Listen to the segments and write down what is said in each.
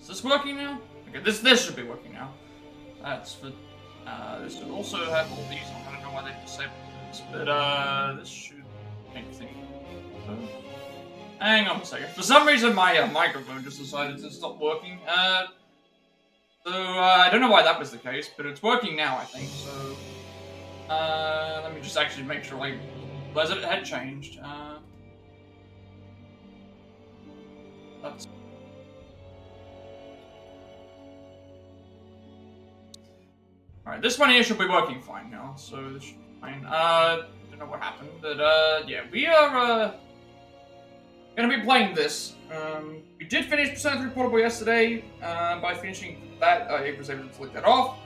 Is this working now? Okay, this should be working now. That's for... this should also have all these. I don't know why they disabled this, but this should make things... Hang on a second. For some reason, my microphone just decided to stop working. So I don't know why that was the case, but it's working now, I think. So let me just actually make sure, like, was it had changed. That's... Alright, this one here should be working fine now, so this should be fine. Don't know what happened, but yeah, we are gonna be playing this. We did finish Persona 3 Portable yesterday. By finishing that, I was able to flick that off.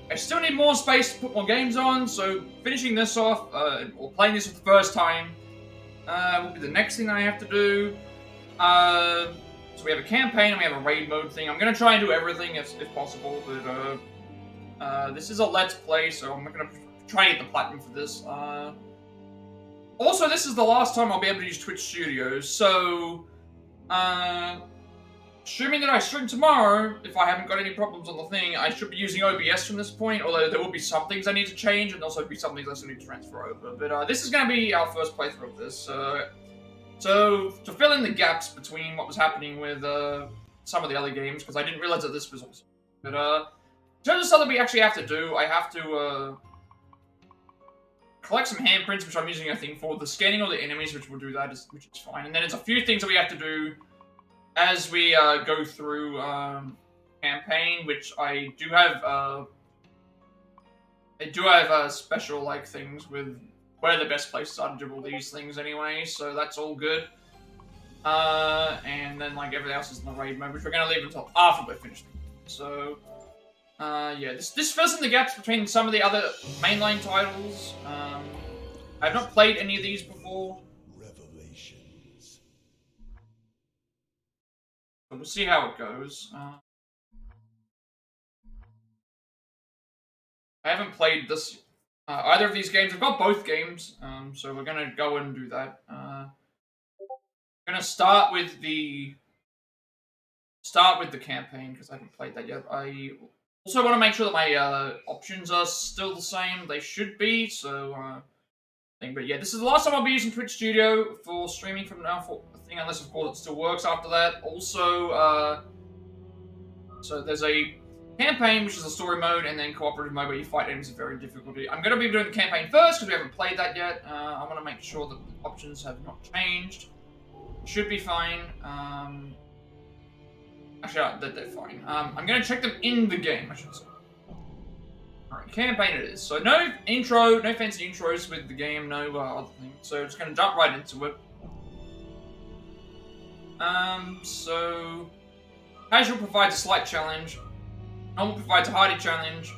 I still need more space to put more games on, so finishing this off, or playing this for the first time, will be the next thing I have to do. So we have a campaign and we have a raid mode thing. I'm gonna try and do everything if possible, but this is a let's play, so I'm gonna try and get the platinum for this. Also, this is the last time I'll be able to use Twitch Studios, so assuming that I stream tomorrow, if I haven't got any problems on the thing, I should be using OBS from this point, although there will be some things I need to change, and also be some things I still need to transfer over. But this is going to be our first playthrough of this. So, to fill in the gaps between what was happening with some of the other games, because I didn't realize that this was also... But in terms of stuff that we actually have to do, I have to collect some handprints, which I'm using a thing for, the scanning all the enemies, which will do that, which is fine. And then there's a few things that we have to do as we go through campaign, which I do have special like things with where the best places are to do all these things anyway, so that's all good. And then like everything else is in the raid mode, which we're gonna leave until after we're finished. So yeah, this fills in the gaps between some of the other mainline titles. I've not played any of these before. Revelations. So we'll see how it goes. I haven't played this either of these games. I've got both games, so we're gonna go and do that. We're gonna start with the campaign because I haven't played that yet. I also want to make sure that my options are still the same. They should be, so but yeah, this is the last time I'll be using Twitch Studio for streaming from now for the thing, unless of course it still works after that. Also, so there's a campaign, which is a story mode, and then cooperative mode where you fight enemies of varying difficulty. I'm going to be doing the campaign first because we haven't played that yet. I want to make sure that the options have not changed. Should be fine. Actually, they're fine. I'm going to check them in the game, I should say. Alright, campaign it is. So no intro, no fancy intros with the game, no other things. So just going to jump right into it. So casual provides a slight challenge. Normal provides a hardy challenge.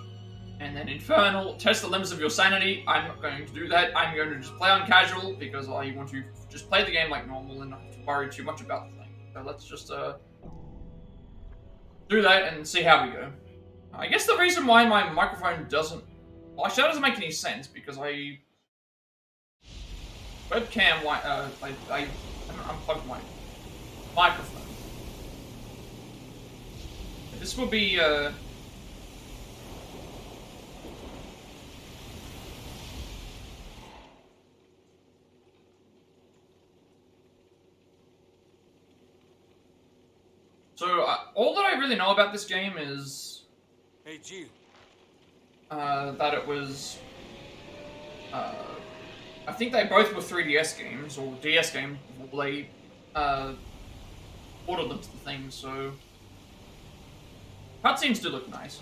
And then Infernal, test the limits of your sanity. I'm not going to do that. I'm going to just play on casual because I want to just play the game like normal and not have to worry too much about the thing. So let's just do that and see how we go. I guess the reason why my microphone doesn't... Well, actually, that doesn't make any sense, because I... Webcam... I unplugged my microphone. This will be, So, all that I really know about this game is... Hey, Jill. That it was... I think they both were 3DS games, or DS games, before they, ported them to the thing, so... Cutscenes do look nice.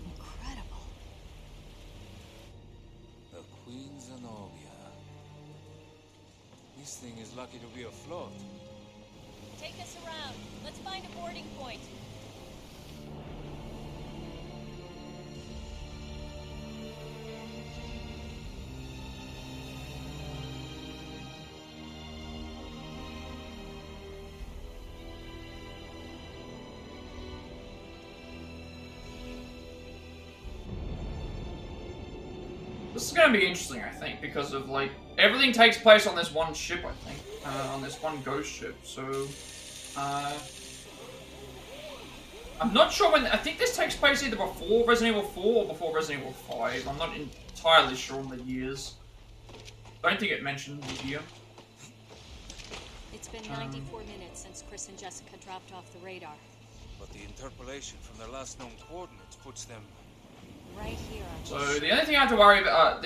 Incredible. The Queen Zenobia. This thing is lucky to be afloat. Take us around. Let's find a boarding point. This is gonna be interesting, I think, because of, like, everything takes place on this one ship, I think. on this one ghost ship. So, I'm not sure when. I think this takes place either before Resident Evil 4 or before Resident Evil 5. I'm not entirely sure on the years. Don't think it mentions here. It's been 94 minutes since Chris and Jessica dropped off the radar. But the interpolation from their last known coordinates puts them Right here. So the only thing I have to worry about,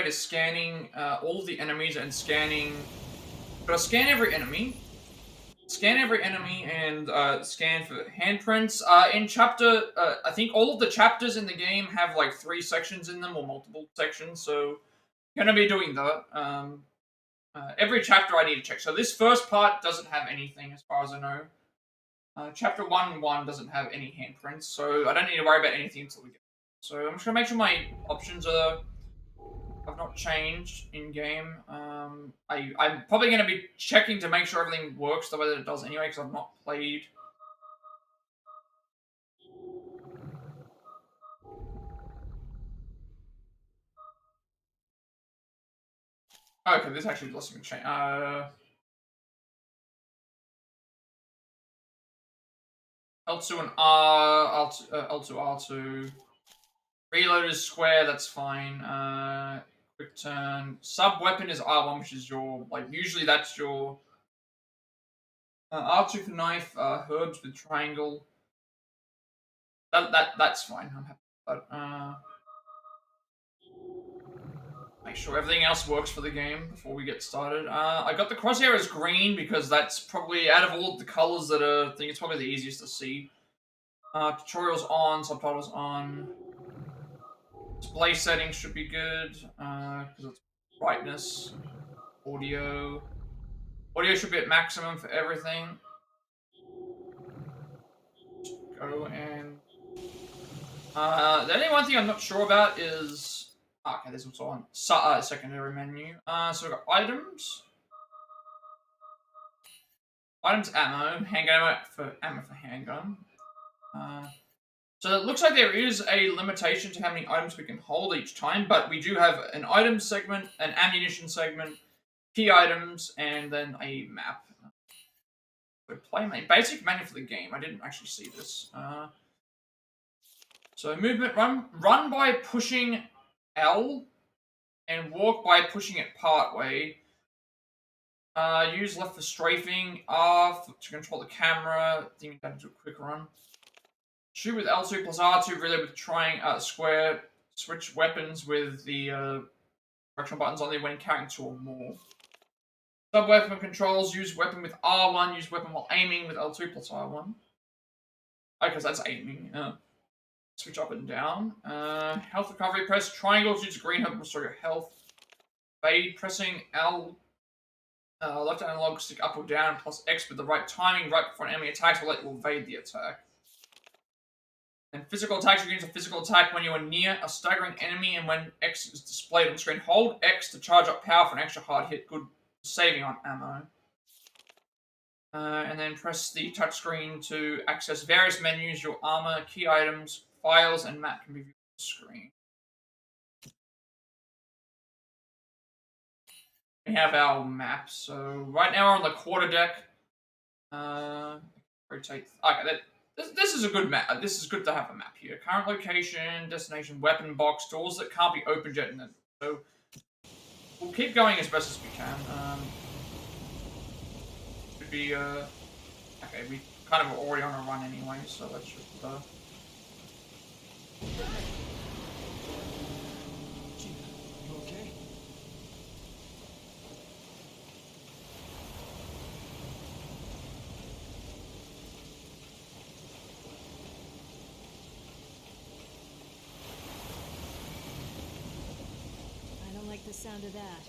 is scanning all of the enemies and scanning. Gotta scan every enemy. Scan every enemy and scan for handprints. In chapter, I think all of the chapters in the game have like 3 sections in them or multiple sections. So I'm gonna be doing that. Every chapter I need to check. So this first part doesn't have anything as far as I know. Chapter 1 doesn't have any handprints, so I don't need to worry about anything until we get. So I'm just gonna make sure my options have not changed in game. I'm probably gonna be checking to make sure everything works the way that it does anyway, because I've not played. Okay, this actually lets me change. L2 and R, L2, R2. Reload is square, that's fine. Quick turn. Sub weapon is R1, which is your, like, usually that's your R2 for knife, herbs with triangle. That's fine. I'm happy with that. Make sure everything else works for the game before we get started. I got the crosshair as green because that's probably, out of all of the colors that are, I think it's probably the easiest to see. Tutorials on, subtitles on. Display settings should be good, because it's brightness, audio. Audio should be at maximum for everything. Just go and... the only one thing I'm not sure about is... okay, this is on secondary menu. So we've got items. Items, ammo. Handgun ammo for handgun. So it looks like there is a limitation to how many items we can hold each time, but we do have an item segment, an ammunition segment, key items, and then a map. So play basic menu for the game. I didn't actually see this. So movement, run by pushing L, and walk by pushing it part way. Use left for strafing, R to control the camera. I think we have to do a quick run. Shoot with L2 plus R2, really with square. Switch weapons with the directional buttons on there when carrying 2 or more. Sub-weapon controls, use weapon with R1, use weapon while aiming with L2 plus R1. Okay, so that's aiming. Switch up and down. Health recovery, press triangle to use green help restore your health. Fade, pressing L, left analog stick up or down, plus X with the right timing right before an enemy attacks will evade the attack. And physical attacks, you can use a physical attack when you are near a staggering enemy and when X is displayed on the screen. Hold X to charge up power for an extra hard hit. Good saving on ammo. And then press the touchscreen to access various menus, your armor, key items, files, and map can be viewed on the screen. We have our map. So right now we're on the quarter deck. Rotate. Okay, this is a good map. This is good to have a map here. Current location, destination, weapon box, doors that can't be opened yet. So we'll keep going as best as we can. Should be okay. We kind of are already on a run anyway, so let's just Gina, you okay? I don't like the sound of that.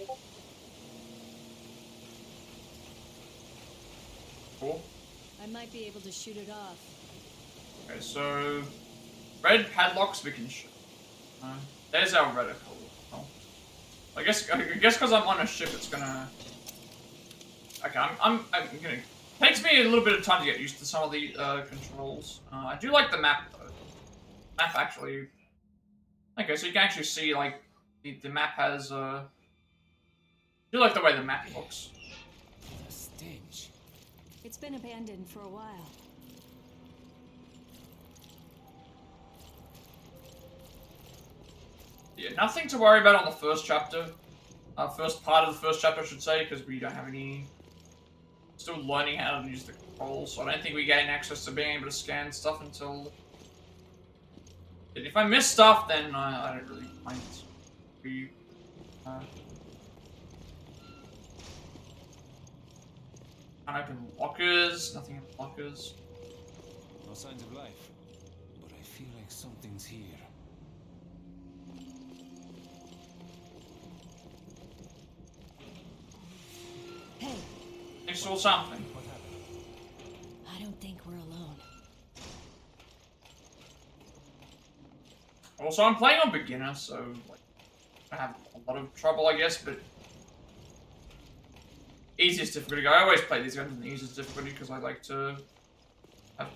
cool. I might be able to shoot it off. Okay, so red padlocks we can shoot. There's our reticle. Oh. I guess because I'm on a ship, it's gonna. Okay, I'm gonna. Takes me a little bit of time to get used to some of the controls. I do like the map though. Map actually. Okay, so you can actually see like the map has. I do like the way the map looks. It's been abandoned for a while. Yeah, nothing to worry about on the first chapter. First part of the first chapter, I should say, because we don't have any... Still learning how to use the controls, so I don't think we gain access to being able to scan stuff until... And if I miss stuff, then I don't really mind. We... Can't open lockers, nothing in lockers. No signs of life, but I feel like something's here. Hey, I saw something. What happened? I don't think we're alone. Also, I'm playing on beginner, so like, I have a lot of trouble, I guess, but easiest difficulty. I always play these games in the easiest difficulty because I like to have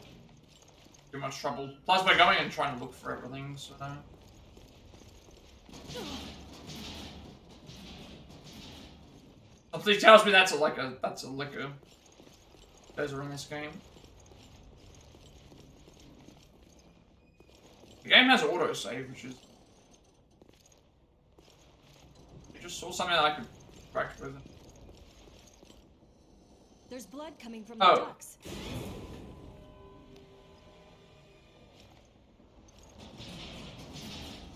too much trouble. Plus, by going and trying to look for everything, so. Something tells me that's a liquor. Those are in this game. The game has autosave, which is... I just saw something that I could crack with. There's blood coming from the Oh. ducks.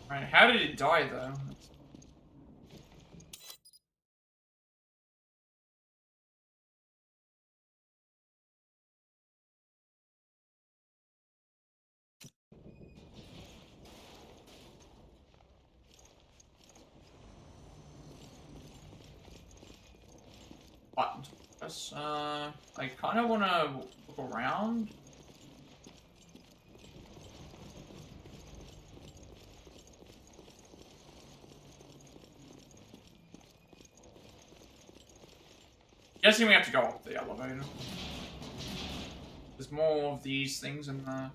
Alright, how did it die, though? Button. Yes, I kind of want to look around. Guessing we have to go up the elevator. There's more of these things in the...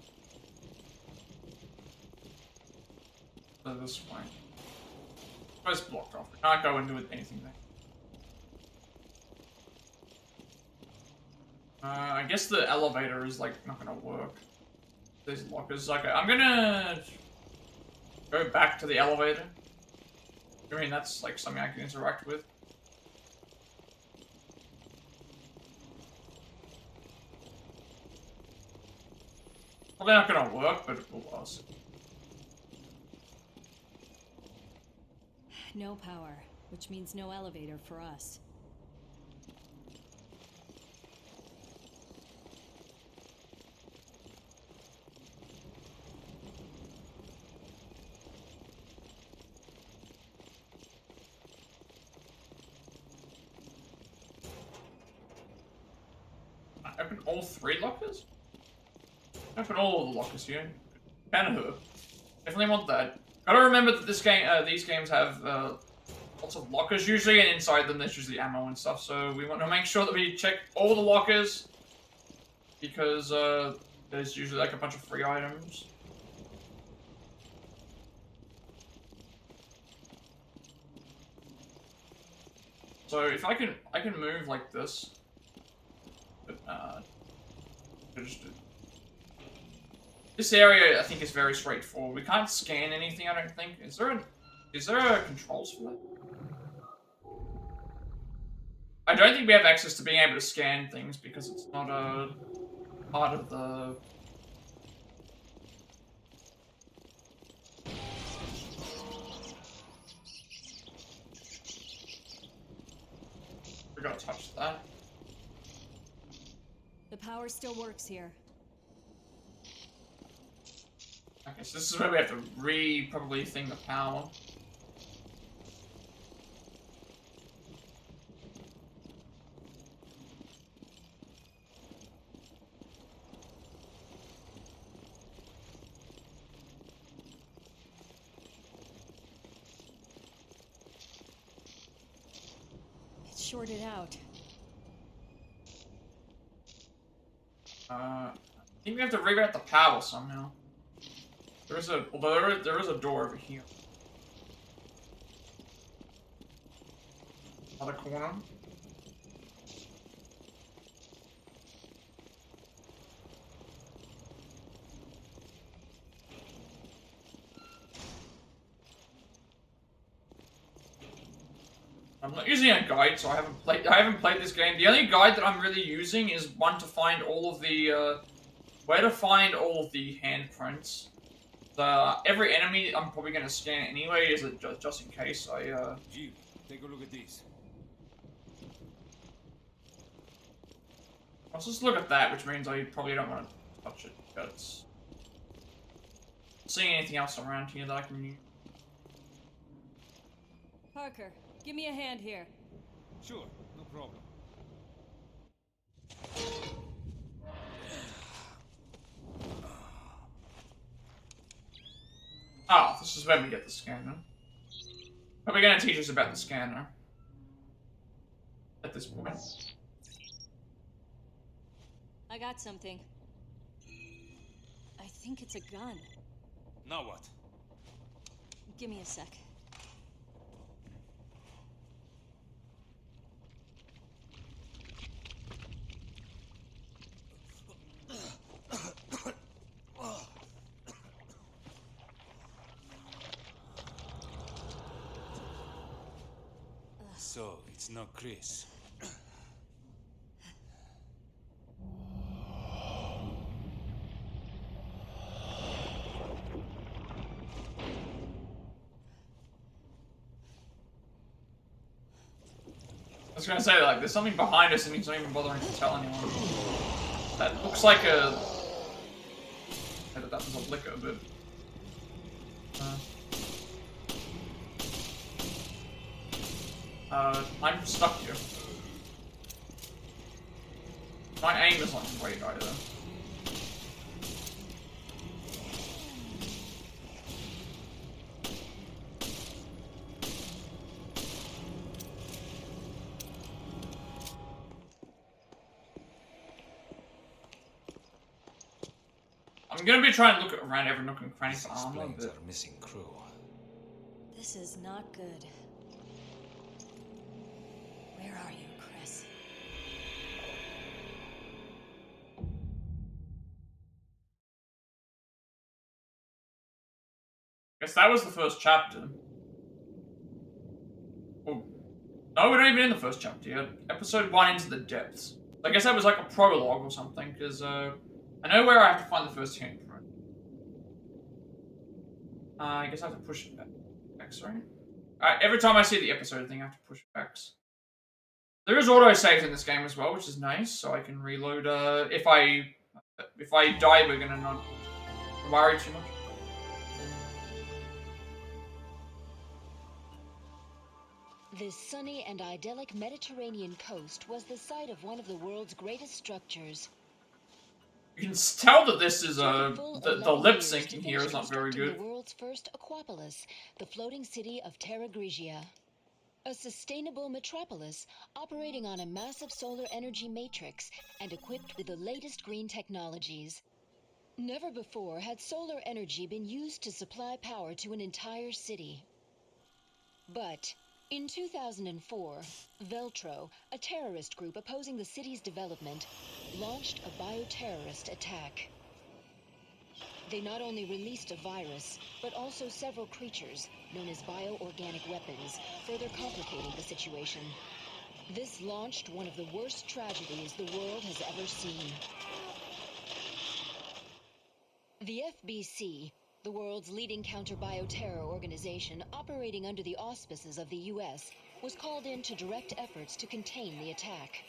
So this way. Oh, it's blocked off. We can't go into it, anything there. I guess the elevator is like not gonna work. There's lockers. Okay, I'm gonna go back to the elevator. I mean, that's like something I can interact with. Probably not gonna work, but it will last. No power, which means no elevator for us. Open all 3 lockers? Open all of the lockers here. Can hurt. Definitely want that. Gotta remember that this game, these games have lots of lockers usually, and inside them there's usually ammo and stuff. So we want to make sure that we check all the lockers because there's usually like a bunch of free items. So if I can move like this. But, this area, I think, is very straightforward. We can't scan anything, I don't think. Is there a controls for that? I don't think we have access to being able to scan things because it's not a part of the... We gotta touch that. The power still works here. Okay, so this is where we have to probably thing the power. It's shorted out. I think we have to reroute the power somehow. There is a door over here. Other corner. I'm not using a guide, so I haven't played this game. The only guide that I'm really using is one to find all of the where to find all of the handprints. Every enemy I'm probably gonna scan anyway, is it just in case I Jill, take a look at this. Let's just look at that, which means I probably don't want to touch it. Because seeing anything else around here that I can use. Parker, give me a hand here. Sure, no problem. Oh, this is when we get the scanner. Probably gonna teach us about the scanner. At this point. I got something. I think it's a gun. Now what? Give me a sec. So, it's not Chris. I was gonna say, like, there's something behind us and he's not even bothering to tell anyone. That looks like a... I thought that was a liquor, but... I'm stuck here. My aim is not great either. I'm gonna be trying to look around every nook and cranny for armor, Explains but... our missing crew. This is not good. Where are you, Chris? Guess that was the first chapter. Oh. No, we're not even in the first chapter yet. Episode 1, Into the Depths. I guess that was like a prologue or something, because I know where I have to find the first hint for it. I guess I have to push X, right? Alright, every time I see the episode thing, I have to push X. There is auto-saves in this game as well, which is nice, so I can reload, if I die, we're gonna not worry too much. This sunny and idyllic Mediterranean coast was the site of one of the world's greatest structures. You can tell that this is, Took a full the 11 lip years to syncing here finish is not very constructing good. The world's first aquapolis, the floating city of Terra Grigia. A sustainable metropolis operating on a massive solar energy matrix and equipped with the latest green technologies. Never before had solar energy been used to supply power to an entire city. But in 2004, Veltro, a terrorist group opposing the city's development, launched a bioterrorist attack. They not only released a virus, but also several creatures, known as bioorganic weapons, further complicating the situation. This launched one of the worst tragedies the world has ever seen. The FBC, the world's leading counter-bioterror organization operating under the auspices of the US, was called in to direct efforts to contain the attack.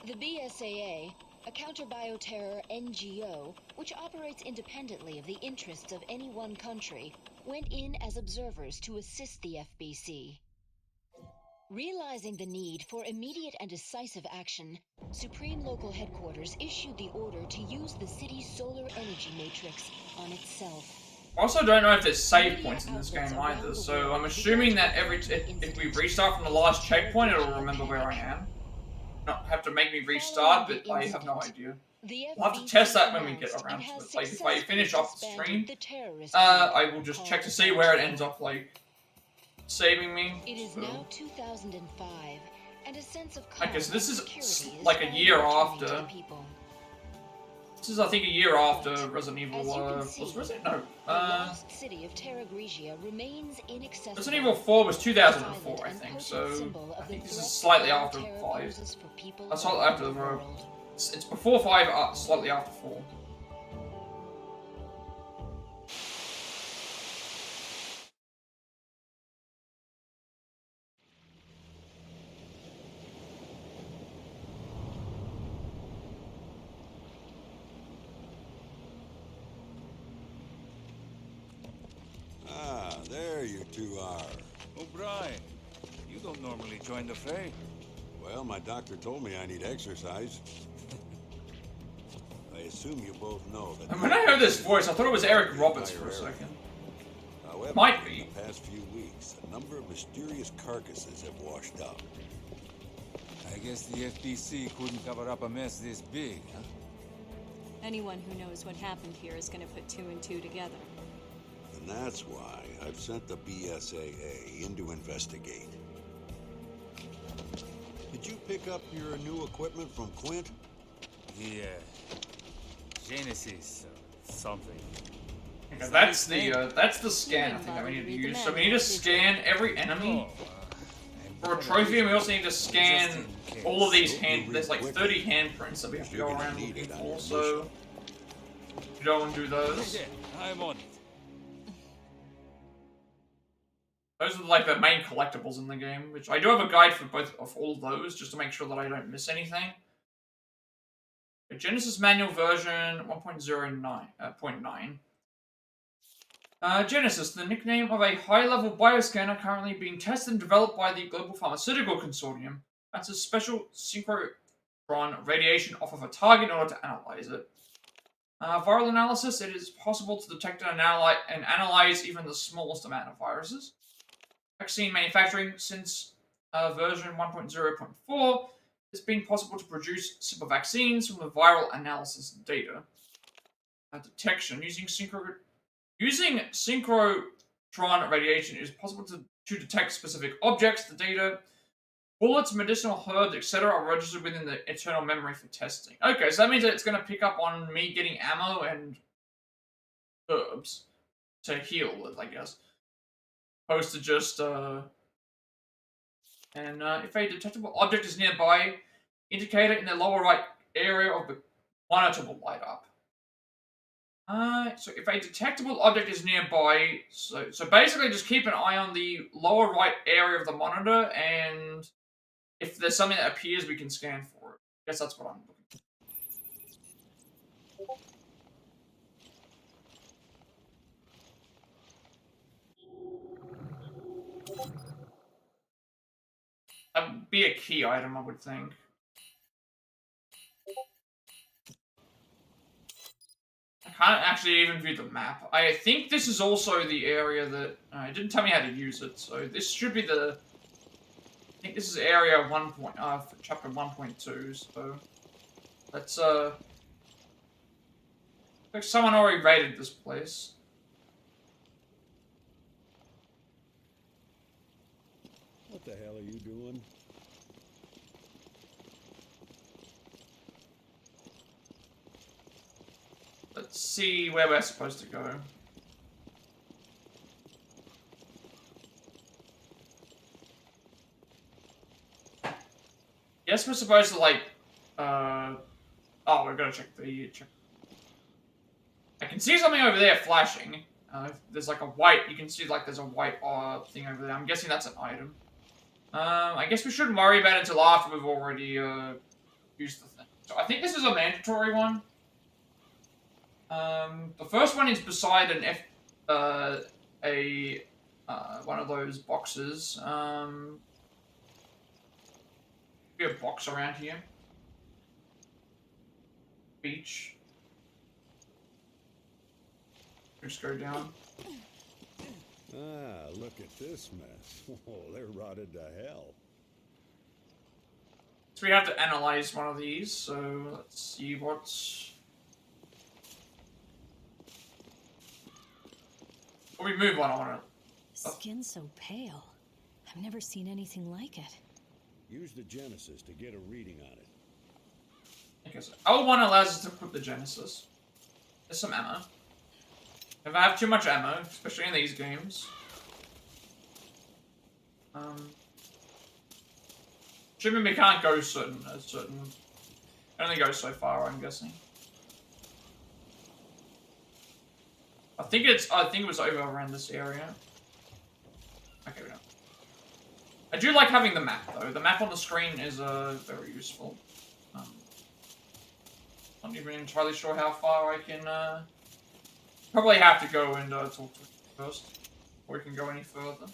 The BSAA, a counter-bioterror NGO, which operates independently of the interests of any one country, went in as observers to assist the FBC. Realizing the need for immediate and decisive action, Supreme Local Headquarters issued the order to use the city's solar energy matrix on itself. I also don't know if there's save points in this game either, so I'm assuming that if we restart from the last checkpoint, it'll remember where I am. Not have to make me restart, but I have no idea. We'll have to test that when we get around to it. Like, if I finish off the stream, I will just check to see where it ends up, like, saving me. It is now 2005, and a sense of I guess this is security like a year finally returning after. to the people. This is, I think, a year after Resident Evil. As you can see, Was Resident? No. the lost city of Terra Grigia remains inaccessible. Resident Evil 4 was 2004, Silent I and think. potent So symbol of I the think this is threat slightly all after Terra 5. poses for people That's all after over the the world. It's before 5, slightly after 4. Ah, there you two are. O'Brien, you don't normally join the fray. Well, my doctor told me I need exercise. I assume you both know that... And when I heard this voice, I thought it was Eric Roberts for a second. However, Might be. in the past few weeks, a number of mysterious carcasses have washed up. I guess the FBC couldn't cover up a mess this big, huh? Anyone who knows what happened here is going to put 2 and 2 together. And that's why I've sent the BSAA in to investigate. Did you pick up your new equipment from Quint? Yeah. Genesis, something. Okay, that's the scan I think that we need to use. So we need to scan every enemy for a trophy, and we also need to scan all of these there's like 30 handprints that we have to go around looking for, so we don't want to do those. Yeah, I'm on it. Those are like the main collectibles in the game, which I do have a guide for both of all of those, just to make sure that I don't miss anything. The Genesis manual version 1.09.9. Genesis, the nickname of a high-level bioscanner currently being tested and developed by the Global Pharmaceutical Consortium. That's a special synchrotron radiation off of a target in order to analyze it. Viral analysis, it is possible to detect and analyze even the smallest amount of viruses. Vaccine manufacturing, since version 1.0.4, it's been possible to produce simple vaccines from the viral analysis data. Detection, using synchrotron radiation, it is possible to detect specific objects. The data, bullets, medicinal herbs, etc. are registered within the internal memory for testing. Okay, so that means that it's going to pick up on me getting ammo and herbs to heal it, I guess. Opposed to just, if a detectable object is nearby, indicator in the lower right area of the monitor will light up. So if a detectable object is nearby, so basically just keep an eye on the lower right area of the monitor, and if there's something that appears, we can scan for it. I guess that's what I'm looking for. That would be a key item, I would think. I can't actually even view the map. I think this is also the area that... it didn't tell me how to use it, so this should be the... I think this is area 1. For chapter 1.2, so... Let's, like someone already raided this place. What the hell are you doing? Let's see where we're supposed to go. Yes, we're supposed to, like, oh, we're gonna check the... I can see something over there flashing. There's like a white... You can see, like, there's a white thing over there. I'm guessing that's an item. I guess we shouldn't worry about it until after we've already, used the thing. So I think this is a mandatory one. The first one is beside an one of those boxes. Be a box around here. Beach. Just go down. Ah, look at this mess. Oh, they're rotted to hell. So we have to analyze one of these, so let's see what's... Before we move on, I want to... Skin so pale. I've never seen anything like it. Use the Genesis to get a reading on it. Okay, so L1 allows us to equip the Genesis. There's some ammo. If I have too much ammo, especially in these games. Assuming we can't go certain. Only go so far, I'm guessing. I think it was over around this area. Okay, we don't. I do like having the map though. The map on the screen is very useful. Not even entirely sure how far I can. Probably have to go and talk to him first, before we can go any further.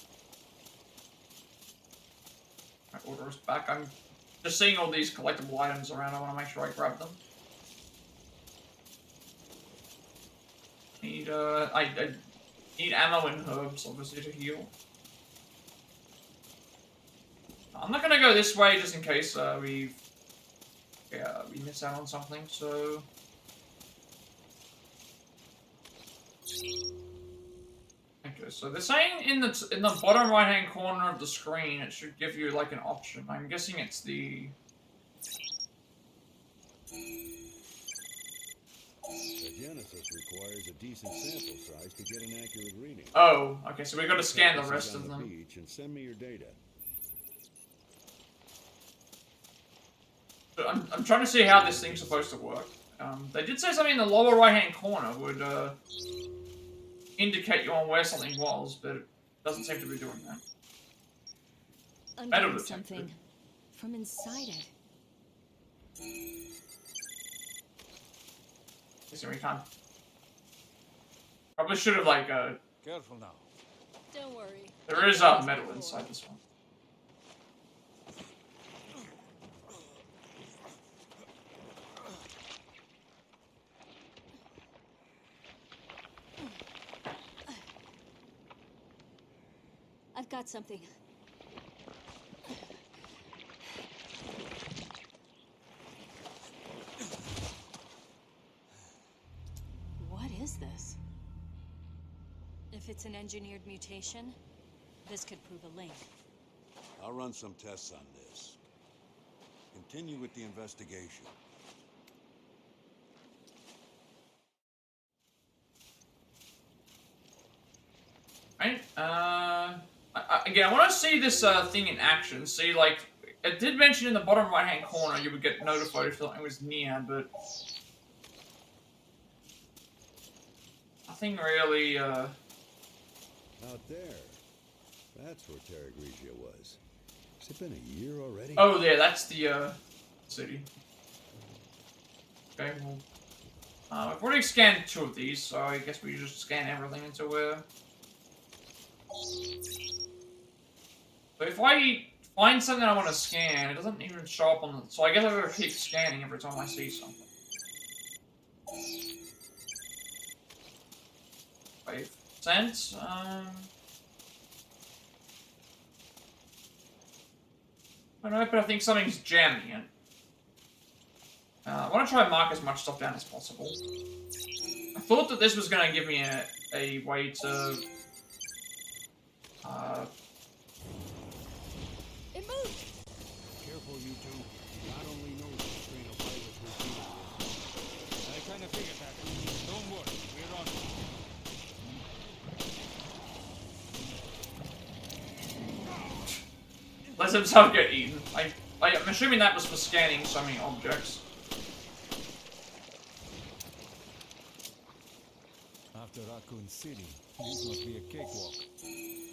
My order is back. I'm just seeing all these collectible items around. I want to make sure I grab them. I need ammo and herbs, obviously, to heal. I'm not gonna go this way just in case we miss out on something. So. Okay, so they're saying in the bottom right hand corner of the screen it should give you like an option. I'm guessing it's the. The Genesis requires a decent sample size to get an accurate reading. Oh, okay. So we got to scan the rest of them. Beach and send me your data. So I'm trying to see how this thing's supposed to work. They did say something in the lower right hand corner would indicate you on where something was, but it doesn't seem to be doing that. I'm Metal getting detected. something from inside it. So we can't. Probably should have like Careful now. Don't worry. There is metal inside this one. I've got something. What is this? If it's an engineered mutation, this could prove a link. I'll run some tests on this. Continue with the investigation. Right? Again, I want to see this thing in action. See, like, it did mention in the bottom right-hand corner you would get notified if something was near, but nothing really. Out there. That's where Terra Grigia was. Has it been a year already? Oh, yeah, that's the city. Okay, well, I've already scanned 2 of these, so I guess we just scan everything until we're. So if I find something I want to scan, it doesn't even show up on the. So I guess I gotta keep scanning every time I see something. 5%. I don't know, but I think something's jamming it. I want to try and mark as much stuff down as possible. I thought that this was going to give me a way to. It moved! Careful, you two. God only knows what strain of virus we're dealing with. I kind of figured that. Don't worry, we're on it. Let himself get eaten. I'm assuming that was for scanning so many objects. After Raccoon City, this must be a cakewalk.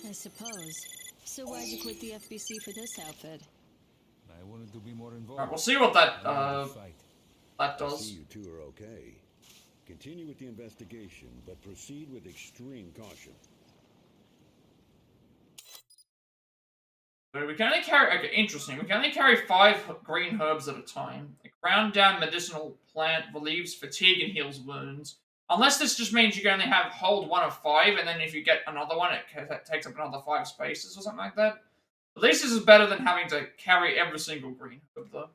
I suppose. So why'd you quit the FBC for this outfit? I wanted to be more involved. Alright, we'll see what that Fight. that I does. see you two are okay. Continue with the investigation, but proceed with extreme caution. So we can only carry. Okay, interesting. We can only carry 5 green herbs at a time. A ground down medicinal plant relieves fatigue and heals wounds. Unless this just means you can only hold 1 of 5, and then if you get another one, it takes up another 5 spaces or something like that. At least this is better than having to carry every single green herb, though.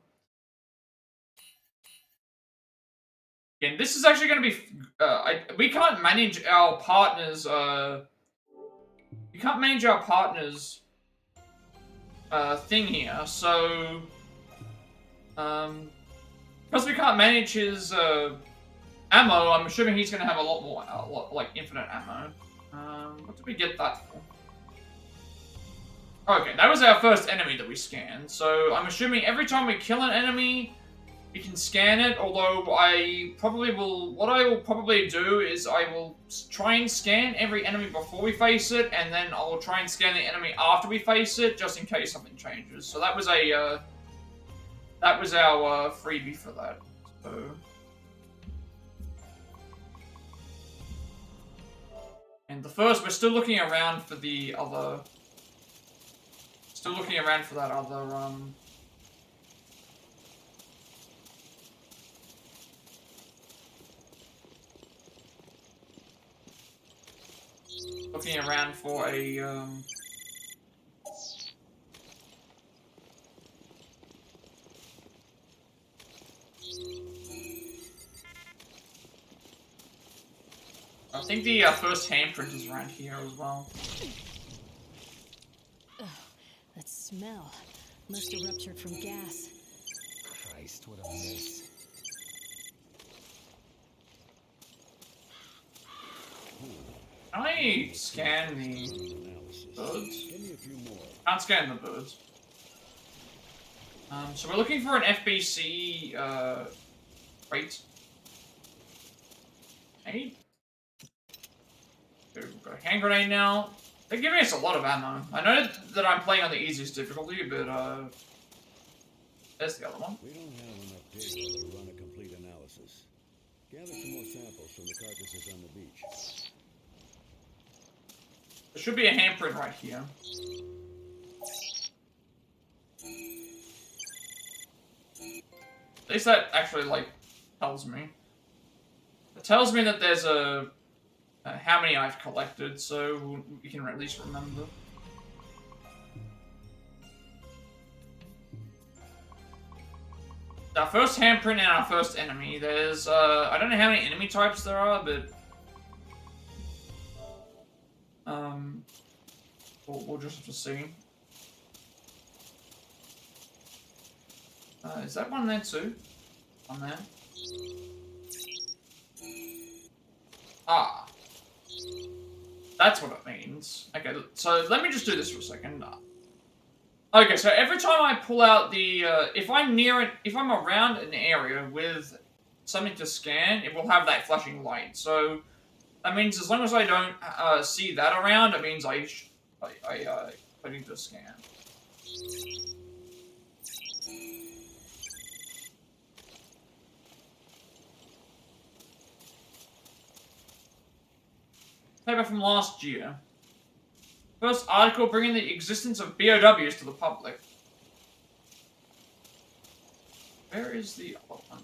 Again, this is actually going to be. We can't manage our partners. We can't manage our partners. Thing here, so. Because we can't manage his ammo, I'm assuming he's gonna have a lot more, like infinite ammo. What did we get that for? Okay, that was our first enemy that we scanned. So I'm assuming every time we kill an enemy, we can scan it. Although what I will probably do is I will try and scan every enemy before we face it, and then I will try and scan the enemy after we face it, just in case something changes. So that was our freebie for that. So. And the first, we're still looking around for the other. Still looking around for that other, looking around for a, I think the first handprint is around here as well. That smell must have ruptured from gas. Christ, what a mess. Can I scan the birds? Give me a few more. Can't scan the birds. So we're looking for an FBC crate. Hey. We've got a hand grenade now. They're giving us a lot of ammo. I know that I'm playing on the easiest difficulty, but there's the other one. We don't have enough data to run a complete analysis. Gather some more samples from the carcasses on the beach. There should be a handprint right here. At least that actually, like, tells me. It tells me that there's a... how many I've collected, so we can at least remember. Our first handprint and our first enemy. There's, I don't know how many enemy types there are, but... we'll just have to see. Is that one there too? One there? Ah. That's what it means. Okay, so let me just do this for a second. Okay, so every time I pull out the, if I'm around an area with something to scan, it will have that flashing light. So that means as long as I don't see that around, it means I need to scan. Paper from last year. First article bringing the existence of B.O.Ws to the public. Where is the other one?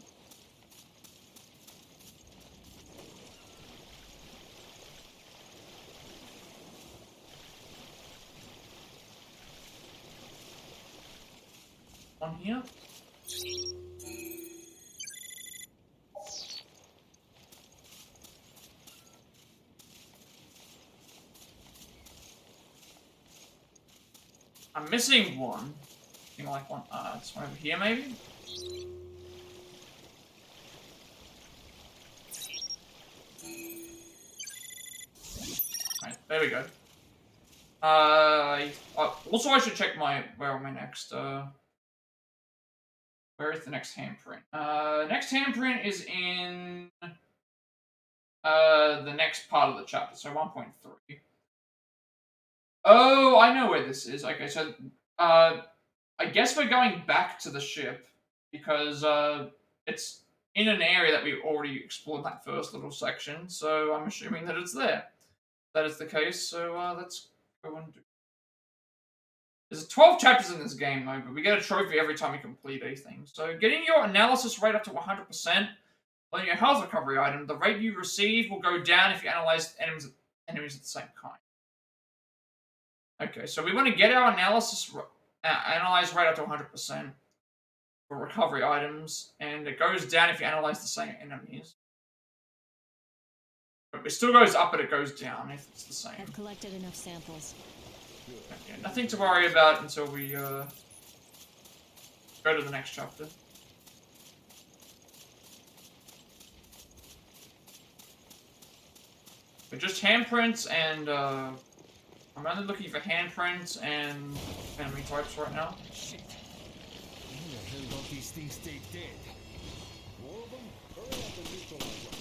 One here? I'm missing one. Like one. This one over here, maybe. Right, there we go. Also, I should check where am I next? Where is the next handprint? Next handprint is in the next part of the chapter, so 1.3. Oh, I know where this is. Okay, so I guess we're going back to the ship because it's in an area that we already explored that first little section. So I'm assuming that it's there. That is the case. So let's go and do. There's 12 chapters in this game, though, but we get a trophy every time we complete anything. So getting your analysis rate up to 100% on your health recovery item, the rate you receive will go down if you analyze enemies at the same kind. Okay, so we want to get our analyze rate up to 100% for recovery items, and it goes down if you analyze the same enemies. But it still goes up, but it goes down if it's the same. I've collected enough samples. Okay, nothing to worry about until we go to the next chapter. But just handprints and I'm only looking for handprints and enemy types right now. Shit. How the hell don't these things stay dead? More of them? Hurry up and neutralize them.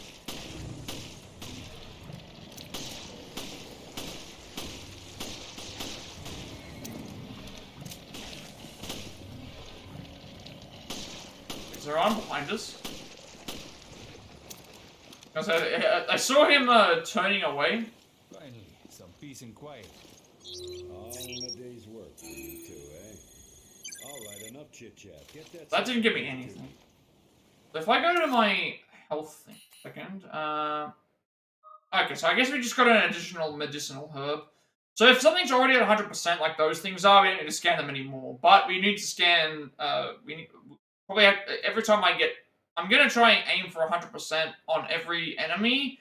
Is there one behind us? I saw him turning away. Finally, some peace and quiet. All in a day's work for you two, eh? All right, enough chit-chat. Get that... That didn't give me anything. So if I go to my health thing, second, okay, so I guess we just got an additional medicinal herb. So if something's already at 100%, like those things are, we don't need to scan them anymore. But we need to scan, probably every time I'm gonna try and aim for 100% on every enemy.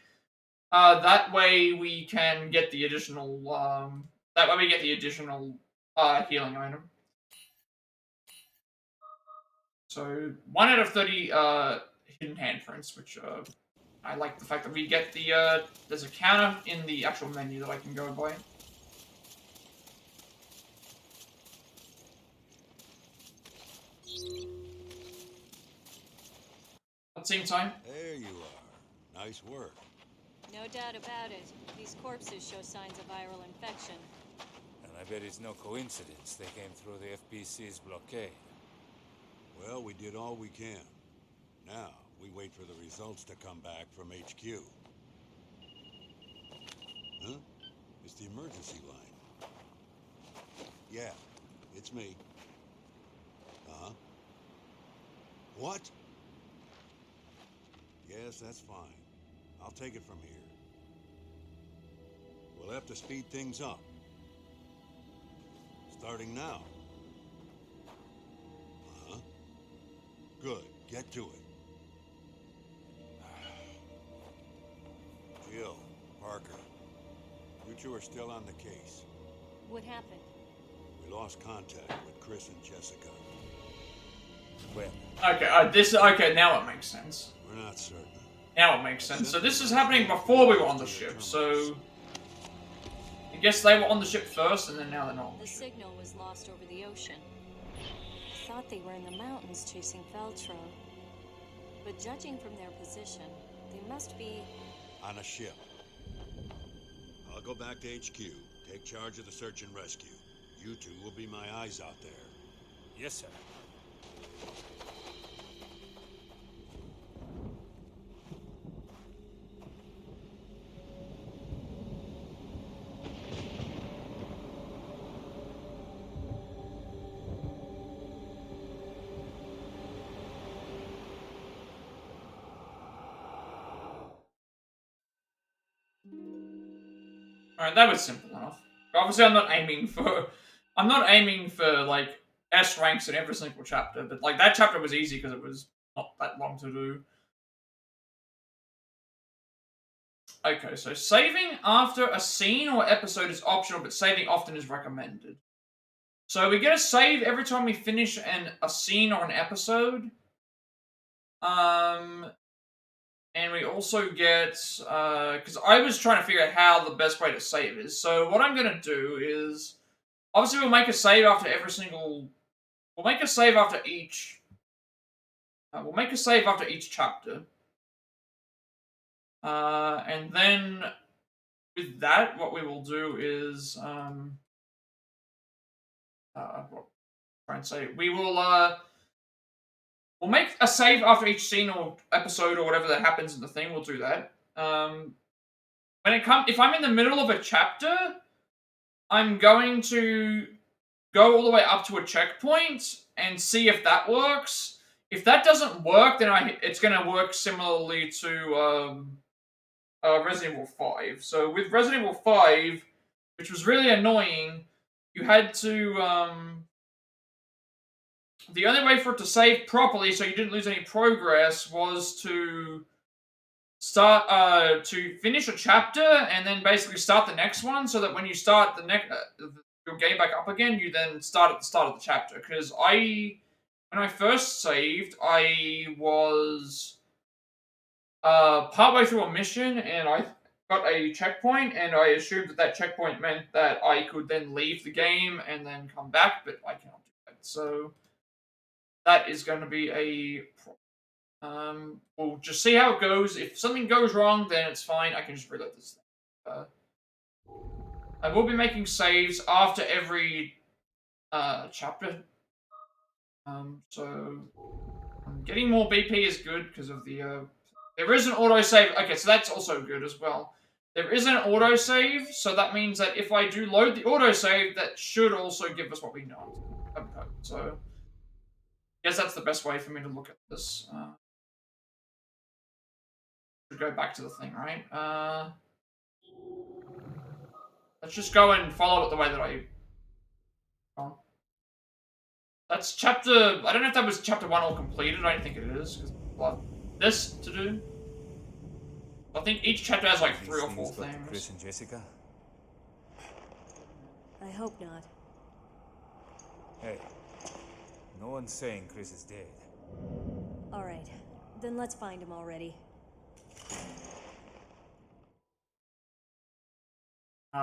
That way we can get the additional, healing item. So 1 out of 30 hidden handprints, which I like the fact that we get the there's a counter in the actual menu that I can go by. Same time. There you are. Nice work. No doubt about it. These corpses show signs of viral infection. And I bet it's no coincidence they came through the FBC's blockade. Well, we did all we can. Now, we wait for the results to come back from HQ. Huh? It's the emergency line. Yeah, it's me. Uh-huh. What? Yes, that's fine. I'll take it from here. We'll have to speed things up. Starting now. Uh-huh. Good. Get to it. Jill, Parker, you two are still on the case. What happened? We lost contact with Chris and Jessica. Well, Okay, now it makes sense. We're not certain. Now it makes sense. So this is happening before we were on the ship, so... I guess they were on the ship first, and then now they're not on the The ship. signal was lost over the ocean. I thought they were in the mountains chasing Feltro. But judging from their position, they must be... On a ship. I'll go back to HQ, take charge of the search and rescue. You two will be my eyes out there. yes, sir. Alright, that was simple enough. Obviously, I'm not aiming for, like, S ranks in every single chapter, but, like, that chapter was easy because it was not that long to do. Okay, so saving after a scene or episode is optional, but saving often is recommended. So we get a save every time we finish a scene or an episode. And we also get, because I was trying to figure out how the best way to save is. So what I'm going to do is, obviously we'll make a save after we'll make a save after each chapter. And then with that, what we will do is, try and say, we'll make a save after each scene or episode or whatever that happens in the thing. We'll do that. If I'm in the middle of a chapter, I'm going to go all the way up to a checkpoint and see if that works. If that doesn't work, then it's going to work similarly to Resident Evil 5. So with Resident Evil 5, which was really annoying, you had to... the only way for it to save properly, so you didn't lose any progress, was to to finish a chapter and then basically start the next one, so that when you start the next your game back up again, you then start at the start of the chapter. Because when I first saved, I was partway through a mission, and got a checkpoint, and I assumed that that checkpoint meant that I could then leave the game and then come back, but I cannot do that. So that is going to be a problem. We'll just see how it goes. If something goes wrong, then it's fine. I can just reload this thing. I will be making saves after every chapter. So getting more BP is good because of the. There is an autosave. Okay, so that's also good as well. There is an autosave, so that means that if I do load the autosave, that should also give us what we know. So I guess that's the best way for me to look at this. Go back to the thing, right? Let's just go and follow it the way that I. Oh. That's chapter. I don't know if that was chapter 1 all completed. I don't think it is because this to do. I think each chapter has like 3 or 4 things. Chris and Jessica? I hope not. Hey, no one's saying Chris is dead. Alright, then let's find him already.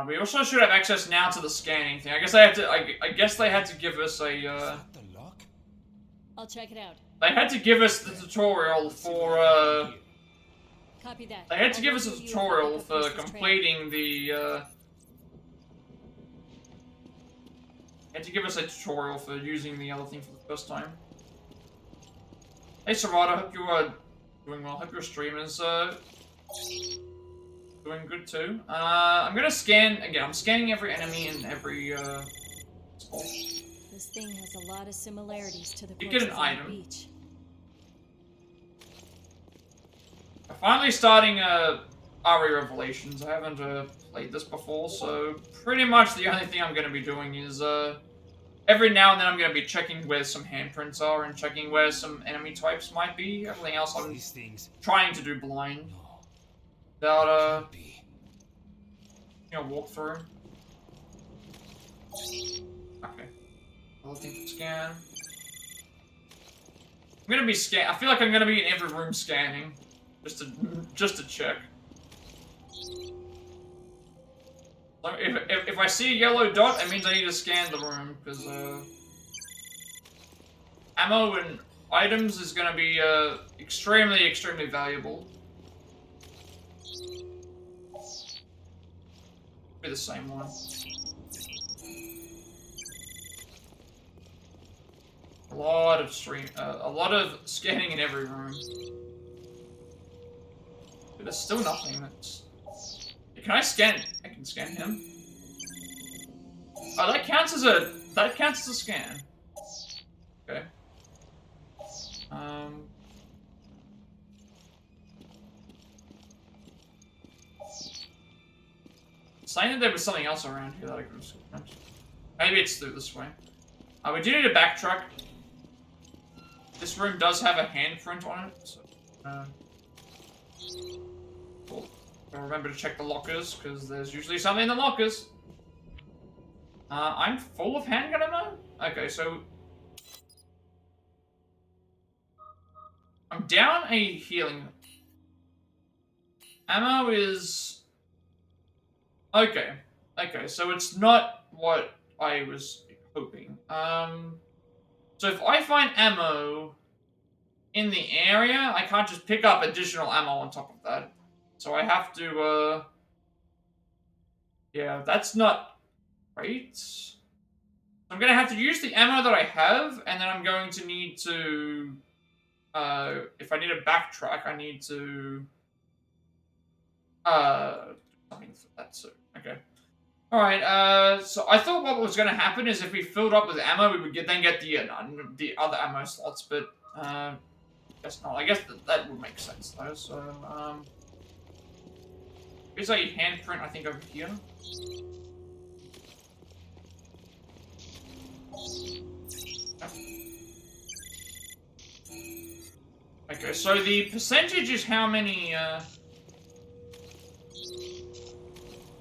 We also should have access now to the scanning thing. I guess they had to. I guess they had to give us a. Is that the lock? I'll check it out. They had to give us the tutorial for. Copy that. They had to give us a tutorial for completing the. They had to give us a tutorial for using the other thing for the first time. Hey, Sarada, hope you are doing well. Hope your stream is doing good too. I'm gonna scan again. I'm scanning every enemy and every spot. This thing has a lot of similarities to the You get an corpses on the item. beach. I'm finally starting RE Revelations. I haven't played this before, so pretty much the only thing I'm gonna be doing is every now and then I'm gonna be checking where some handprints are and checking where some enemy types might be. Everything else I'm These things. trying to do blind. No. Without Can't be. walk through. Okay. Another thing to scan. I'm gonna be I feel like I'm gonna be in every room scanning, just to check. So if I see a yellow dot, it means I need to scan the room because ammo and items is gonna be extremely valuable. Be the same one. A lot of scanning in every room. But there's still nothing that's. Can I scan? I can scan him. Oh, that counts as a scan. Okay. Saying that there was something else around here that I could have scanned. Maybe it's through this way. We do need to backtrack. This room does have a handprint on it, so cool. Gotta remember to check the lockers, because there's usually something in the lockers. I'm full of handgun ammo? Okay, so I'm down a healing. Ammo is... Okay, so it's not what I was hoping. So if I find ammo in the area, I can't just pick up additional ammo on top of that. So I have to, yeah, that's not great. I'm gonna have to use the ammo that I have, and then I'm going to need to, if I need to backtrack, I need to, something for that, so, okay. Alright, so I thought what was gonna happen is if we filled up with ammo, we would then get the other ammo slots, but, guess not. I guess that would make sense, though, so, there's a handprint, I think, over here. Okay, so the percentage is how many,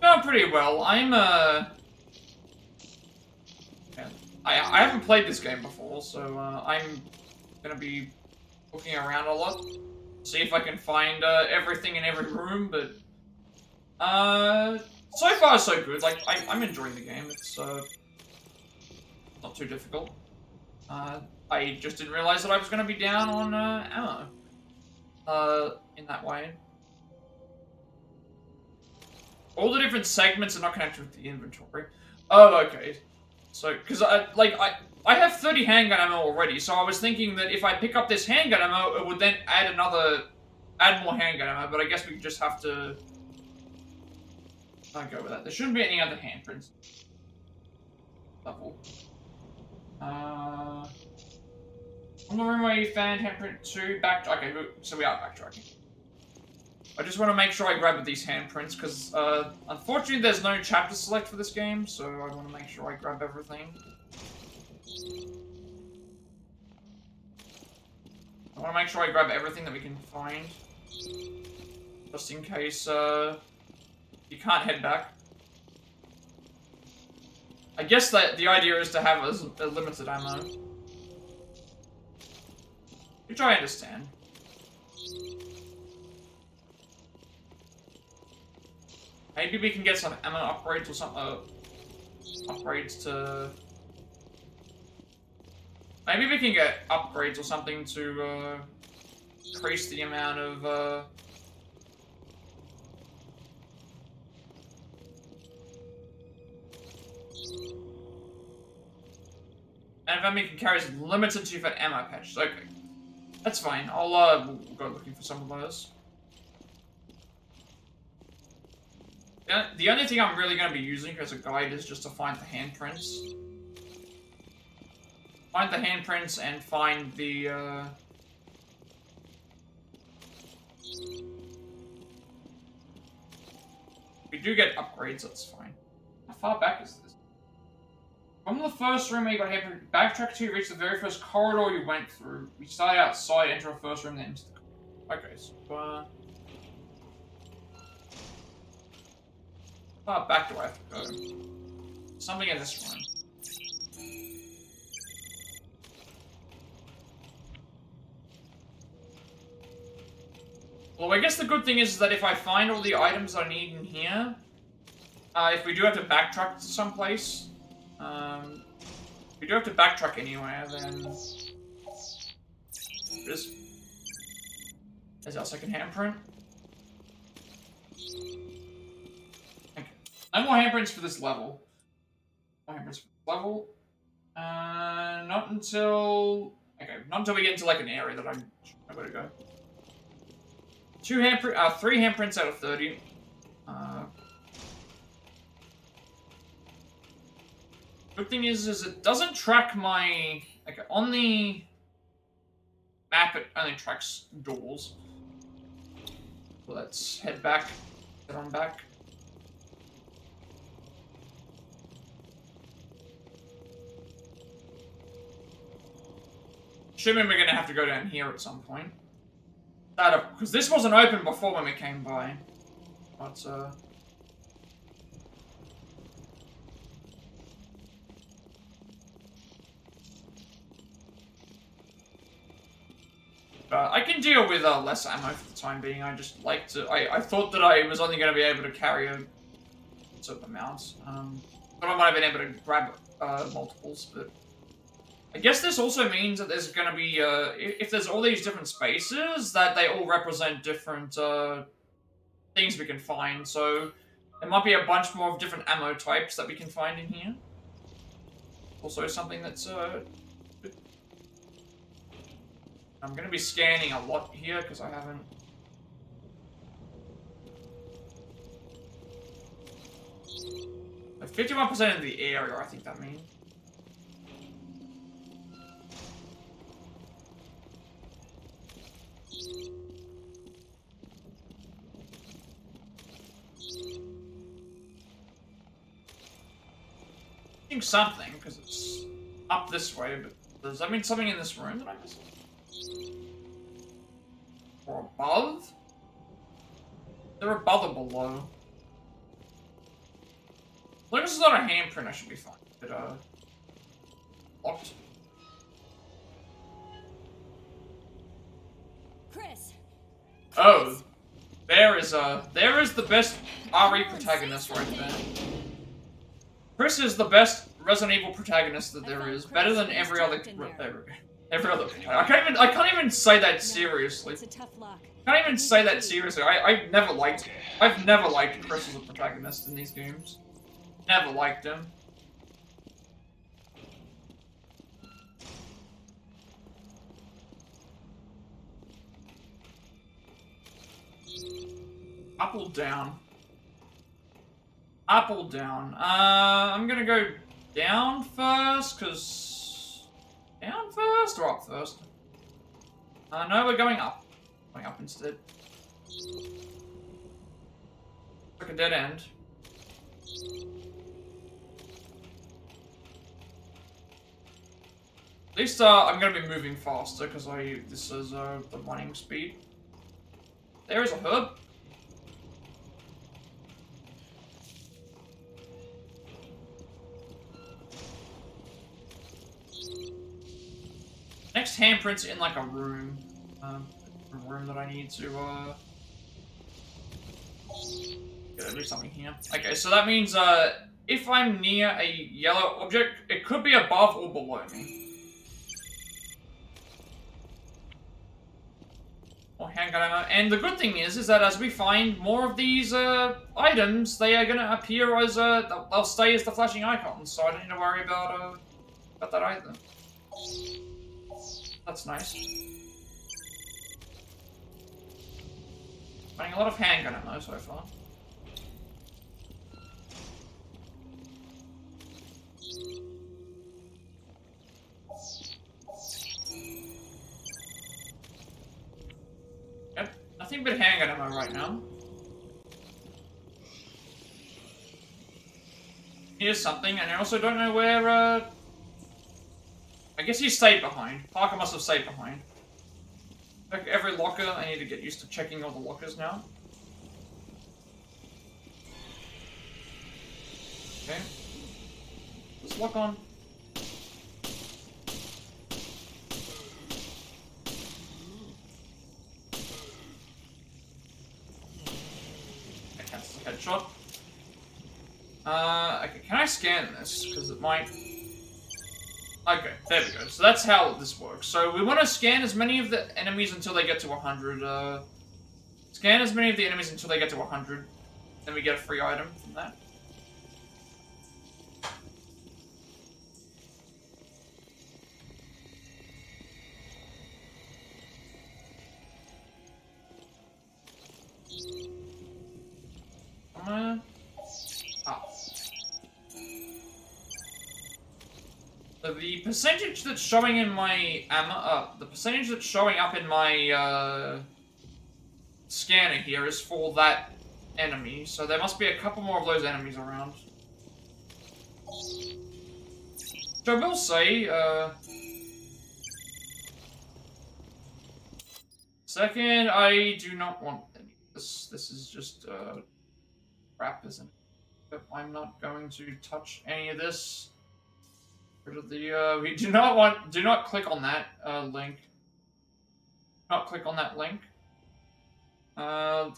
going pretty well. I'm, yeah. I haven't played this game before, so, I'm gonna be looking around a lot. See if I can find, everything in every room, but, So far so good. Like, I'm enjoying the game. It's, not too difficult. I just didn't realize that I was gonna be down on, ammo. In that way. All the different segments are not connected with the inventory. Oh, okay. So, because I have 30 handgun ammo already, so I was thinking that if I pick up this handgun ammo, it would then add more handgun ammo, but I guess we just have to go with that. There shouldn't be any other handprints. Level. On the room where you found handprint 2, okay, so we are backtracking. I just want to make sure I grab these handprints, because, unfortunately there's no chapter select for this game, so I want to make sure I grab everything. I want to make sure I grab everything that we can find. Just in case, you can't head back. I guess that the idea is to have a limited ammo. Which I understand. Maybe we can get some ammo upgrades or something. Upgrades to... Maybe we can get upgrades or something to increase the amount of... And if we can carry limited to for ammo patches. Okay. That's fine. I'll we'll go looking for some of those. The only thing I'm really going to be using as a guide is just to find the handprints. Find the handprints and find the, we do get upgrades, that's fine. How far back is this? From the first room where you got handprint, backtrack to reach the very first corridor you went through. We started outside, enter a first room, then into the... Okay, so, how far back do I have to go? Something in this room. Well, I guess the good thing is that if I find all the items I need in here, if we do have to backtrack to someplace, if we do have to backtrack anywhere, then there's our second handprint. Okay. No more handprints for this level. No handprints for this level. Not until... Okay, not until we get into, like, an area that I know where to go. 3 handprints out of 30. Good thing is it doesn't track my... Okay, on the map it only tracks doors. So let's head back. Head on back. Assuming we're gonna have to go down here at some point. Because this wasn't open before when we came by. But, I can deal with less ammo for the time being. I just like to... I thought that I was only going to be able to carry a certain amount. But I might have been able to grab multiples, but... I guess this also means that there's going to be... if there's all these different spaces, that they all represent different things we can find. So there might be a bunch more of different ammo types that we can find in here. Also something that's... I'm going to be scanning a lot here, because I haven't... 51% of the area, I think that means. I think something, because it's up this way, but does that mean something in this room that I'm missing? Or above? They're above or below. As long as it's not a handprint, I should be fine. But, locked. Chris! Oh. There is the best RE protagonist right there. Chris is the best Resident Evil protagonist that there is. Better than every other I can't even say that seriously. It's a tough lock. I can't even say that seriously. I've never liked Chris as a protagonist in these games. Never liked him. Up or down? Up or down? I'm gonna go down first, cause... Down first or up first? No, we're going up. Going up instead. Like a dead end. At least, I'm gonna be moving faster, because this is, the running speed. There is a herb. Next handprint's in like a room. A room that I need to gotta do something here. Okay, so that means if I'm near a yellow object, it could be above or below me. Or handgun ammo. And the good thing is that as we find more of these items, they are gonna appear as they'll stay as the flashing icons, so I don't need to worry about that either. That's nice. Finding a lot of handgun ammo so far. Yep, nothing but handgun ammo right now. Here's something, and I also don't know where, I guess he stayed behind. Parker must have stayed behind. Check every locker. I need to get used to checking all the lockers now. Okay. Let's lock on. Okay, that's a headshot. Okay, can I scan this? Because it might... Okay, there we go. So that's how this works. So we want to scan as many of the enemies until they get to 100. Scan as many of the enemies until they get to 100. Then we get a free item from that. So the percentage that's showing in my the percentage that's showing up in my scanner here is for that enemy. So there must be a couple more of those enemies around. So I will say, second, I do not want any of this. This is just crap, isn't it? But I'm not going to touch any of this. Rid of the, we do not click on that link. Not click on that link.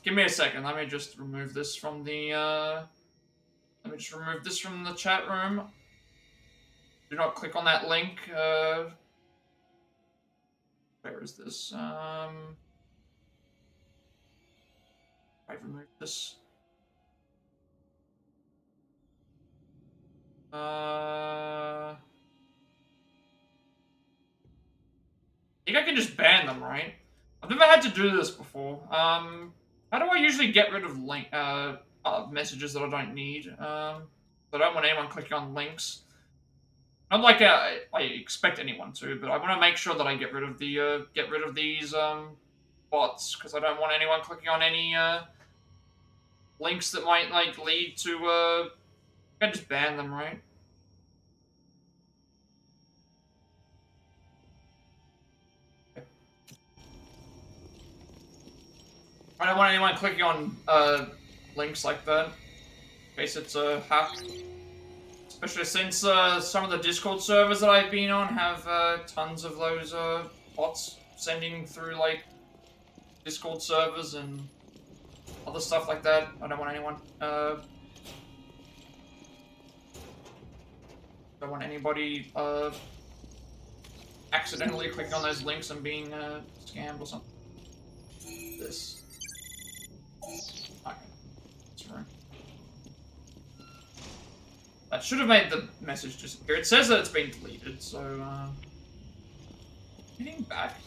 Give me a second. Let me just remove this from the, let me just remove this from the chat room. Do not click on that link. Where is this? I've removed this. I think I can just ban them, right? I've never had to do this before. How do I usually get rid of link messages that I don't need? I don't want anyone clicking on links. Not like I expect anyone to, but I want to make sure that I get rid of these bots, because I don't want anyone clicking on any links that might like lead to I can just ban them, right? I don't want anyone clicking on links like that, in case it's a hack. Especially since some of the Discord servers that I've been on have tons of those bots sending through like Discord servers, and other stuff like that. I don't want anyone, don't want anybody, accidentally clicking on those links and being, scammed or something. This. Okay. That's right. That should have made the message disappear. It says that it's been deleted, so, heading back.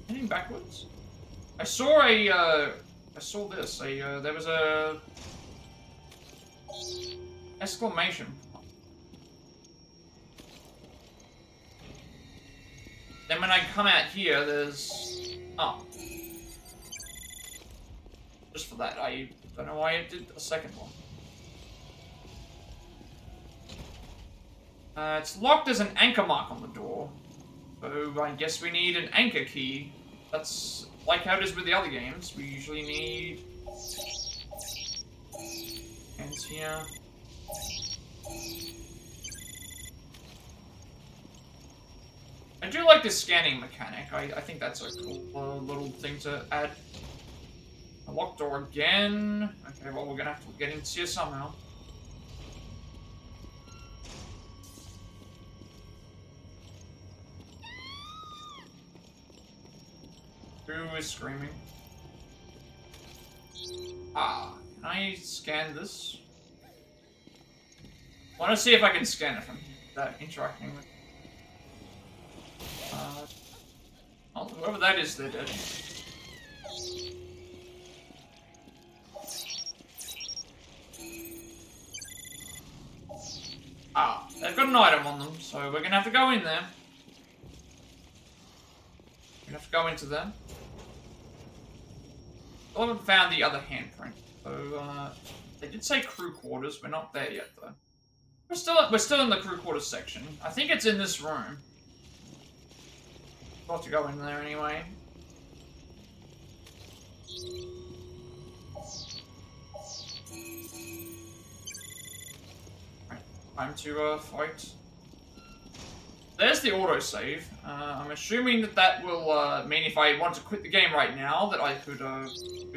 Heading backwards? I saw a, I saw this. There was a... exclamation point. Then when I come out here, there's... oh. Just for that, I don't know why it did a second one. It's locked as an anchor mark on the door. So I guess we need an anchor key. That's like how it is with the other games. We usually need... hands here. I do like this scanning mechanic. I think that's a cool little thing to add. A locked door again. Okay, well, we're gonna have to get in here somehow. Who is screaming? Ah, can I scan this? I want to see if I can scan it from here without interacting with. Oh, whoever that is, they're dead. Ah, they've got an item on them, so we're gonna have to go in there. We're gonna have to go into them. I haven't found the other handprint, so they did say crew quarters. We're not there yet, though. We're still in the crew quarters section. I think it's in this room. Got to go in there anyway. Right, time to fight. There's the autosave. I'm assuming that that will mean if I want to quit the game right now, that I could do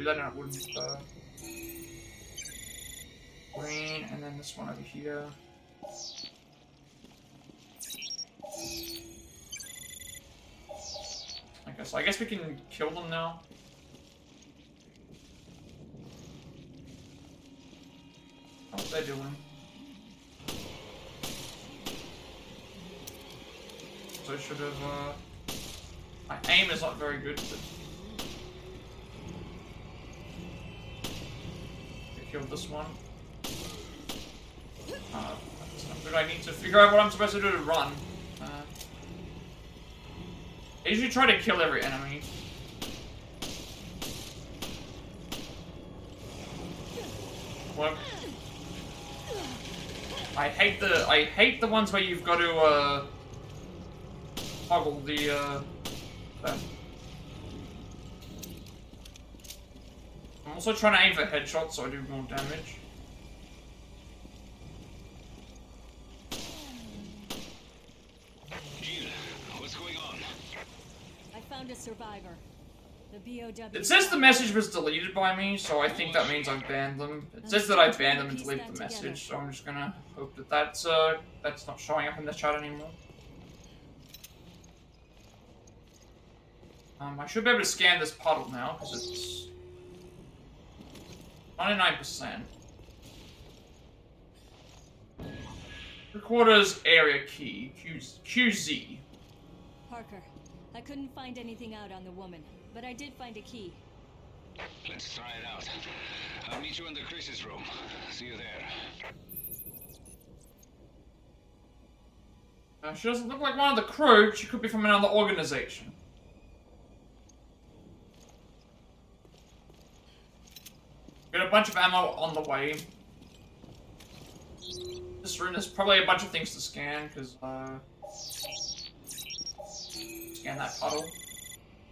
that and it wouldn't. Green, and then this one over here. Okay, so I guess we can kill them now. What they're doing. So I should have, my aim is not very good, but... I killed this one. That's not good. I need to figure out what I'm supposed to do to run. I usually try to kill every enemy. What? I hate the ones where you've got to, toggle the, I'm also trying to aim for headshots so I do more damage. What's going on? I found a survivor. The B.O.W. It says the message was deleted by me, so I think that means I've banned them. It says that I banned them and deleted the message, so I'm just gonna hope that that's not showing up in the chat anymore. I should be able to scan this puddle now, because it's 99%. Recorder's area key, QZ. Parker, I couldn't find anything out on the woman, but I did find a key. Let's try it out. I'll meet you in the crisis room. See you there. She doesn't look like one of the crew. She could be from another organization. Got a bunch of ammo on the way. This room, there's probably a bunch of things to scan, because, scan that puddle.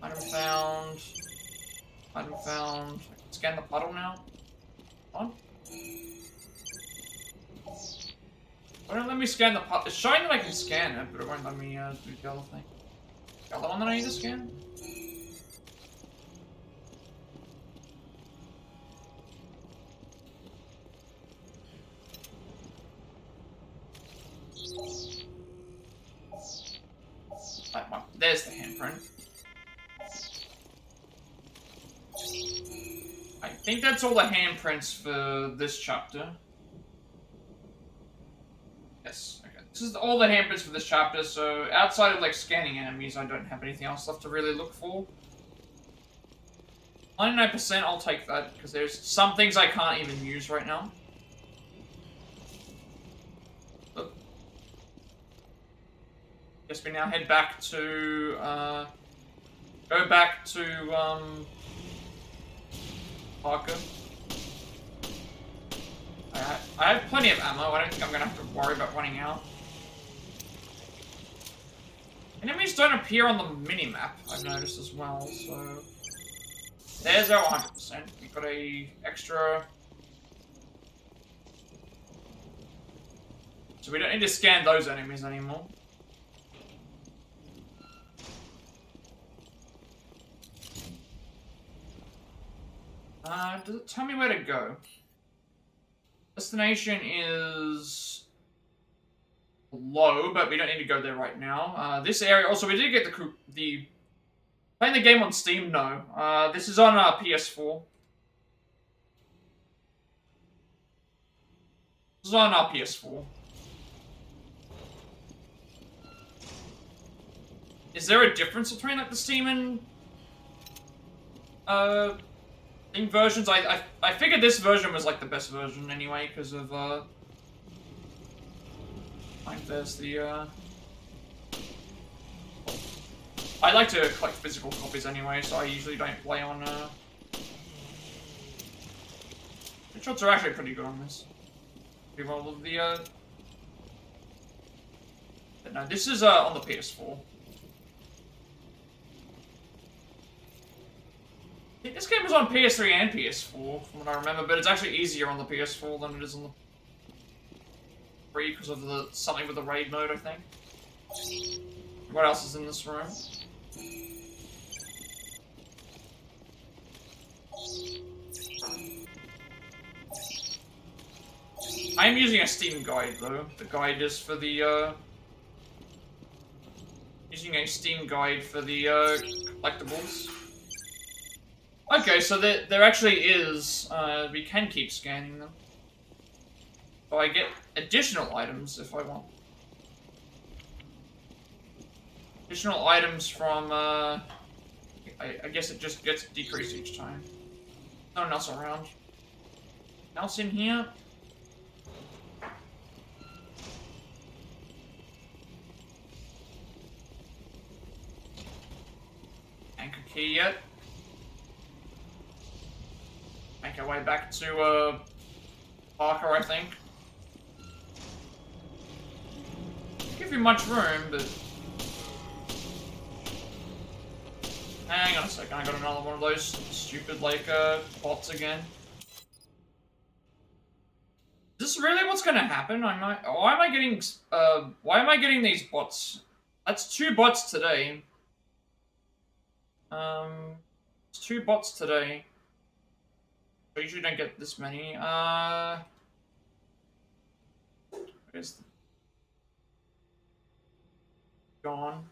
Item found. Item found. I can scan the puddle now. On. Why don't let me scan the puddle? It's showing that I can scan it, but it won't let me, do the other thing. The other one that I need to scan? there's the handprint. I think that's all the handprints for this chapter. Yes, okay. This is all the handprints for this chapter, so outside of, like, scanning enemies, I don't have anything else left to really look for. 99%, I'll take that, because there's some things I can't even use right now. But guess we now head back to, go back to, Parker. I have plenty of ammo. I don't think I'm gonna have to worry about running out. Enemies don't appear on the minimap, I've noticed as well, so... There's our 100%. We've got a extra... So we don't need to scan those enemies anymore. Does it tell me where to go? Destination is low, but we don't need to go there right now. This area, also we did get the playing the game on Steam. No, this is on PS4. This is on our PS4. Is there a difference between like the Steam and thing versions? I figured this version was like the best version anyway, because of like there's the I like to collect physical copies anyway, so I usually don't play on the shots are actually pretty good on this. Pretty well with the but no, this is on the PS4. I think this game was on PS3 and PS4, from what I remember, but it's actually easier on the PS4 than it is on the 3 because of the something with the raid mode, I think. What else is in this room? I am using a Steam guide though. The guide is for the using a Steam guide for the collectibles. Okay, so there actually is, we can keep scanning them. So I get additional items if I want. Additional items from, I guess it just gets decreased each time. No one else around. Else in here? Anchor key yet? Make our way back to, Parker, I think. Give you much room, but... Hang on a second, I got another one of those stupid, like, bots again. Is this really what's gonna happen? Why am I getting these bots? That's 2 bots today. It's 2 bots today. I usually don't get this many. Where's the... Gone.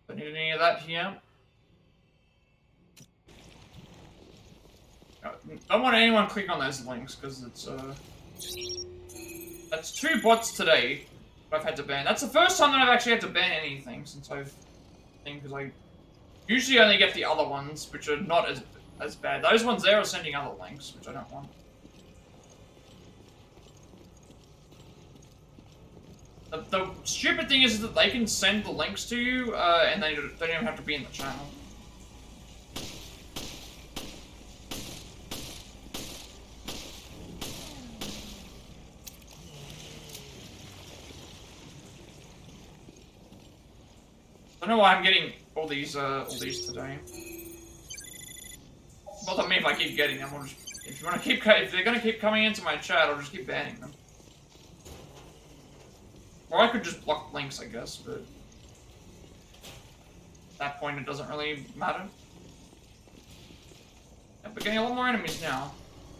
Don't need any of that here. Don't want anyone click on those links, because it's, That's 2 bots today I've had to ban. That's the first time that I've actually had to ban anything since I've... because I usually only get the other ones, which are not as bad. Those ones there are sending other links, which I don't want. The stupid thing is that they can send the links to you, and they don't even have to be in the channel. I don't know why I'm getting all these today. Bother me if I keep getting them. Or just, if they're gonna keep coming into my chat, I'll just keep banning them. Or I could just block links, I guess, but at that point it doesn't really matter. Yeah, but getting a lot more enemies now.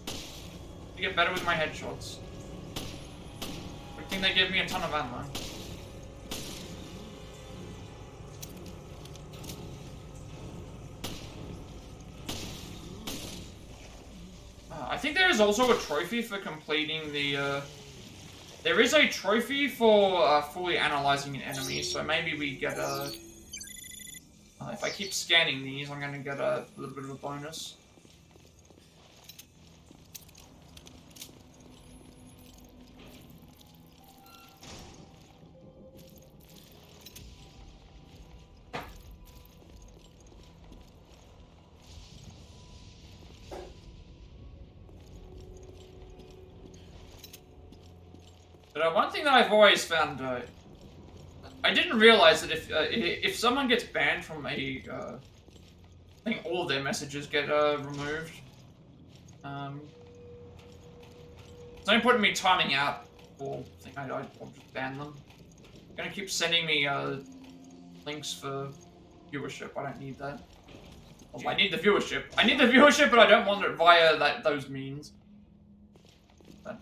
To get better with my headshots. Good thing they give me a ton of ammo. I think there is also a trophy for completing the, there is a trophy for fully analyzing an enemy, so maybe we get a... if I keep scanning these, I'm gonna get a little bit of a bonus. But one thing that I've always found, I didn't realize that if someone gets banned from a, I think all of their messages get removed. There's no point in me timing out or thing. I'll just ban them. They're gonna keep sending me links for viewership. I don't need that. Well, I need the viewership. I need the viewership, but I don't want it via those means. But,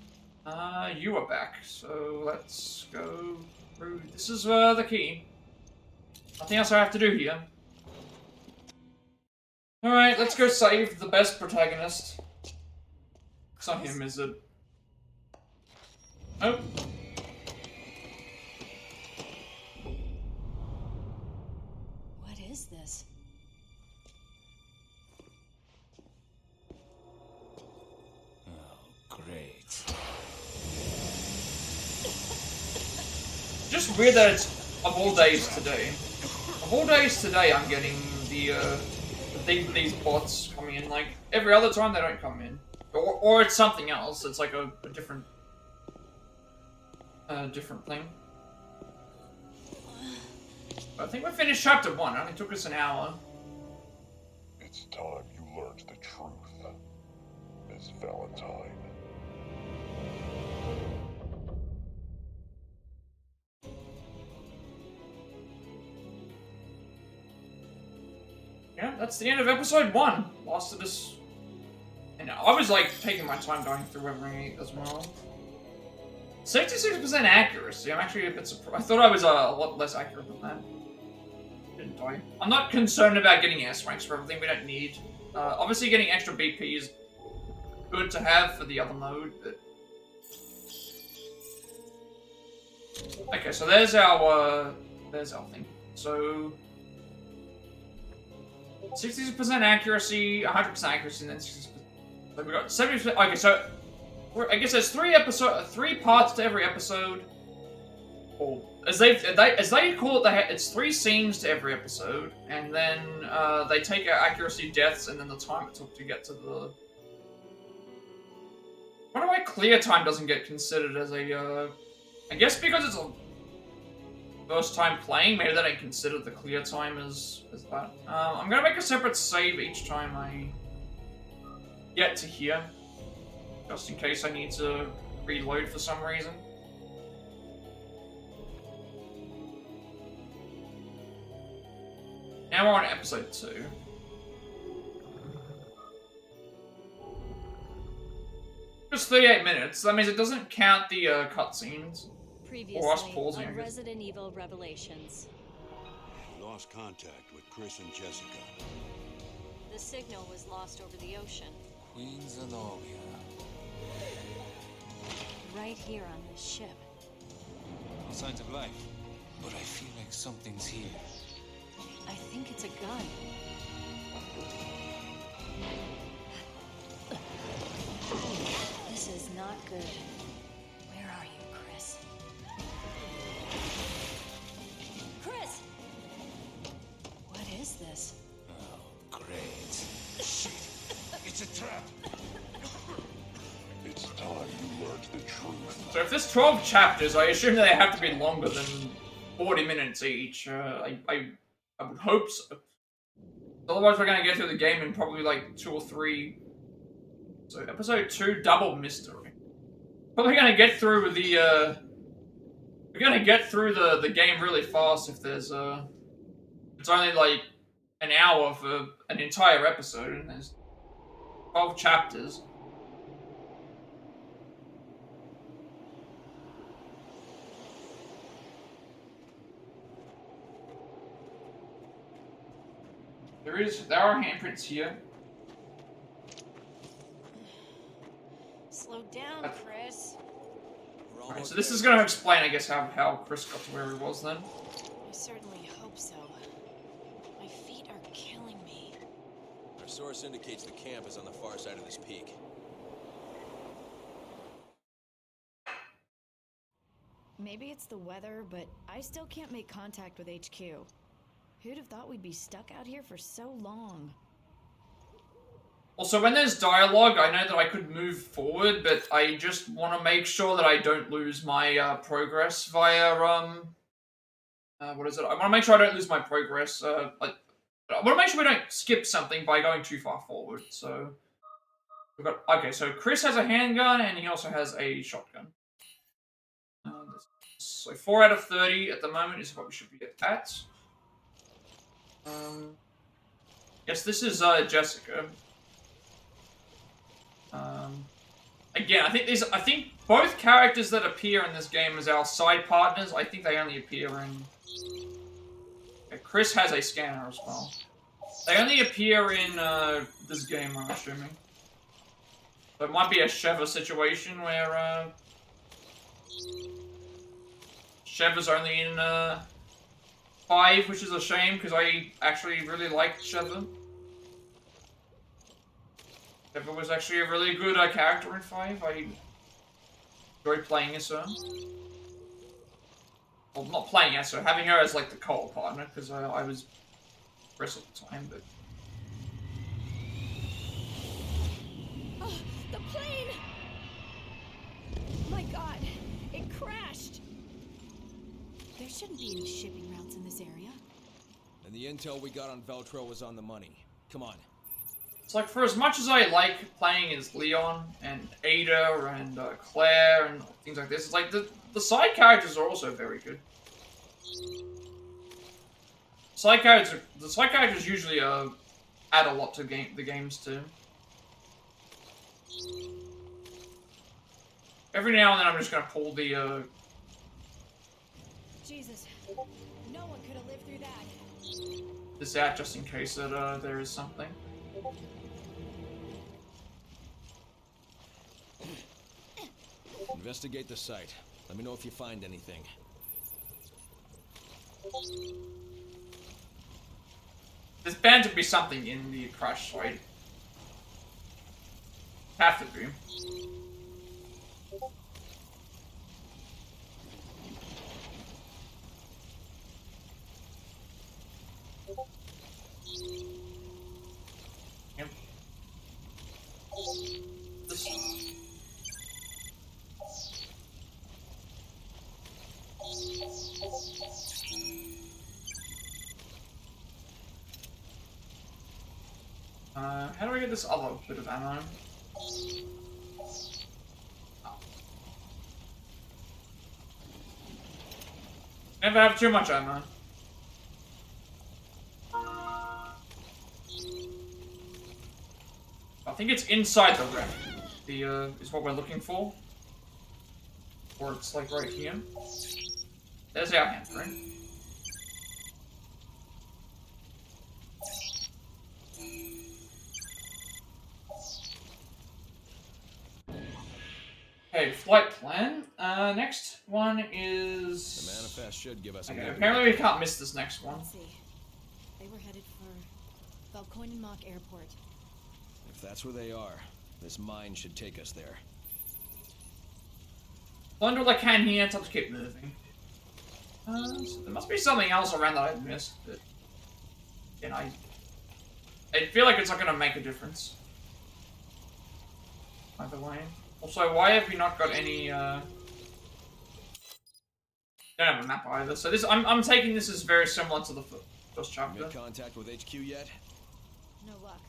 you are back, so let's go through. This is the key. Nothing else I have to do here. Alright, let's go save the best protagonist. It's not him, is it? Oh. What is this? Oh, great. Just weird that it's of all days today. Of all days today, I'm getting these bots coming in. Like every other time, they don't come in, or it's something else. It's like a different, different thing. But I think we finished chapter 1. It only took us an hour. It's time you learned the truth, Miss Valentine. Yeah, that's the end of episode 1. Lasted us... And I was, like, taking my time going through everything as well. 66% accuracy. I'm actually a bit surprised. I thought I was a lot less accurate than that. Didn't die. I'm not concerned about getting S ranks for everything we don't need. Obviously, getting extra BP is good to have for the other mode, but... Okay, so there's our thing. So... 60% accuracy, 100% accuracy, and then 60%. So we got 70%. Okay, so I guess there's three parts to every episode. Or as they call it, it's 3 scenes to every episode, and then they take out accuracy, deaths, and then the time it took to get to the. I wonder why clear time doesn't get considered as a. I guess because it's a first time playing, maybe they don't consider the clear time as that. I'm gonna make a separate save each time I get to here, just in case I need to reload for some reason. Now we're on episode 2. Just 38 minutes. That means it doesn't count the cutscenes. Previously on Resident Evil Revelations. We lost contact with Chris and Jessica. The signal was lost over the ocean. Queen Zenobia. Right here on this ship. No signs of life, but I feel like something's here. I think it's a gun. This is not good. Where are you, Chris? Chris! What is this? Oh, great. Shit! It's a trap! It's time you learned the truth. So if there's 12 chapters, I assume they have to be longer than 40 minutes each. I would hope so. Otherwise we're gonna get through the game in probably like 2 or 3. So episode 2, double mystery. Probably gonna get through the we're gonna get through the game really fast if there's it's only like an hour for an entire episode and there's 12 chapters. There are handprints here. So this is going to explain, I guess, how Chris got to where he was then. I certainly hope so. My feet are killing me. Our source indicates the camp is on the far side of this peak. Maybe it's the weather, but I still can't make contact with HQ. Who'd have thought we'd be stuck out here for so long? Also, when there's dialogue, I know that I could move forward, but I just want to make sure that I don't lose my progress via, what is it? I want to make sure I don't lose my progress, I want to make sure we don't skip something by going too far forward, so... We've got, okay, so Chris has a handgun, and he also has a shotgun. So 4 out of 30 at the moment is what we should be at. Yes, this is, Jessica. Again, I think both characters that appear in this game as our side partners, I think they only appear in... Okay, Chris has a scanner as well. They only appear in, this game, I'm assuming. So it might be a Sheva situation where, Sheva's only in, 5, which is a shame, because I actually really liked Sheva. Sheva was actually a really good character in 5. I enjoyed playing as her. Well, not playing as her, having her as, like, the co-op partner, because I was Chris at the time, but... Oh, the plane! My god, it crashed! There shouldn't be any shipping routes in this area. And the intel we got on Veltro was on the money. Come on. It's like, for as much as I like playing as Leon and Ada and Claire and things like this, it's like the side characters are also very good. The side characters usually add a lot to the games too. Every now and then I'm just gonna pull the Jesus, no one could have lived through that. this out just in case that there is something. Investigate the site. Let me know if you find anything. There's bound to be something in the crash site. Have to be. Yep. This. How do I get this other bit of ammo? Oh. Never have too much ammo. I think it's inside the wreck. Is what we're looking for. Or it's like right here. There's our handprint. Okay, flight plan. Next one is... The manifest should give us okay, a apparently we can't miss this next one. Let's see. They were headed for Valkoinen Airport. If that's where they are, this mine should take us there. Find all I can here, time to keep moving. So there must be something else around that I missed, but... Again, I feel like it's not gonna make a difference. Either way. Also, why have we not got any, don't have a map either, so this, I'm taking this as very similar to the first chapter. Made contact with HQ yet? No luck.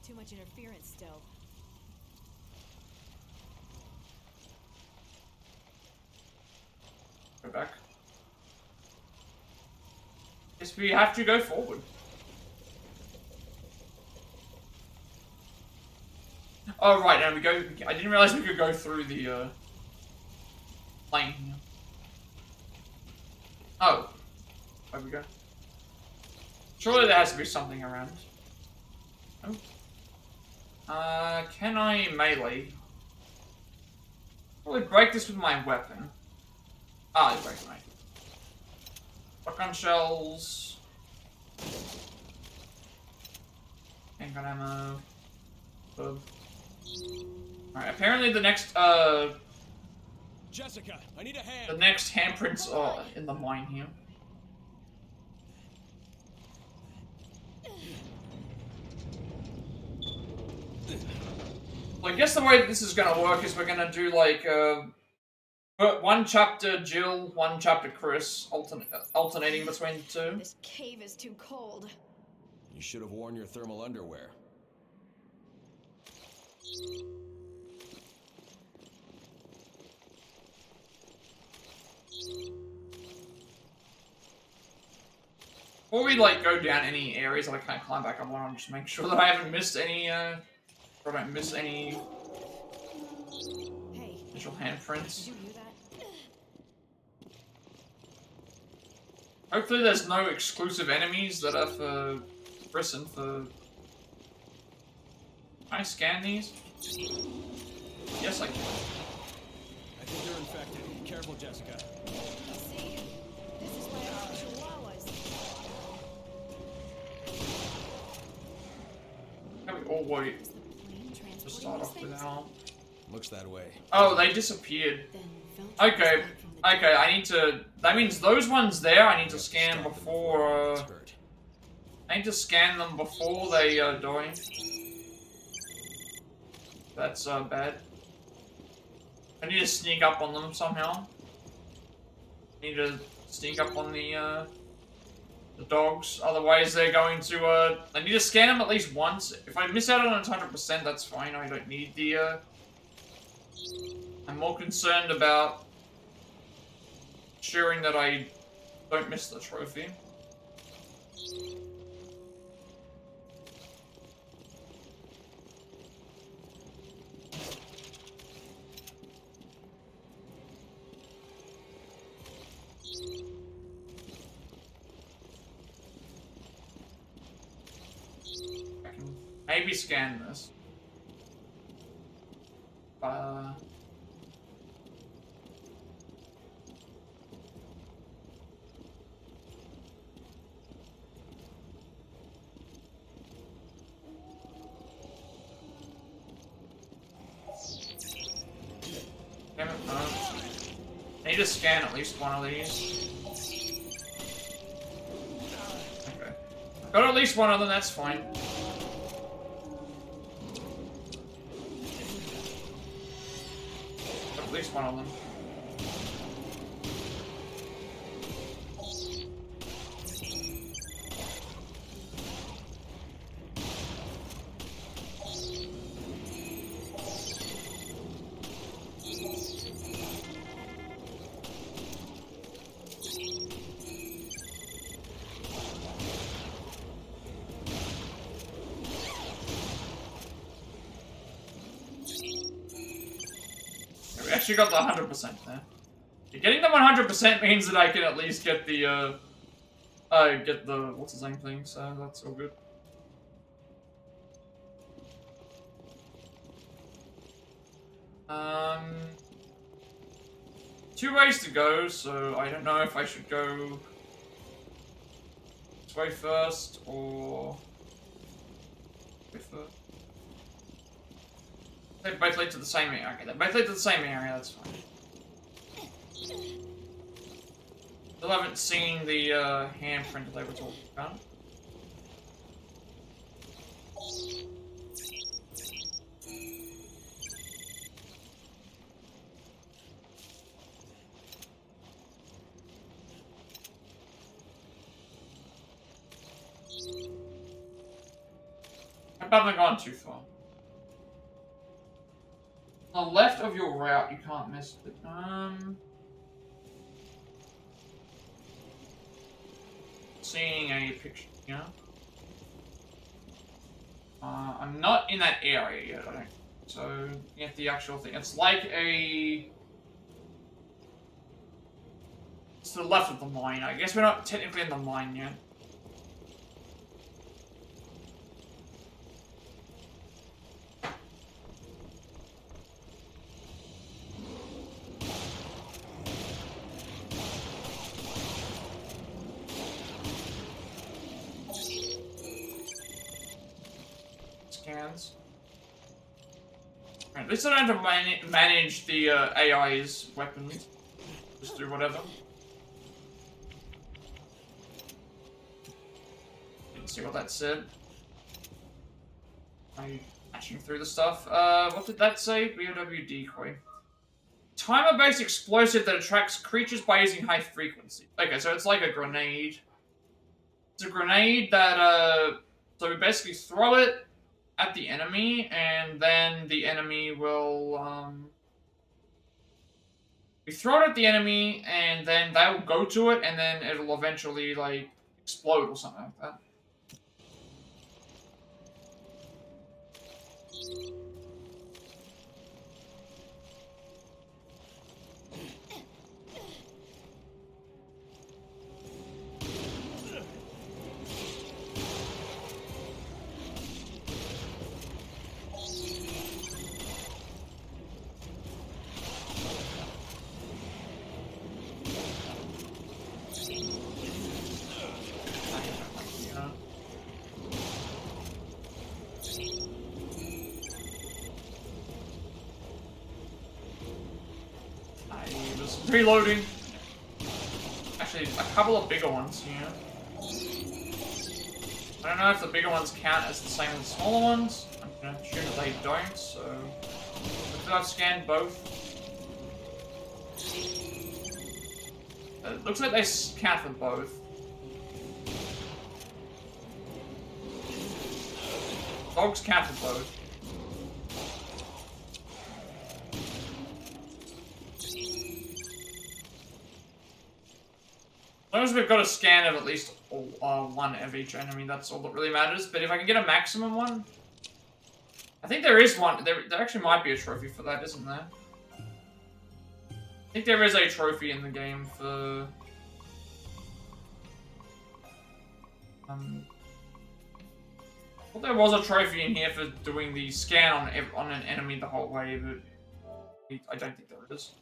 Too much interference still. Go back. Guess we have to go forward. Oh right, now we go. I didn't realize we could go through the plane here. Oh, where we go? Surely there has to be something around. Oh. Can I melee? Probably break this with my weapon. Ah, it's very nice. Shotgun shells. Handgun ammo. Alright, apparently the next, Jessica, I need a hand. the next handprints are in the mine here. Well, I guess the way this is gonna work is we're gonna do like, one chapter Jill, one chapter Chris, alternating between the two. This cave is too cold. You should have worn your thermal underwear. Before we like go down any areas that I can't climb back, I want to just make sure that I haven't missed any, or I don't miss any Hey, initial handprints. did you hear that? Hopefully there's no exclusive enemies that are for Chris and for... Can I scan these? Yes, I can. I think they're infected. Careful, Jessica. See, this is why I want chihuahuas. Can we all wait? Is the plane To transporting start these off with things? our... Looks that way. Oh, they disappeared. Then Veltro Okay, is back from the okay, I need to... That means those ones there I need to We have scan stop them before, it's hurt. I need to scan them before they, die. That's, bad. I need to sneak up on them somehow. I need to sneak up on the dogs, otherwise they're going to, I need to scan them at least once. If I miss out on it 100%, that's fine, I don't need the, I'm more concerned about ensuring that I don't miss the trophy. I can maybe scan this. Damn it, no. I need to scan at least one of these. Okay. Got at least one of them, that's fine. Got at least one of them. We actually got the 100% there. Getting the 100% means that I can at least get the, what's his name thing, so that's all good. Two ways to go, so I don't know if I should go this way first, or... Way first. They both lead to the same area. Okay, they both lead to the same area, that's fine. Still haven't seen the handprint that they were talking about. I haven't gone too far. On the left of your route, you can't miss it. Seeing a picture here. I'm not in that area yet, I think. So, get the actual thing. It's like a... It's to the left of the mine. I guess we're not technically in the mine yet. cans. At least I don't have to manage the AI's weapons. Just do whatever. Didn't see what that said. I'm mashing through the stuff. What did that say? B.O.W. decoy. Timer-based explosive that attracts creatures by using high frequency. Okay, so it's like a grenade. It's a grenade that, so we basically throw it at the enemy, and then the enemy will, we throw it at the enemy, and then they'll go to it, and then it'll eventually, like, explode or something like that. Reloading. Actually, a couple of bigger ones here. I don't know if the bigger ones count as the same as the smaller ones. I'm gonna assume that they don't, so... Hopefully I've scanned both. It looks like they count for both. Dogs count for both. As long as we've got a scan of at least one of each enemy, that's all that really matters. But if I can get a maximum one... I think there is one. There actually might be a trophy for that, isn't there? I think there is a trophy in the game for... Well, there was a trophy in here for doing the scan on an enemy the whole way, but... I don't think there is.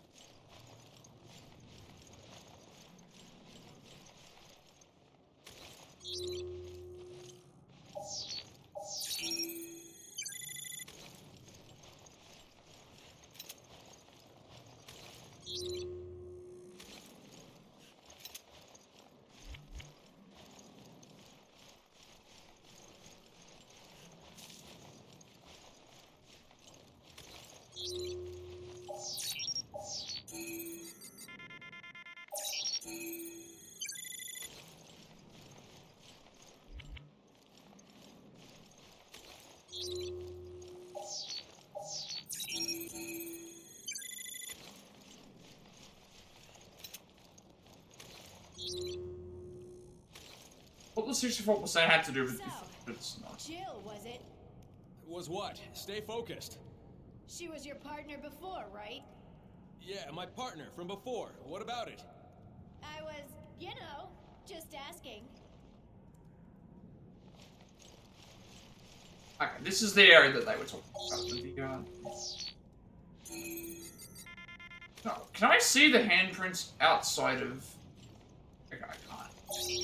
What does 64% have to do with it's not? Jill, was it? Was what? Stay focused. She was your partner before, right? Yeah, my partner from before. What about it? I was, just asking. Okay, this is the area that they were talking about. No, can I see the handprints outside of... Okay, I can't.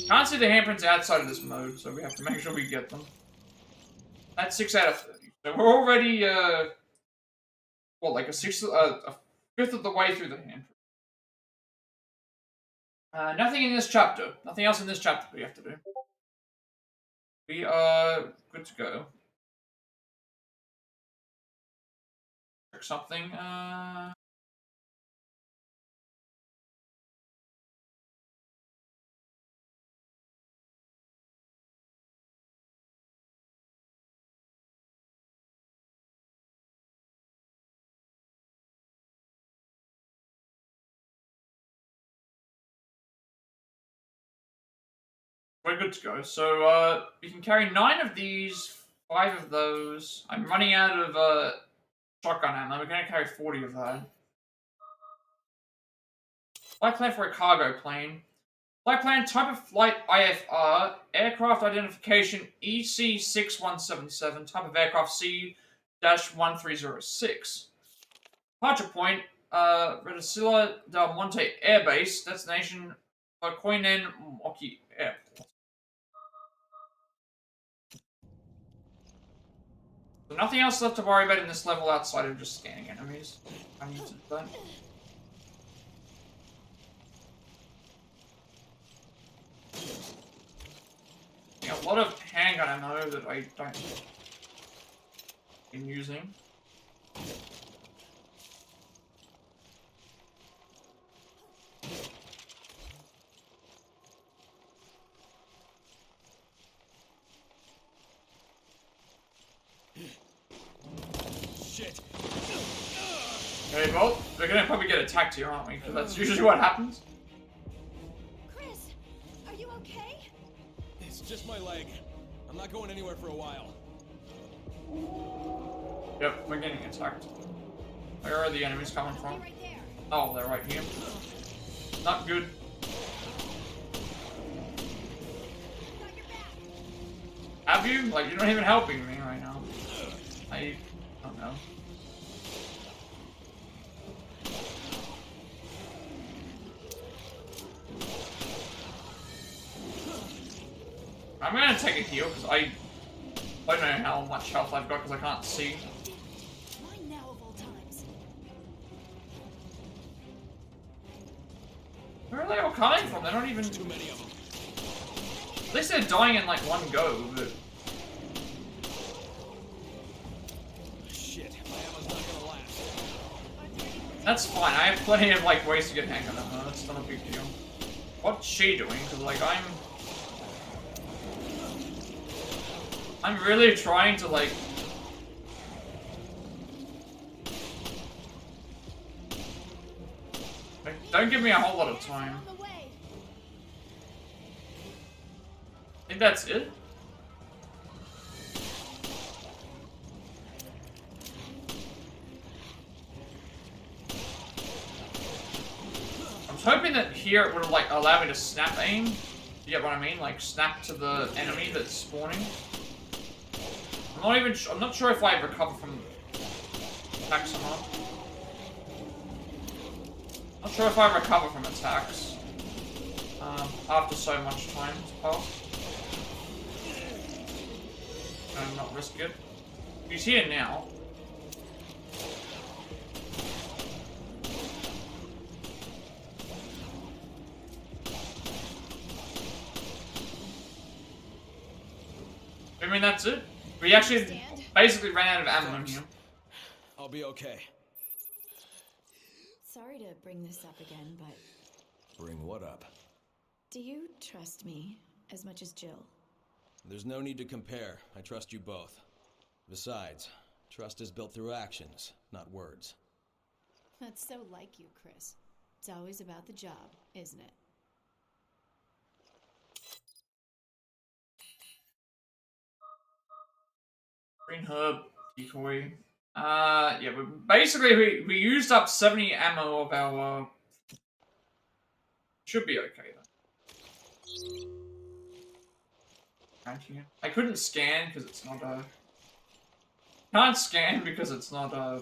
Can't see the handprints outside of this mode, so we have to make sure we get them. That's 6 out of 30. So we're already, well, like a fifth of the way through the handprint. Nothing in this chapter. Nothing else in this chapter we have to do. We are good to go. Check something, we're good to go. So, we can carry 9 of these, 5 of those. I'm running out of, shotgun ammo. We're going to carry 40 of that. Flight plan for a cargo plane. Flight plan, type of flight IFR, aircraft identification EC6177, type of aircraft C-1306. Departure point, Redesilla del Monte Air Base, destination Koinen Moki Airport. nothing else left to worry about in this level outside of just scanning enemies. I need to do that. Yeah, a lot of handgun ammo that I don't been using. Shit. Okay, well, we're gonna probably get attacked here, aren't we? Because that's usually what happens. Chris, are you okay? It's just my leg. I'm not going anywhere for a while. Yep, we're getting attacked. Where are the enemies coming from? Right there. Oh, they're right here. Not good. Got your back. Have you? Like, you're not even helping me right now. I don't know. I'm gonna take a heal because I don't know how much health I've got because I can't see. Why now of all times? Where are they all coming from? They're not even. Too many of them. At least they're dying in like one go, but. Shit, my ammo's not gonna last. That's fine. I have plenty of like ways to get handgun ammo. That's not a big deal. What's she doing? Because like I'm really trying to like. Don't give me a whole lot of time. On the way. I think that's it. I was hoping that here it would like allow me to snap aim. You get what I mean? Like snap to the enemy that's spawning. I'm not sure if I recover from attacks or not. Not sure if I recover from attacks after so much time has passed. I'm not risk it. He's here now. I mean, that's it. We actually basically ran out of ammo here. I'll be okay. Sorry to bring this up again, but Bring what up? do you trust me as much as Jill? There's no need to compare. I trust you both. Besides, trust is built through actions, not words. That's so like you, Chris. It's always about the job, isn't it? Green herb, decoy. Yeah, but basically we used up 70 ammo of our. Should be okay though. I couldn't scan because it's not a. Can't scan because it's not a.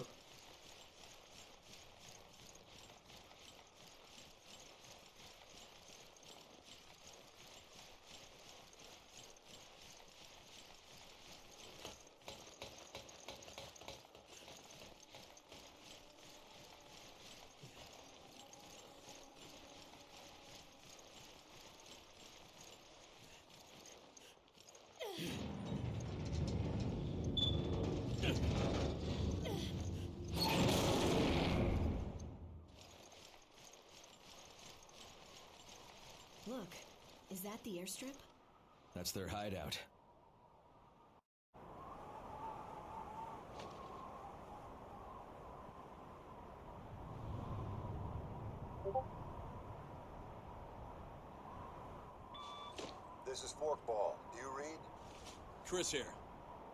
Look, is that the airstrip? That's their hideout. This is Forkball. Do you read? Chris here.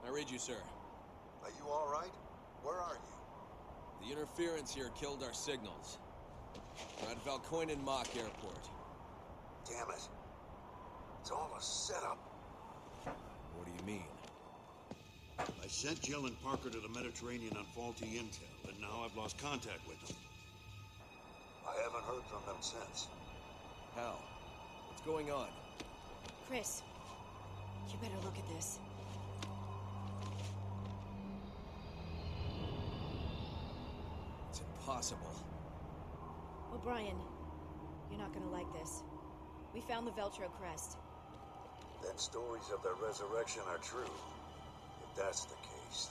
I read you, sir. Are you all right? Where are you? The interference here killed our signals. We're at Valkoinen Mock Airport. Damn it. It's all a setup. What do you mean? I sent Jill and Parker to the Mediterranean on faulty intel, and now I've lost contact with them. I haven't heard from them since. How? What's going on? Chris, you better look at this. impossible. O'Brien, you're not gonna like this. We found the Veltro crest. Then stories of their resurrection are true. If that's the case,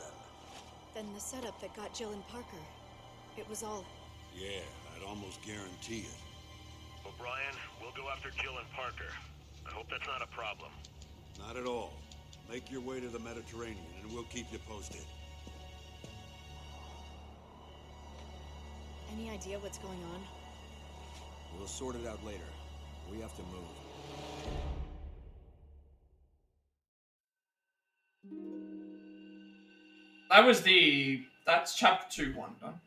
Then the setup that got Jill and Parker. It was all... yeah, I'd almost guarantee it. O'Brien, we'll go after Jill and Parker. I hope that's not a problem. Not at all. Make your way to the Mediterranean, and we'll keep you posted. Any idea what's going on? We'll sort it out later. We have to move. That's chapter 2 one done.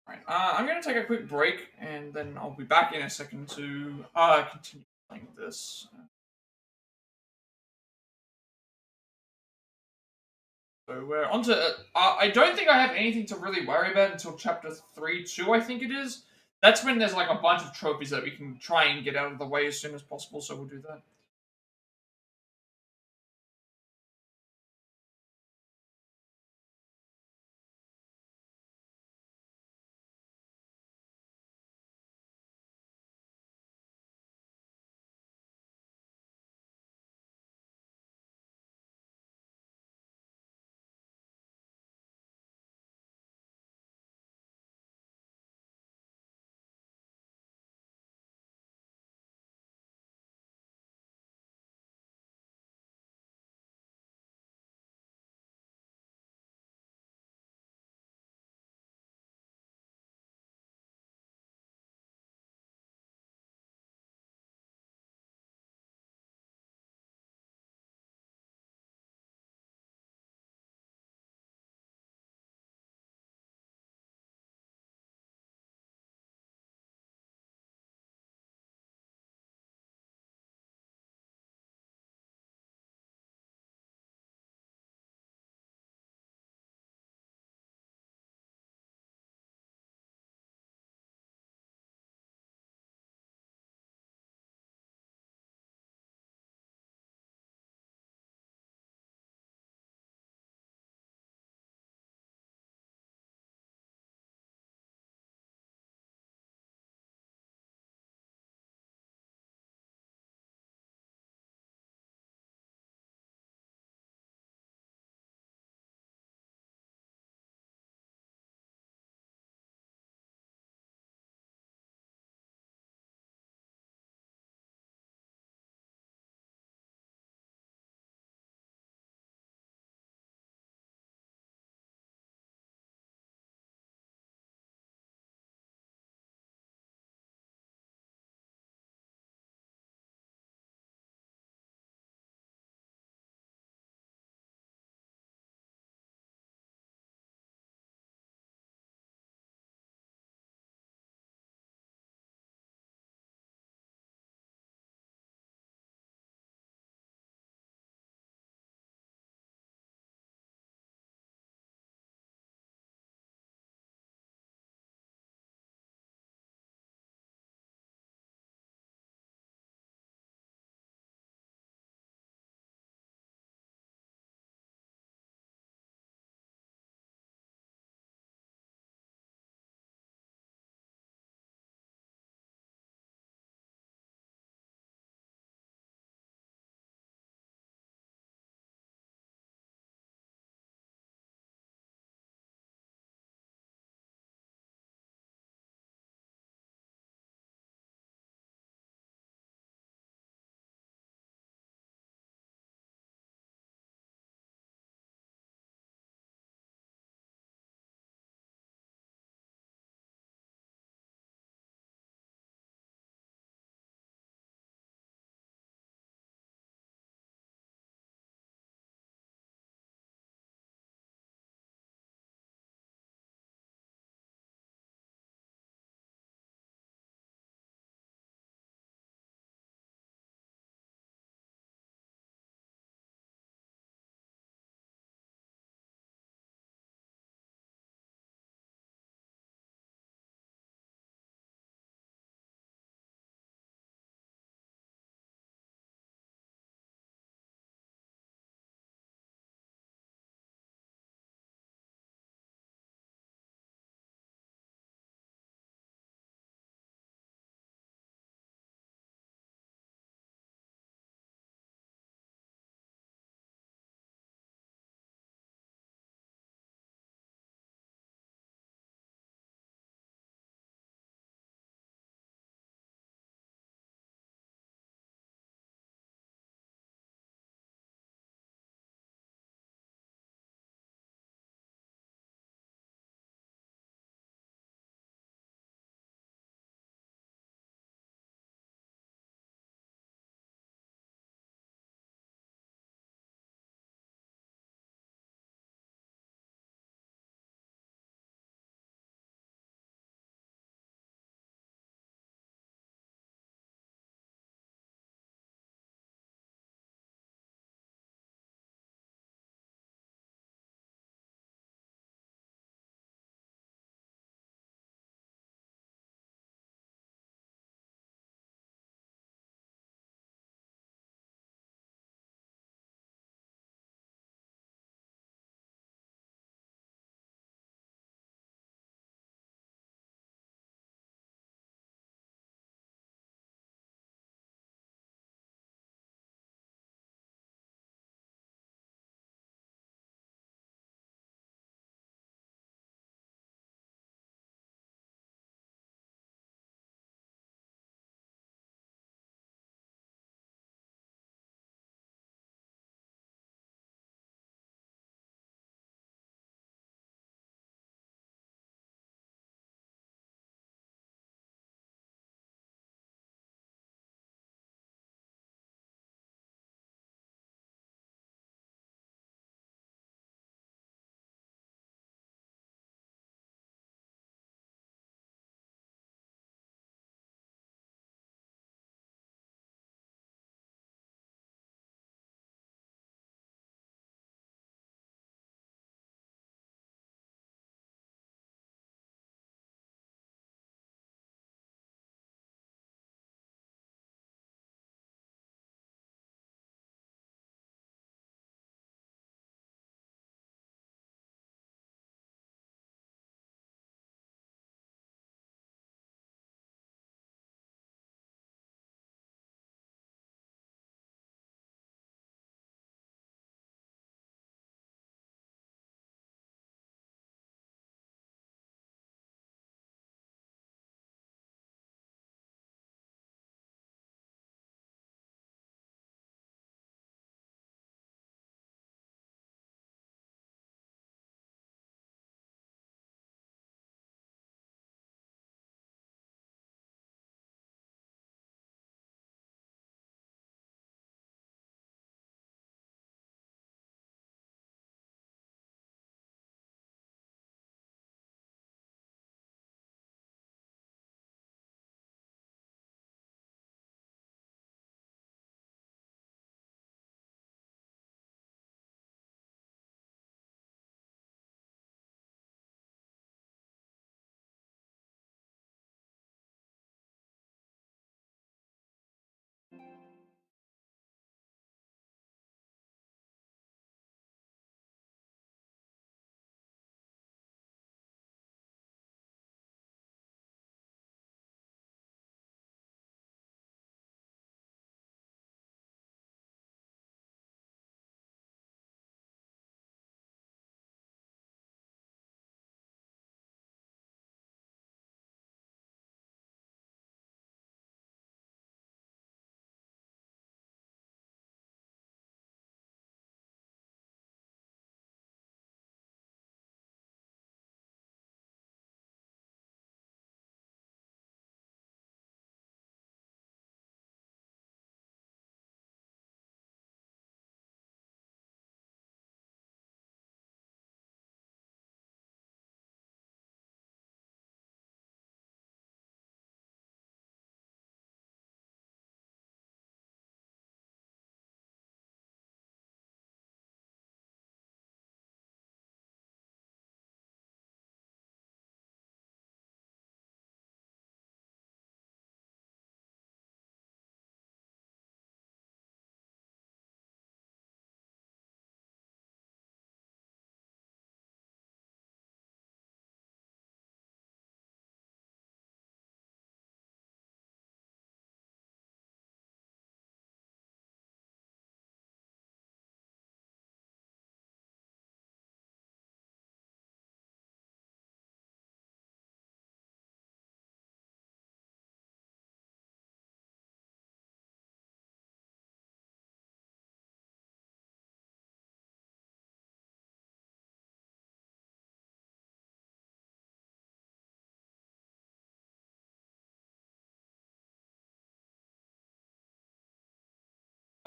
Alright, I'm gonna take a quick break, and then I'll be back in a second to continue playing this. So we're on to... I don't think I have anything to really worry about until chapter 3-2, I think it is. That's when there's like a bunch of trophies that we can try and get out of the way as soon as possible, so we'll do that.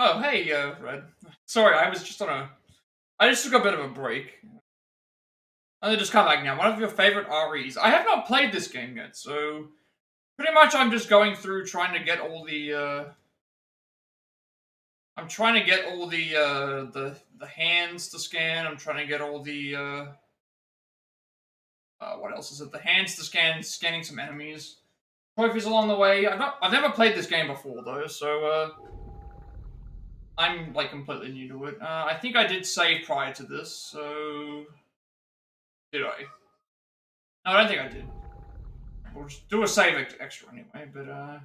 Oh, hey, Red. Sorry, I was just on a... I just took a bit of a break. I'll just come back now. One of your favorite REs. I have not played this game yet, so... Pretty much I'm just going through trying to get all the, I'm trying to get all the hands to scan. I'm trying to get all the, what else is it? The hands to scan, scanning some enemies. Trophies along the way. I've never played this game before, though, so, I'm, like, completely new to it. I think I did save prior to this, so... Did I? No, I don't think I did. We'll just do a save extra anyway, but,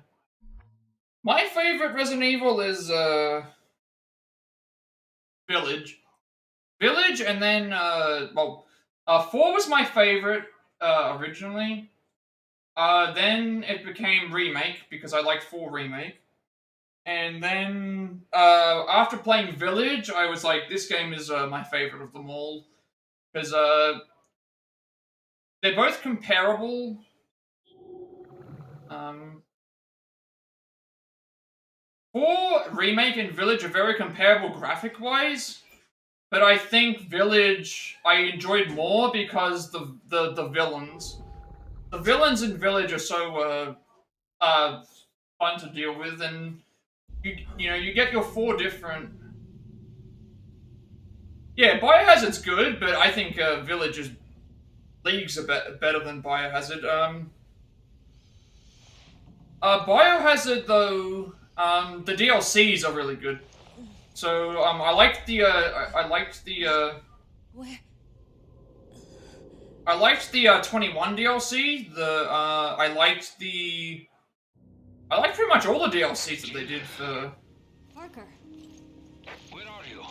my favorite Resident Evil is, Village. Village, and then, 4 was my favorite, originally. Then it became Remake, because I liked 4 Remake. And then, after playing Village, I was like, this game is, my favorite of them all. Because, they're both comparable. 4 Remake and Village are very comparable graphic-wise. But I think Village I enjoyed more because the villains. The villains in Village are so fun to deal with, and you know, you get your 4 different... Yeah, Biohazard's good, but I think Village is leagues are better than Biohazard. Biohazard, though, the DLCs are really good. So, I liked the, Where? I liked the, 21 DLC, I liked pretty much all the DLCs that they did for... Parker. Where are you?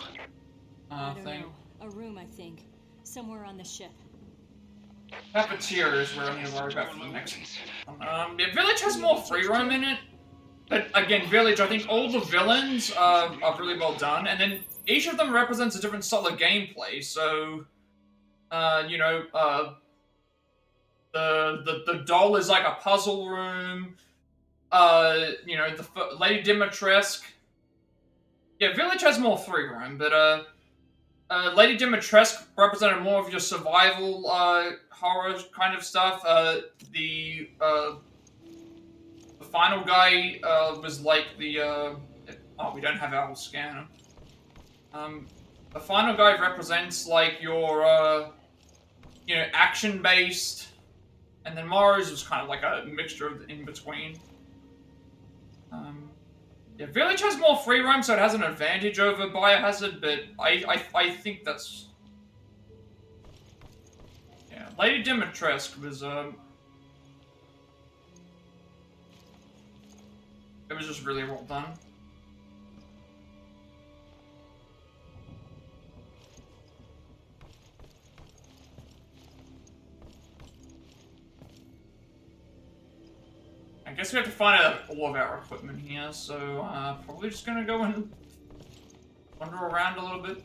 I don't know. A room, I think. Somewhere on the ship. Cafeteria is where I'm gonna worry about for the next one. Yeah, Village has more free roam in it. But again, Village, I think all the villains are really well done, and then each of them represents a different style of gameplay, so... you know, the doll is like a puzzle room. You know, the Lady Dimitrescu. Yeah, Village has more free roam, but Lady Dimitrescu represented more of your survival horror kind of stuff. The final guy was like the oh, we don't have our scanner. The final guy represents like your you know, action-based, and then Mars was kind of like a mixture of the in-between. Yeah, Village has more free roam, so it has an advantage over Biohazard, but I think that's... Yeah, Lady Dimitrescu was, it was just really well done. I guess we have to find out all of our equipment here, so probably just gonna go and wander around a little bit.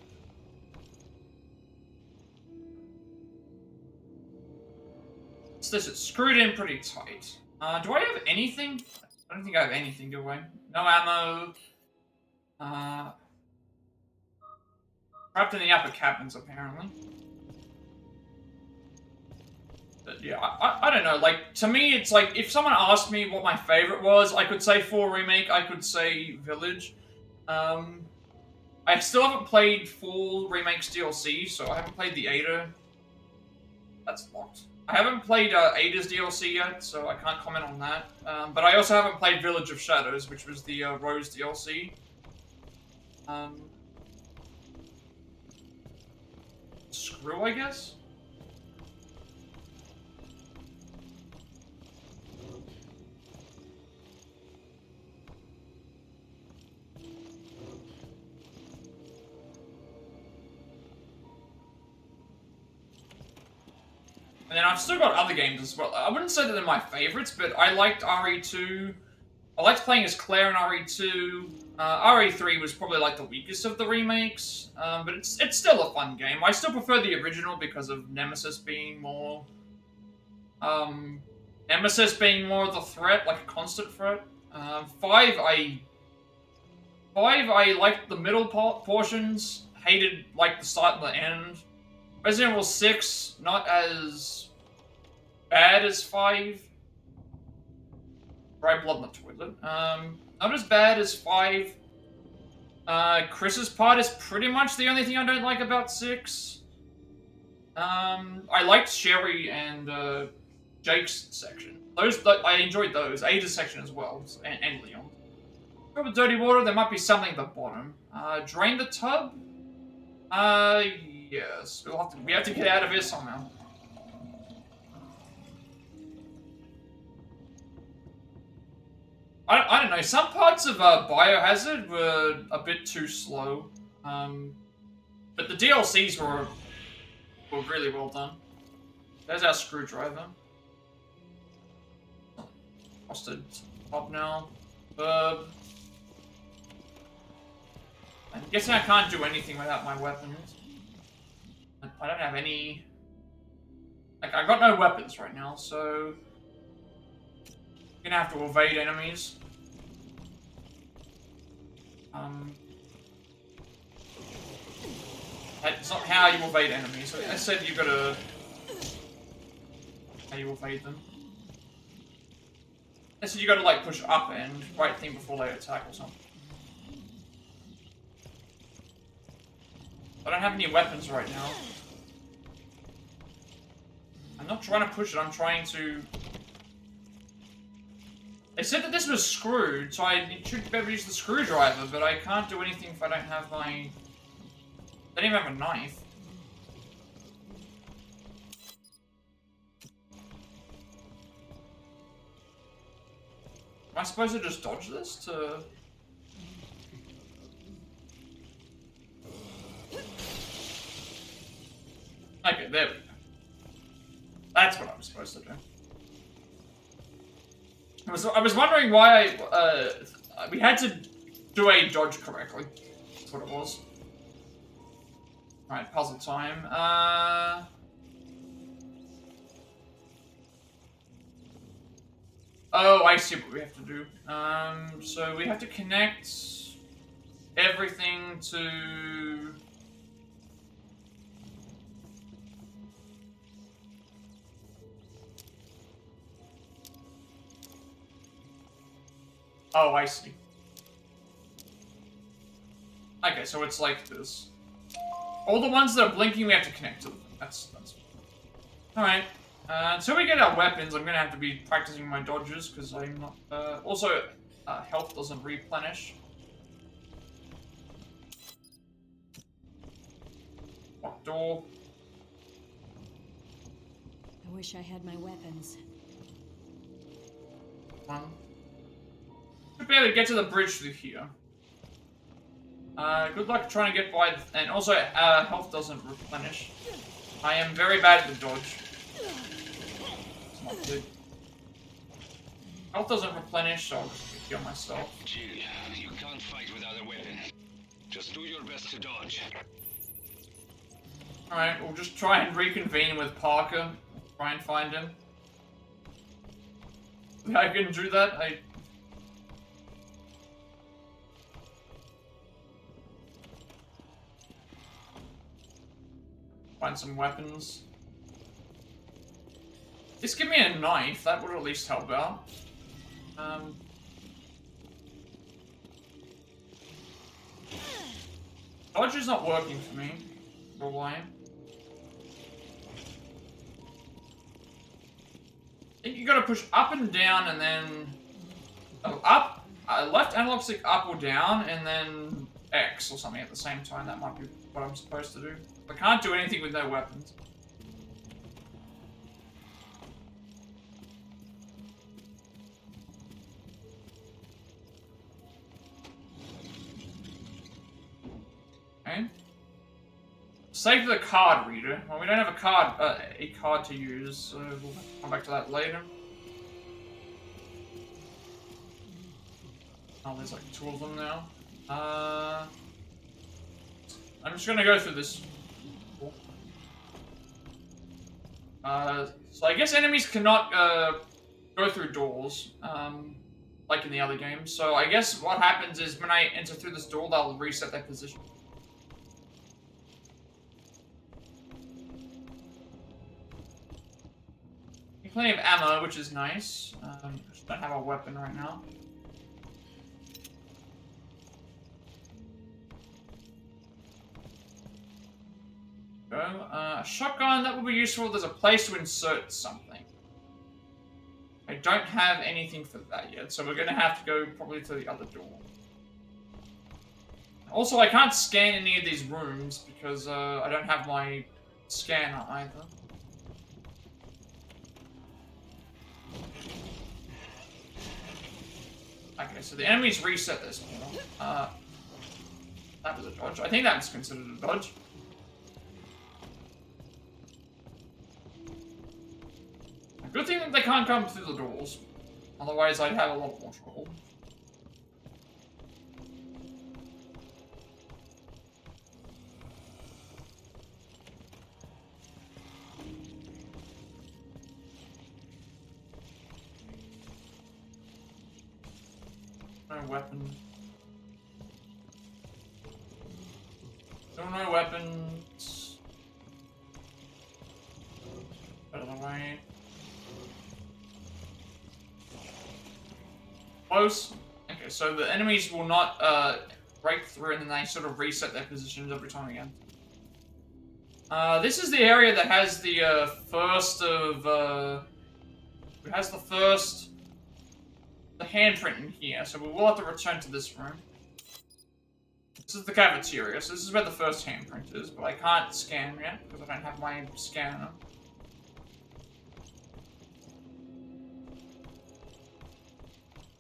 What's this? It's screwed in pretty tight. Do I have anything? I don't think I have anything, do I? No ammo. Trapped in the upper cabins, apparently. But yeah, I don't know, like, to me, it's like, if someone asked me what my favorite was, I could say 4 Remake, I could say Village. I still haven't played 4 Remake's DLC, so I haven't played the Ada. That's locked. I haven't played Ada's DLC yet, so I can't comment on that. But I also haven't played Village of Shadows, which was the Rose DLC. Screw, I guess? And then I've still got other games as well. I wouldn't say that they're my favorites, but I liked RE2. I liked playing as Claire in RE2. RE3 was probably like the weakest of the remakes, but it's still a fun game. I still prefer the original because of Nemesis being more... Nemesis being more of the threat, like a constant threat. 5, 5, I liked the middle portions, hated like the start and the end. Resident Evil 6, not as bad as 5. Dry blood in the toilet. Not as bad as 5. Chris's part is pretty much the only thing I don't like about 6. I liked Sherry and Jake's section. I enjoyed those. Ada's section as well, and Leon. Go with dirty water, there might be something at the bottom. Drain the tub? Yes. We have to get out of here somehow. I don't know, some parts of Biohazard were a bit too slow. But the DLCs were really well done. There's our screwdriver. Busted up now. I'm guessing I can't do anything without my weapons. I don't have any... Like, I've got no weapons right now, so... I'm gonna have to evade enemies. That's not how you evade enemies. I said you gotta... How you evade them. I said you gotta, like, push up and right thing before they attack or something. I don't have any weapons right now. I'm not trying to push it, I'm trying to... They said that this was screwed, so I should be able to use the screwdriver, but I can't do anything if I don't have my... I don't even have a knife. Am I supposed to just dodge this to... Okay, there we go. That's what I was supposed to do. I was wondering why we had to do a dodge correctly. That's what it was. Alright, puzzle time. Oh, I see what we have to do. So we have to connect everything to... Oh, I see. Okay, so it's like this. All the ones that are blinking, we have to connect to them. That's... Alright. Until we get our weapons, I'm gonna have to be practicing my dodges, because I'm not... also, health doesn't replenish. Locked door. I wish I had my weapons. One. Should be able to get to the bridge through here. Good luck trying to get by, and also, health doesn't replenish. I am very bad at the dodge. It's not good. Health doesn't replenish, so I'll just heal myself. Jill, you can't fight without a weapon. Just do your best to dodge. Alright, we'll just try and reconvene with Parker. Try and find him. I can do that? Find some weapons. Just give me a knife, that would at least help out. Dodge is not working for me. For why? I think you gotta push up and down and then... Oh, up, left analog stick up or down, and then X or something at the same time. That might be what I'm supposed to do. I can't do anything with no weapons. Okay. Save the card reader. Well, we don't have a card to use, so we'll come back to that later. Oh, there's like 2 of them now. I'm just gonna go through this. So I guess enemies cannot go through doors. like in the other games. So I guess what happens is when I enter through this door, they'll reset their position. Plenty of ammo, which is nice. Just don't have a weapon right now. A shotgun, that will be useful. There's a place to insert something. I don't have anything for that yet, so we're going to have to go probably to the other door. Also, I can't scan any of these rooms because I don't have my scanner either. Okay, so the enemies reset this now. That was a dodge. I think that's considered a dodge. Good thing that they can't come through the doors. Otherwise, I'd have a lot more trouble. No weapon. Still no weapons. Out of the way. Close. Okay, so the enemies will not break through and then they sort of reset their positions every time again. This is the area that has the first of it has the handprint in here, so we will have to return to this room. This is the cafeteria, so this is where the first handprint is, but I can't scan yet because I don't have my scanner.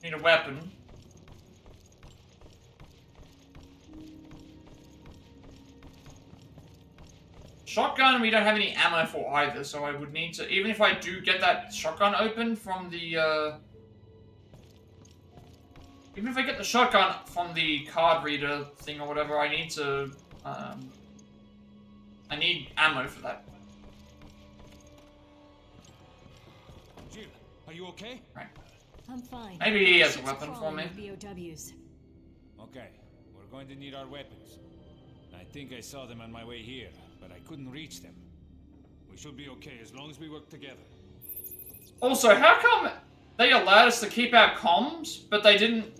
Need a weapon. Shotgun, we don't have any ammo for either, so I would need to, even if I do get that shotgun open from the, even if I get the shotgun from the card reader thing or whatever, I need to, I need ammo for that. Jill, are you okay? Right. I'm fine. Maybe he has a weapon for me. B.O.Ws. Okay, we're going to need our weapons. I think I saw them on my way here, but I couldn't reach them. We should be okay as long as we work together. Also, how come they allowed us to keep our comms, but they didn't?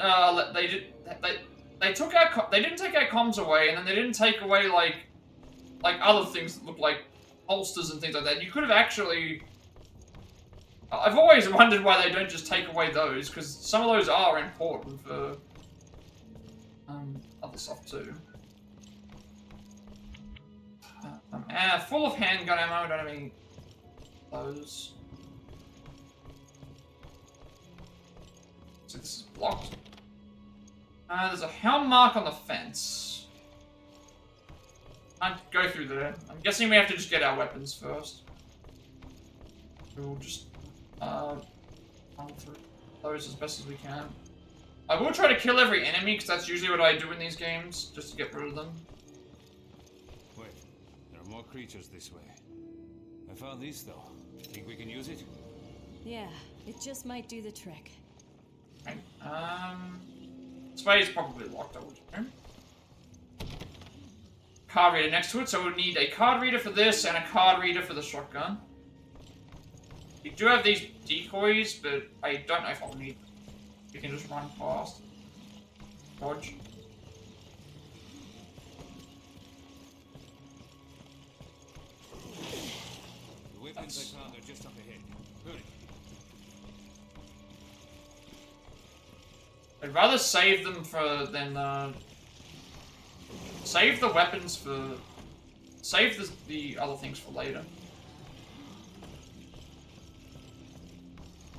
They took our they didn't take our comms away, and then they didn't take away like other things that look like holsters and things like that. You could have actually. I've always wondered why they don't just take away those, because some of those are important for other stuff too. Full of handgun ammo, don't have any of those. So this is blocked. There's a helm mark on the fence. Can't go through there. I'm guessing we have to just get our weapons first. We'll just run through those as best as we can. I will try to kill every enemy, because that's usually what I do in these games, just to get rid of them. Wait, there are more creatures this way. I found this though. Think we can use it? Yeah, it just might do the trick. Okay, this way is probably locked, I would assume. Card reader next to it, so we'll need a card reader for this and a card reader for the shotgun. We do have these decoys, but I don't know if I'll need them. We can just run past. Dodge. The weapons I found are just up ahead. Hurry. I'd rather save them for than save the weapons for save the other things for later.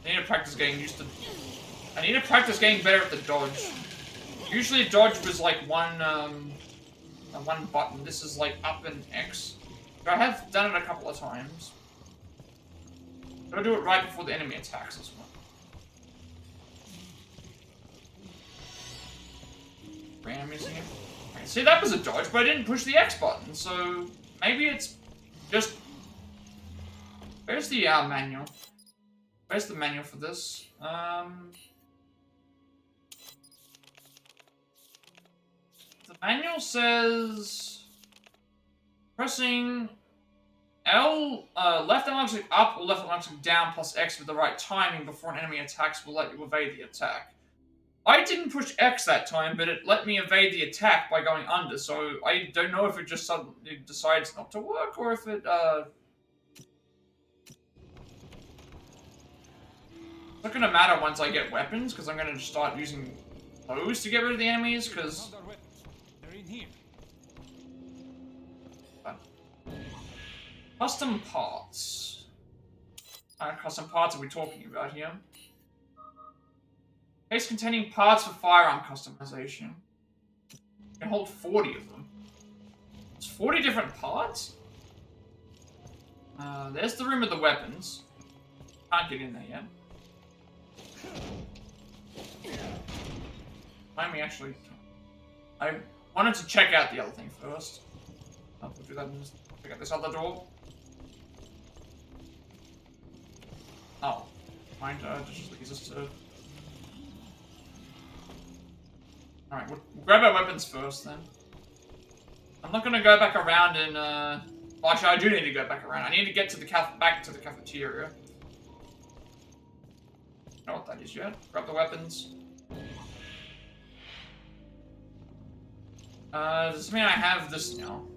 I need to practice getting used to. I need to practice getting better at the dodge. Usually, dodge was like one button. This is like up and X. But I have done it a couple of times. Gotta do it right before the enemy attacks as well. Random using it. Okay, see, that was a dodge, but I didn't push the X button, so maybe it's just. Where's the manual? Where's the manual for this? Manual says pressing L, left analog stick up or left analog stick down plus X with the right timing before an enemy attacks will let you evade the attack. I didn't push X that time, but it let me evade the attack by going under, so I don't know if it just suddenly decides not to work, or if it, It's not gonna matter once I get weapons, because I'm gonna just start using those to get rid of the enemies, because... They're in here. Custom parts. Custom parts are we talking about here? Case containing parts for firearm customization. You can hold 40 of them. It's 40 different parts? There's the room with the weapons. Can't get in there yet. Let me actually... I wanted to check out the other thing first. I'll do that and just check out this other door. Oh. Mind, just use this to... Alright, we'll grab our weapons first, then. I'm not gonna go back around and, Well, actually, I do need to go back around. I need to get to the back to the cafeteria. I don't know what that is yet. Grab the weapons. Does this mean I have this now?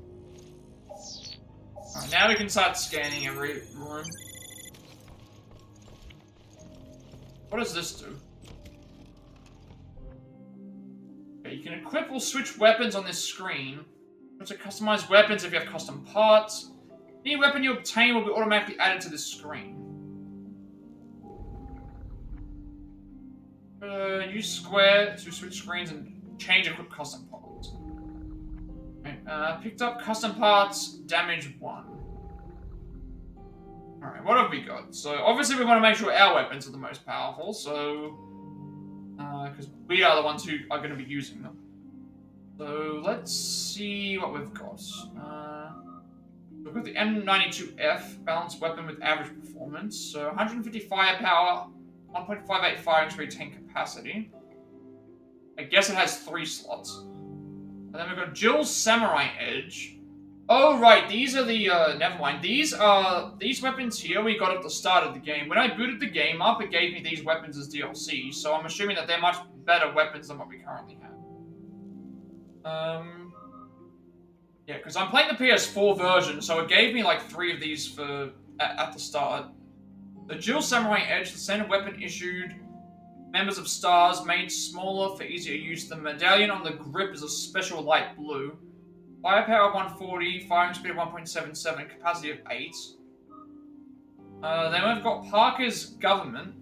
Alright, now we can start scanning every room. What does this do? Okay, you can equip or switch weapons on this screen. You can customize weapons if you have custom parts. Any weapon you obtain will be automatically added to this screen. Use square to switch screens and change equip custom parts. Okay, picked up custom parts, damage 1. Alright, what have we got? So, obviously we want to make sure our weapons are the most powerful, so... because we are the ones who are going to be using them. So, let's see what we've got. We've got the M92F, balanced weapon with average performance. So, 150 firepower, 1.58 firing speed, 10 capacity. I guess it has 3 slots. And then we've got Jill's Samurai Edge. Oh, right, these are the, never mind. These weapons here we got at the start of the game. When I booted the game up, it gave me these weapons as DLC, so I'm assuming that they're much better weapons than what we currently have. Yeah, because I'm playing the PS4 version, so it gave me, like, 3 of these for, at the start. The Jill Samurai Edge, the standard weapon issued members of stars, made smaller for easier use. The medallion on the grip is a special light blue. Firepower 140, firing speed of 1.77, capacity of 8. Then we've got Parker's government.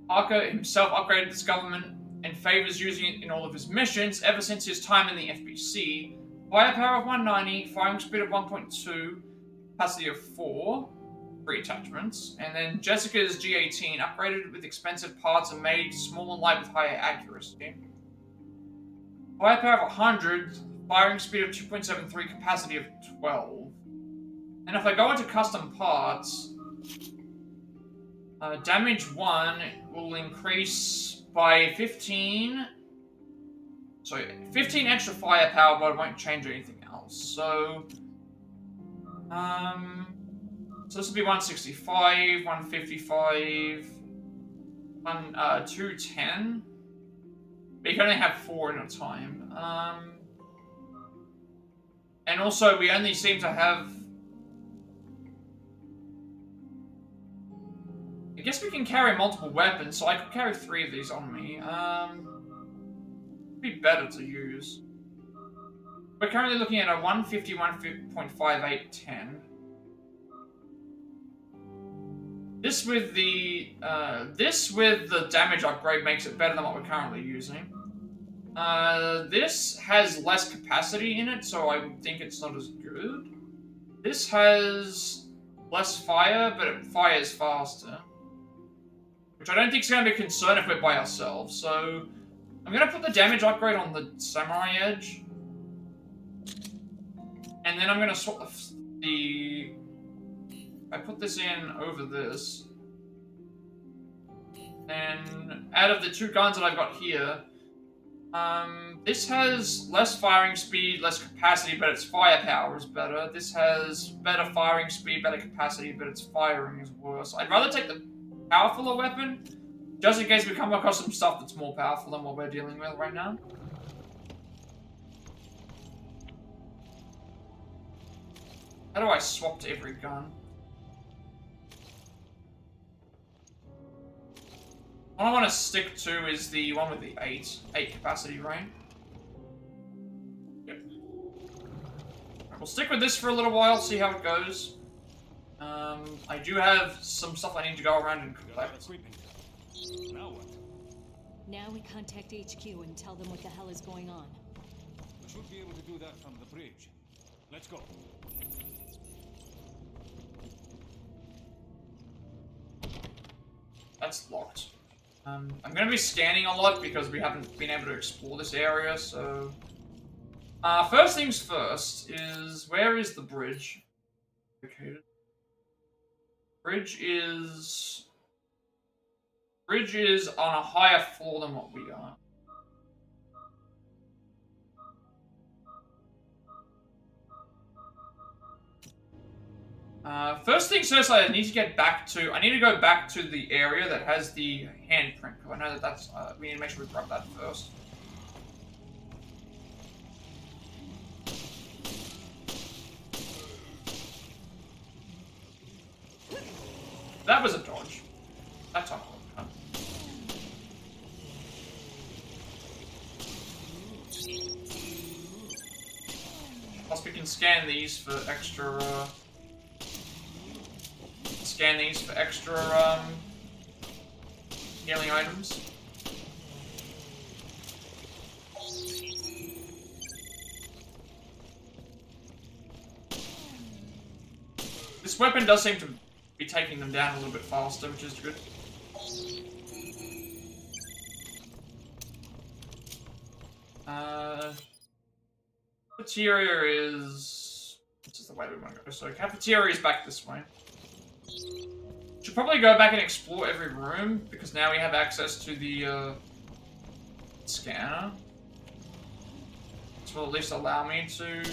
Parker himself upgraded this government and favors using it in all of his missions ever since his time in the FBC. Firepower of 190, firing speed of 1.2, capacity of 4, 3 attachments. And then Jessica's G18, upgraded with expensive parts and made small and light with higher accuracy. Firepower of 100, firing speed of 2.73, capacity of 12. And if I go into custom parts, damage 1 will increase by 15. So 15 extra firepower, but it won't change anything else. So, so this will be 165, 155, 210. But you can only have 4 at a time. And also, we only seem to have... I guess we can carry multiple weapons, so I could carry 3 of these on me. Be better to use. We're currently looking at a 150, 1.58, 10. This with the damage upgrade makes it better than what we're currently using. This has less capacity in it, so I would think it's not as good. This has less fire, but it fires faster. Which I don't think is going to be a concern if we're by ourselves, so... I'm going to put the damage upgrade on the Samurai Edge. And then I'm going to swap the... I put this in over this. And out of the 2 guns that I've got here, This has less firing speed, less capacity, but its firepower is better. This has better firing speed, better capacity, but its firing is worse. I'd rather take the powerfuler weapon, just in case we come across some stuff that's more powerful than what we're dealing with right now. How do I swap to every gun? What I want to stick to is the one with the 8 capacity, right? Yep. Right, we'll stick with this for a little while, see how it goes. I do have some stuff I need to go around and collect. Now what? Now we contact HQ and tell them what the hell is going on. We should be able to do that from the bridge. Let's go. That's locked. I'm going to be scanning a lot because we haven't been able to explore this area, so... first things first is... Where is the bridge located? Bridge is on a higher floor than what we are. First things first, I need to go back to the area that has the handprint. I know that's, we need to make sure we grab that first. That was a dodge. That's not good. Plus we can scan these for extra, healing items. This weapon does seem to be taking them down a little bit faster, which is good. Cafeteria is... This is the way we want to go. So cafeteria is back this way. Should probably go back and explore every room, because now we have access to the scanner. This will at least allow me to...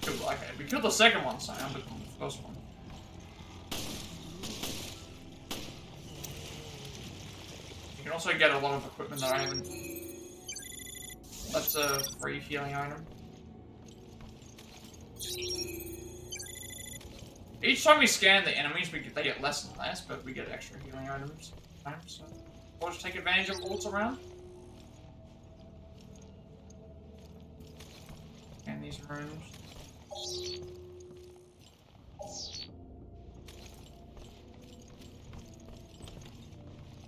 Okay, we killed the second one, so I'm looking for the first one. You can also get a lot of equipment that I haven't... That's a free healing item. Each time we scan the enemies, they get less and less, but we get extra healing items. So we'll just take advantage of what's around. Scan these rooms.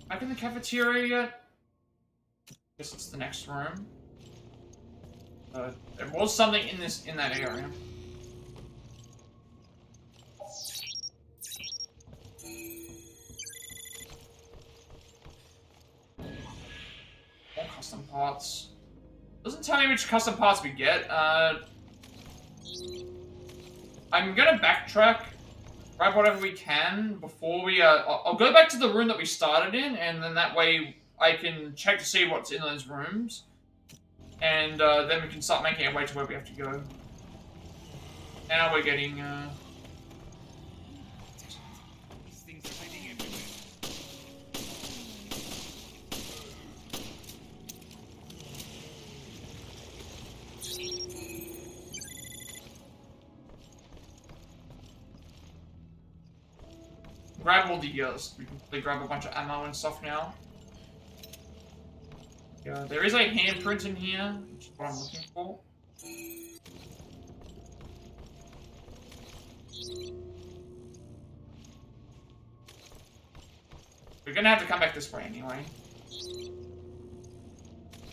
Back in the cafeteria yet? Guess it's the next room. There was something in that area. More custom parts. Doesn't tell me which custom parts we get. I'm gonna backtrack, grab whatever we can before we, I'll go back to the room that we started in, and then that way I can check to see what's in those rooms. And, then we can start making our way to where we have to go. Now we're getting, These things are hiding everywhere. grab all the, we can probably grab a bunch of ammo and stuff now. Yeah, there is a handprint in here, which is what I'm looking for. We're gonna have to come back this way anyway.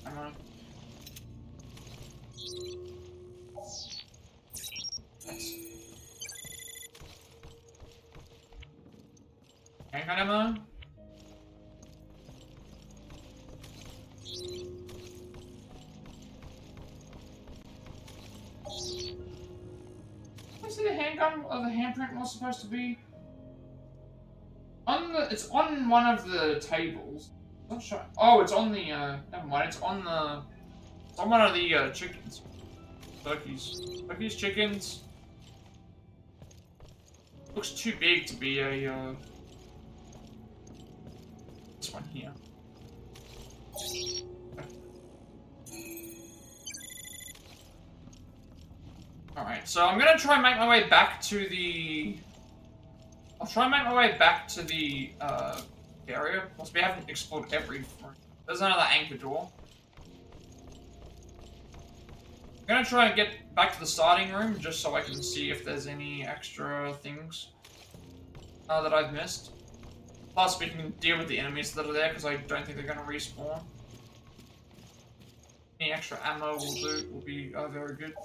Ammo. Handgun ammo. What is the handgun or the handprint was supposed to be? the. It's on one of the tables. I'm not sure. Oh, it's on the. Never mind. It's on the. It's on one of the chickens. Turkeys. Turkeys, chickens. Looks too big to be a. This one here. Alright, so I'm gonna try and make my way back to the... I'll try and make my way back to the, area. Plus, we haven't explored every... There's another anchor door. I'm gonna try and get back to the starting room, just so I can see if there's any extra things that I've missed. Plus, we can deal with the enemies that are there, because I don't think they're gonna respawn. Any extra ammo will be very good.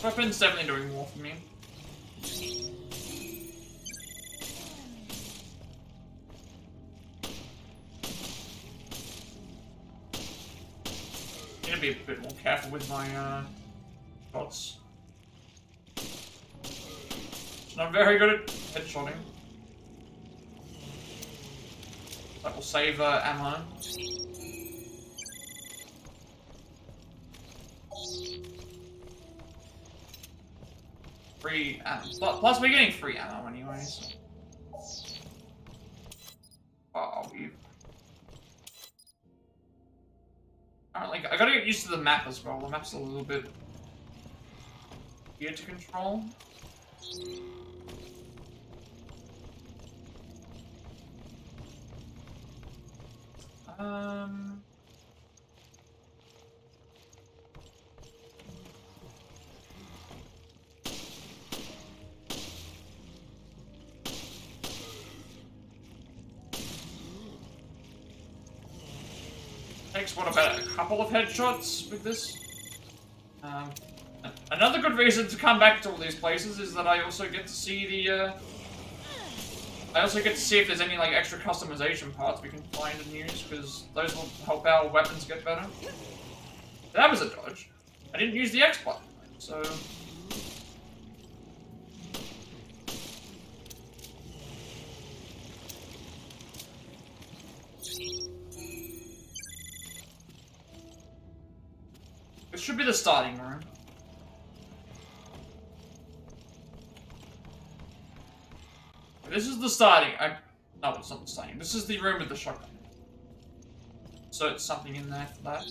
Weapon's definitely doing more for me. Need to be a bit more careful with my shots. Not very good at headshotting. That will save ammo. Free ammo. Plus, we're getting free ammo anyway, so. Oh, I gotta get used to the map as well. The map's a little bit weird to control. Takes, what, about a couple of headshots with this? Another good reason to come back to all these places is that I also get to see the, I also get to see if there's any, like, extra customization parts we can find and use, because those will help our weapons get better. That was a dodge. I didn't use the X button, so... This should be the starting room. This is the starting. No, it's not the starting. This is the room with the shotgun. So it's something in there for that.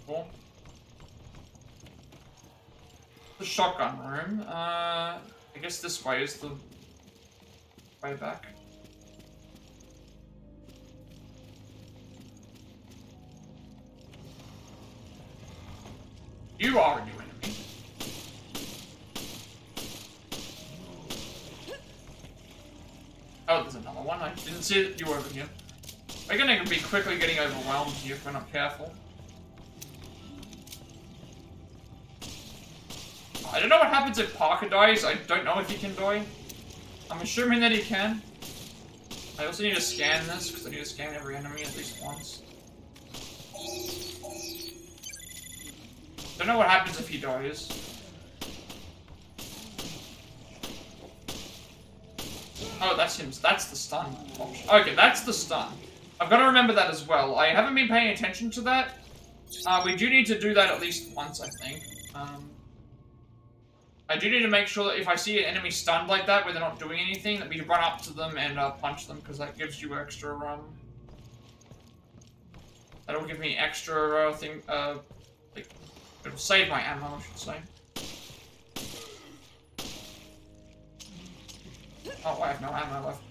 Cool. The shotgun room. I guess this way is the way back. You are a new enemy. Oh, there's another one. I didn't see that you were over here. We're gonna be quickly getting overwhelmed here if we're not careful. I don't know what happens if Parker dies. I don't know if he can die. I'm assuming that he can. I also need to scan this, because I need to scan every enemy at least once. Don't know what happens if he dies. Oh, that's him. That's the stun option. Okay, that's the stun. I've got to remember that as well. I haven't been paying attention to that. We do need to do that at least once, I think. I do need to make sure that if I see an enemy stunned like that, where they're not doing anything, that we run up to them and punch them, because that gives you extra, that'll give me extra, like, it'll save my ammo, I should say. Oh, I have no ammo left.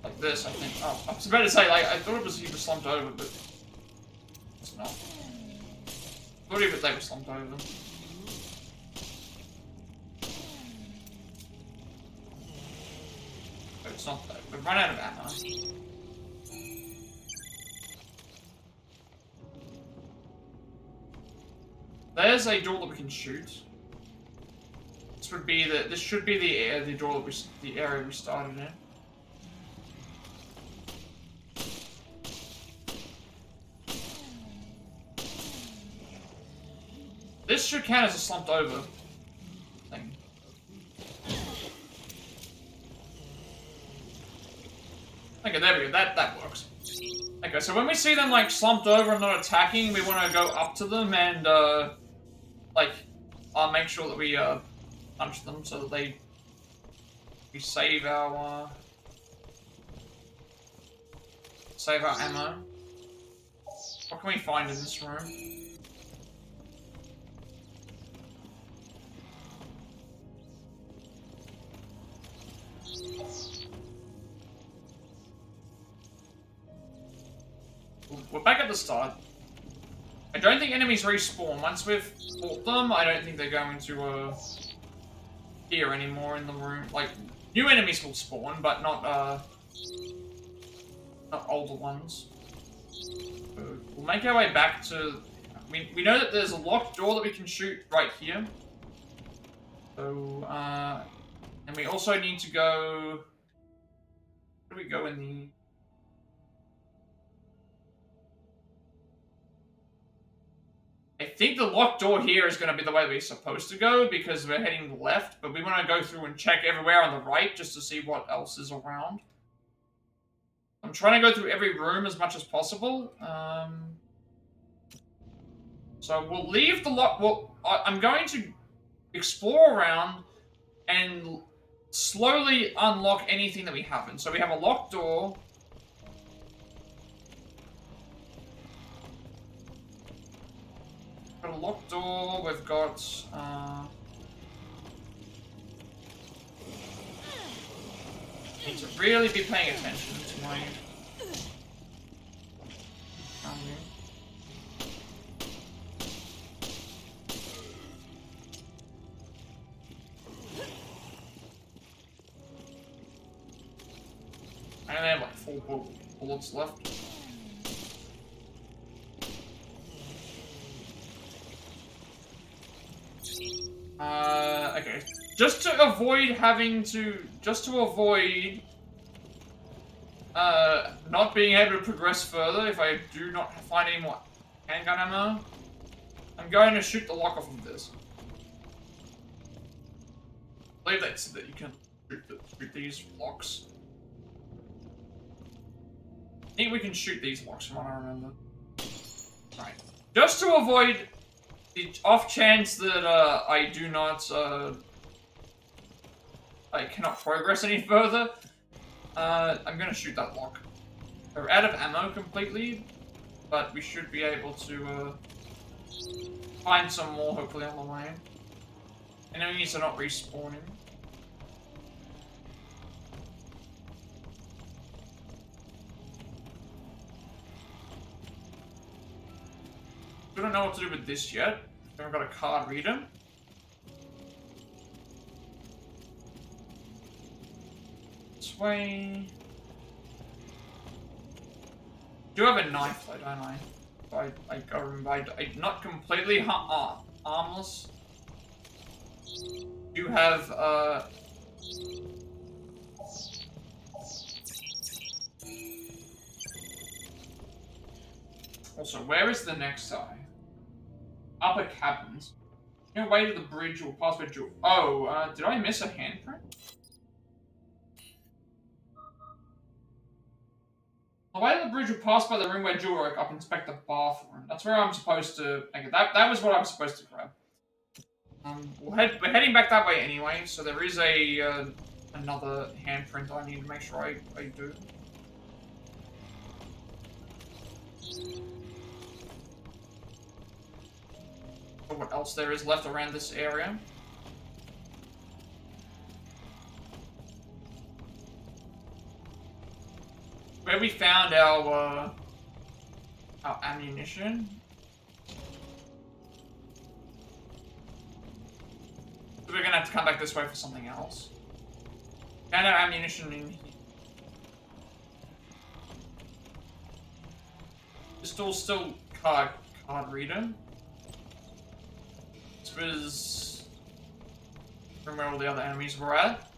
Like this, I think. Oh, I was about to say, like, I thought he was slumped over, but it's not. I thought they were slumped over. But it's not that. We've run out of ammo. there's a door that we can shoot. This should be the door that the area we started in. This should count as a slumped over thing. Okay, there we go. That works. Okay, so when we see them like slumped over and not attacking, we want to go up to them and make sure that we punch them so that we save our ammo. What can we find in this room? We're back at the start. I don't think enemies respawn. Once we've fought them, I don't think they're going to appear anymore in the room. Like, new enemies will spawn, but not older ones. So we'll make our way back to... We know that there's a locked door that we can shoot right here. So, and we also need to go... Where do we go in the... I think the locked door here is going to be the way we're supposed to go because we're heading left, but we want to go through and check everywhere on the right just to see what else is around. I'm trying to go through every room as much as possible. So we'll leave the lock... Well, I'm going to explore around and slowly unlock anything that we haven't. So we have a locked door... Got a locked door, we've got, need to really be paying attention to my... I only have like 4 bullets left. Okay. Just to avoid having to... Just to avoid... not being able to progress further if I do not find any more handgun ammo, I'm going to shoot the lock off of this. I believe that's that you can shoot these locks. I think we can shoot these locks from what I remember. Right. Just to avoid... the off chance that I do not, I cannot progress any further, I'm gonna shoot that lock. We're out of ammo completely, but we should be able to find some more hopefully on the way. Enemies are not respawning. We don't know what to do with this yet. We haven't got a card reader. This way. I do have a knife though, don't I? I gotta remember, I'm not completely armless. Do have, also, where is the next eye? Upper cabins. No way to the bridge or pass by jewel. Oh, did I miss a handprint? The way to the bridge will pass by the room where Jewel woke up, inspect the bathroom. That's where I'm supposed to... Okay, that was what I was supposed to grab. We're heading back that way anyway, so there is a another handprint I need to make sure I do. What else there is left around this area. Where we found our ammunition. So we're gonna have to come back this way for something else. Found our ammunition in here. Pistol still card reader. this was from where all the other enemies were at.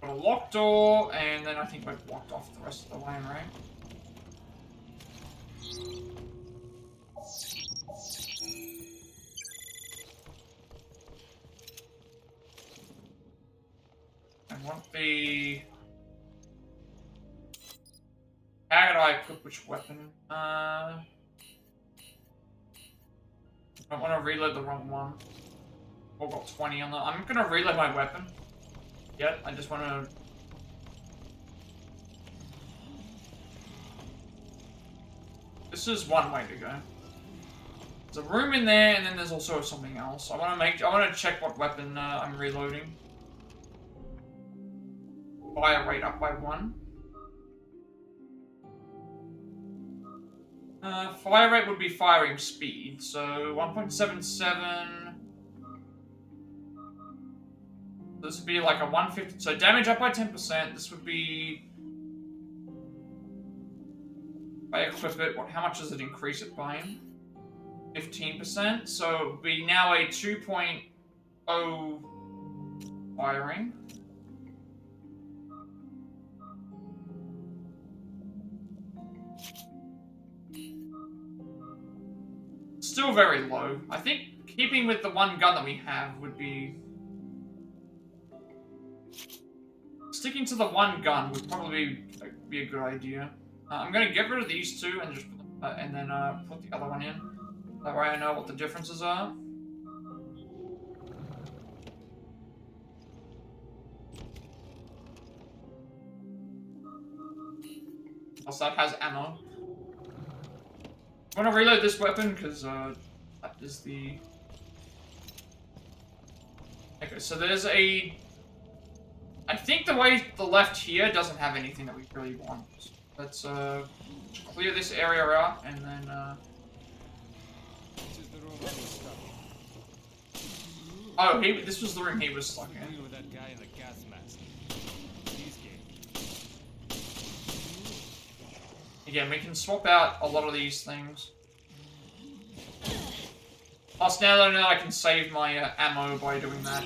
Got a locked door, and then I think we've blocked off the rest of the lane, right? I want the... How did I equip which weapon? I don't want to reload the wrong one. I've got 20 on the... I'm gonna reload my weapon. Yep, I just want to... This is one way to go. There's a room in there, and then there's also something else. I want to check what weapon I'm reloading. Fire rate up by 1. Fire rate would be firing speed, so 1.77. This would be like a 150. So damage up by 10%. This would be. If I equip it, how much does it increase it by? 15%. So it would be now a 2.0 firing. Still very low. I think keeping with the one gun that we have would be... Sticking to the one gun would probably be a good idea. I'm going to get rid of these two and just and then put the other one in. That way I know what the differences are. Plus that has ammo. I want to reload this weapon because that is the... Okay, so there's a... I think the way the left here doesn't have anything that we really want. Let's clear this area out and then... This is the room I was stuck in. Oh, this was the room he was stuck in. With that guy in the gas mask. He's game. Again, we can swap out a lot of these things. Plus, now that I know I can save my ammo by doing that,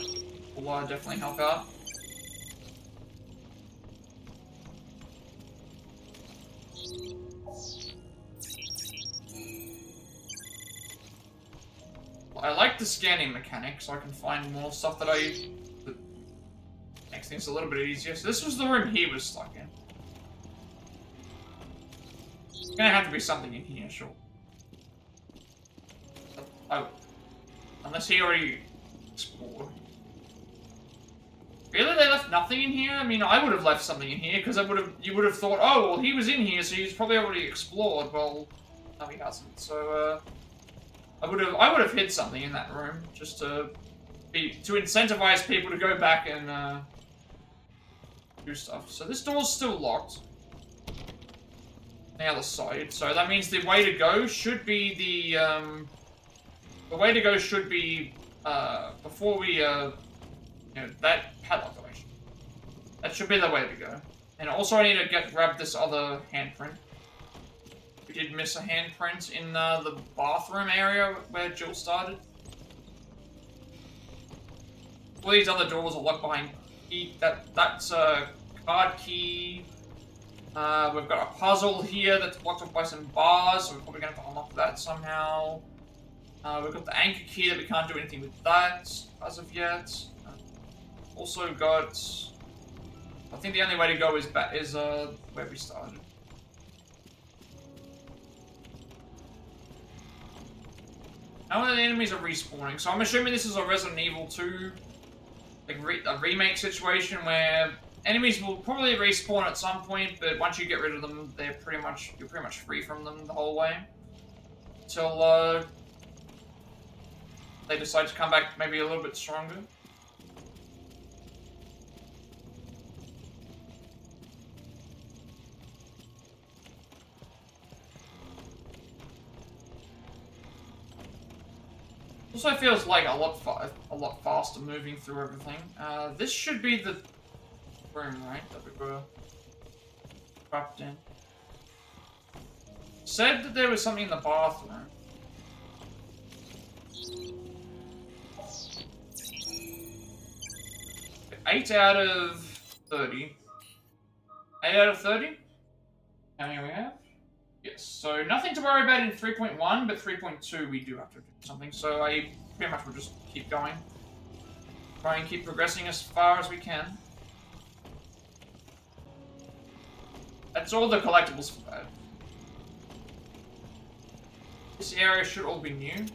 will definitely help out. I like the scanning mechanic, so I can find more stuff that makes things a little bit easier. So this was the room he was stuck in. There's gonna have to be something in here, sure. Oh. Unless he already explored. Really? They left nothing in here? I mean, I would have left something in here, because you would have thought, oh, well, he was in here, so he's probably already explored. Well, no, he hasn't. So, I would have hid something in that room, just to incentivize people to go back and, do stuff. So this door's still locked. The other side. So that means the way to go should be before we, that padlock direction. That should be the way to go. And also I need to grab this other handprint. We did miss a handprint in the bathroom area where Jill started. All these other doors are locked behind key. That's a card key. We've got a puzzle here that's blocked off by some bars, so we're probably going to have to unlock that somehow. We've got the anchor key that we can't do anything with that as of yet. Also got... I think the only way to go is where we started. Now the enemies are respawning, so I'm assuming this is a Resident Evil 2 a remake situation where enemies will probably respawn at some point, but once you get rid of them, you're pretty much free from them the whole way until they decide to come back maybe a little bit stronger. Also feels like a lot faster moving through everything. This should be the room, right? That we were. Trapped in. Said that there was something in the bathroom. Eight out of 30. 8 out of 30? How many we have? Yes, so nothing to worry about in 3.1, but 3.2 we do have to do something, so I pretty much will just keep going. Try and keep progressing as far as we can. That's all the collectibles for that. This area should all be new.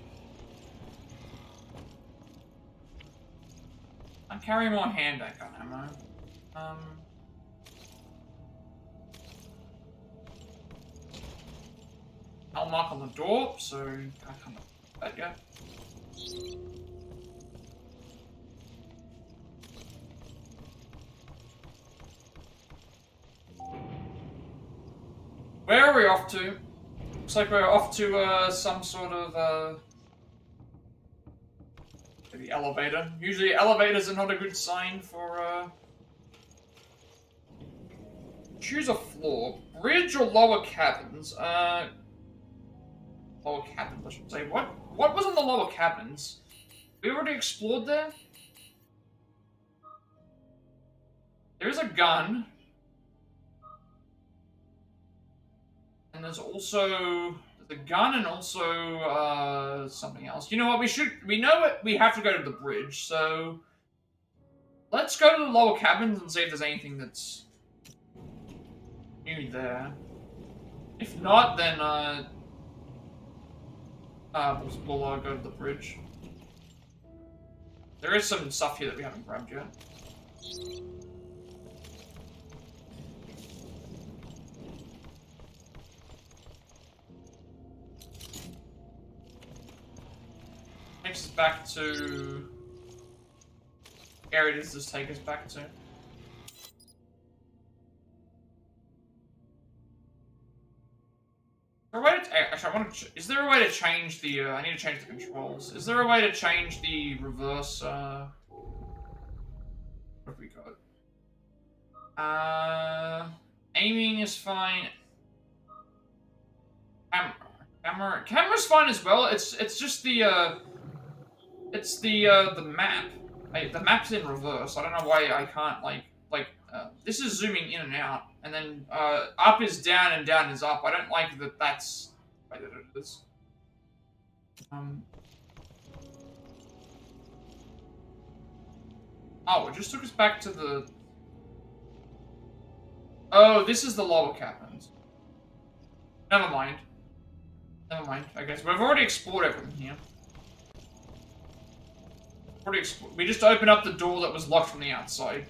I'm carrying more hand gun ammo. I'll mark on the door, so I can't do that yet. Where are we off to? Looks like we're off to some sort of maybe elevator. Usually elevators are not a good sign for choose a floor. Bridge or lower cabins? Lower cabins, I should say. What was in the lower cabins? We already explored there? There is a gun. And there's also the gun and also something else. You know what? We know it. We have to go to the bridge, so let's go to the lower cabins and see if there's anything that's new there. If not, then we'll go to the bridge. There is some stuff here that we haven't grabbed yet. Takes us back to... area does this take us back to? Actually, is there a way to change the, I need to change the controls. Is there a way to change the reverse, what have we got? Aiming is fine. Camera's fine as well. It's just the, it's the map. The map's in reverse. I don't know why I can't, this is zooming in and out, and then up is down and down is up. I don't like that that's the way that it is. Oh, it just took us back to the... Oh, this is the lower cabins. Never mind. Never mind, I guess. We've already explored everything here. We just opened up the door that was locked from the outside.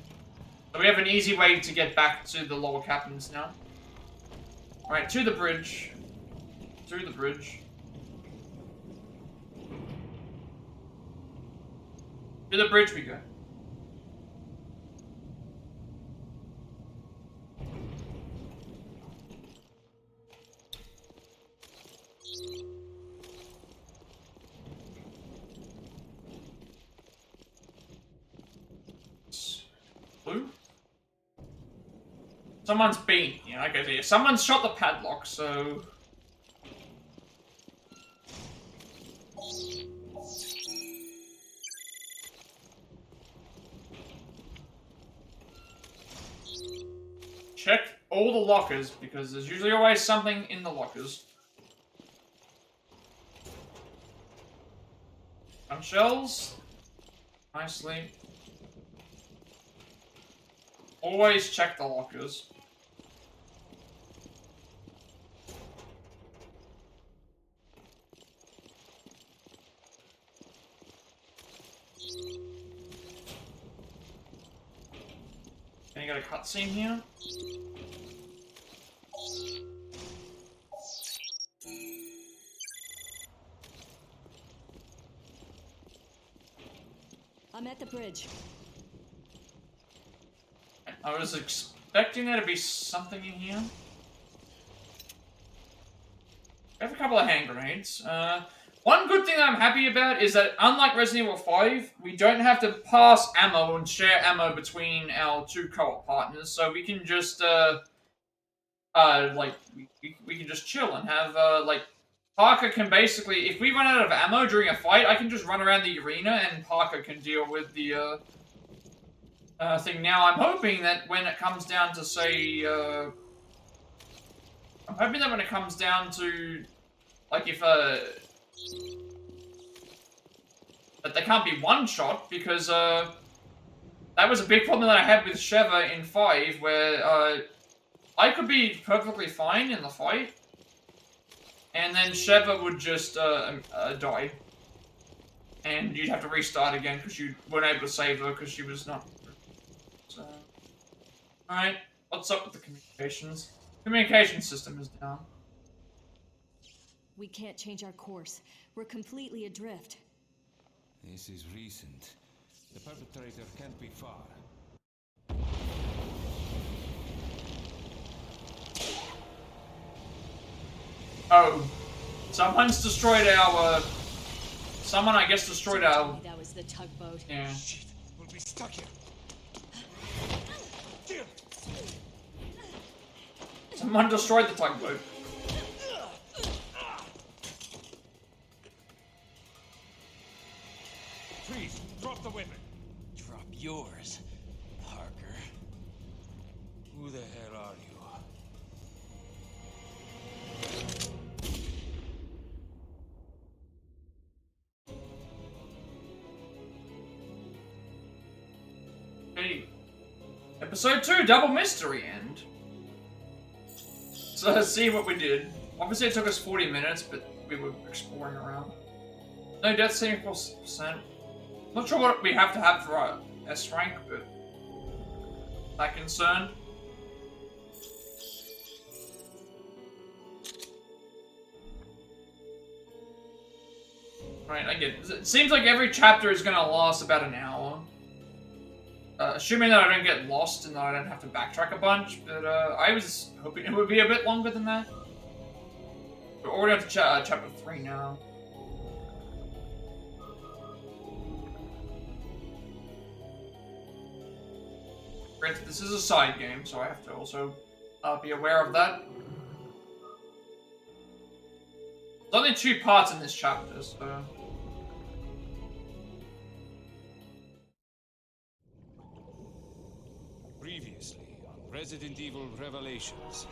So we have an easy way to get back to the lower cabins now. Alright, to the bridge. To the bridge. To the bridge we go. Blue? Someone's been, you know, I guess, yeah. Someone's shot the padlock, so... Check all the lockers, because there's usually always something in the lockers. Some shells. Nicely. Always check the lockers. Can you get a cutscene here? I'm at the bridge. I was expecting there to be something in here. I have a couple of hand grenades. One good thing I'm happy about is that, unlike Resident Evil 5, we don't have to pass ammo and share ammo between our two co-op partners, so we can just, like we can just chill and have like Parker can basically, if we run out of ammo during a fight, I can just run around the arena and Parker can deal with the thing. Now I'm hoping that when it comes down to say, I'm hoping that when it comes down to like if that they can't be one shot because that was a big problem that I had with Sheva in 5 where I could be perfectly fine in the fight, and then Sheva would just die. And you'd have to restart again because you weren't able to save her because she was not... So... Alright, what's up with the communications? Communication system is down. We can't change our course. We're completely adrift. This is recent. The perpetrator can't be far. Oh, someone's destroyed our. Someone, I guess, destroyed our. That was the tugboat. Yeah. Shit, we'll be stuck here. Someone destroyed the tugboat. Freeze! Drop the weapon. Drop yours, Parker. Who the hell are you? Hey, episode 2, double mystery end. So let's see what we did. Obviously, it took us 40 minutes, but we were exploring around. No death, 74%. Not sure what we have to have for our S rank, but not concerned. Right, I get it. It seems like every chapter is gonna last about an hour. Assuming that I don't get lost and that I don't have to backtrack a bunch, but I was hoping it would be a bit longer than that. We're already up to chapter 3 now. Granted, this is a side game, so I have to also be aware of that. There's only 2 parts in this chapter, so... Previously on Resident Evil Revelations.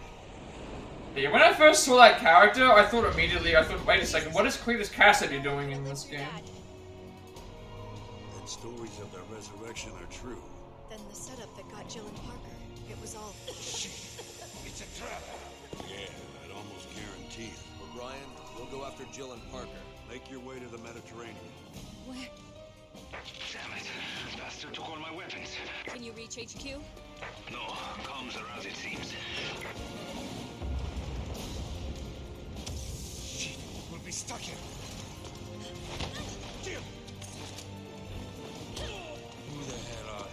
Yeah, when I first saw that character, I thought immediately, wait a second, what is Cletus Cassidy doing in this game? And stories of their resurrection are true. Then the setup that got Jill and Parker, it was all... Shit! It's a trap! Yeah, I'd almost guarantee it. O'Brien, we'll go after Jill and Parker. Make your way to the Mediterranean. Where? Damn it. Bastard took all my weapons. Can you reach HQ? No, comms are out, it seems. Shit! We'll be stuck here! Jill! Who the hell are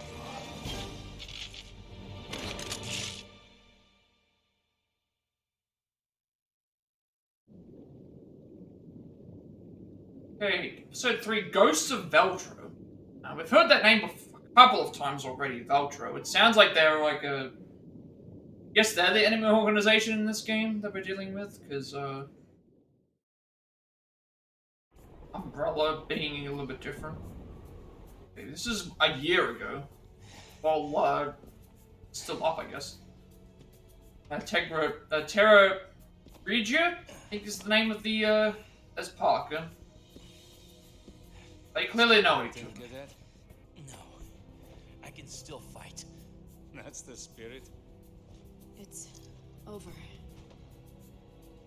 you? Okay, episode 3, Ghosts of Veltro. Now, we've heard that name a couple of times already, Veltro. It sounds like they're like a... I guess they're the enemy organization in this game that we're dealing with, because, Umbrella being a little bit different. Okay, this is a year ago. Well, still up, I guess. Terra Regia, I think is the name of the, as Parker. They clearly know each other. No. I can still fight. That's the spirit. It's over.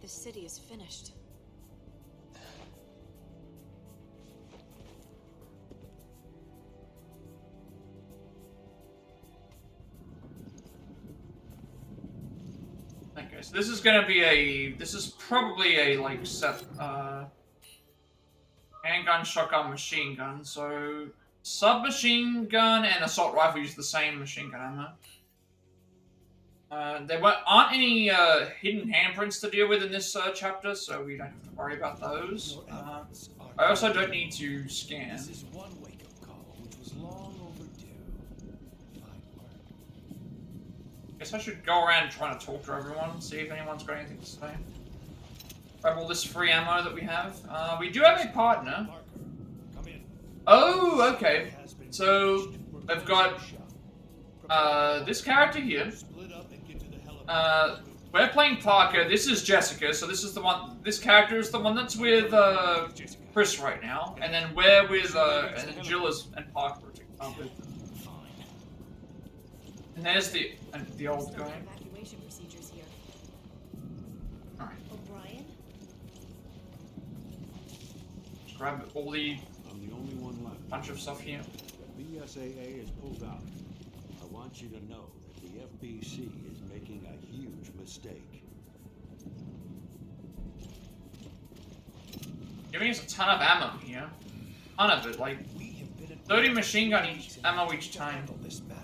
The city is finished. Okay, so this is gonna be a... This is probably a, like, set, handgun, shotgun, machine gun, so... Submachine gun and assault rifle use the same machine gun ammo. There aren't any hidden handprints to deal with in this chapter, so we don't have to worry about those. I also don't need to scan. This is one wake-up call, which was long overdue. Fine work. Guess I should go around trying to talk to everyone, see if anyone's got anything to say. Grab all this free ammo that we have. We do have a partner. Oh, okay. So, I've got this character here. We're playing Parker. This is Jessica. So this is the one. This character is the one that's with Chris right now, and then we're with and then Jill is and Parker are with. And there's the old guy. Evacuation procedures here. All right. O'Brien? Grab all the. I'm the only one left. Bunch of stuff here. The BSAA is pulled out. I want you to know that the FBC is making a huge mistake. Giving us a ton of ammo here. Ton of it, like 30 machine gun ammo each time. This matter.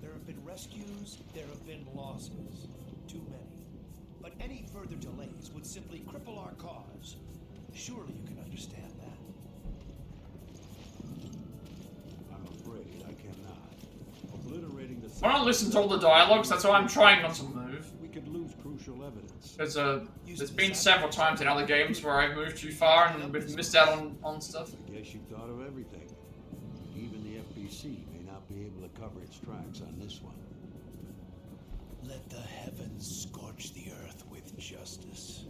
There have been rescues, there have been losses. Too many. But any further delays would simply cripple our cause. Surely you can understand that. I'm afraid I cannot. Obliterating the... I don't listen to all the dialogues, that's why I'm trying not to move. We could lose crucial evidence. There's been several times in other games where I've moved too far and we've missed out on stuff. I guess you thought of everything. Even the FBC may not be able to cover its tracks on this one. Let the heavens scorch the earth with justice.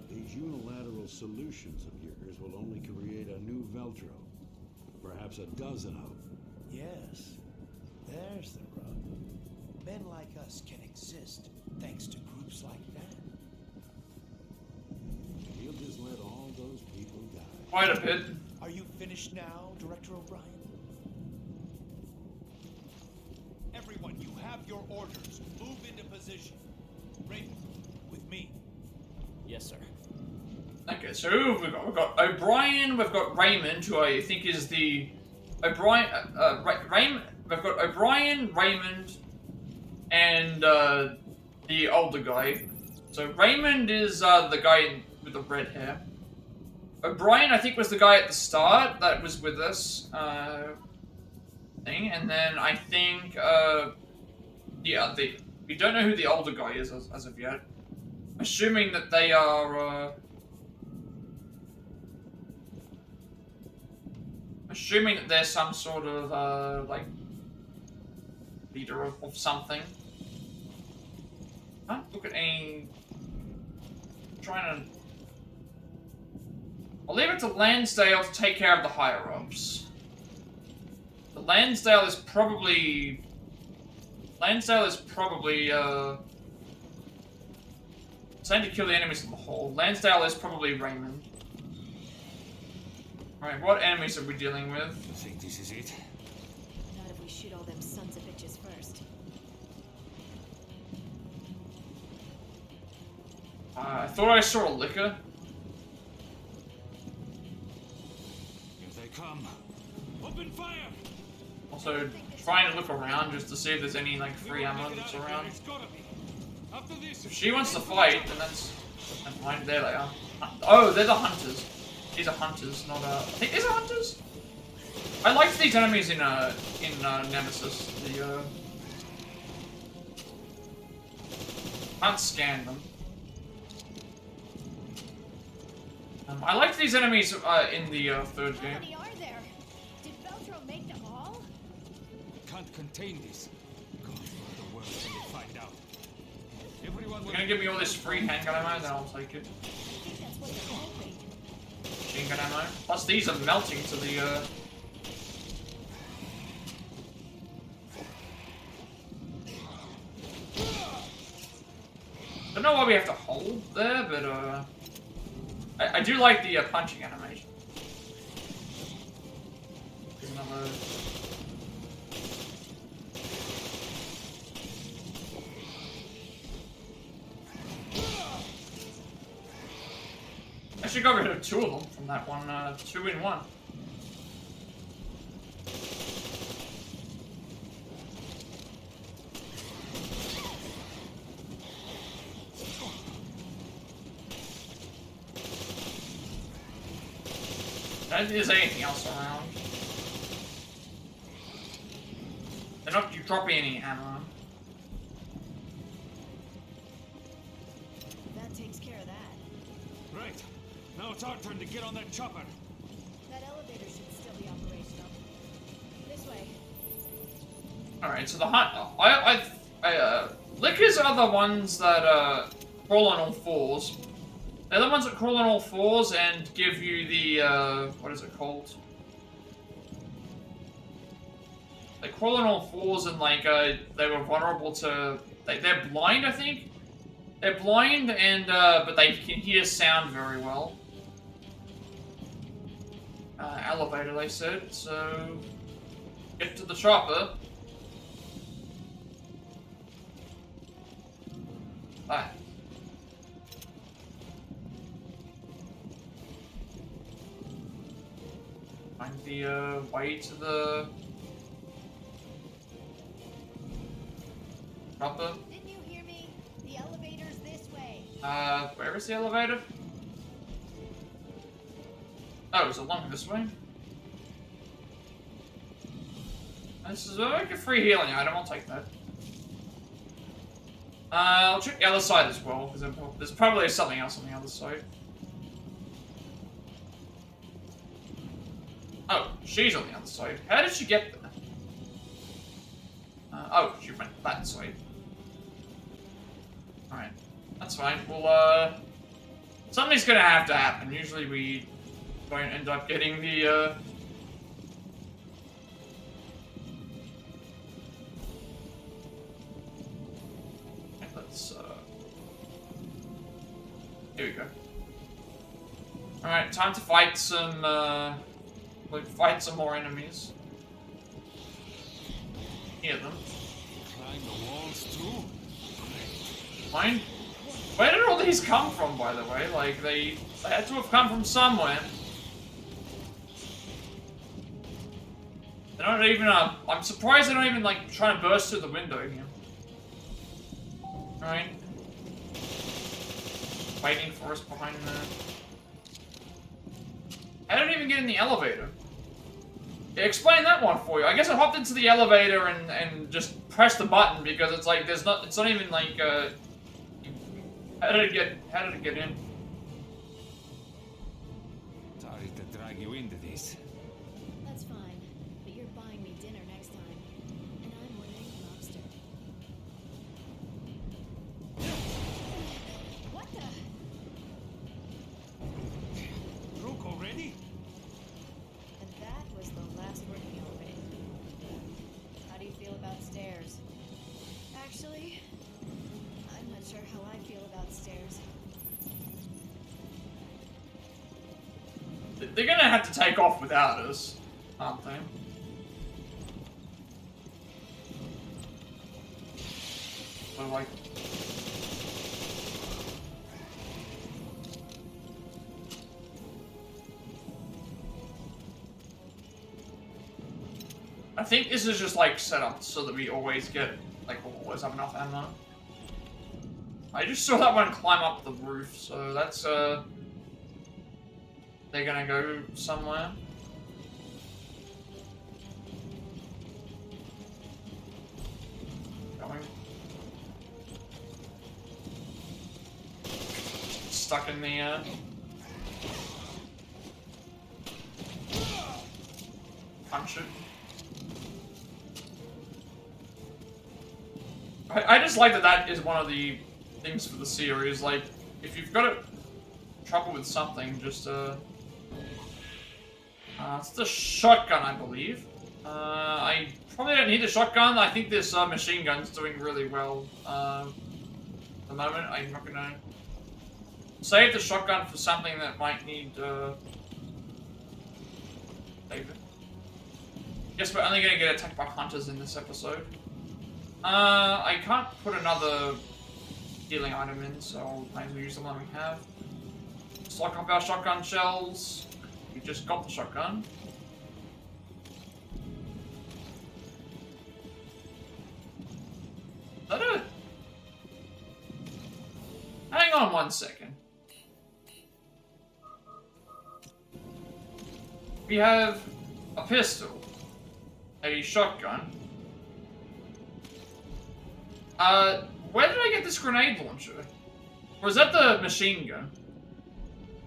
These unilateral solutions of yours will only create a new Veltro. Perhaps a dozen of them. Yes, there's the rub. Men like us can exist thanks to groups like that. You'll just let all those people die. Quite a bit. Are you finished now, Director O'Brien? Everyone, you have your orders. Move into position. Raven, with me. Yes, sir. Okay, so who have we got? We've got O'Brien, we've got Raymond, who I think is the... O'Brien, we've got O'Brien, Raymond, and the older guy. So Raymond is the guy with the red hair. O'Brien, I think, was the guy at the start that was with us. And then I think we don't know who the older guy is as of yet. Assuming that they are assuming that they're some sort of like leader of something. I can't look at any. I'm trying to. I'll leave it to Lansdale to take care of the higher-ups. The Lansdale is probably trying to kill the enemies in the hall. Lansdale is probably Raymond. Alright, what enemies are we dealing with? I think this is it. Not if we shoot all them sons of bitches first. I thought I saw a liquor. Here they come. Open fire! Also, trying to look around just to see if there's any like free ammo that's around. If she wants to fight, then that's fine. There they are. Oh, they're the hunters. These are hunters, not I think these are hunters. I liked these enemies in Nemesis. The can't scan them. I liked these enemies in the third game. How many are there? Did Veltro make them all? We can't contain this. God, what the world can they find out? Everyone You're gonna give me all this free handgun ammo, then I'll take it. I think that's what they're hoping. Machine gun ammo. Plus these are melting to the Don't know why we have to hold there, but I do like the punching animation. There's another. I should got rid of 2 of them from that one, 2 in 1. Is there anything else around? They're not dropping any ammo. Right. Now it's our turn to get on that chopper. That elevator should still be operational. This way. Alright, so the hunt. Lickers are the ones that crawl on all fours. They're the ones that crawl on all fours and give you the what is it called? They crawl on all fours and like they were vulnerable to. They're blind, I think. They're blind and but they can hear sound very well. Elevator, they said. So get to the chopper. Bye. Find the way to the chopper. Didn't you hear me? The elevator's this way. Where is the elevator? Oh, it's along this way. This is like a free healing item, I'll take that. I'll check the other side as well, because there's probably something else on the other side. Oh, she's on the other side. How did she get there? Oh, she went that side. Alright, that's fine. Well, something's gonna have to happen. Usually we don't end up getting the, here we go. Alright, time to fight some, fight some more enemies. Hear them. Climb the walls too? Fine. Where did all these come from, by the way? Like, they had to have come from somewhere. They're not even, I'm surprised they're not even, like, trying to burst through the window here. Alright. Waiting for us behind there. I didn't even get in the elevator. Yeah, explain that one for you. I guess I hopped into the elevator and just pressed the button because it's like it's not even like how did it get in? Sorry to drag you into this. That's fine, but you're buying me dinner next time, and I'm ordering lobster. What the? Broke already? And that was the last working elevator. How do you feel about stairs? Actually, I'm not sure how I feel about stairs. They're gonna have to take off without us, aren't they? But like. I think this is just like set up so that we always get, like, always have enough ammo. I just saw that one climb up the roof, so that's, they're gonna go somewhere. Going. Stuck in the, punch it. I just like that is one of the things for the series. Like, if you've got trouble with something, just it's the shotgun, I believe. I probably don't need the shotgun. I think this machine gun's doing really well at the moment. I'm not gonna save the shotgun for something that might need save it. Guess we're only gonna get attacked by hunters in this episode. I can't put another healing item in, so I might as well use the one we have. Stock up our shotgun shells. We just got the shotgun. Is that it? Hang on one second. We have a pistol, a shotgun. Where did I get this grenade launcher? Or is that the machine gun?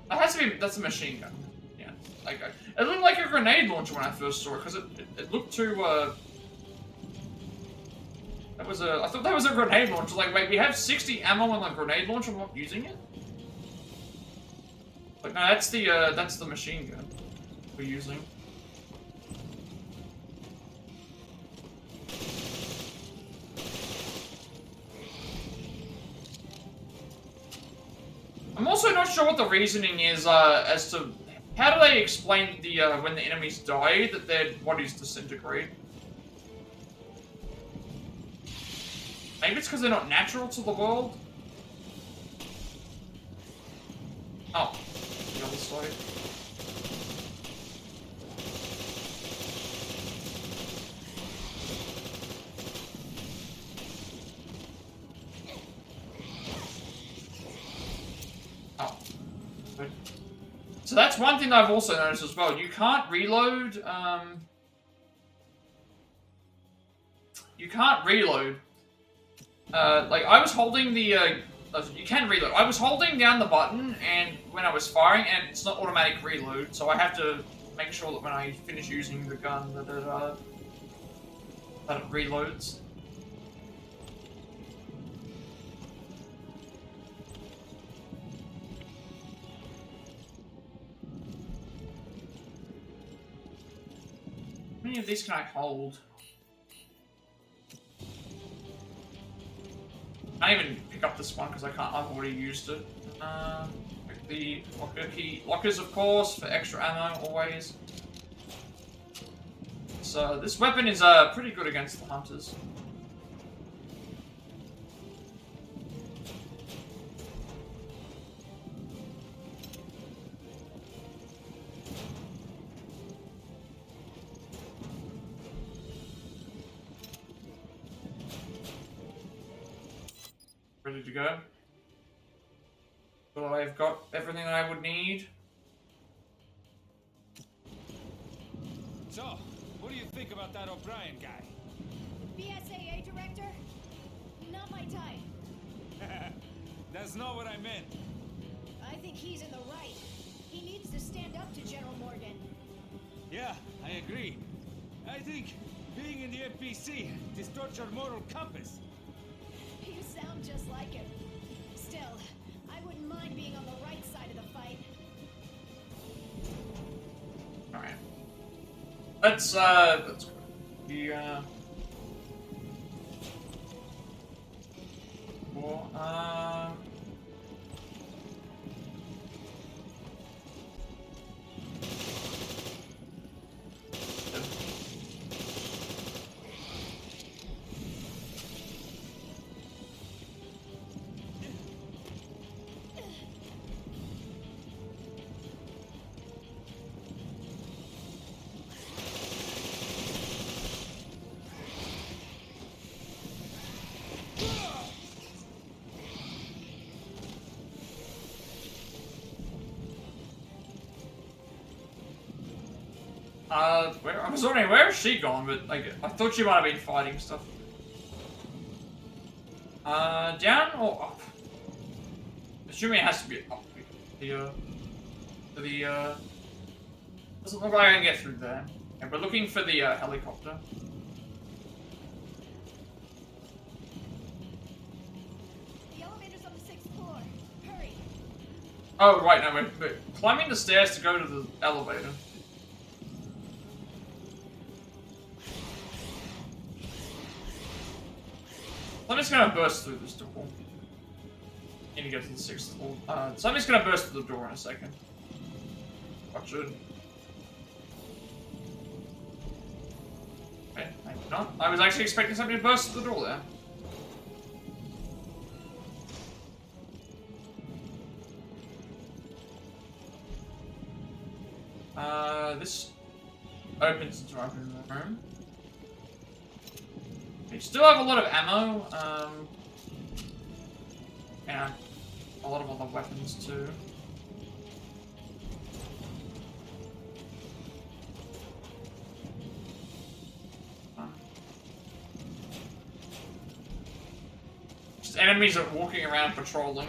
That has to be, that's a machine gun. Yeah. Like, it looked like a grenade launcher when I first saw it, because it looked too, that was a, I thought that was a grenade launcher. Like, wait, we have 60 ammo on the grenade launcher, I'm not using it? Like, no, that's the machine gun we're using. I'm also not sure what the reasoning is as to how do they explain the when the enemies die that their bodies disintegrate. Maybe it's because they're not natural to the world. Oh, the other side. So that's one thing I've also noticed as well. You can't reload, you can't reload. Like, I was holding the, you can reload. I was holding down the button, and when I was firing, and it's not automatic reload, so I have to make sure that when I finish using the gun, that it reloads. How many of these can I hold? I can't even pick up this one because I've already used it. The locker key, lockers of course for extra ammo always. So this weapon is pretty good against the hunters. Ready to go. Well, I've got everything that I would need. So, what do you think about that O'Brien guy? BSAA director? Not my type. That's not what I meant. I think he's in the right. He needs to stand up to General Morgan. Yeah, I agree. I think being in the NPC distorts your moral compass. You sound just like him. Still, I wouldn't mind being on the right side of the fight. Alright. Let's go. I was wondering, where is she gone? But, like, I thought she might have been fighting stuff. Down or up? Assuming it has to be up. Doesn't look like I can get through there. And we're looking for the, helicopter. The elevator's on the 6th floor. Hurry. Oh, right, no, we're climbing the stairs to go to the elevator. Somebody's gonna burst through this door. Need to go to the 6th floor. Somebody's gonna burst through the door in a second. Watch it. Okay, maybe not. I was actually expecting somebody to burst through the door there. This opens into our room. We still have a lot of ammo, and a lot of other weapons too. Just enemies are walking around patrolling.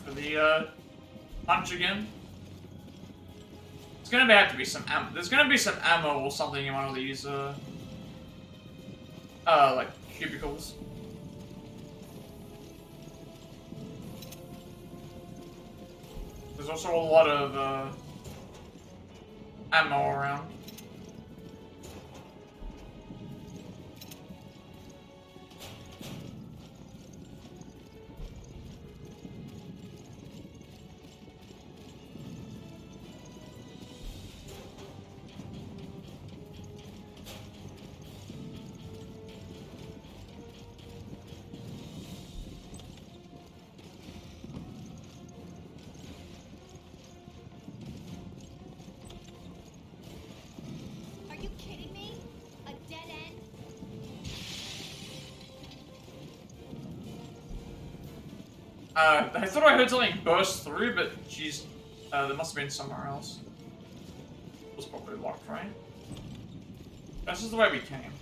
for the punch again. There's gonna have to be some ammo. There's gonna be some ammo or something in one of these like cubicles. There's also a lot of ammo around. I thought I heard something burst through, but geez, there must have been somewhere else. It was probably locked, right? This is the way we came.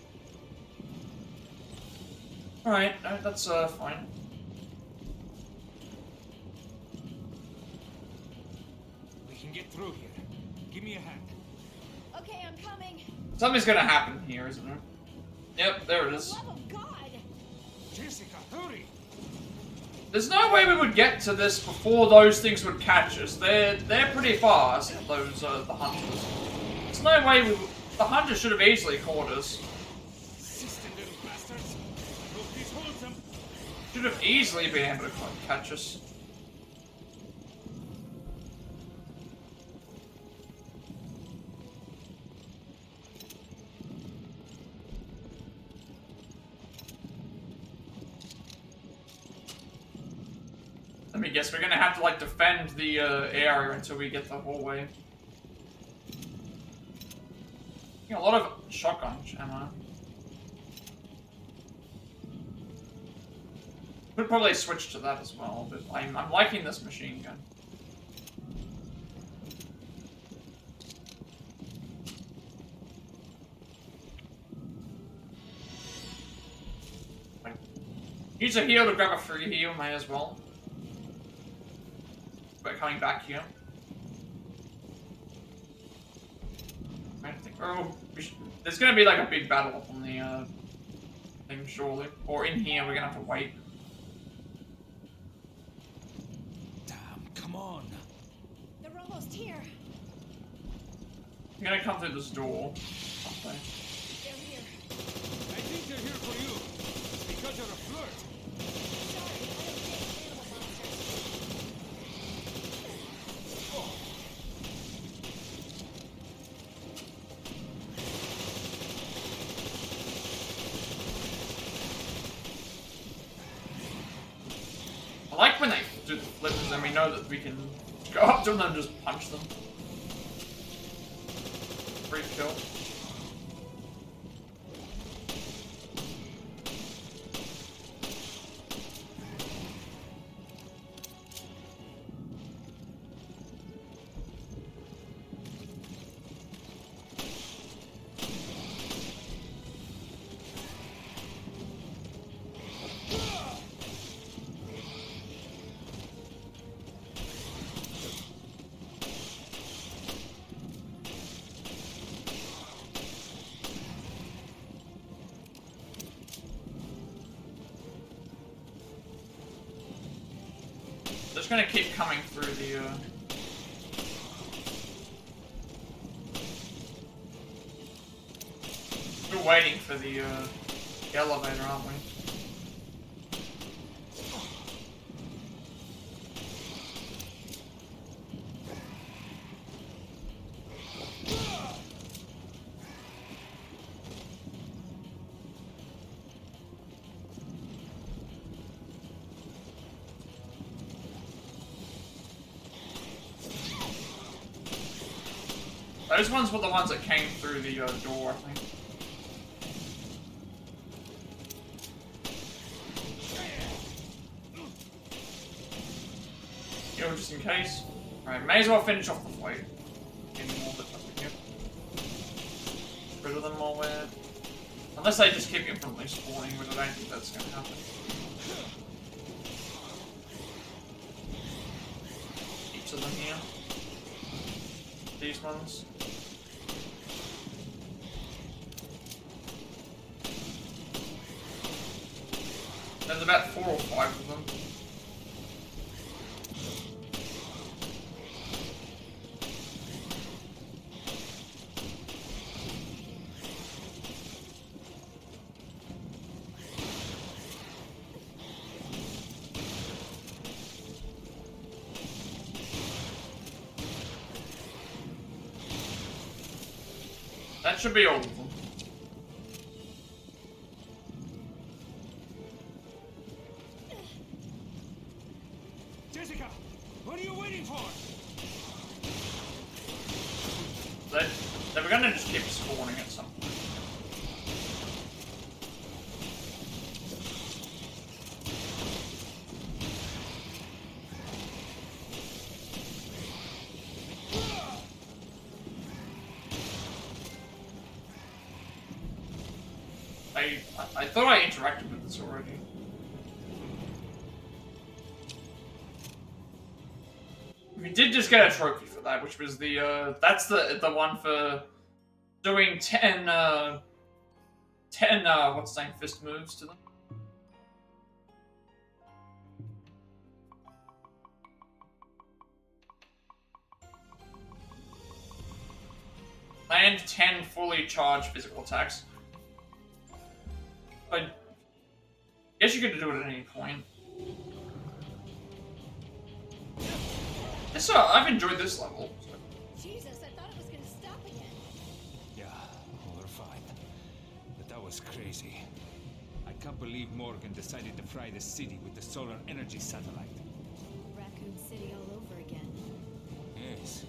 Alright, that's fine. We can get through here. Give me a hand. Okay, I'm coming. Something's gonna happen here, isn't there? Yep, there it is. For the love of God! Jessica, hurry! There's no way we would get to this before those things would catch us. They're pretty fast, those the hunters. There's no way the hunters should have easily caught us. Persistent little bastards. Look, please hold them. Should have easily been able to catch us. Let me guess, we're gonna have to like defend the area until we get the hallway. A lot of shotgun ammo. Could probably switch to that as well, but I'm liking this machine gun. Use a heal to grab a free heal, may as well. We're coming back here. I think. Oh, there's gonna be like a big battle up on the thing, surely. Or in here, we're gonna have to wait. Damn, come on. They're almost here. You're gonna come through this door. They're here. I think they're here for you. Because you're a flirt. Sorry, I don't take animal monsters. I like when they do the flips and we know that we can go up to them and just punch them. Free kill. Just gonna keep coming through the we're waiting for the elevator, aren't we? Those ones were the ones that came through the door, I think. Yo, just in case. Alright, may as well finish off the fight. Any more that we get. Rid of them while we're... Unless they just keep infinitely spawning, which I don't think that's gonna happen. heaps of them here. These ones. There's about 4 or 5 of them. That should be all of them. Jessica, what are you waiting for? They were gonna just keep spawning at some point. I thought I interacted with this already. We did just get a trophy for that, which was the that's the one for doing 10 what's the name, fist moves to them. And 10 fully charged physical attacks. I guess you could do it at any point. Yes, I've enjoyed this level. Jesus, I thought it was gonna stop again. Yeah, we're fine. But that was crazy. I can't believe Morgan decided to fry the city with the solar energy satellite. Raccoon City all over again. Yes.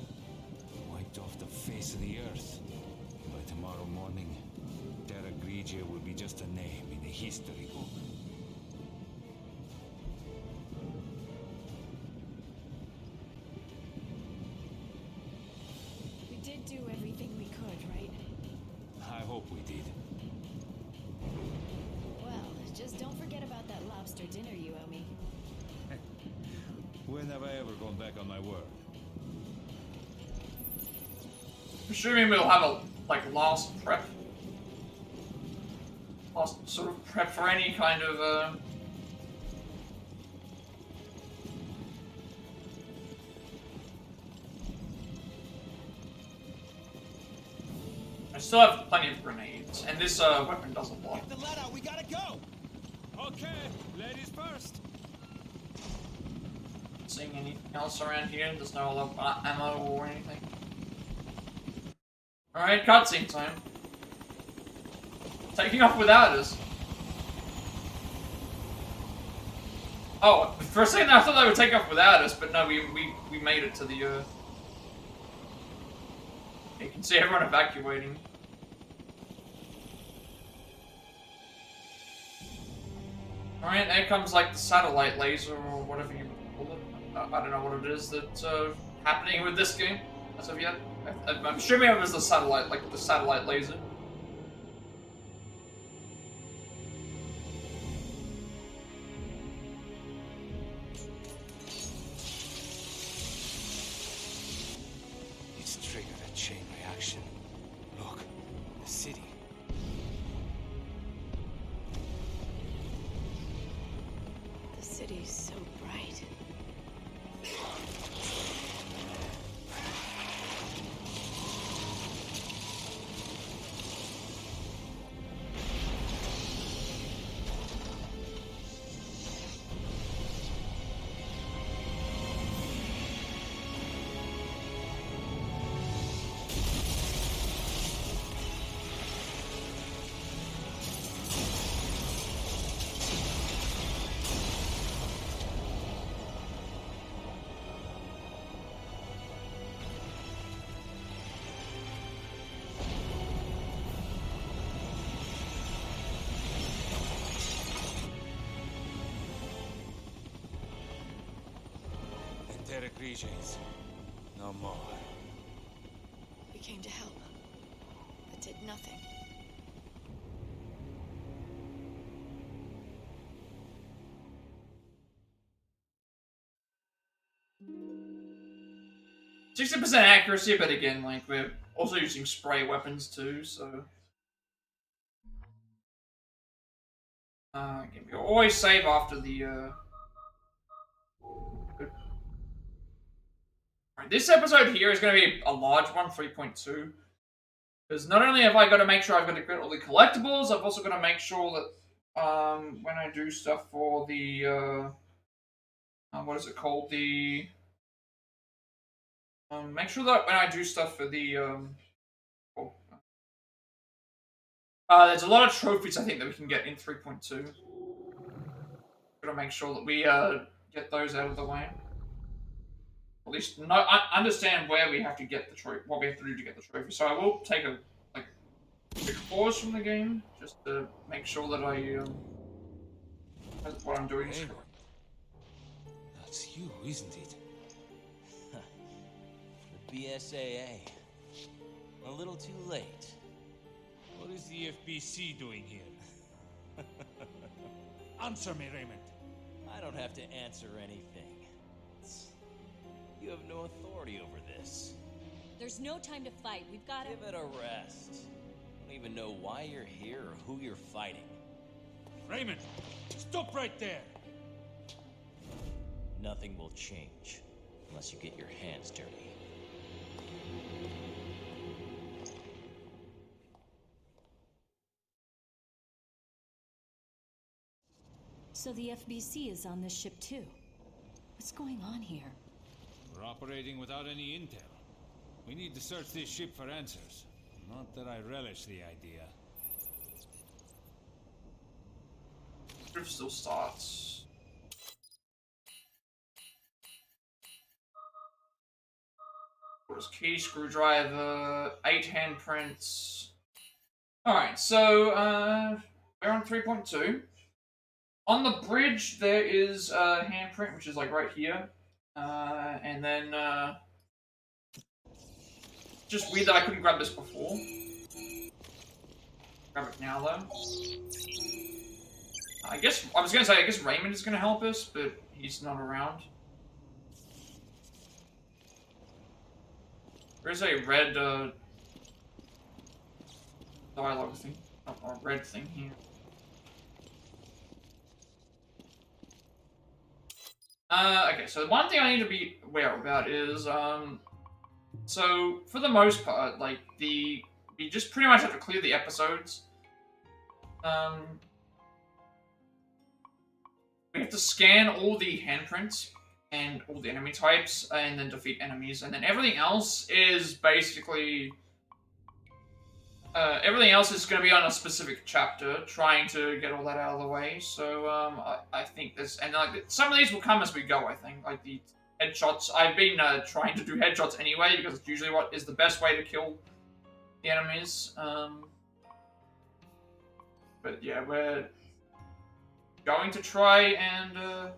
Wiped off the face of the earth. By tomorrow morning, Terra Grigia will be just a name in the history book. We did do everything we could, right? I hope we did. Well, just don't forget about that lobster dinner you owe me. When have I ever gone back on my word? I'm assuming we'll have a last prep. Last sort of prep for any kind of I still have plenty of grenades, and this weapon does a lot. Get the lead out, we gotta go! Okay, ladies first. Not seeing anything else around here. There's no other ammo or anything. Alright, cutscene time. Taking off without us. Oh, for a second I thought they would take off without us, but no, we made it to the you can see everyone evacuating. Alright, there comes like the satellite laser or whatever you call it. I don't know what it is that's happening with this game as of yet. I'm assuming it was the satellite, like the satellite laser. It's triggered a chain reaction. Look, the city. The city's so bright. Terra Grigians. No more. We came to help, but did nothing. 60% accuracy, but again, like, we're also using spray weapons too, so... Again, we always save after the, Right, this episode here is going to be a large one, 3.2. Because not only have I got to make sure I've got to get all the collectibles, I've also got to make sure that, when I do stuff for the, what is it called? The... make sure that when I do stuff for the, there's a lot of trophies, I think, that we can get in 3.2. Gotta make sure that we, get those out of the way. At least, I understand where we have to get the trophy, what we have to do to get the trophy. So I will take a, like, quick pause from the game, just to make sure that I, what I'm doing is correct. That's you, isn't it? The BSAA. A little too late. What is the FBC doing here? Answer me, Raymond. I don't have to answer anything. You have no authority over this. There's no time to fight. We've got to... Give it a rest. I don't even know why you're here or who you're fighting. Raymond, stop right there! Nothing will change unless you get your hands dirty. So the FBC is on this ship too. What's going on here? We're operating without any intel. We need to search this ship for answers. Not that I relish the idea. Drift still starts. Was key, screwdriver, 8 handprints. Alright, so we're on 3.2. On the bridge there is a handprint, which is like right here. And then just weird that I couldn't grab this before. Grab it now though. I guess Raymond is gonna help us, but he's not around. There's a red dialogue thing, or a red thing here. Okay, so the one thing I need to be aware about is, so for the most part, like, we just pretty much have to clear the episodes. We have to scan all the handprints and all the enemy types, and then defeat enemies, and then everything else is basically... everything else is going to be on a specific chapter, trying to get all that out of the way. So I think there's, and like some of these will come as we go. I think like the headshots. I've been trying to do headshots anyway because it's usually what is the best way to kill the enemies. But yeah, we're going to try and.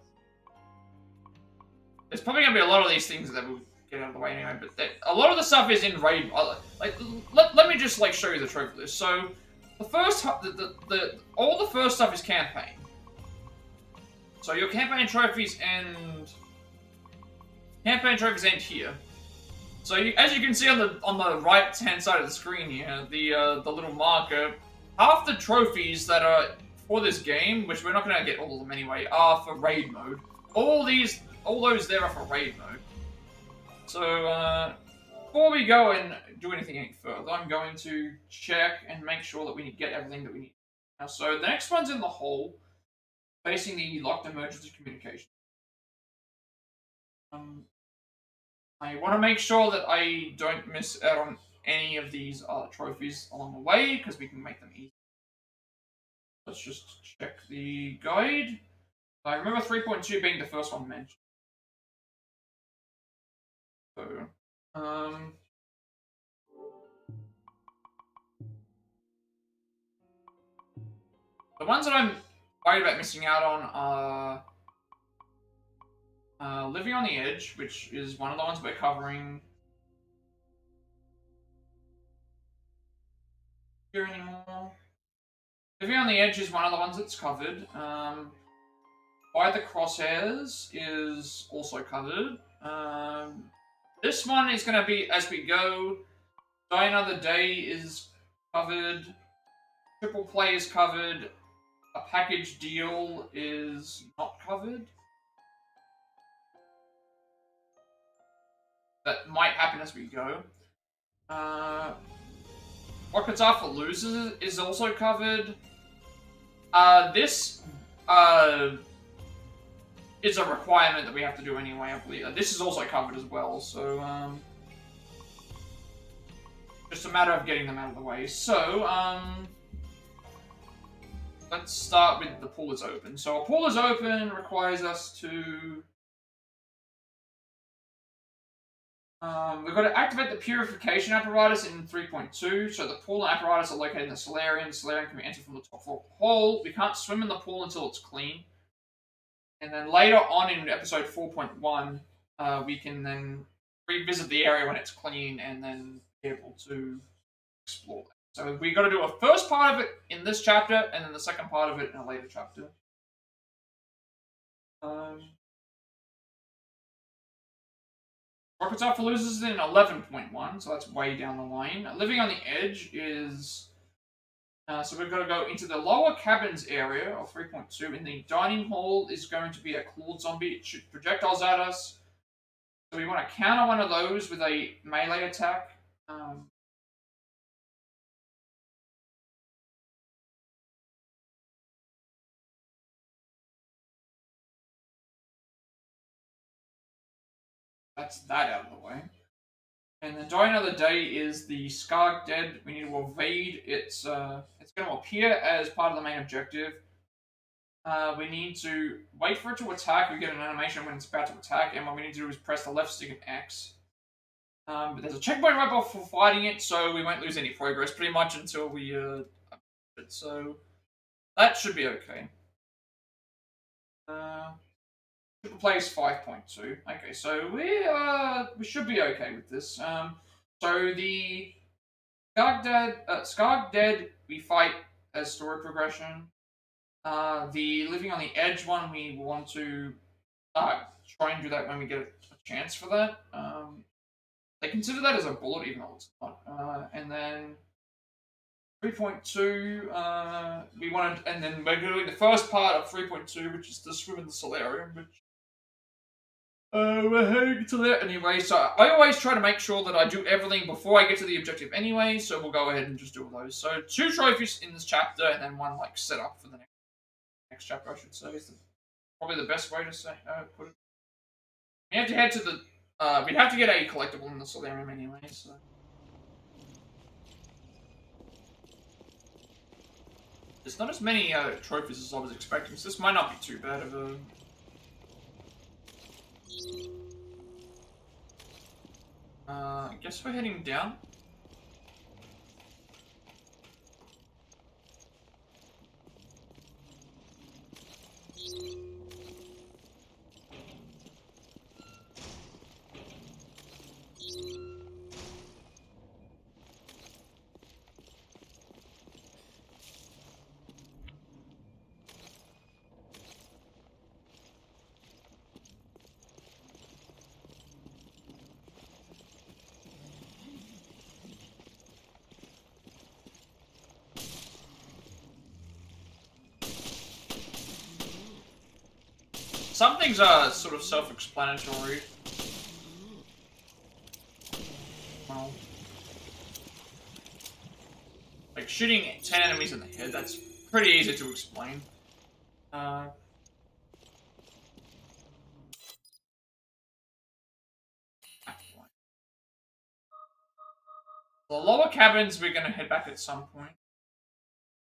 There's probably going to be a lot of these things that will get out of the way anyway, but a lot of the stuff is in raid. Like, let me just like show you the trophy list. So, the first, all the first stuff is campaign. So your campaign trophies end here. So as you can see on the right hand side of the screen here, the little marker, half the trophies that are for this game, which we're not going to get all of them anyway, are for raid mode. All those there are for raid mode. So, before we go and do anything any further, I'm going to check and make sure that we get everything that we need. Now, so the next one's in the hole, facing the locked emergency communication. I want to make sure that I don't miss out on any of these trophies along the way, because we can make them easy. Let's just check the guide. I remember 3.2 being the first one mentioned. So, the ones that I'm worried about missing out on are Living on the Edge, which is one of the ones we're covering. Here anymore. Living on the Edge is one of the ones that's covered. By the Crosshairs is also covered. This one is gonna be as we go. Die Another Day is covered. Triple Play is covered. A package deal is not covered. That might happen as we go. Rockets Are for Losers is also covered. This is a requirement that we have to do anyway, I believe. This is also covered as well, so just a matter of getting them out of the way. So, let's start with the pool is open. So a pool is open requires us to... we've got to activate the purification apparatus in 3.2. So the pool and apparatus are located in the Solarium. The Solarium can be entered from the top floor of the hole. We can't swim in the pool until it's clean. And then later on in episode 4.1, we can then revisit the area when it's clean and then be able to explore that. So we got to do a first part of it in this chapter, and then the second part of it in a later chapter. Rockets Are for Losers is in 11.1, so that's way down the line. Living on the Edge is... so we've got to go into the lower cabins area of 3.2. In the dining hall is going to be a clawed zombie. It shoots projectiles at us. So we want to counter one of those with a melee attack. That's that out of the way. And then Die Another Day is the Scagdead. We need to evade. It's going to appear as part of the main objective. We need to wait for it to attack. We get an animation when it's about to attack, and what we need to do is press the left stick and X. But there's a checkpoint right before fighting it, so we won't lose any progress pretty much until we so that should be okay. Triple Play is 5.2. Okay, so we should be okay with this. So the Scagdead we fight as story progression. The Living on the Edge one we want to try and do that when we get a chance for that. They consider that as a bullet, even though it's not. And then 3.2, we wanted, and then we're doing the first part of 3.2, which is the swim in the Solarium, which we're heading to that anyway. So I always try to make sure that I do everything before I get to the objective anyway. So we'll go ahead and just do all those. So 2 trophies in this chapter, and then 1 like set up for the next chapter, I should say. Is probably the best way to say put it. We have to head to the. We'd have to get a collectible in the Solarium anyway. So. There's not as many trophies as I was expecting, so this might not be too bad of a... I guess we're heading down. Some things are sort of self-explanatory. Well, like shooting 10 enemies in the head, that's pretty easy to explain. The lower cabins, we're gonna head back at some point.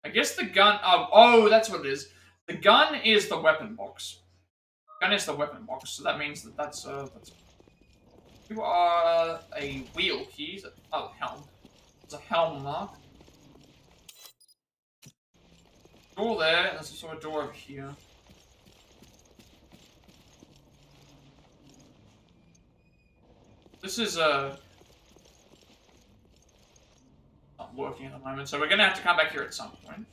I guess the gun... Oh, that's what it is. The gun is the weapon box. Gun is the weapon box, so that means that that's you are a wheel key. Oh, helm. It's a helm mark. Door there, and there's a sort of door over here. This is not working at the moment, so we're gonna have to come back here at some point.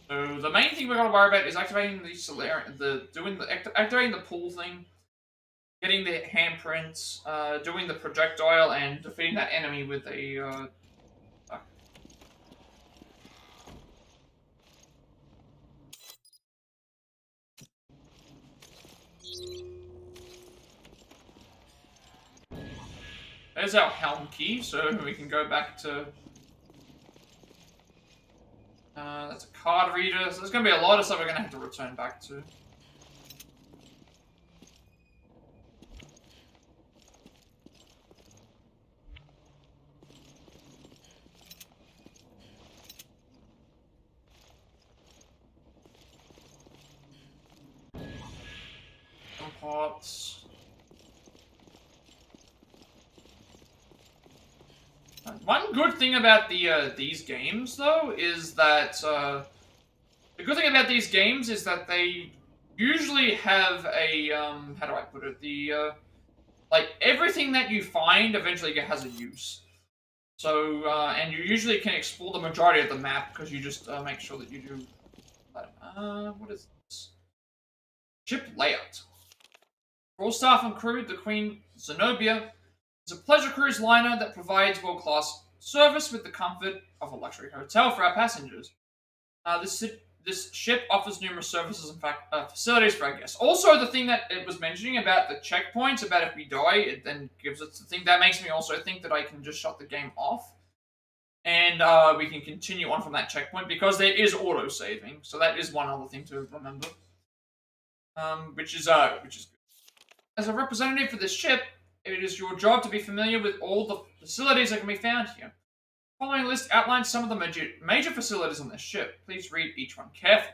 So the main thing we gotta worry about is activating the Solarium, activating the pool thing, getting the handprints, doing the projectile, and defeating that enemy with a. There's our helm key, so we can go back to. That's a card reader, so there's going to be a lot of stuff we're going to have to return back to. Some parts. One good thing about these games, though, is that the good thing about these games is that they usually have a how do I put it? Like everything that you find eventually has a use. So and you usually can explore the majority of the map because you just make sure that you do. What is this? Ship layout. For all staff and crew, the Queen Zenobia is a pleasure cruise liner that provides world-class service with the comfort of a luxury hotel for our passengers. This ship offers numerous services and facilities for our guests. Also, the thing that it was mentioning about the checkpoints, about if we die, it then gives us the thing. That makes me also think that I can just shut the game off. And we can continue on from that checkpoint, because there is auto-saving. So that is one other thing to remember. Which is good. As a representative for this ship, it is your job to be familiar with all the facilities that can be found here. The following list outlines some of the major facilities on this ship. Please read each one carefully.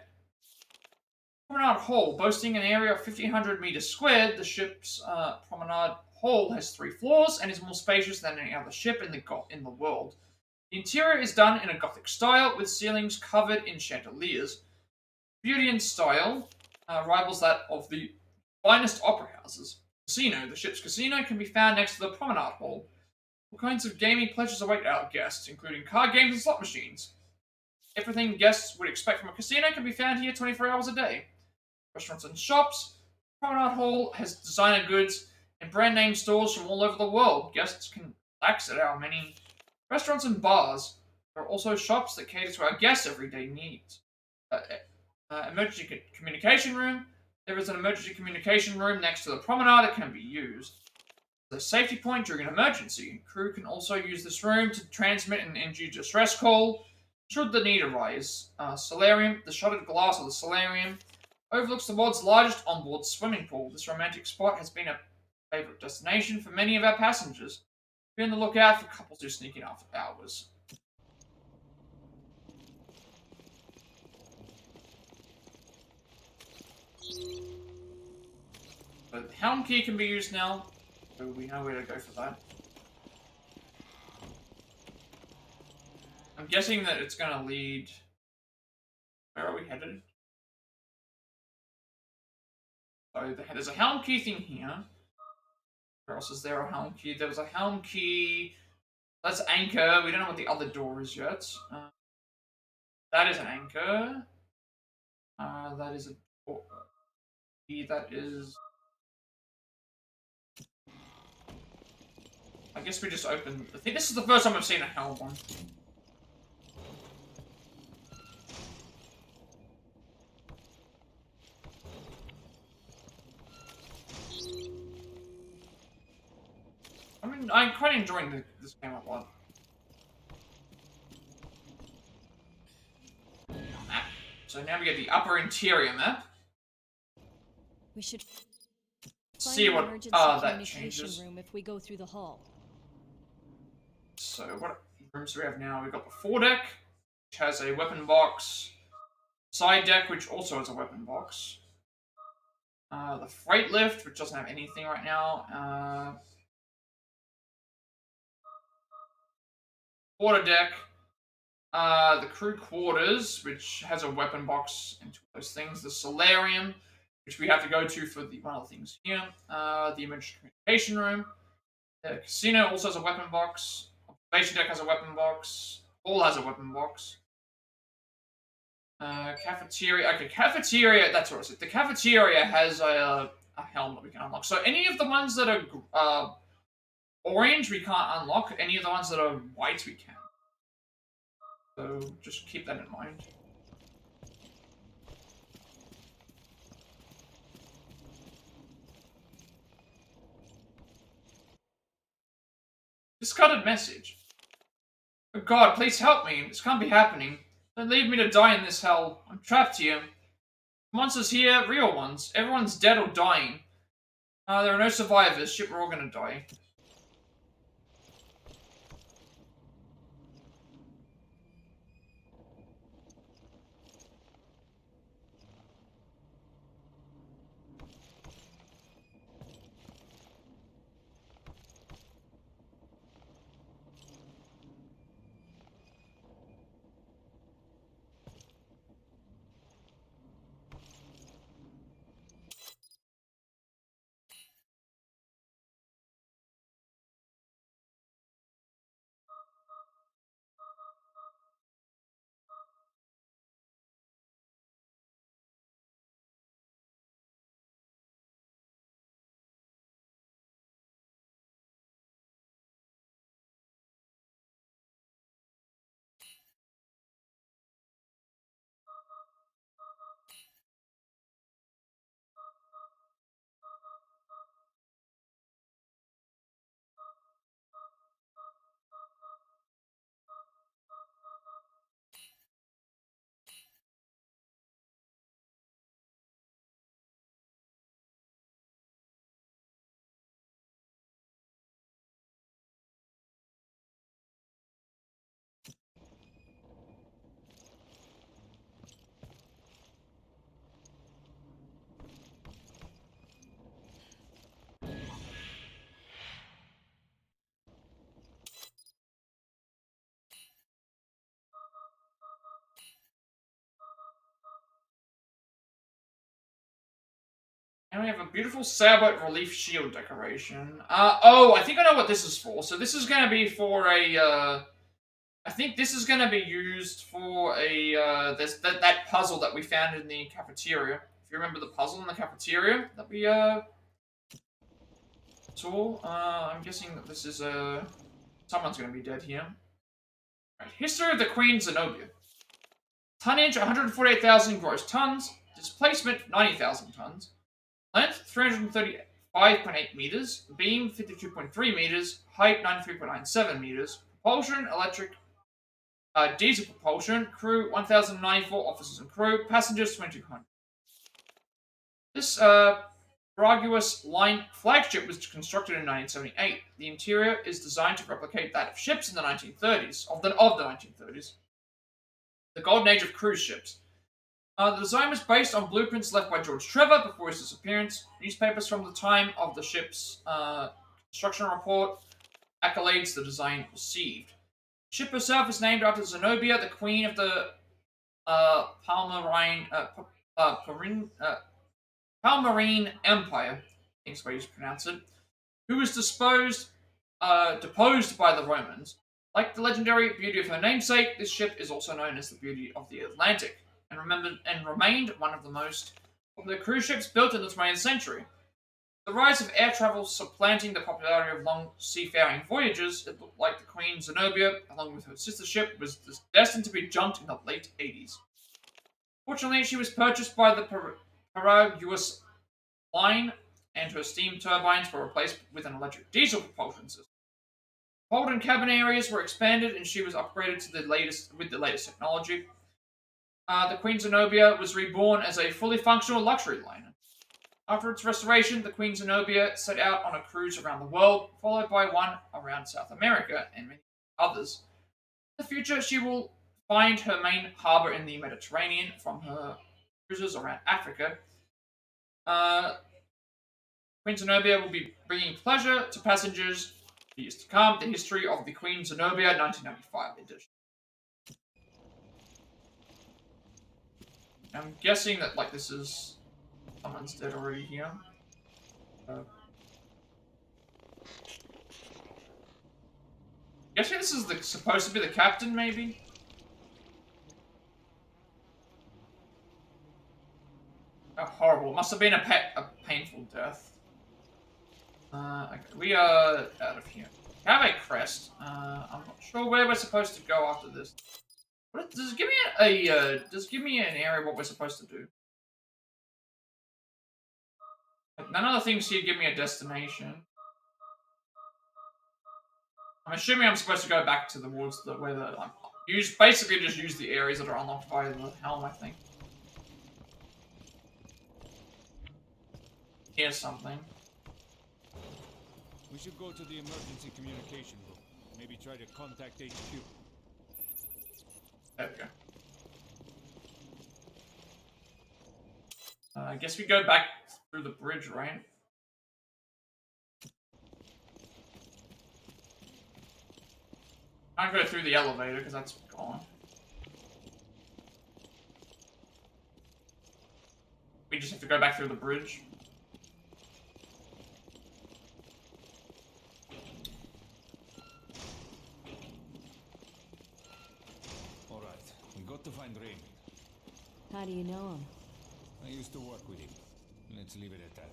Promenade Hall, boasting an area of 1,500 meters squared, the ship's Promenade Hall has 3 floors and is more spacious than any other ship in the world. The interior is done in a Gothic style, with ceilings covered in chandeliers. Beauty and style rivals that of the finest opera houses. Casino. The ship's casino can be found next to the Promenade Hall. All kinds of gaming pleasures await our guests, including card games and slot machines. Everything guests would expect from a casino can be found here 24 hours a day. Restaurants and shops. Promenade Hall has designer goods and brand name stores from all over the world. Guests can relax at our many restaurants and bars. There are also shops that cater to our guests' everyday needs. Emergency communication room. There is an emergency communication room next to the promenade that can be used. The safety point during an emergency. Crew can also use this room to transmit an energy distress call should the need arise. Solarium. The shuttered glass of the Solarium overlooks the world's largest onboard swimming pool. This romantic spot has been a favorite destination for many of our passengers. Be on the lookout for couples who sneak in after hours. So the helm key can be used now, so we know where to go for that. I'm guessing that it's going to lead... Where are we headed? So there's a helm key thing here. Where else is there a helm key? There was a helm key... That's anchor. We don't know what the other door is yet. That is an anchor. That is a door. That is... I guess we just opened... I think this is the first time I've seen a helm one. I mean, I'm quite enjoying this game a lot. Map. So now we get the upper interior map. We should see what that changes. Room if we go through the hall. So what rooms do we have now? We've got the foredeck, which has a weapon box. Side deck, which also has a weapon box. The freight lift, which doesn't have anything right now. Quarter deck. The crew quarters, which has a weapon box and 2 of those things. The Solarium, which we have to go to for one of the things here. The emergency communication room. The casino also has a weapon box. Observation deck has a weapon box. Hall has a weapon box. Cafeteria. Okay, cafeteria. That's what I said. The cafeteria has a helmet we can unlock. So any of the ones that are orange we can't unlock. Any of the ones that are white we can. So just keep that in mind. Discarded message. Oh God, please help me. This can't be happening. Don't leave me to die in this hell. I'm trapped here. Monsters here, real ones. Everyone's dead or dying. There are no survivors. Shit, we're all gonna die. And we have a beautiful sailboat relief shield decoration. Oh, I think I know what this is for. So this is going to be for a, I think this is going to be used for a, that puzzle that we found in the cafeteria. If you remember the puzzle in the cafeteria that we, saw. I'm guessing that this is, someone's going to be dead here. Right. History of the Queen Zenobia. Tonnage, 148,000 gross tons. Displacement, 90,000 tons. Length, 335.8 meters. Beam, 52.3 meters. Height, 93.97 meters. Propulsion, electric, diesel propulsion. Crew, 1,094 officers and crew. Passengers, 2,200. This, Paraguas Line flagship was constructed in 1978. The interior is designed to replicate that of ships in the 1930s, of the 1930s. The golden age of cruise ships. The design was based on blueprints left by George Trevor before his disappearance, newspapers from the time of the ship's construction report, accolades the design received. The ship herself is named after Zenobia, the queen of the Palmyrene Empire, I think is the way you pronounce it, who was deposed by the Romans. Like the legendary beauty of her namesake, this ship is also known as the Beauty of the Atlantic, and remained one of the most popular cruise ships built in the 20th century. The rise of air travel supplanting the popularity of long seafaring voyages, it looked like the Queen Zenobia, along with her sister ship, was destined to be junked in the late 80s. Fortunately, she was purchased by the Paraguas Line, and her steam turbines were replaced with an electric diesel propulsion system. Hold and cabin areas were expanded, and she was upgraded to the latest technology. The Queen Zenobia was reborn as a fully functional luxury liner. After its restoration, the Queen Zenobia set out on a cruise around the world, followed by one around South America and many others. In the future, she will find her main harbor in the Mediterranean from her cruises around Africa. Queen Zenobia will be bringing pleasure to passengers for years to come. The History of the Queen Zenobia 1995 edition. I'm guessing that, like, this is... someone's dead already here. Guessing this is supposed to be the captain, maybe? Oh, horrible. It must have been a painful death. Okay, we are out of here. We have a crest. I'm not sure where we're supposed to go after this. Does it give me does it give me an area what we're supposed to do? None of the things here give me a destination. I'm assuming I'm supposed to go back to the woods where the basically just use the areas that are unlocked by the helm, I think. Here's something. We should go to the emergency communication room. Maybe try to contact HQ. There we go. I guess we go back through the bridge, right? I can't go through the elevator because that's gone. We just have to go back through the bridge. Alright, we got to find Raymond. How do you know him? I used to work with him. Let's leave it at that.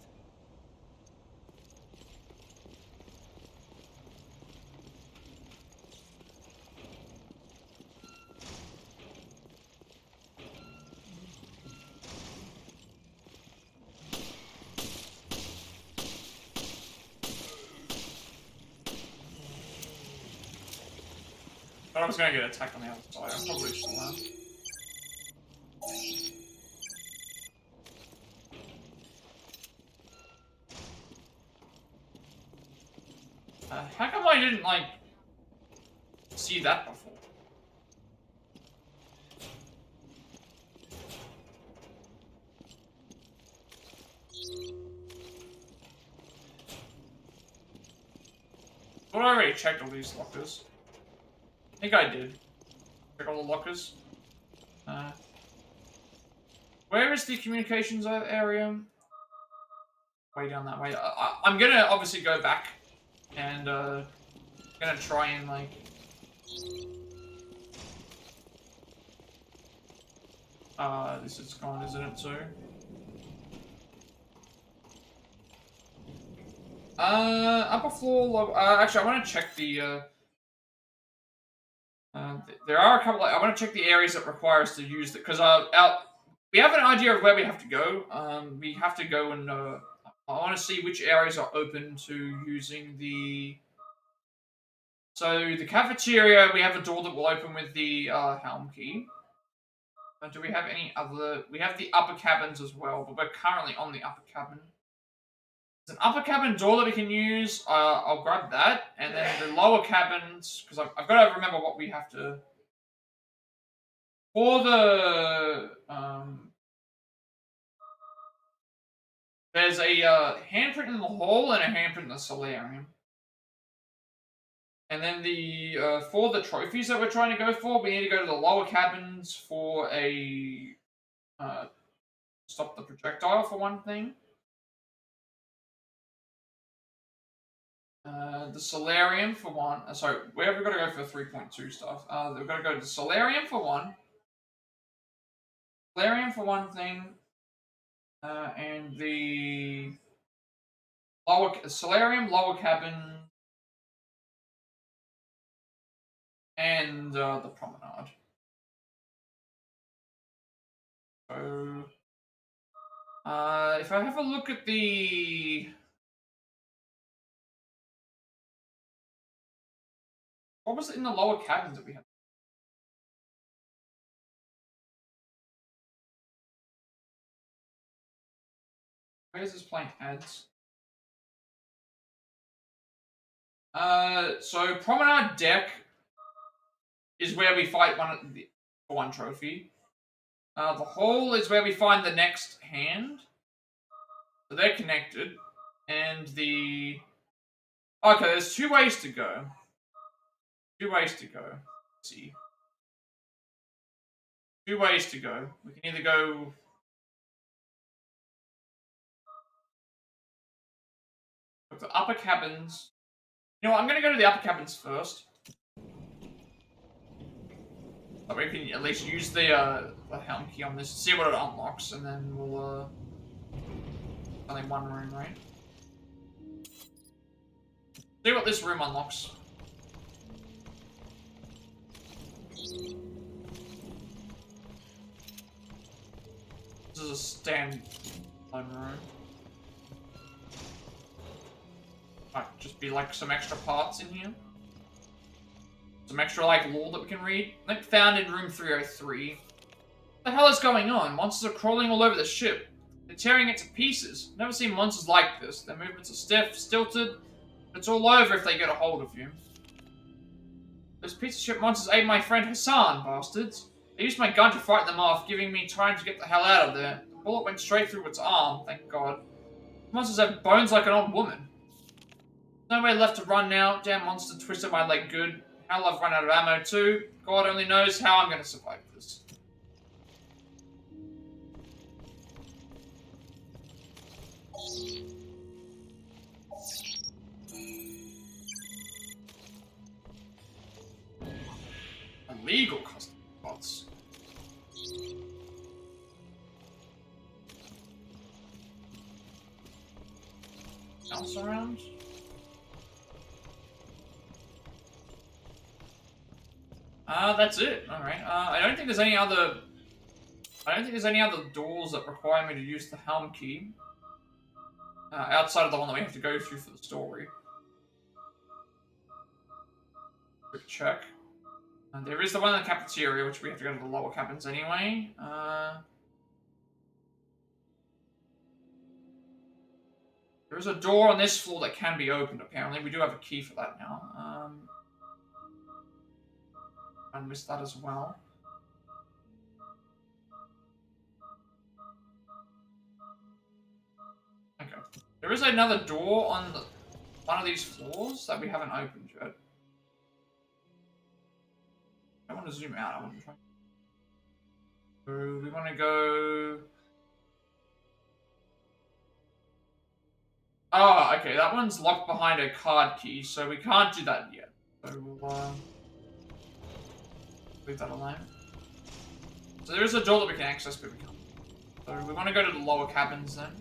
I was gonna get attacked on the other side. I probably swam. How come I didn't, like, see that before? Well, I already checked all these lockers. I think I did. Check all the lockers. Where is the communications area? Way down that way. I'm gonna obviously go back and gonna try and like this is gone, isn't it? So upper floor. Actually, I want to check the. There are a couple. I want to check the areas that require us to use it because we have an idea of where we have to go. We have to go and I want to see which areas are open to using the. So the cafeteria, we have a door that will open with the helm key. Do we have any other? We have the upper cabins as well, but we're currently on the upper cabin. There's an upper cabin door that we can use. I'll grab that, and then the lower cabins because I've got to remember what we have to. For the there's a handprint in the hall and a handprint in the solarium. And then for the trophies that we're trying to go for, we need to go to the lower cabins for a stop the projectile for one thing. The Solarium for one. Sorry, where have we got to go for 3.2 stuff? We've got to go to the Solarium for one. Solarium for one thing. And the Solarium, lower cabin, and the Promenade. So, if I have a look at the... What was it in the lower cabins that we had? Where's this playing ads? So Promenade Deck is where we fight for one trophy. The hall is where we find the next hand. So they're connected. And the... Okay, there's two ways to go. Two ways to go. Let's see. Two ways to go. We can either go... the upper cabins. You know what, I'm going to go to the upper cabins first. That way we can at least use the helm key on this, see what it unlocks, and then we'll Only one room, right? See what this room unlocks. This is a stand-alone room. Might just be like some extra parts in here. Some extra like lore that we can read. I think found in room 303. What the hell is going on? Monsters are crawling all over the ship. They're tearing it to pieces. Never seen monsters like this. Their movements are stiff, stilted. It's all over if they get a hold of you. Those piece of shit monsters ate my friend Hassan, bastards. I used my gun to fight them off, giving me time to get the hell out of there. The bullet went straight through its arm, thank God. The monsters have bones like an old woman. Nowhere left to run now. Damn monster twisted my leg good. Hell, I've run out of ammo too. God only knows how I'm gonna survive this. Illegal custom bots. Else around? That's it. Alright. I don't think there's any other doors that require me to use the helm key. Outside of the one that we have to go through for the story. Quick check. There is the one in the cafeteria, which we have to go to the lower cabins anyway. There is a door on this floor that can be opened, apparently. We do have a key for that now. I missed that as well. Okay. There is another door on one of these floors that we haven't opened yet. I want to zoom out. I want to try. So we want to go. Oh, okay. That one's locked behind a card key, so we can't do that yet. So we'll leave that alone. So there is a door that we can access, but we can't. So we want to go to the lower cabins then.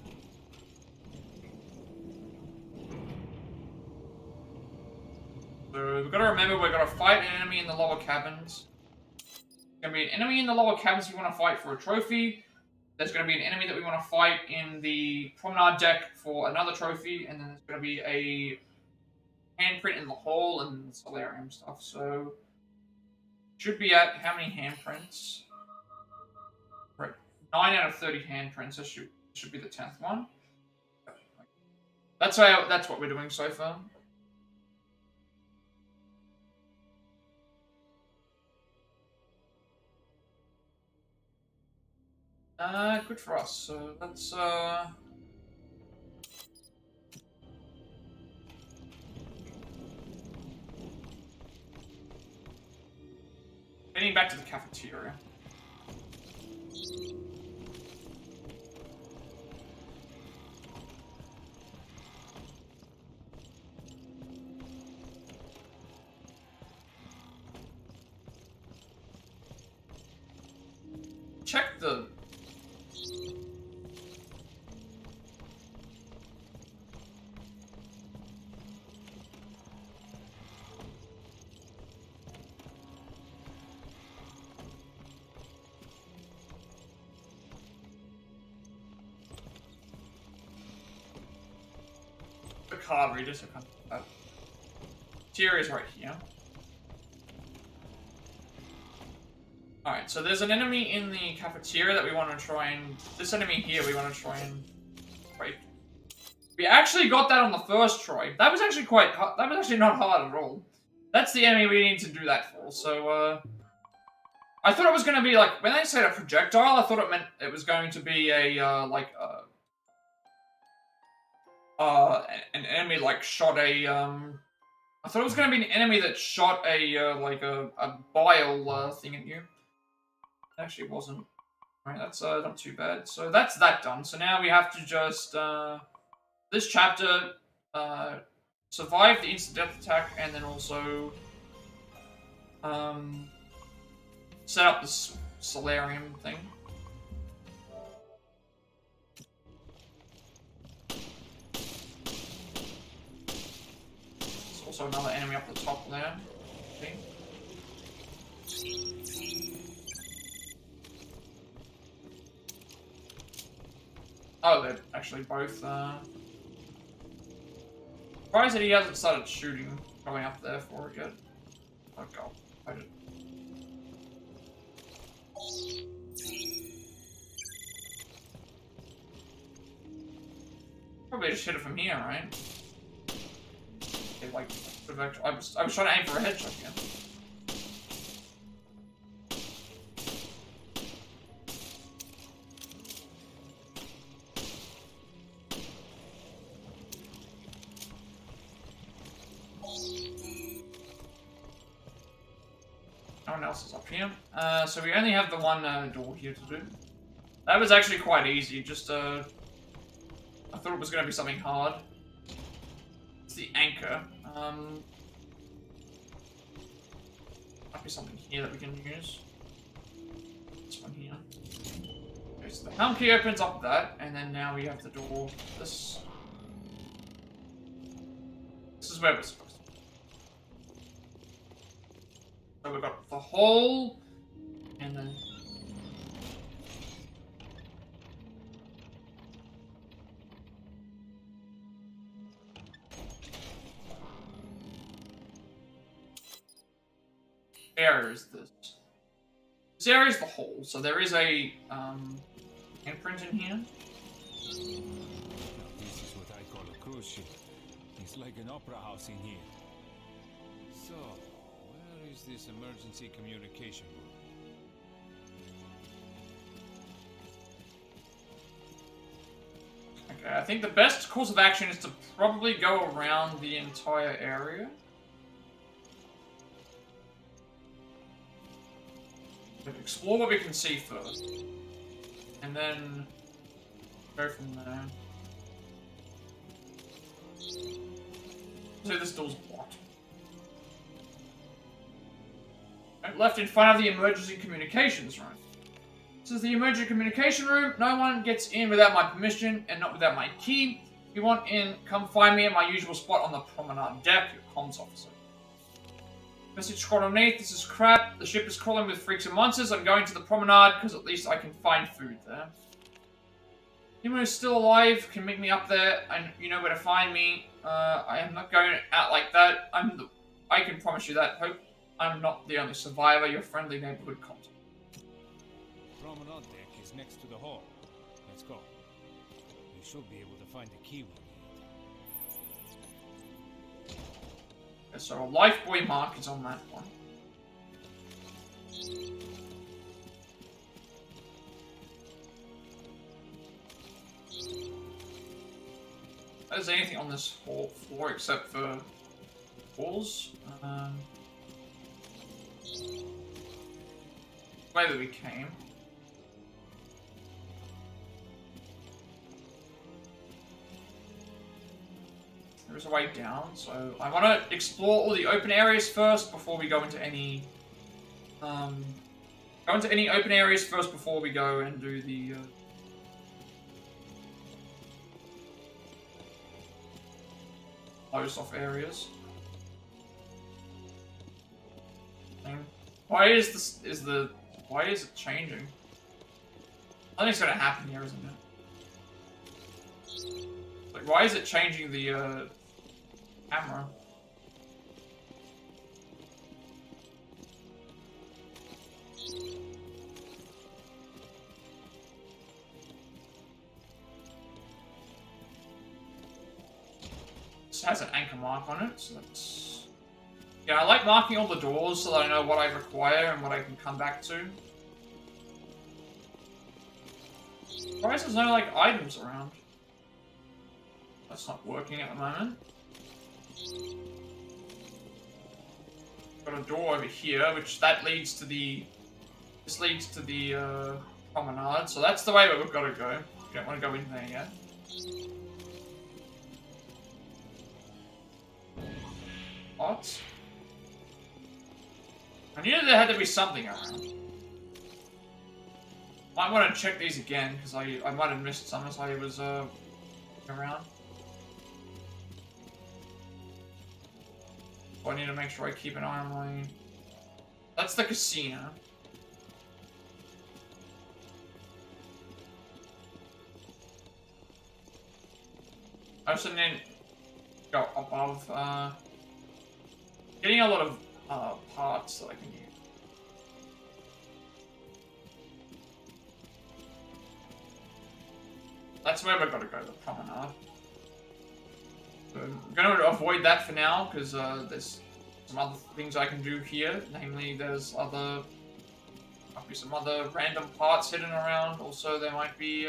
So we've got to remember we've got to fight an enemy in the lower cabins. There's going to be an enemy in the lower cabins we want to fight for a trophy. There's going to be an enemy that we want to fight in the Promenade Deck for another trophy. And then there's going to be a handprint in the hall and Solarium stuff. So should be at how many handprints? Right, 9 out of 30 handprints. This should be the 10th one. That's what we're doing so far. Good for us. So let's heading back to the cafeteria. Check the card reader, so I can't. Tier is right here. Alright, so there's an enemy in the cafeteria that we want to try and... This enemy here we want to try and... Right. We actually got that on the first try. That was actually quite hard. That was actually not hard at all. That's the enemy we need to do that for, so, I thought it was going to be, like, when they said a projectile, I thought it meant it was going to be a, an enemy, like, shot a, I thought it was going to be an enemy that shot a, like, a bile, thing at you. It actually wasn't. Alright, that's, not too bad. So that's that done. So now we have to just, this chapter, survive the instant death attack, and then also, set up this Solarium thing. also another enemy up the top there. Okay. Oh, they're actually both, surprised that he hasn't started shooting, going up there for it yet. Oh god, I did. Probably just hit it from here, right? Okay, like, I was trying to aim for a headshot again. No one else is up here. So we only have the one door here to do. That was actually quite easy, just I thought it was going to be something hard. It's the anchor. Might be something here that we can use. This one here. Okay, so the helm key opens up that, and then now we have the door. This is where we're supposed to be. So we've got the hole, and then where is this? This area is the hole, so there is a imprint in here. This is what I call a cruise ship. It's like an opera house in here. So, where is this emergency communication room? Okay, I think the best course of action is to probably go around the entire area. Explore what we can see first, and then go from there. So this door's blocked. And left in front of the emergency communications room. This is the emergency communication room. No one gets in without my permission and not without my key. If you want in, come find me at my usual spot on the Promenade Deck, your comms officer. Message scroll underneath, this is crap. The ship is crawling with freaks and monsters. I'm going to the promenade because at least I can find food there. Anyone who's still alive can meet me up there, and you know where to find me. I am not going out like that. I can promise you that. Hope I'm not the only survivor. Your friendly neighborhood contact. Promenade Deck is next to the hall. Let's go. We should be able to find the key we need. So a lifebuoy mark is on that one. There's anything on this whole floor except for walls. The way that we came. There's a way down, so I want to explore all the open areas first before we go into any... go into any open areas first before we go and do the... closed off areas. Why is this... why is it changing? I think it's gonna happen here, isn't it? Like, why is it changing the, camera? This has an anchor mark on it, so that's... Yeah, I like marking all the doors so that I know what I require and what I can come back to. Why is there no, like, items around? That's not working at the moment. Got a door over here, which that leads to the... This leads to the, promenade, so that's the way that we've got to go. We don't want to go in there yet. What? I knew there had to be something around. Might want to check these again, because I might have missed some as I was, around. So I need to make sure I keep an eye on my... That's the casino. I also need to go above, getting a lot of, parts that I can use. That's where we've got to go, the promenade. So I'm going to avoid that for now, because there's some other things I can do here. Namely, there's might be some other random parts hidden around. Also, there might be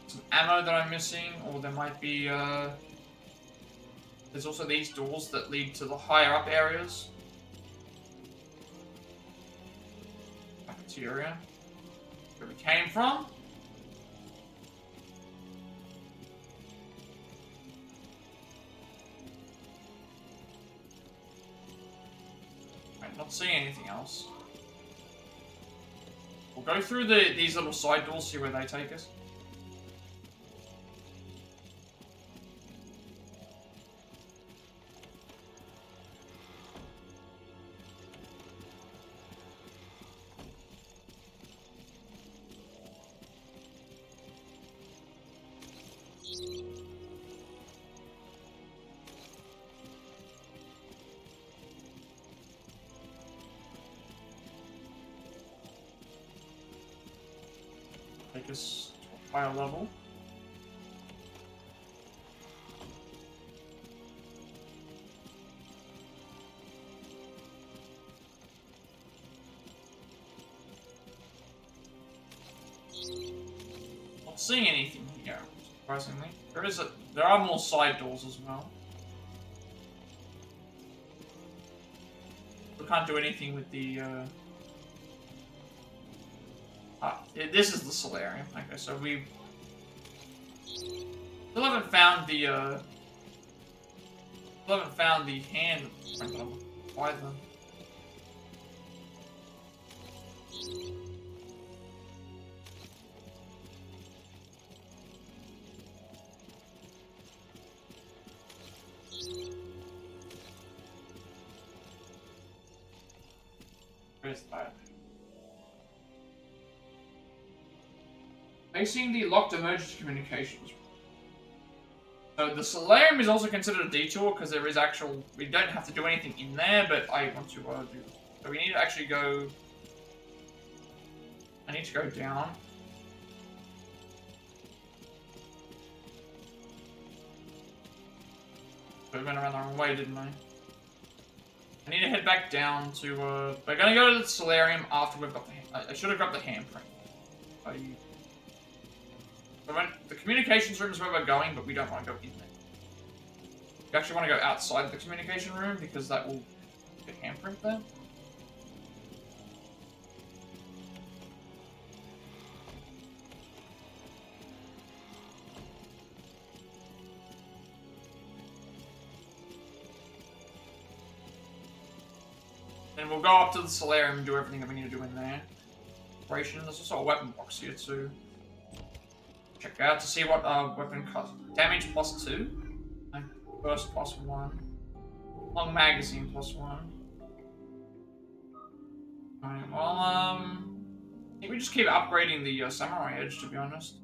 some ammo that I'm missing, or there might be there's also these doors that lead to the higher up areas. Cafeteria. Where we came from. I'm not seeing anything else. We'll go through these little side doors, see where they take us. Take us to a higher level. Not seeing anything here, surprisingly. There are more side doors as well. We can't do anything with the this is the Solarium. Okay, so we still haven't found the hand either. Where's that? Facing the locked emergency communications. So the Solarium is also considered a detour because there is we don't have to do anything in there, but I want to do. So we need to actually go. I need to go down. I went around the wrong way, didn't I? I need to head back down to. We're gonna go to the Solarium after we've got the. I should have grabbed the handprint. The communications room is where we're going, but we don't want to go in there. We actually want to go outside the communication room because that will get handprint there. Then we'll go up to the Solarium and do everything that we need to do in there. There's also a weapon box here too. Check out to see what weapon cost. Damage +2. Burst +1. Long magazine +1. Alright, well, I think we just keep upgrading the samurai edge, to be honest.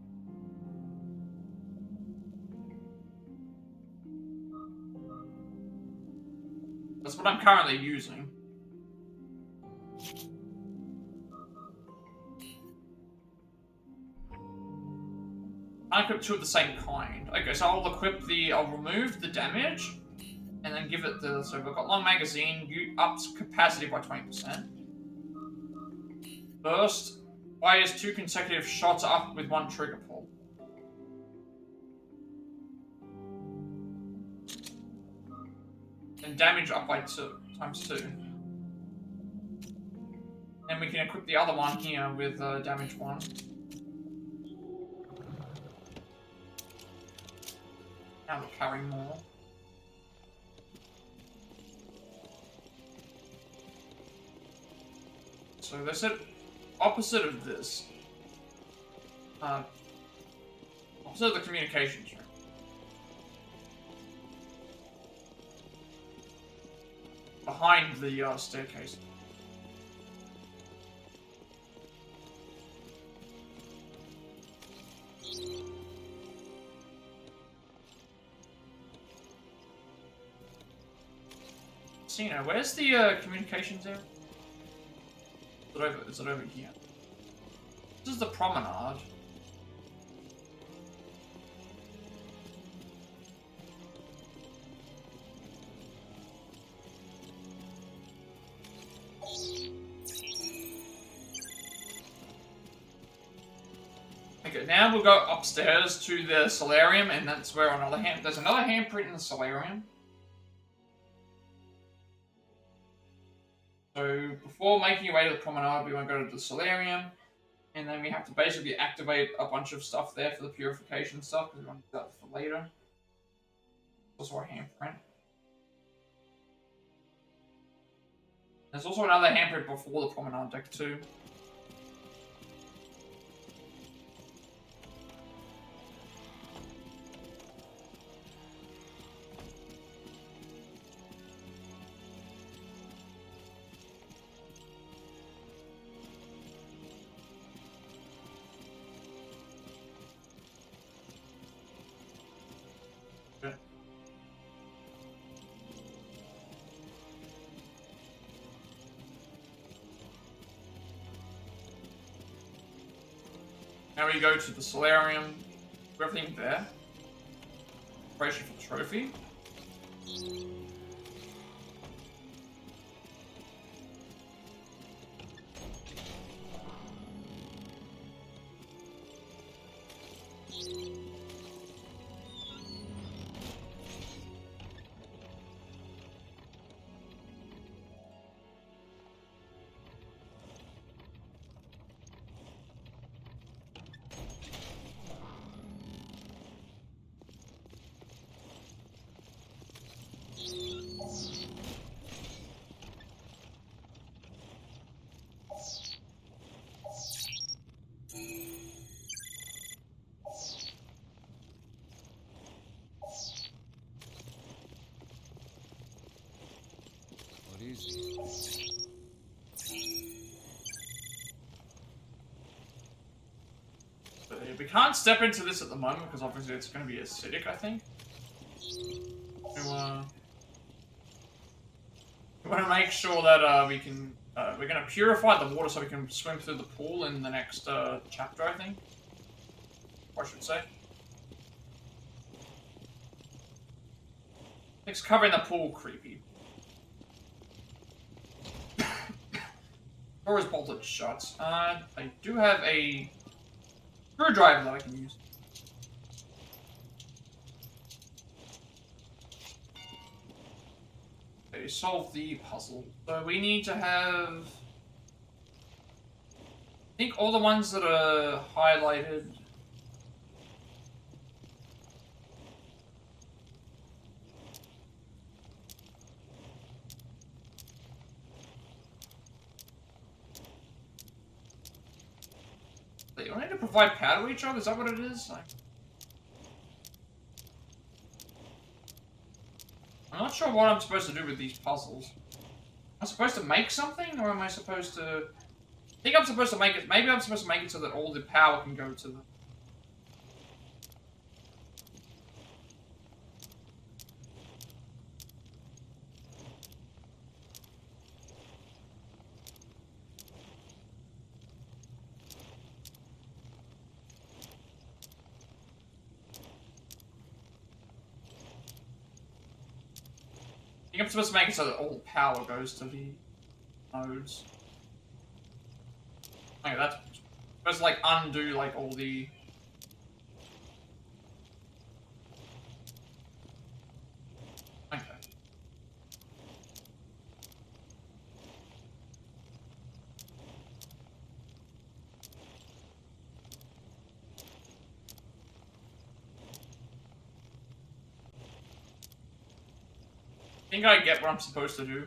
That's what I'm currently using. I equip two of the same kind. Okay, so I'll remove the damage, and then give it so we've got long magazine, ups capacity by 20%. Burst, fires 2 consecutive shots up with 1 trigger pull. And damage up by 2, times 2. Then we can equip the other one here with damage 1. Now we're carrying more. So they said opposite of this. Opposite of the communications room. behind the staircase. Cena, where's the communications area? Is it over here? This is the promenade. Okay, now we'll go upstairs to the Solarium, and that's where there's another handprint in the Solarium. So before making your way to the promenade, we want to go to the Solarium, and then we have to basically activate a bunch of stuff there for the purification stuff, because we want to do that for later. Also a handprint. There's also another handprint before the Promenade Deck too. Now we go to the Solarium. Everything there. Preparation for the trophy. What is it? We can't step into this at the moment because obviously it's going to be acidic, I think. So, we want to make sure that we can. We're going to purify the water so we can swim through the pool in the next chapter, I think. Or I should say. It's covering the pool creepy. Door is bolted shut. I do have a screwdriver that I can use. Okay, solve the puzzle. So we need to have... I think all the ones that are highlighted... Wait, do I need to provide power to each other? Is that what it is? I'm not sure what I'm supposed to do with these puzzles. Am I supposed to make something, or am I supposed to... I think I'm supposed to make it... Maybe I'm supposed to make it so that all the power can go to them. I think I'm supposed to make it so that all the power goes to the nodes. Okay, that's supposed to like undo like all the... Okay. I think I get what I'm supposed to do.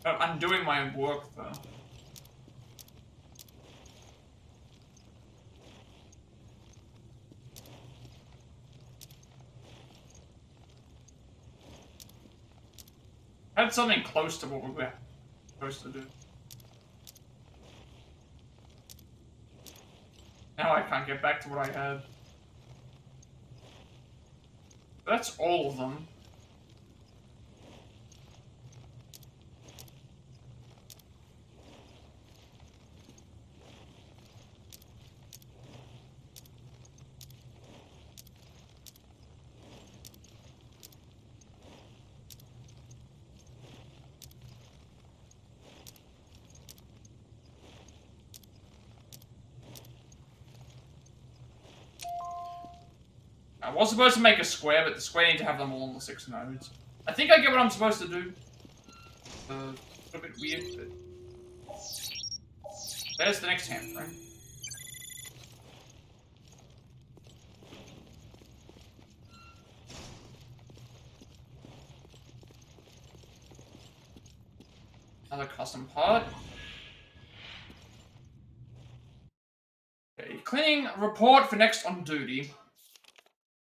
I'm doing my own work, though. I had something close to what we were supposed to do. Now I can't get back to what I had. That's all of them. I was supposed to make a square, but the square need to have them all on the 6 nodes. I think I get what I'm supposed to do. A little bit weird, but... There's the next handprint. Another custom part. Okay, cleaning report for next on duty.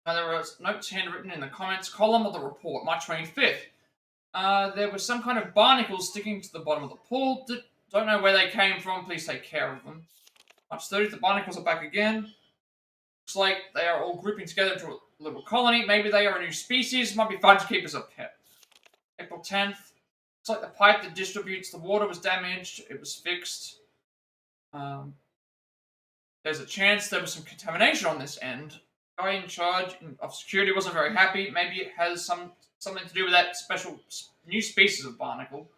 There were notes handwritten in the comments column of the report, March 25th. There was some kind of barnacles sticking to the bottom of the pool. Don't know where they came from. Please take care of them. March 30th, the barnacles are back again. Looks like they are all grouping together into a little colony. Maybe they are a new species. Might be fun to keep as a pet. April 10th. Looks like the pipe that distributes the water was damaged. It was fixed. There's a chance there was some contamination on this end. The guy in charge of security wasn't very happy. Maybe it has something to do with that special new species of barnacle.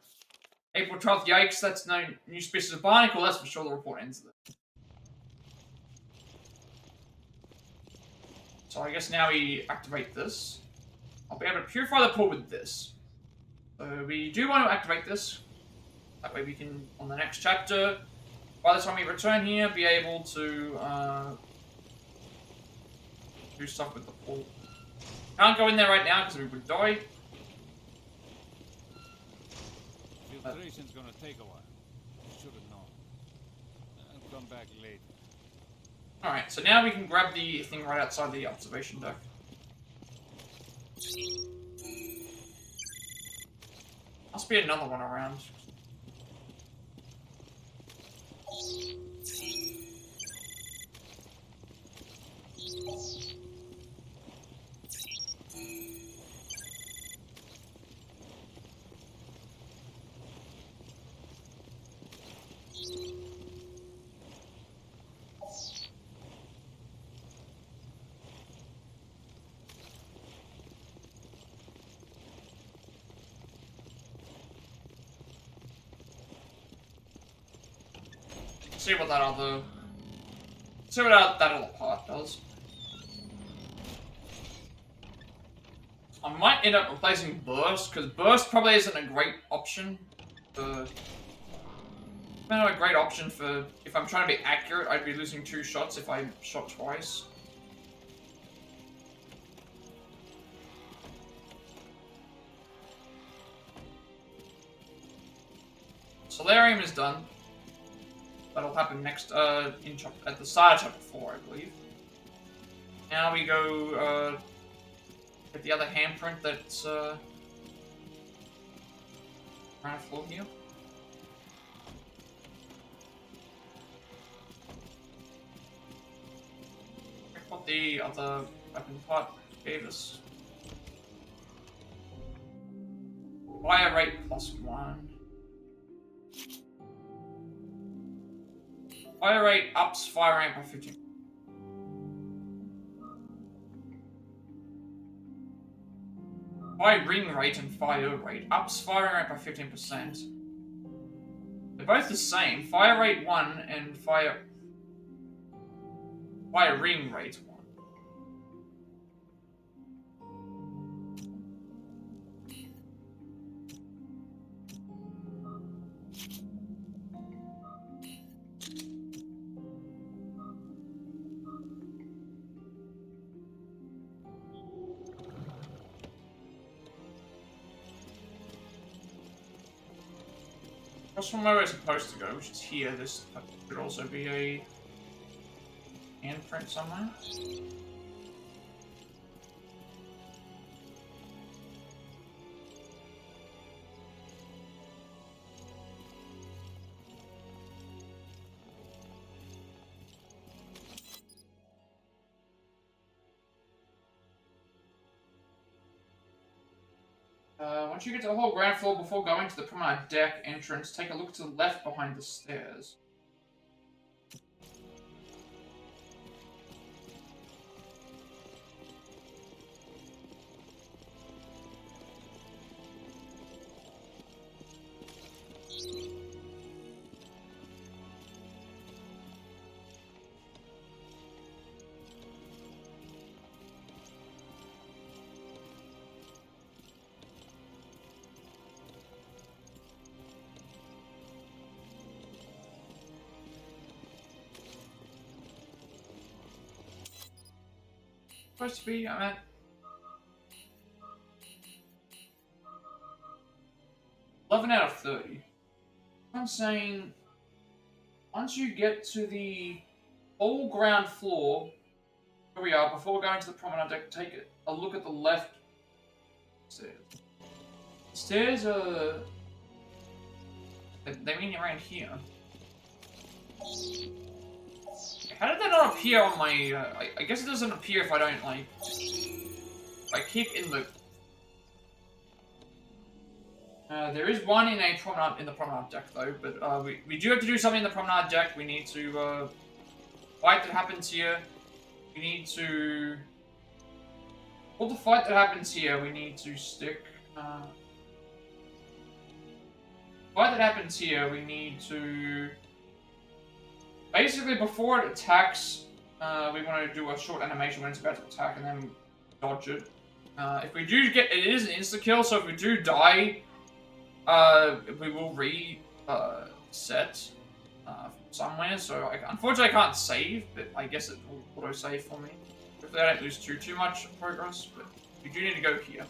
April 12th, yikes, that's no new species of barnacle. That's for sure. The report ends there. So I guess now we activate this. I'll be able to purify the pool with this. So we do want to activate this. That way we can, on the next chapter, by the time we return here, be able to do stuff with the pool. Can't go in there right now because we would die. Filtration's gonna take a while. Should have known. I'll come back later. Alright, so now we can grab the thing right outside the observation deck. Must be another one around. See what that other part does. I might end up replacing Burst, because Burst probably isn't a great option for... Not a great option for... If I'm trying to be accurate, I'd be losing 2 shots if I shot twice. Solarium is done. That'll happen next, at the start of chapter 4, I believe. Now we go, get the other handprint that's, around the floor here. Check what the other weapon part gave us. Fire rate +1. Fire rate ups fire rank by 15. Fire ring rate and fire rate ups fire rank by 15%. They're both the same. Fire rate 1 and fire ring rate 1. Across from where we're supposed to go, which is here, this could also be a handprint somewhere. Once you get to the whole ground floor before going to the Promenade Deck entrance, take a look to the left behind the stairs. Supposed to be, I'm at 11 out of 30. I'm saying once you get to the whole ground floor, here we are, before going to the Promenade Deck, take a look at the left stairs. Stairs are... they mean around here. How did that not appear on my... I guess it doesn't appear if I don't, like... I keep in the... there is one in the Promenade Deck, though, but we do have to do something in the Promenade Deck. We need to... fight that happens here. We need to... For the fight that happens here, we need to stick... fight that happens here, we need to... Basically, before it attacks, we want to do a short animation when it's about to attack and then dodge it. If we do get... It is an insta-kill, so if we do die, we will reset somewhere. So, unfortunately, I can't save, but I guess it will auto-save for me. Hopefully, I don't lose too much progress, but we do need to go here.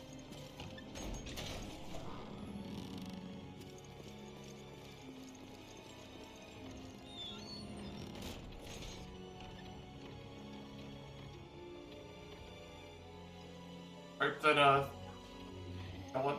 Hope that, kill it.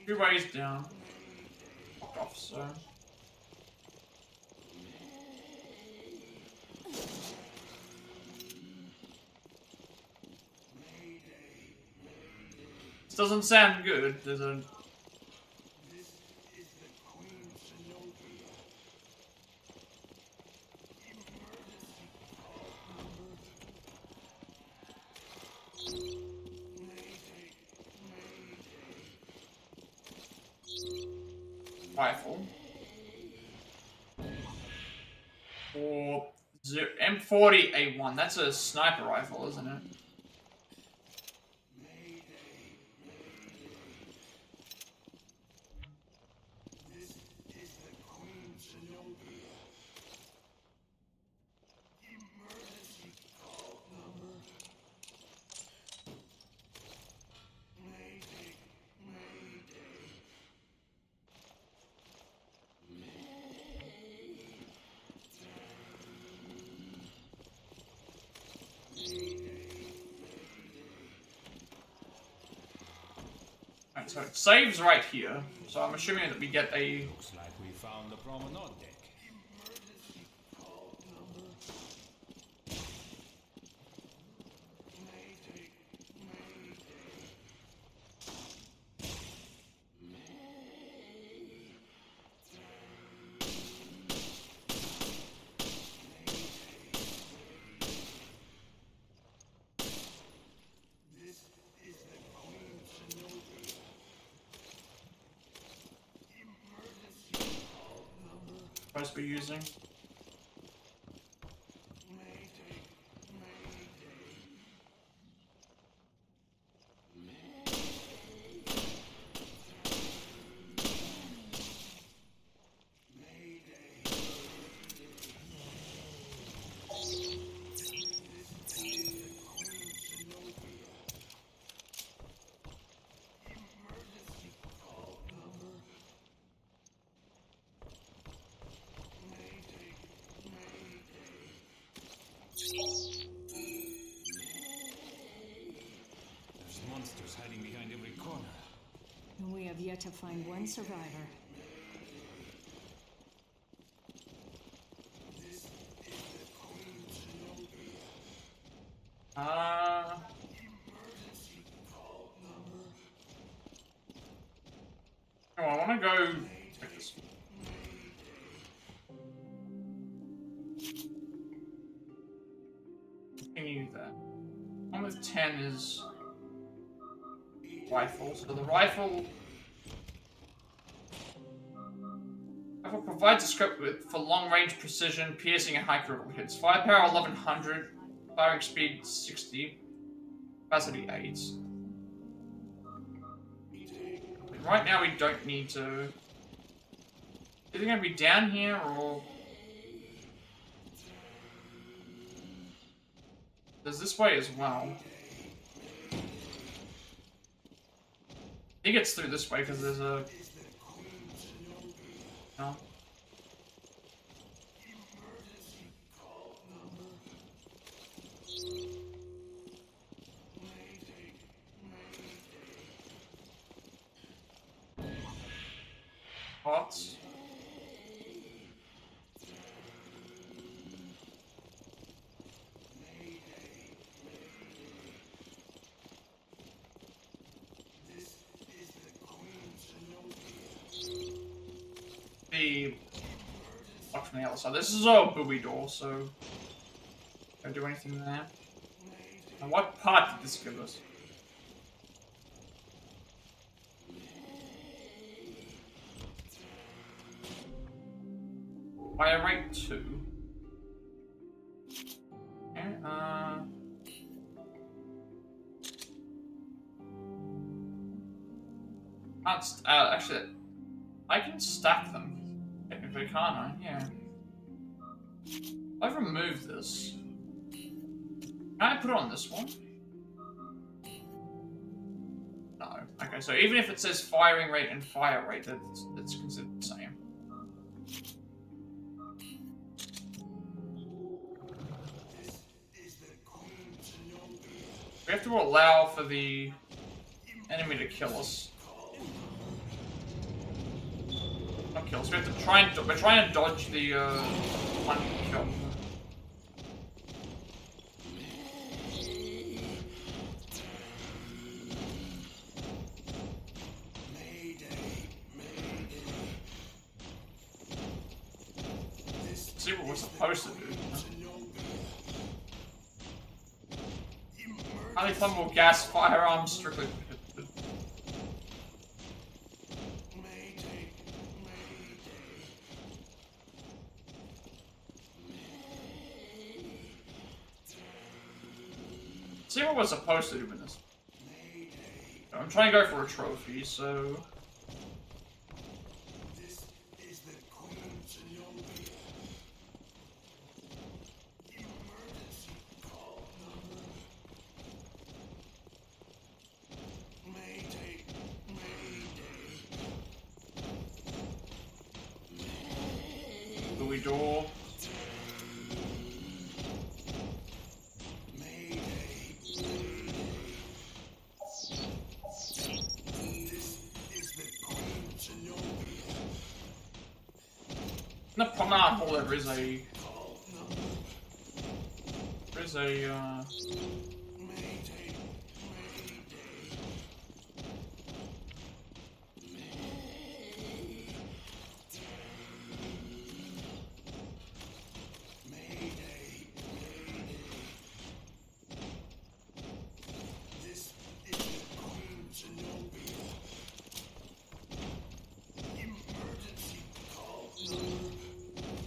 Two ways down. Fuck off, so. This doesn't sound good, does it? Rifle. Or M40A1. That's a sniper rifle, isn't it? So it saves right here, so I'm assuming that we get a... Looks like we found the Promenade Deck. Supposed to be using. have yet to find one survivor. Oh, I want to go check this. Continue that. One with 10 is rifle. So the rifle provides a scope for long-range precision, piercing, and high-critical hits. Firepower 1100, firing speed 60, capacity 8. Right now we don't need to... Is it going to be down here, or... There's this way as well. I think it's through this way, because there's a... No. Pots. The lock from the other side. This is a booby door, so don't do anything there. And what part did this give us? Fire rate 2. Okay, actually, I can stack them. Technically, can't I? Yeah. I've removed this. Can I put it on this one? No. Okay, so even if it says firing rate and fire rate, that's considered the same. We have to allow for the enemy to kill us. Not kill us, we have to try and... We're trying to dodge the, one kill. Let's see what we're supposed to do. Highly flammable gas firearms strictly. See what we're supposed to do with this. I'm trying to go for a trophy, so... Louis door. In the Promenade Hall there is a... There's a,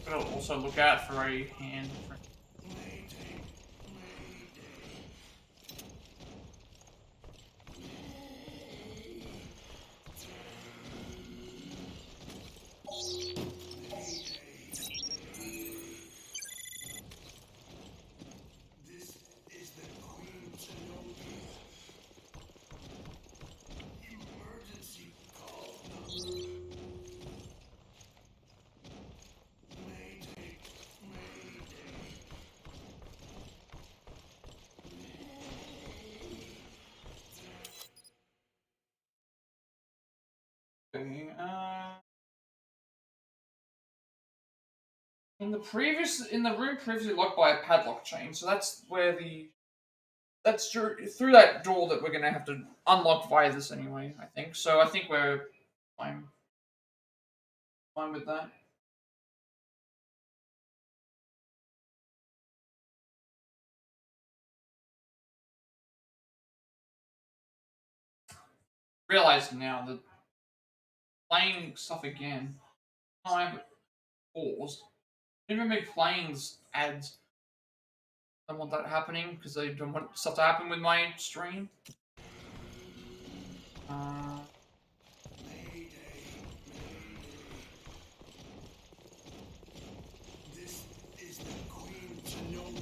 I'll also look out for a hand. In the room previously locked by a padlock chain, so that's where that's through that door that we're gonna have to unlock via this anyway, I think. So I think we're fine with that. Realize now that playing stuff again, I have it paused. Even make playing ads. I don't want that happening because I don't want stuff to happen with my stream. This is the Queen Zenobia.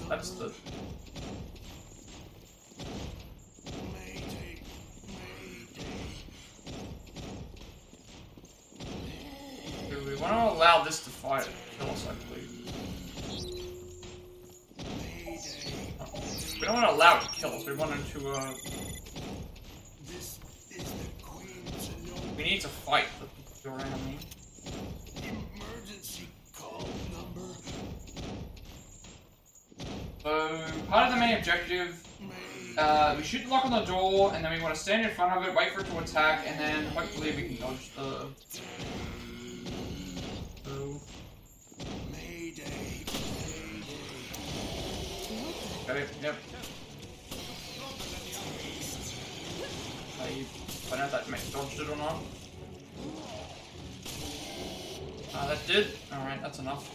That's the. Do we want to allow this to fight kill us, I believe? We don't want to allow it to kill us. We want it to. This is the Queen Zenobia. We need to fight your enemy. Emergency call number. So part of the main objective, we shoot the lock on the door, and then we want to stand in front of it, wait for it to attack, and then hopefully we can dodge the. Okay, yep. I don't know if that dodged it or not. That did. Alright, that's enough.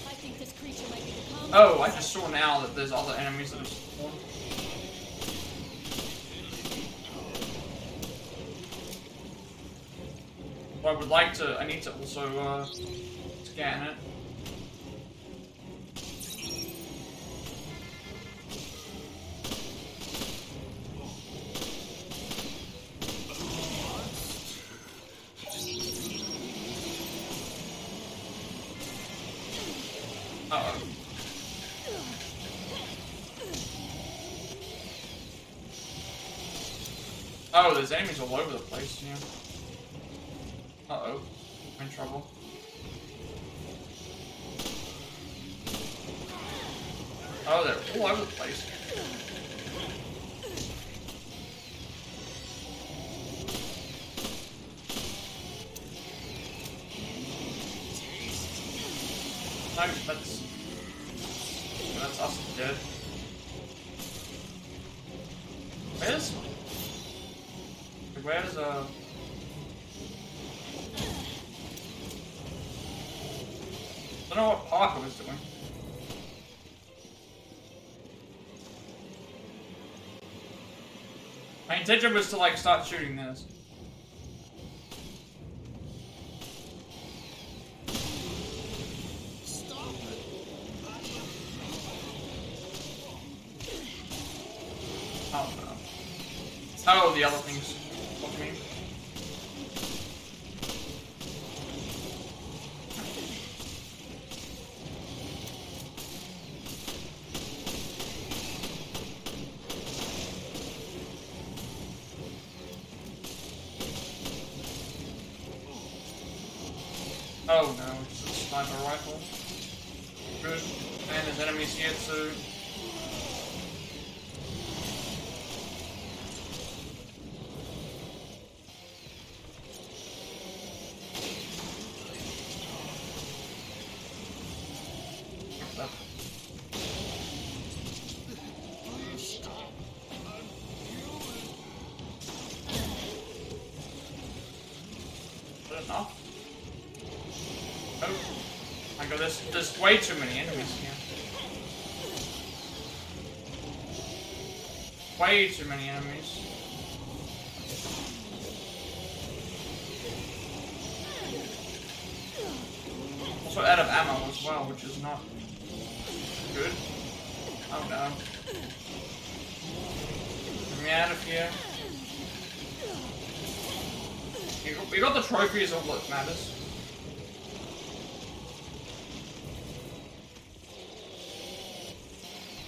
I think this creature might be the common. Oh, I just saw now that there's other enemies that have spawned. Well, I would like to. I need to also scan it. Oh, there's enemies all over the place, yeah. Uh-oh. I'm in trouble. Oh, they're all over the place. No, that's us dead. Where's I don't know what Parker was doing. My intention was to like start shooting this. Oh no. Oh, the other things. Fuck me. Oh no, it's a sniper rifle. Good. And there's enemies here too. There's way too many enemies here. Way too many enemies. Also out of ammo as well, which is not good. Oh no. Get me out of here. We got the trophies of what matters.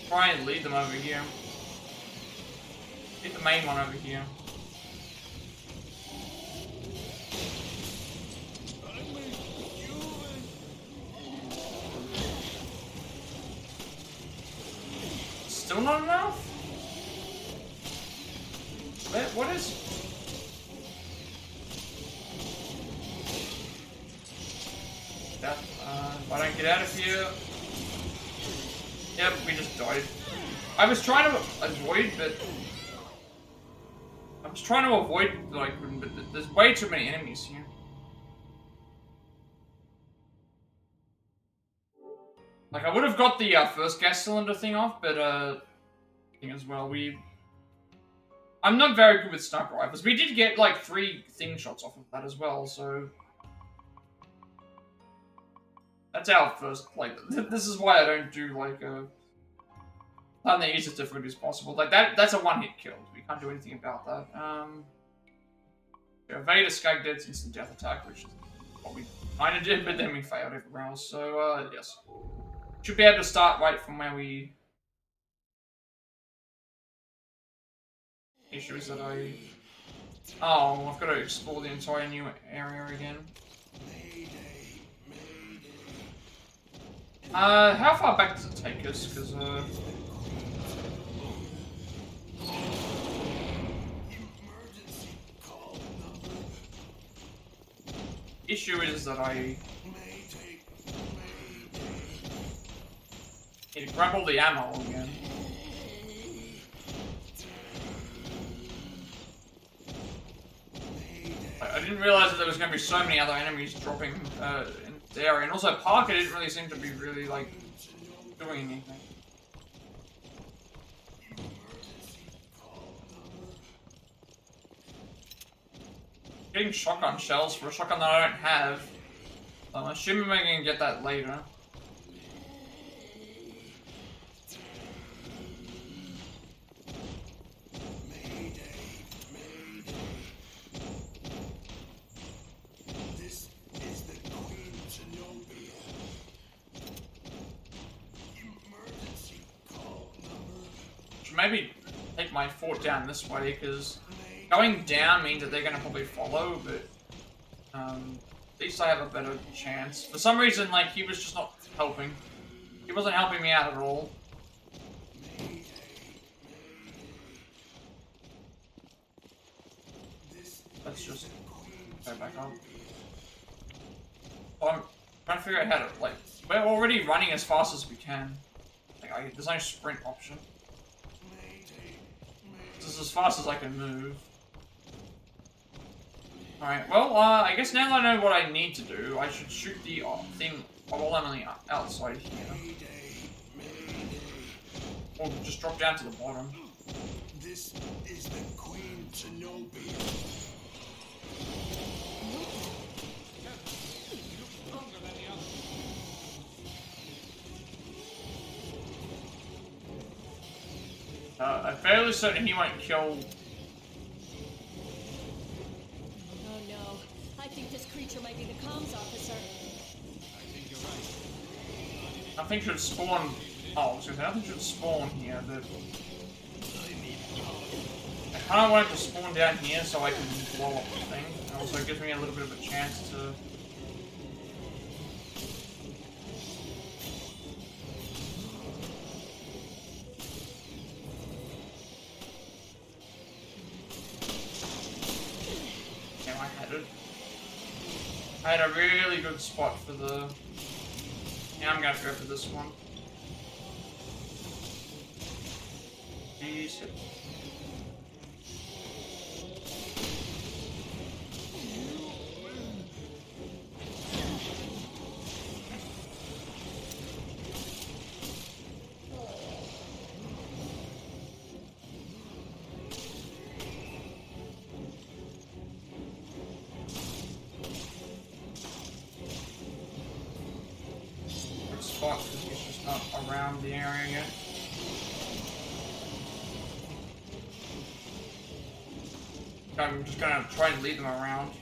Try and lead them over here. Get the main one over here. Alright, get out of here. Yep, we just died. I was trying to avoid, but... I was trying to avoid, like, but there's way too many enemies here. Like, I would have got the first gas cylinder thing off, but, thing as well, I'm not very good with sniper rifles. We did get, like, 3 thing shots off of that as well, so... That's our first, like, this is why I don't do, like, plan the easiest difficulty as possible. Like, that's a one-hit kill. We can't do anything about that. Evade a Scagdead's instant death attack, which is what we kinda did, but then we failed everywhere else, so, yes. Should be able to start right from where we... Issue is that Oh, I've got to explore the entire new area again. How far back does it take us? Because, issue is that I need to grab all the ammo again. I didn't realize that there was going to be so many other enemies dropping in the area, and also Parker didn't really seem to be really, like, doing anything. Getting shotgun shells for a shotgun that I don't have. I'm assuming we're going to get that later. Maybe take my fort down this way, because going down means that they're going to probably follow, but at least I have a better chance. For some reason, like, he was just not helping. He wasn't helping me out at all. Let's just go back up. So I'm trying to figure out how to, like, we're already running as fast as we can. Like, there's no sprint option. This is as fast as I can move. Alright, well, I guess now that I know what I need to do, I should shoot the thing while I'm on the outside here. Or just drop down to the bottom. This is the Queen Zenobia. I'm fairly certain he won't kill. Oh no, I think this creature might be the comms officer. I think you're right. Nothing should spawn. Oh, I was gonna say, nothing should spawn here, but I kind of want it to spawn down here so I can blow up the thing. It also gives me a little bit of a chance to. I had a really good spot for the... Yeah, I'm gonna go for this one. Jeez. Because he's just not around the area yet. I'm just gonna try and lead them around.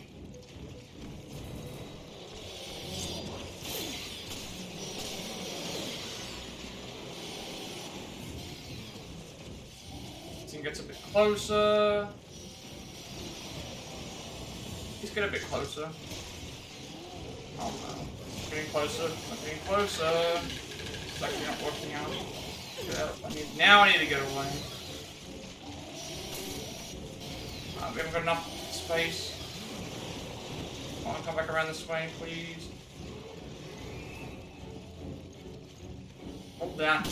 This thing gets a bit closer. Let's get a bit closer. Oh no. Getting closer, I'm getting closer. It's actually not working out. Now I need to get away. We haven't got enough space. Come on, come back around this way, please. Hold down.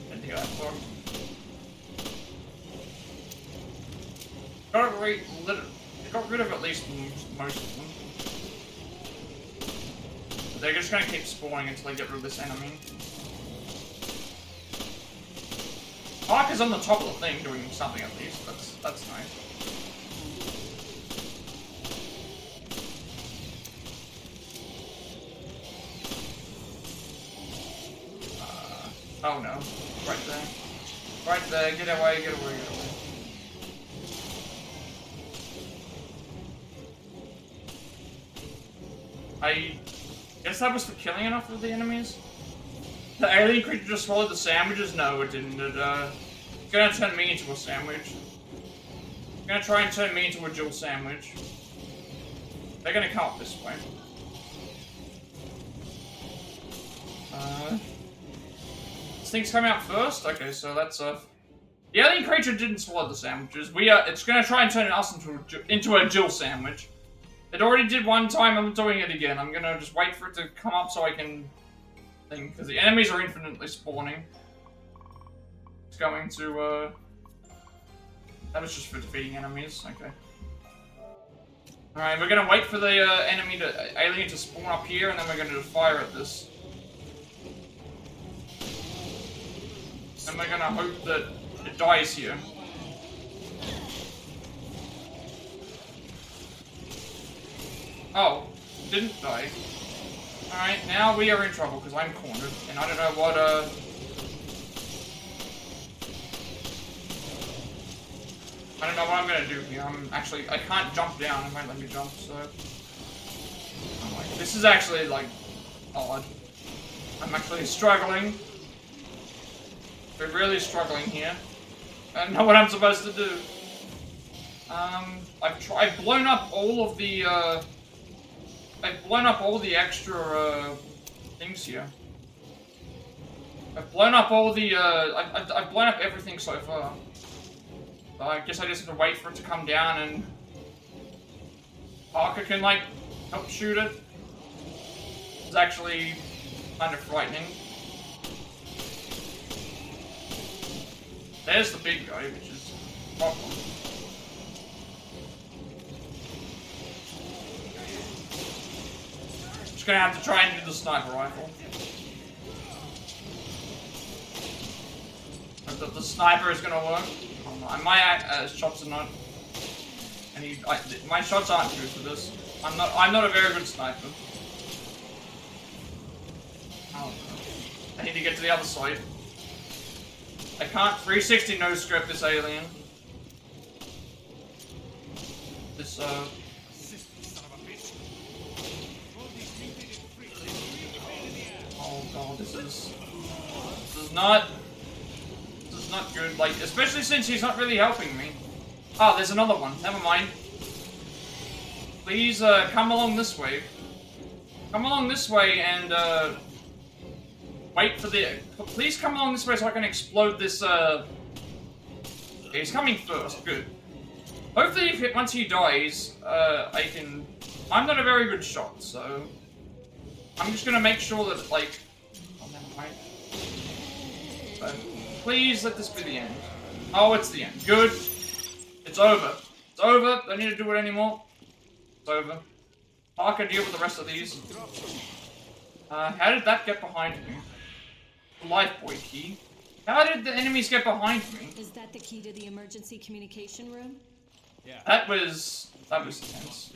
Didn't hear that before. Got rid of at least most of them. But they're just gonna keep spawning until they get rid of this enemy. Parker's on the top of the thing doing something at least. That's nice. Oh no. Right there. Right there. Get away, get away, get away. I guess that was for killing enough of the enemies? The alien creature just swallowed the sandwiches? No, it didn't. It's gonna turn me into a sandwich. It's gonna try and turn me into a Jill sandwich. They're gonna come up this way. This thing's coming out first? Okay, so that's the alien creature didn't swallow the sandwiches. It's gonna try and turn us into a Jill sandwich. It already did one time, I'm doing it again. I'm gonna just wait for it to come up so I can think, because the enemies are infinitely spawning. It's going to, that was just for defeating enemies, okay. Alright, we're gonna wait for the alien to spawn up here, and then we're gonna fire at this. And we're gonna hope that it dies here. Oh, didn't die. Alright, now we are in trouble because I'm cornered, and I don't know what, I don't know what I'm gonna do here. I can't jump down, it won't let me jump, so. I'm like, this is actually, like, odd. I'm actually struggling. We're really struggling here. I don't know what I'm supposed to do. I've blown up all of the, I've blown up all the extra, things here. I've blown up all the, I've blown up everything so far. So I guess I just have to wait for it to come down and Parker can, like, help shoot it. It's actually kind of frightening. There's the big guy, which is a problem. Just gonna have to try and do the sniper rifle. The sniper is gonna work. My shots are not. My shots aren't good for this. I'm not a very good sniper. Oh, I need to get to the other side. I can't 360 no script this alien. This oh god, this is not good. Like, especially since he's not really helping me. Oh, there's another one. Never mind. Please come along this way. Come along this way and wait for the. Please come along this way so I can explode this. Okay, he's coming first. Good. Hopefully, once he dies, I can. I'm not a very good shot, so I'm just gonna make sure that, like. Oh, never mind. Please let this be the end. Oh, it's the end. Good. It's over. It's over. Don't need to do it anymore. It's over. Parker, deal with the rest of these. How did that get behind me? Lifeboy key. How did the enemies get behind me? Is that the key to the emergency communication room? Yeah. That was tense.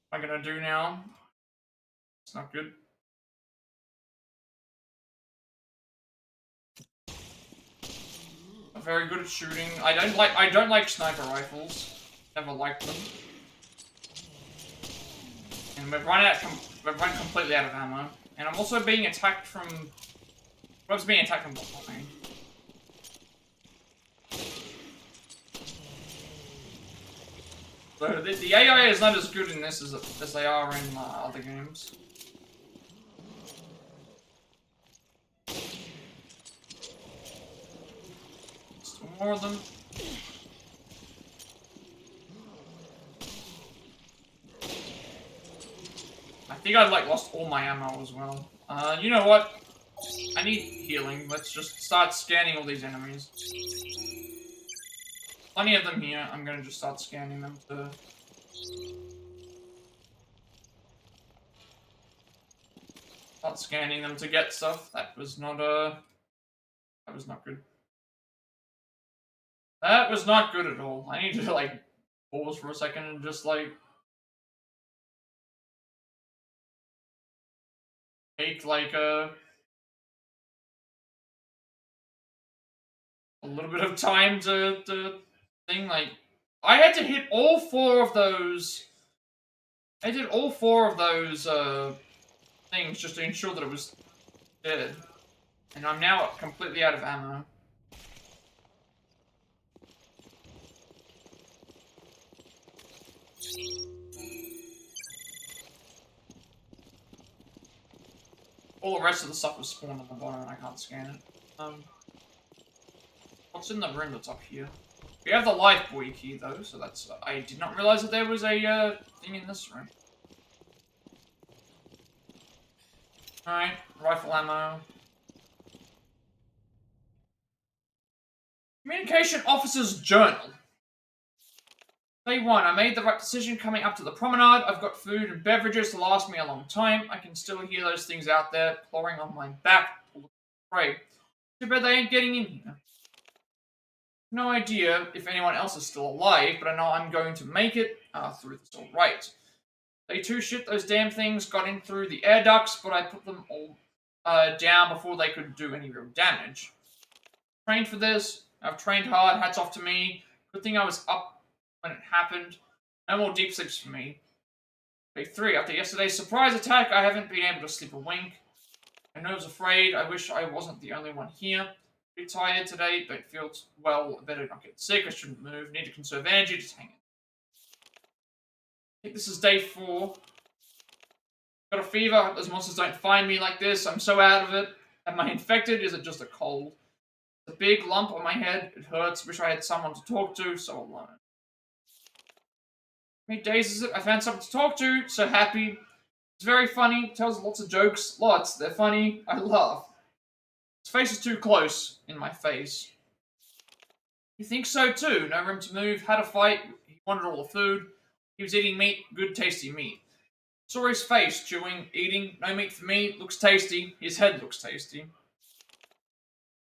What am I gonna do now? It's not good. I'm very good at shooting. I don't like sniper rifles. Never liked them. And we've run completely out of ammo. And I'm also being attacked from. Rob's being attacked from behind. So the AI is not as good in this as they are in other games. Still more of them. think I like lost all my ammo as well. You know what? I need healing. Let's just start scanning all these enemies. Plenty of them here. I'm gonna just start scanning them to... Start scanning them to get stuff. That was not, that was not good. That was not good at all. I need to, like, pause for a second and just, like... take, like, a little bit of time to thing, like... I had to hit all 4 of those... I did all 4 of those, things just to ensure that it was dead. And I'm now completely out of ammo. All the rest of the stuff was spawned on the bottom and I can't scan it. What's in the room that's up here? We have the life buoy key though, so that's... I did not realize that there was a thing in this room. Alright, rifle ammo. Communication Officer's Journal. Day 1, I made the right decision coming up to the promenade. I've got food and beverages to last me a long time. I can still hear those things out there clawing on my back. Afraid. Too bad they ain't getting in here. No idea if anyone else is still alive, but I know I'm going to make it through this alright. Day 2, shit, those damn things got in through the air ducts, but I put them all down before they could do any real damage. Trained for this. I've trained hard, hats off to me. Good thing I was up when it happened. No more deep sleeps for me. Day 3, after yesterday's surprise attack, I haven't been able to sleep a wink. My nerves are frayed. I wish I wasn't the only one here. Pretty tired today, don't feel well, better not get sick, I shouldn't move, need to conserve energy, just hang in. I think this is day 4. Got a fever, those monsters don't find me like this, I'm so out of it. Am I infected? Is it just a cold? A big lump on my head, it hurts, wish I had someone to talk to, so alone. How many days is it? I found someone to talk to, so happy. It's very funny, tells lots of jokes, lots, they're funny, I laugh. His face is too close in my face. You think so too, no room to move, had a fight, he wanted all the food. He was eating meat, good tasty meat. Saw his face, chewing, eating, no meat for me, looks tasty, his head looks tasty.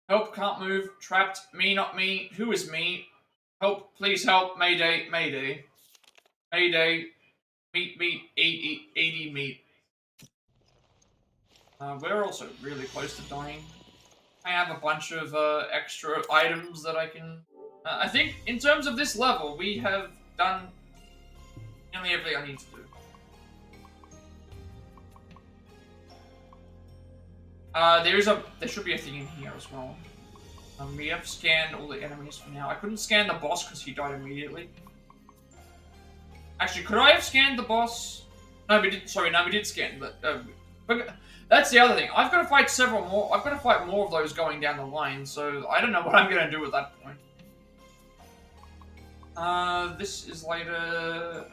Help, can't move, trapped, me, not me, who is me? Help, please help, mayday, mayday. Mayday, meat, eat, meat. We're also really close to dying. I have a bunch of extra items that I can... I think, in terms of this level, we have done nearly everything I need to do. There should be a thing in here as well. We have scanned all the enemies for now. I couldn't scan the boss because he died immediately. Actually, could I have scanned the boss? No, we did. Sorry, no, we did scan. But that's the other thing. I've got to fight several more. I've got to fight more of those going down the line. So I don't know what I'm gonna do at that point. This is later.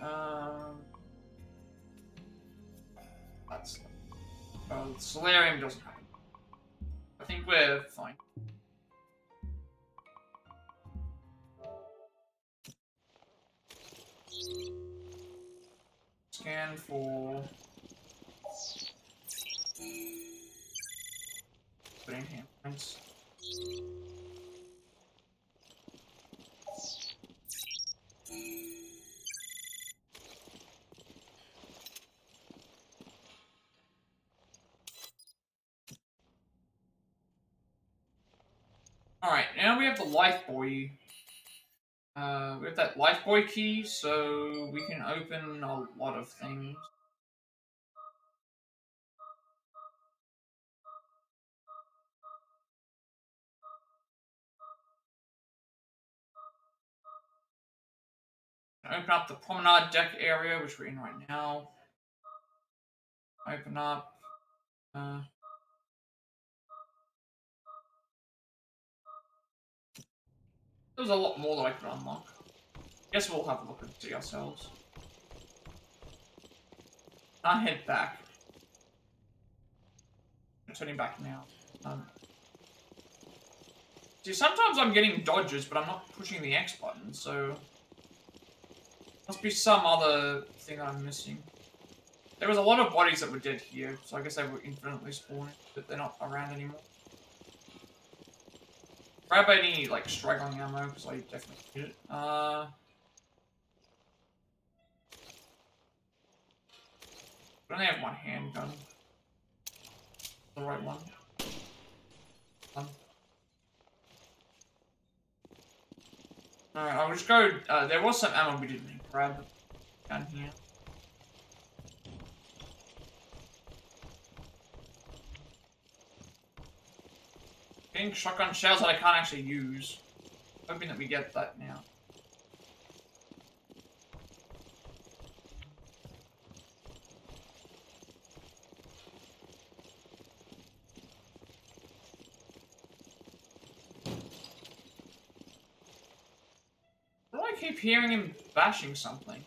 That's. Solarium doesn't happen. I think we're fine. Scan for... Put in handprints. Alright, now we have the life buoy. We have that life buoy key, so we can open a lot of things. Open up the Promenade Deck area, which we're in right now. Open up. There's a lot more that I could unlock. Guess we'll have a look and see ourselves. I'll head back. turning back now. See, sometimes I'm getting dodges, but I'm not pushing the X button, so... Must be some other thing that I'm missing. There was a lot of bodies that were dead here, so I guess they were infinitely spawning, but they're not around anymore. Grab any, like, straggling ammo, because I definitely need it. I only have one handgun. The right one. Alright, I'll just go. There was some ammo we didn't grab down here. Getting shotgun shells that I can't actually use. Hoping that we get that now. Why do I keep hearing him bashing something?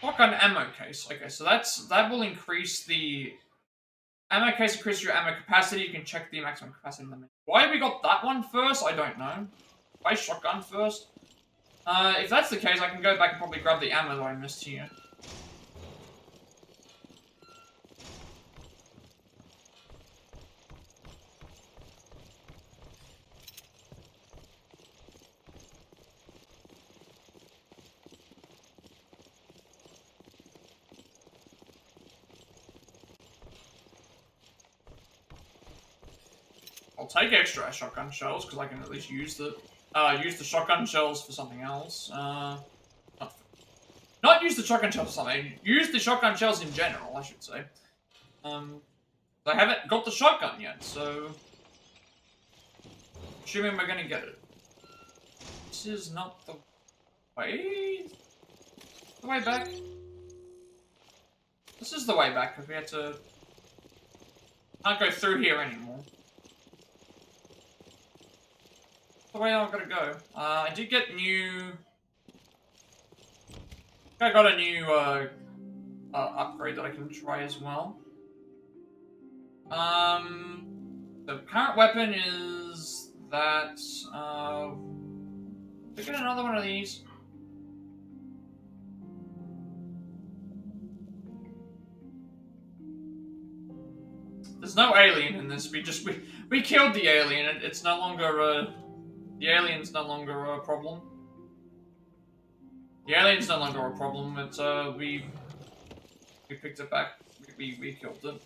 Shotgun ammo case. Okay, so that will increase the ammo case. Increases your ammo capacity. You can check the maximum capacity limit. Why we got that one first, I don't know. Why shotgun first? If that's the case, I can go back and probably grab the ammo that I missed here. I'll take extra shotgun shells because I can at least use the shotgun shells for something else. Not use the shotgun shells for something. Use the shotgun shells in general, I should say. I haven't got the shotgun yet, so assuming we're gonna get it. This is not the way. The way back. This is the way back because we had to. Can't go through here anymore. The way I've got to go. I did get new. I got a new upgrade that I can try as well. The current weapon is that. Did I get another one of these? There's no alien in this. We killed the alien. It's no longer the alien's no longer a problem. The alien's no longer a problem. It's we picked it back. We killed it.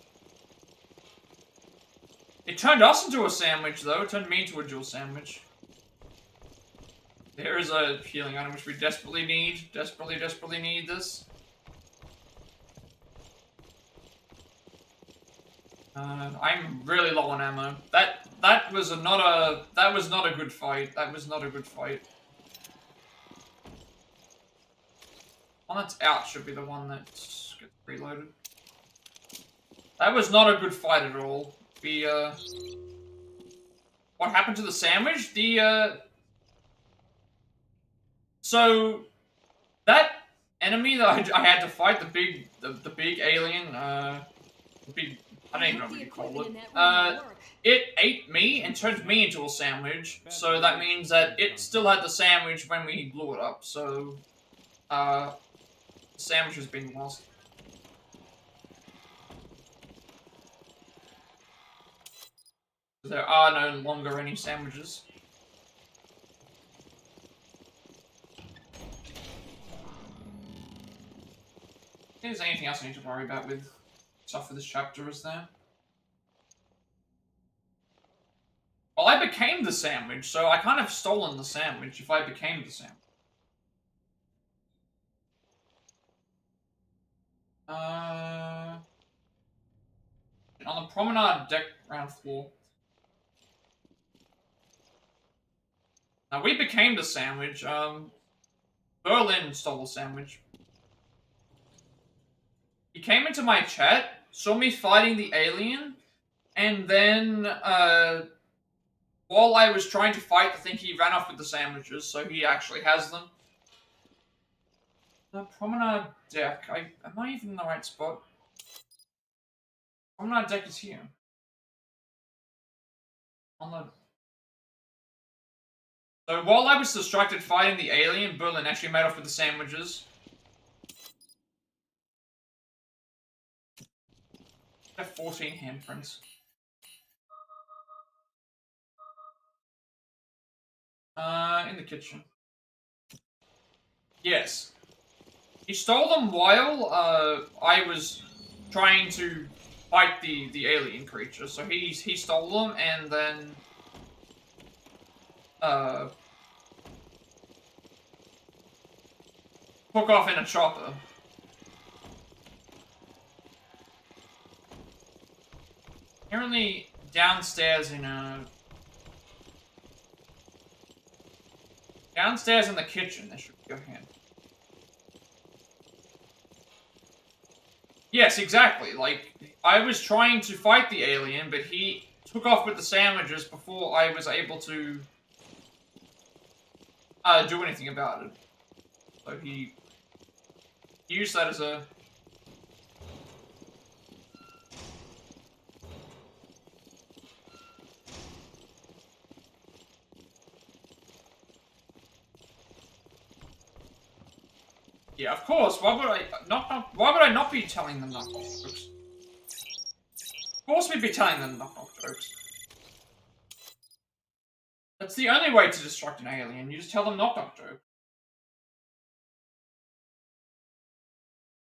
It turned us into a sandwich though. It turned me into a dual sandwich. There is a healing item which we desperately need. Desperately need this. I'm really low on ammo. That was not a good fight. That was not a good fight. One that's out should be the one that gets reloaded. That was not a good fight at all. What happened to the sandwich? So that enemy that I had to fight, the big alien, the big. I don't even know what you call it. It ate me and turned me into a sandwich, so that means that it still had the sandwich when we blew it up, so, the sandwich has been lost. There are no longer any sandwiches. I think there's anything else I need to worry about with stuff for this chapter, is there? Well, I became the sandwich, so I can't have stolen the sandwich if I became the sandwich. On the Promenade Deck, ground floor. Now, we became the sandwich. Berlin stole the sandwich. He came into my chat, saw me fighting the alien, and then, while I was trying to fight the thing, he ran off with the sandwiches, so he actually has them. The Promenade Deck. Am I even in the right spot? Promenade Deck is here. On the... So while I was distracted fighting the alien, Berlin actually made off with the sandwiches. I have 14 handprints. In the kitchen. Yes. He stole them while I was trying to fight the alien creature. So he stole them and then took off in a chopper. Apparently downstairs in downstairs in the kitchen there should be a hand. Yes, exactly. Like, I was trying to fight the alien, but he took off with the sandwiches before I was able to do anything about it. So he used that as a... Yeah, of course. Why would I not be telling them knock-knock jokes? Of course we'd be telling them knock-knock jokes. That's the only way to distract an alien. You just tell them knock-knock jokes.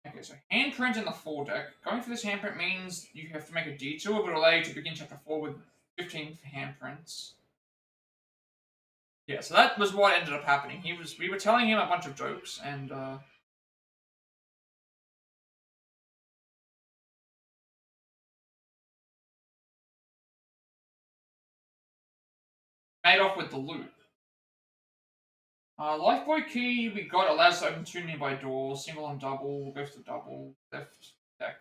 Okay, so handprint in the foredeck. Going for this handprint means you have to make a detour, but allow you to begin chapter 4 with 15 handprints. Yeah, so that was what ended up happening. We were telling him a bunch of jokes, and made off with the loot. Lifeboy key we got allows us to open 2 nearby doors, single and double, goes to double, left deck.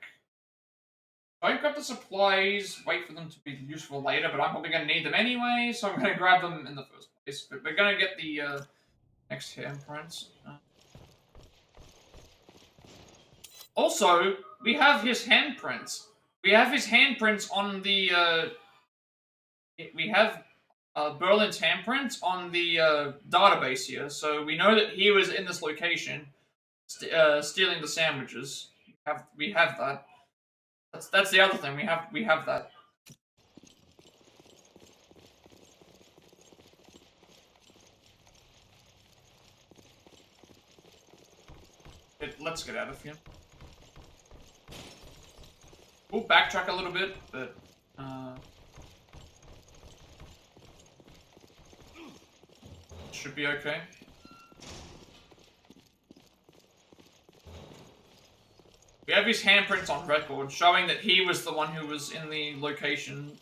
Don't grab the supplies, wait for them to be useful later, but I'm probably going to need them anyway, so I'm going to grab them in the first place. But we're going to get the next handprints. Also, we have his handprints. We have his handprints on the... we have Berlin's handprints on the database here, so we know that he was in this location stealing the sandwiches. We have that. That's the other thing. We have that. Let's get out of here. We'll backtrack a little bit, but should be okay. We have his handprints on record, showing that he was the one who was in the location,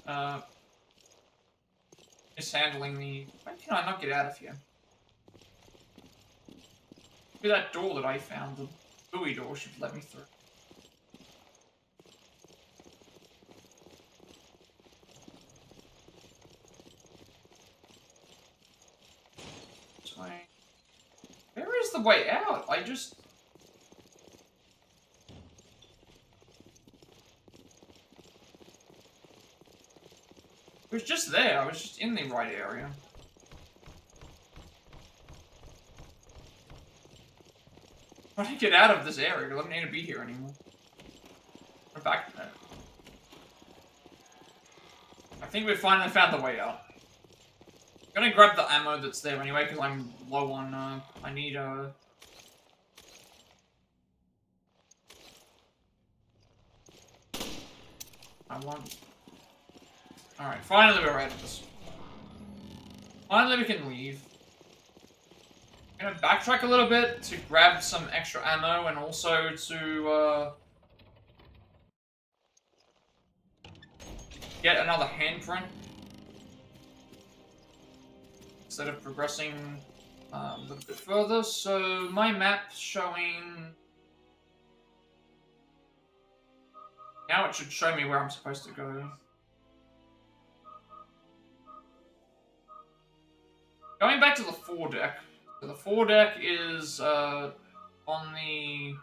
mishandling the... Why can I not get out of here? Maybe that door that I found, the buoy door, should let me through. Where is the way out? I just... It was just there. I was just in the right area. How do I get out of this area? I don't need to be here anymore. We're back there. I think we finally found the way out. I'm gonna grab the ammo that's there anyway, because I'm low on, I need, Alright, finally we're out of this. Finally we can leave. I'm gonna backtrack a little bit to grab some extra ammo and also to, get another handprint. Instead of progressing a little bit further. So my map's showing Now it should show me where I'm supposed to go. Going back to the foredeck. So the foredeck is on the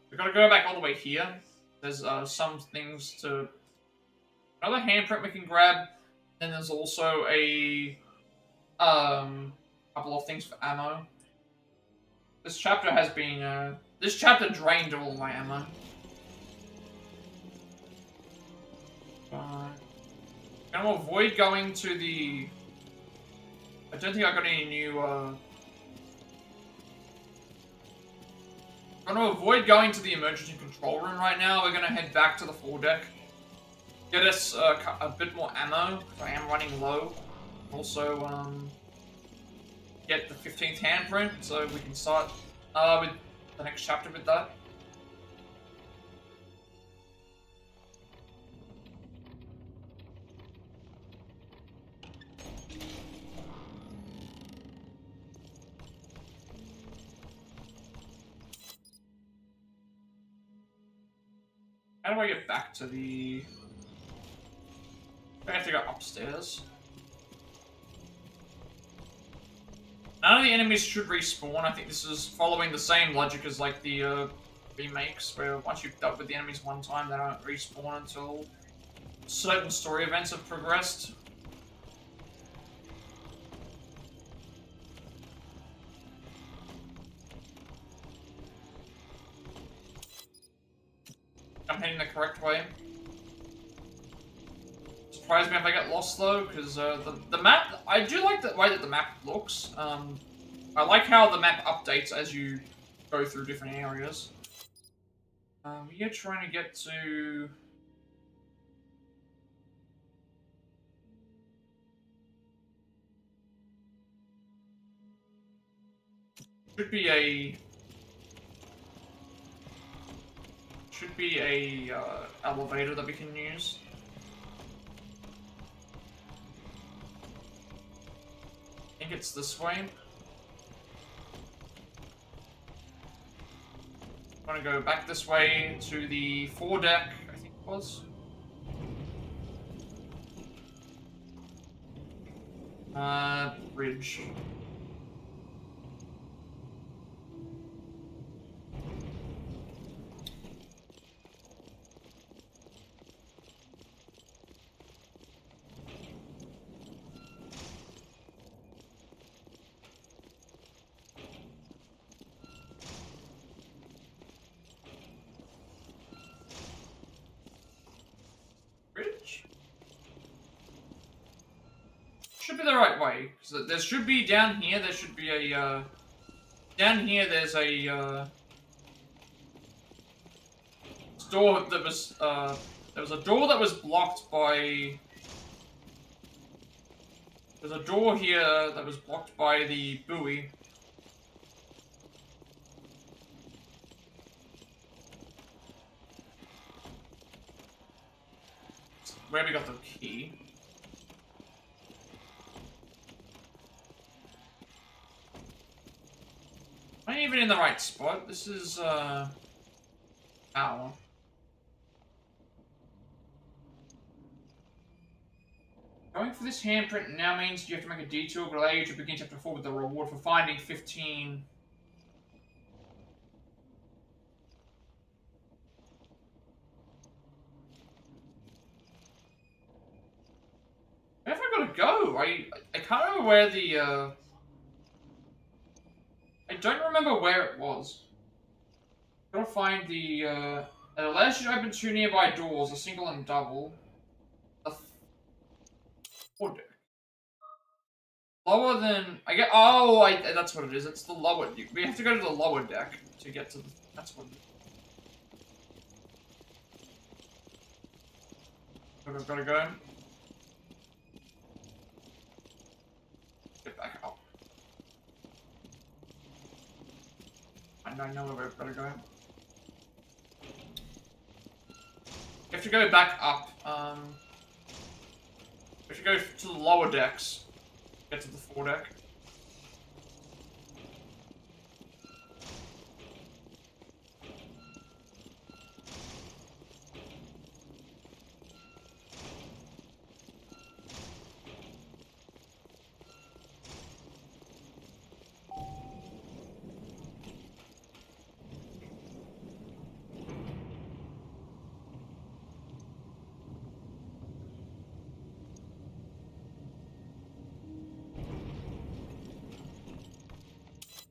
we've got to go back all the way here. There's some things to another handprint we can grab. Then there's also a couple of things for ammo. This chapter has been this chapter drained all my ammo. I'm gonna avoid going to the. I don't think I got any new. I'm gonna avoid going to the emergency control room right now. We're gonna head back to the foredeck. Get us a bit more ammo, because I am running low. Also, get the 15th handprint, so we can start with the next chapter with that. How do I get back to the... I have to go upstairs. None of the enemies should respawn. I think this is following the same logic as like the remakes, where once you've dealt with the enemies one time, they don't respawn until certain story events have progressed. I'm heading the correct way. Surprise me if I get lost though, because the map, I do like the way that the map looks. I like how the map updates as you go through different areas. We're trying to get to... Should be a elevator that we can use. I think it's this way. I'm gonna go back this way to the foredeck, I think it was. Bridge. Should be the right way, because there should be down here. There should be a down here. There's a door that was there was a door that was blocked by. There's a door here that was blocked by the buoy. Where we got the key. Am I even in the right spot? This is, ow. Going for this handprint now means you have to make a detour, but allow you to begin chapter 4 with the reward for finding 15... Where have I got to go? I can't remember where the, I don't remember where it was. Gotta find the, it allows you to open 2 nearby doors, a single and double. Foredeck. Lower than, I get, oh, that's what it is, it's the lower, we have to go to the lower deck to get to the, that's what it is. I've gotta go. Get back up. I don't know where we've got to go. You have to go back up. We have to go to the lower decks. Get to the foredeck.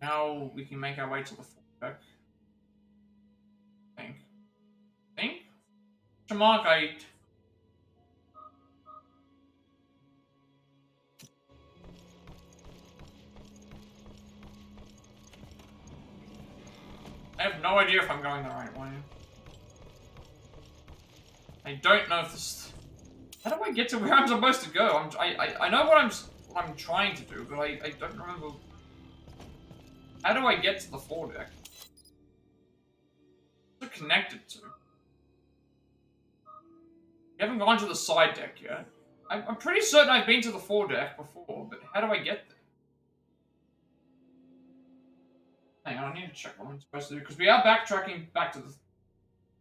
Now we can make our way to the deck. Think? Mark, I have no idea if I'm going the right way. I don't know if this. How do I get to where I'm supposed to go? I know what I'm trying to do, but I don't remember. How do I get to the foredeck? What's it connected to? You haven't gone to the side deck yet. I'm pretty certain I've been to the foredeck before, but how do I get there? Hang on, I need to check what I'm supposed to do, because we are backtracking back to the...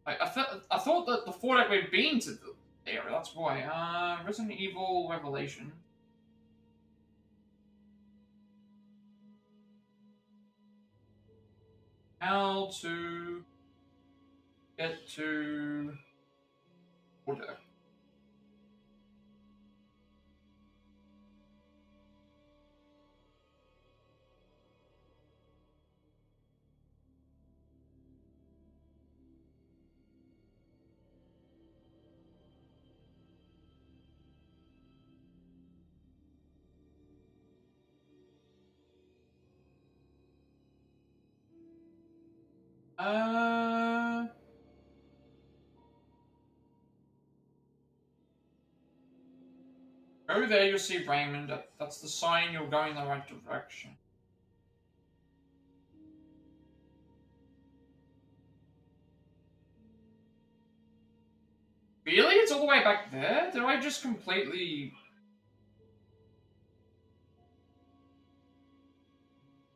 I thought that the foredeck we'd been to the area, that's why. Resident Evil Revelation. How to get to foredeck. Go there, you'll see Raymond. That's the sign you're going the right direction. Really? It's all the way back there? Did I just completely...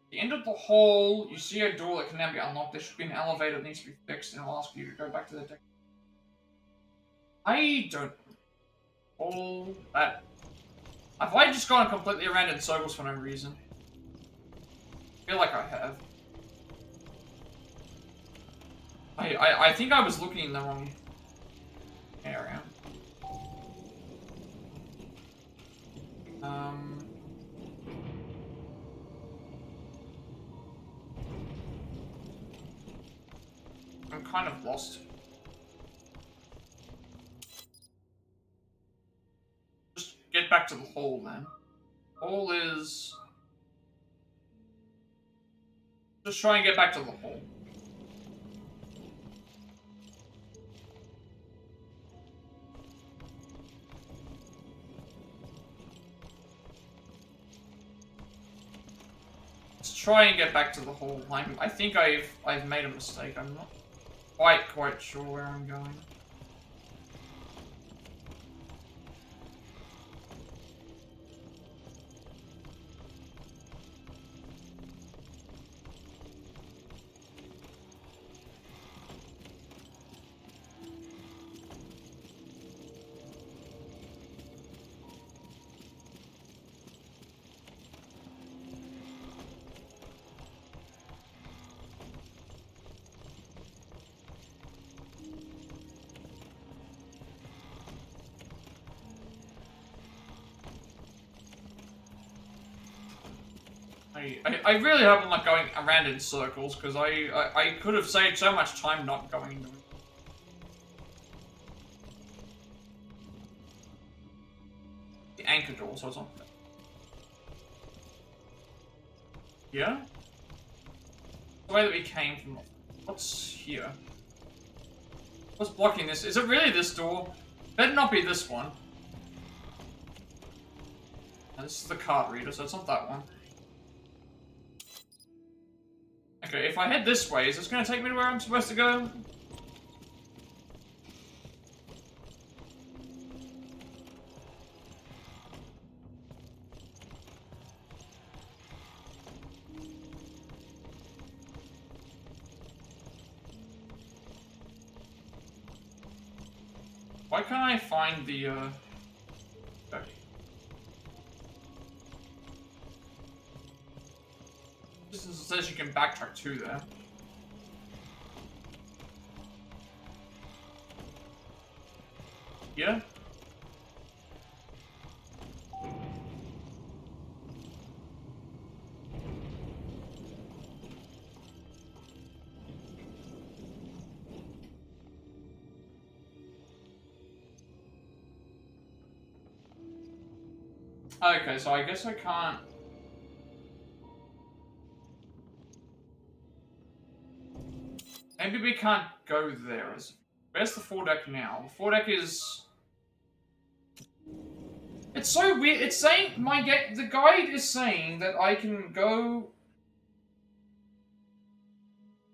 The end of the hall, you see a door that can now be unlocked. There should be an elevator that needs to be fixed, and I'll ask you to go back to the deck. I don't... All that... Have I just gone completely around in circles for no reason? I feel like I have. I think I was looking in the wrong area. I'm kind of lost. Just get back to the hall then. Hall is... Just try and get back to the hall. Let's try and get back to the hall. I think I've made a mistake. I'm not quite sure where I'm going. I really hope I'm not going around in circles, because I could have saved so much time not going into it. The anchor door, so it's not there. Yeah? The way that we came from... What's here? What's blocking this? Is it really this door? Better not be this one. No, this is the card reader, so it's not that one. Okay, if I head this way, is this going to take me to where I'm supposed to go? Why can't I find the, okay. This says you can backtrack to there. Yeah? Okay, so I guess I can't... Maybe we can't go there. Where's the foredeck now? The foredeck is... It's so weird. It's saying... The guide is saying that I can go...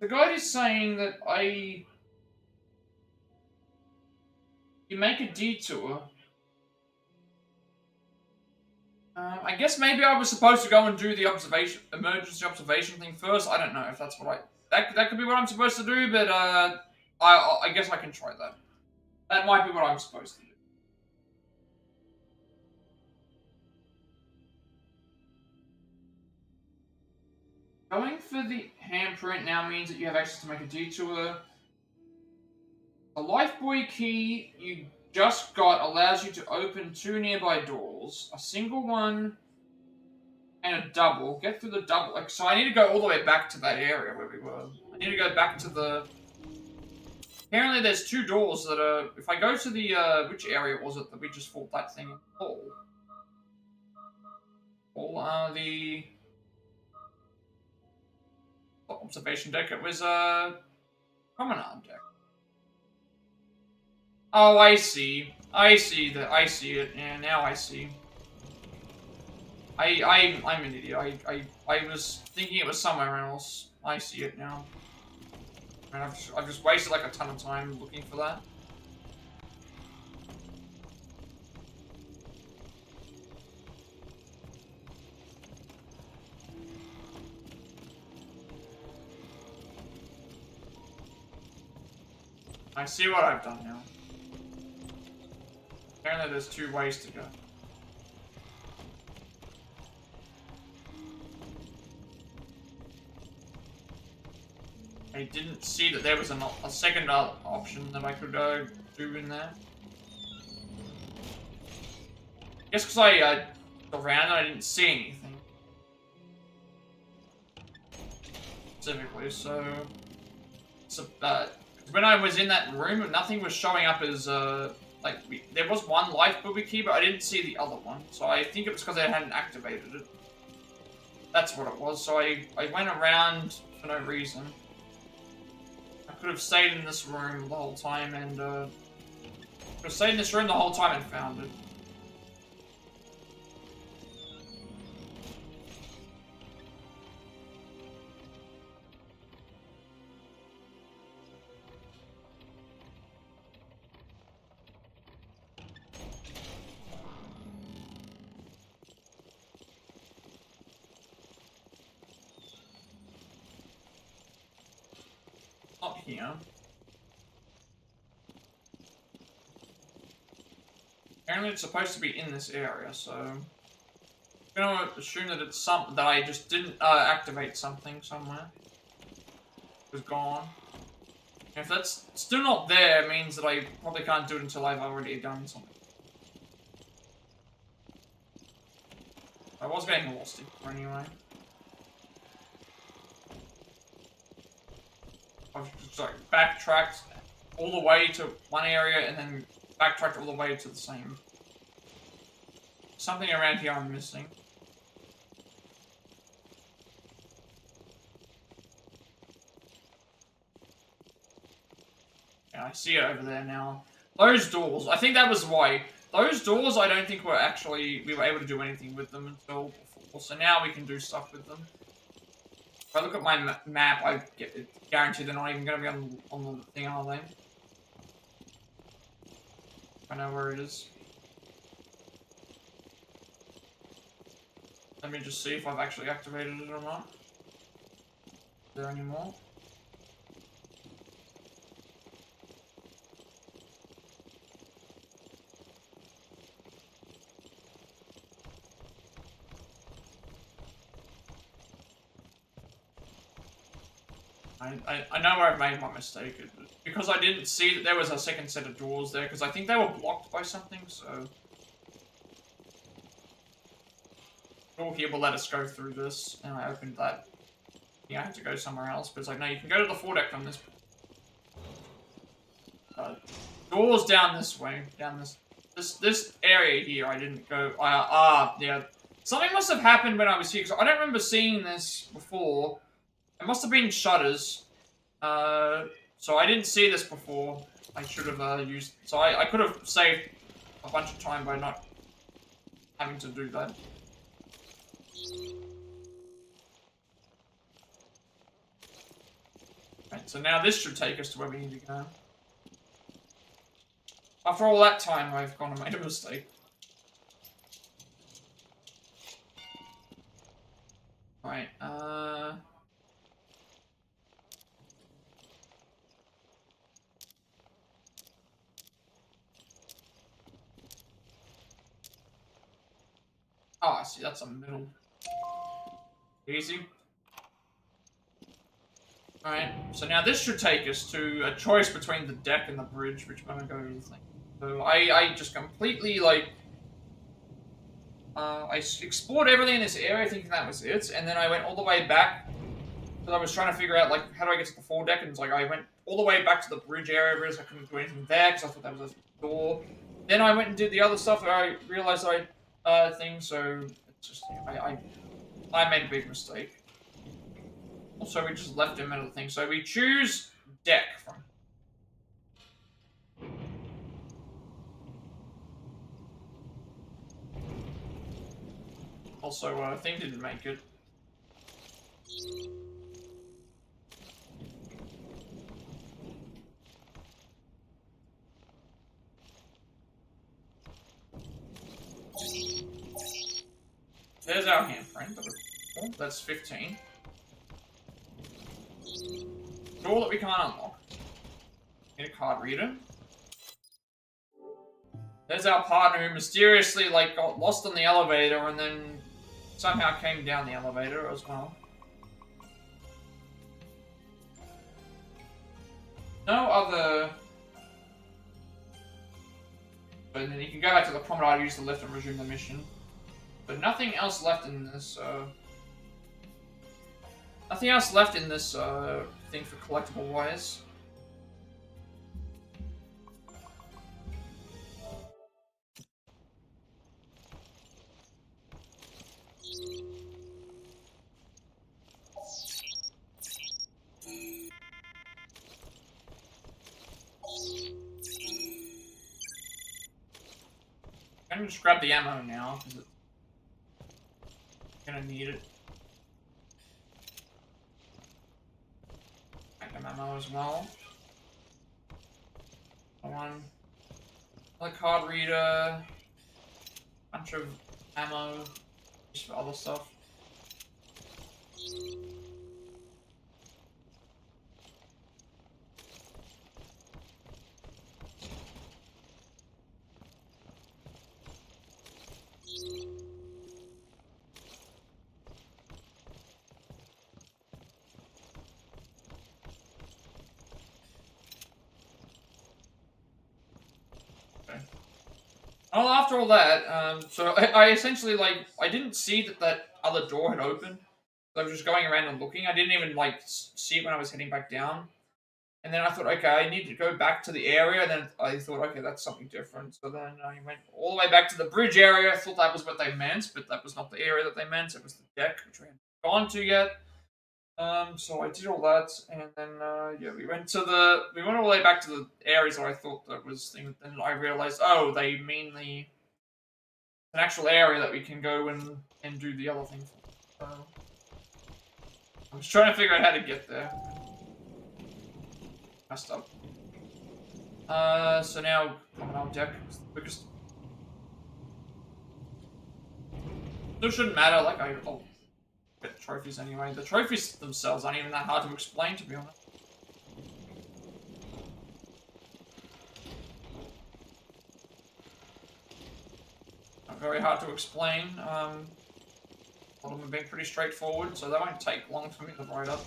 The guide is saying that you make a detour. I guess maybe I was supposed to go and do the emergency observation thing first. I don't know if that's what that could be what I'm supposed to do, but I guess I can try that. That might be what I'm supposed to do. Going for the handprint now means that you have access to make a detour. A lifebuoy key you just got allows you to open 2 nearby doors. A single one and a double. Get through the double. So I need to go all the way back to that area where we were. I need to go back to the... Apparently there's 2 doors that are... If I go to the... which area was it that we just fought that thing in? The... Observation deck. It was, Promenade Deck. Oh, I see. I see it. Yeah, now I see. I'm an idiot. I was thinking it was somewhere else. I see it now. And I've just wasted like a ton of time looking for that. I see what I've done now. Apparently there's 2 ways to go. I didn't see that there was a second option that I could do in there. I guess because I around and I didn't see anything. Specifically, so when I was in that room, nothing was showing up as there was one lifebuoy key, but I didn't see the other one. So I think it was because I hadn't activated it. That's what it was. So I went around for no reason. I could have stayed in this room the whole time and found it. Not here. Apparently it's supposed to be in this area, so I'm gonna assume that it's something that I just didn't activate something somewhere. It was gone. And if that's still not there, it means that I probably can't do it until I've already done something. I was getting lost anyway. I've just like backtracked all the way to one area and then backtracked all the way to the same. Something around here I'm missing. Yeah, I see it over there now. Those doors, I think that was why. Those doors, I don't think we were able to do anything with them until before. So now we can do stuff with them. If I look at my map, I guarantee they're not even going to be on the thing, are they? I know where it is. Let me just see if I've actually activated it or not. Is there any more? I know where I've made my mistake. Because I didn't see that there was a second set of doors there, because I think they were blocked by something, so... Door here will let us go through this, and I opened that. Yeah, I had to go somewhere else, but it's like, no, you can go to the foredeck from this... doors down this way, down this This area here, I didn't go. Yeah. Something must have happened when I was here, because I don't remember seeing this before. It must have been shutters. So I didn't see this before. I should have used. So I could have saved a bunch of time by not having to do that. Right, so now this should take us to where we need to go. After all that time, I've gone and made a mistake. Right, Oh, I see, that's a middle. Easy. Alright, so now this should take us to a choice between the deck and the bridge, which I'm gonna go with. So I just completely, like, I explored everything in this area thinking that was it, and then I went all the way back, because I was trying to figure out, like, how do I get to the fore deck, and it's like, I went all the way back to the bridge area, because I couldn't do anything there, because I thought that was a door. Then I went and did the other stuff that I realized so it's just, I made a big mistake. Also, we just left him in the thing. So we choose deck from. Also, thing didn't make it. There's our handprint. Oh, that's 15. Door that we can't unlock. Need a card reader. There's our partner who mysteriously, like, got lost on the elevator and then somehow came down the elevator as well. No other... And then you can go back to the promenade, use the lift, and resume the mission. But nothing else left in this, Nothing else left in this, thing for collectible-wise. I'm gonna just grab the ammo now, because I'm gonna need it. Magnum ammo as well. One. Another card reader. Bunch of ammo. Just for other stuff. Well, after all that, so I essentially, like, I didn't see that other door had opened. I was just going around and looking. I didn't even, like, see it when I was heading back down. And then I thought, okay, I need to go back to the area. And then I thought, okay, that's something different. So then I went all the way back to the bridge area. I thought that was what they meant, but that was not the area that they meant. It was the deck, which we hadn't gone to yet. So I did all that, and then, yeah, we went all the way back to the areas that I thought that was thing, and I realized, oh, they mean an actual area that we can go and do the other thing for. So, I was trying to figure out how to get there. Messed up. So now, Promenade Deck is the quickest. It shouldn't matter, like, I'll get trophies anyway. The trophies themselves aren't even that hard to explain, to be honest. Not very hard to explain. A lot of them have been pretty straightforward, so they won't take long for me to write up.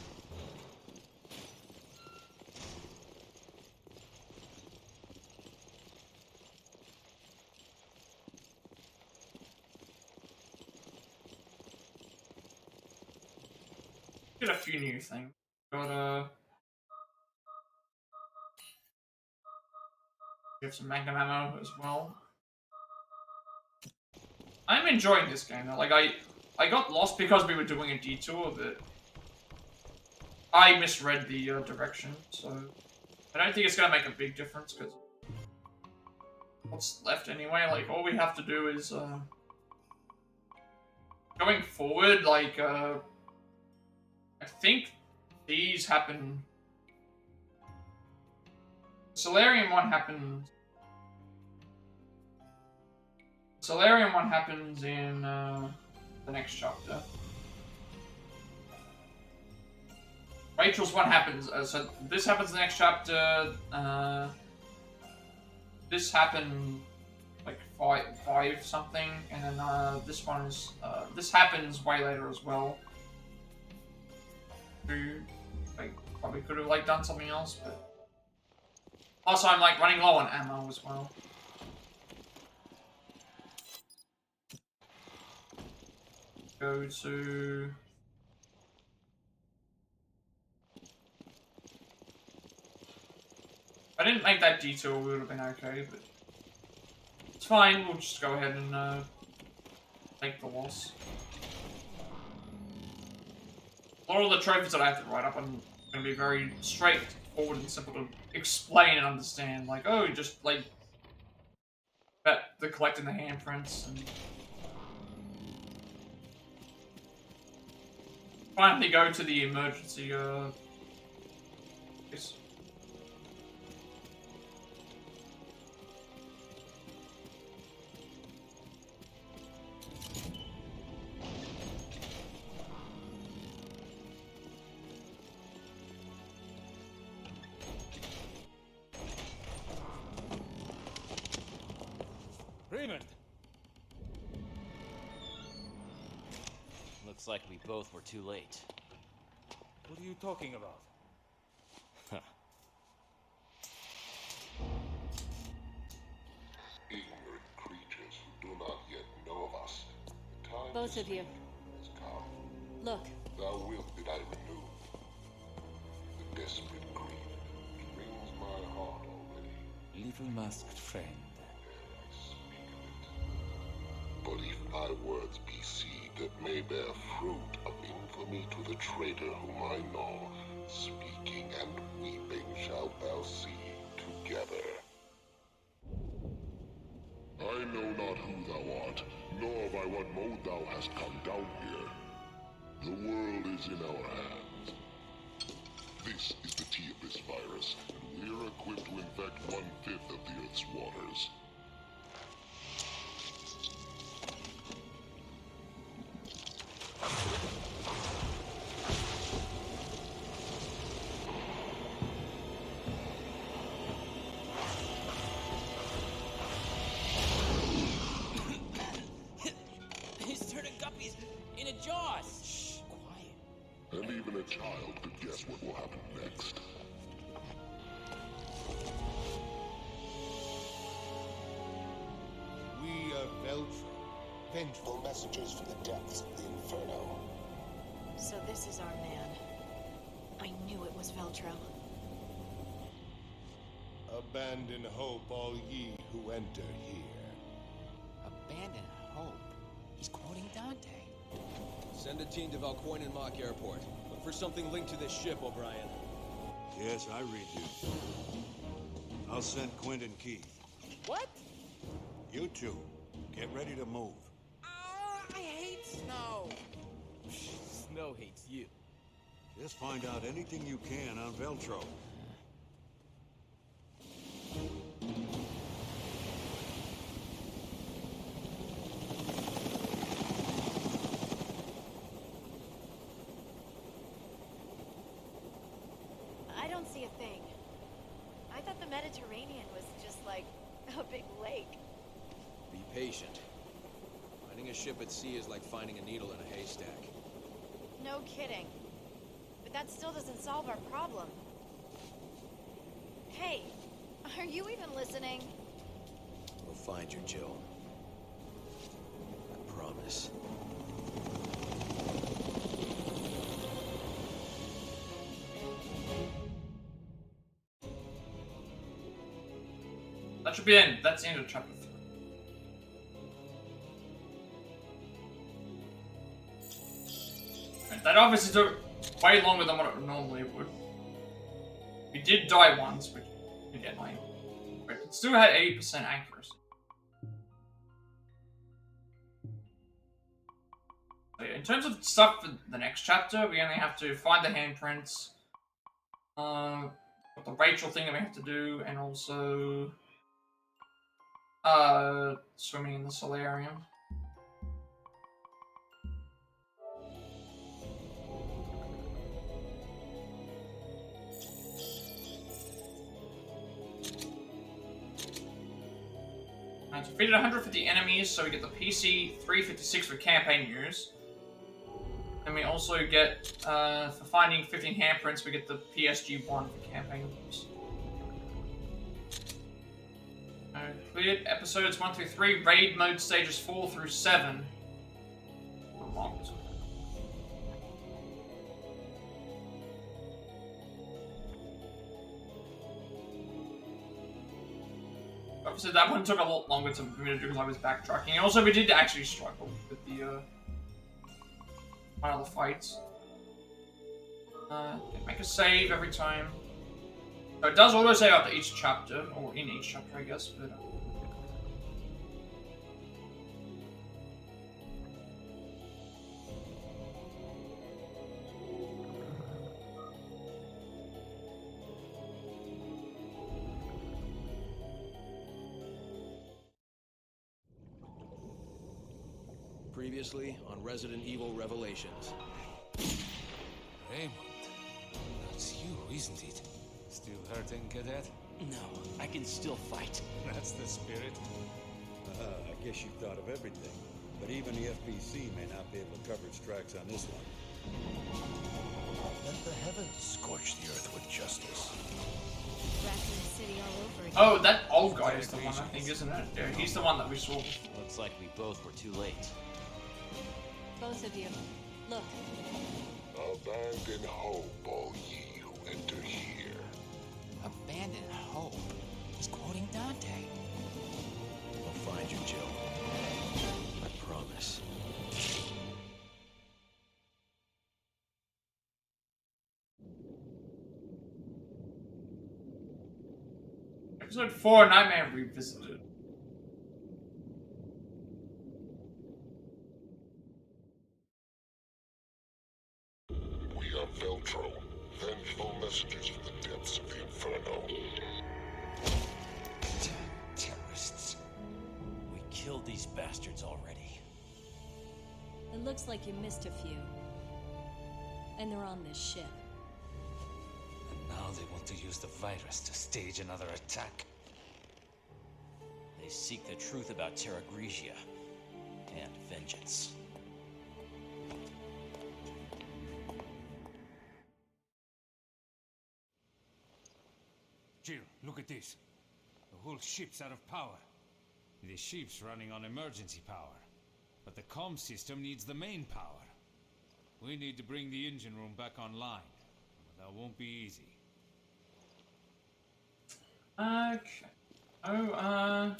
Get a few new things. Got we have some Magnum ammo as well. I'm enjoying this game. Like, I got lost because we were doing a detour that I misread the direction, so I don't think it's gonna make a big difference, because what's left anyway? Like, all we have to do is, going forward, like, I think these happen... Solarium one happens... Solarium one happens in, the next chapter. Rachel's one happens, so this happens in the next chapter, this happened, like, five something, and then, this one is, this happens way later as well. Like, probably could have, like, done something else, but... Also, I'm, like, running low on ammo as well. Go to... If I didn't make that detour, we would have been okay, but... It's fine, we'll just go ahead and, take the loss. A lot of the trophies that I have to write up, I'm gonna be very straightforward and simple to explain and understand. Like, oh, just, like... the collecting the handprints, and... Finally go to the emergency, yes. Raymond! Looks like we both were too late. What are you talking about? Huh. Ignorant creatures who do not yet know of us. The time Both of you. has come. Look. Thou wilt that I renew. The desperate greed which wrings my heart already. Little masked friend. But if my words be seed that may bear fruit of infamy to the traitor whom I know, speaking and weeping shalt thou see together. I know not who thou art, nor by what mode thou hast come down here. The world is in our hands. This is the T-Abyss virus, and we're equipped to infect 1/5 of the Earth's waters. He's turning guppies into jaws! Shh, quiet. And even a child could guess what will happen next. We are Veltro, vengeful messengers from the depths of the Inferno. So this is our man. I knew it was Veltro. Abandon hope, all ye who enter here. Abandon hope? He's quoting Dante. Send a team to Valcoin and Mock Airport. Look for something linked to this ship, O'Brien. Yes, I read you. I'll send Quint and Keith. What? You two, get ready to move. I hate snow. Snow hates you. Just find out anything you can on Veltro. I don't see a thing. I thought the Mediterranean was just like a big lake. Be patient. Finding a ship at sea is like finding a needle in a haystack. No kidding. But that still doesn't solve our problem. Hey, are you even listening? We'll find you, Jill. I promise. That should be it. That's the end of chapter 3. that obviously took way longer than what it normally would. We did die once, which again, like, but it still had 80% accuracy. So yeah, in terms of stuff for the next chapter, we only have to find the handprints, the Rachel thing that we have to do, and also swimming in the Solarium. And defeated 150 enemies, so we get the PC 356 for campaign use. And we also get, for finding 15 handprints, we get the PSG 1 for campaign use. Cleared episodes 1 through 3, raid mode stages 4 through 7. Unlocked. Obviously, that one took a lot longer for me to do because I was backtracking. And also, we did actually struggle with the one of the fights. Make a save every time. So it does auto save after each chapter, or in each chapter, I guess. But Previously on Resident Evil Revelations. Raymond, that's you, isn't it? Still hurting, Cadet? No, I can still fight. That's the spirit. I guess you've thought of everything. But even the FBC may not be able to cover its tracks on this one. Let the heavens scorch the earth with justice. Raccoon City all over again. oh, that old guy is the one, I think, isn't it? Yeah, he's the one that we saw before. Looks like we both were too late. Both of you, look. Abandon hope, all ye who enter here. Abandon hope? He's quoting Dante. I'll find you, Jill. I promise. Episode 4, Nightmare Revisited. We are Veltro, vengeful messengers from the depths of the Inferno. Terrorists. We killed these bastards already. It looks like you missed a few. And they're on this ship. And now they want to use the virus to stage another attack. They seek the truth about Terra Grigia and vengeance. Jill, look at this. The whole ship's out of power. The ship's running on emergency power. But the comm system needs the main power. We need to bring the engine room back online. But that won't be easy. Okay. Oh,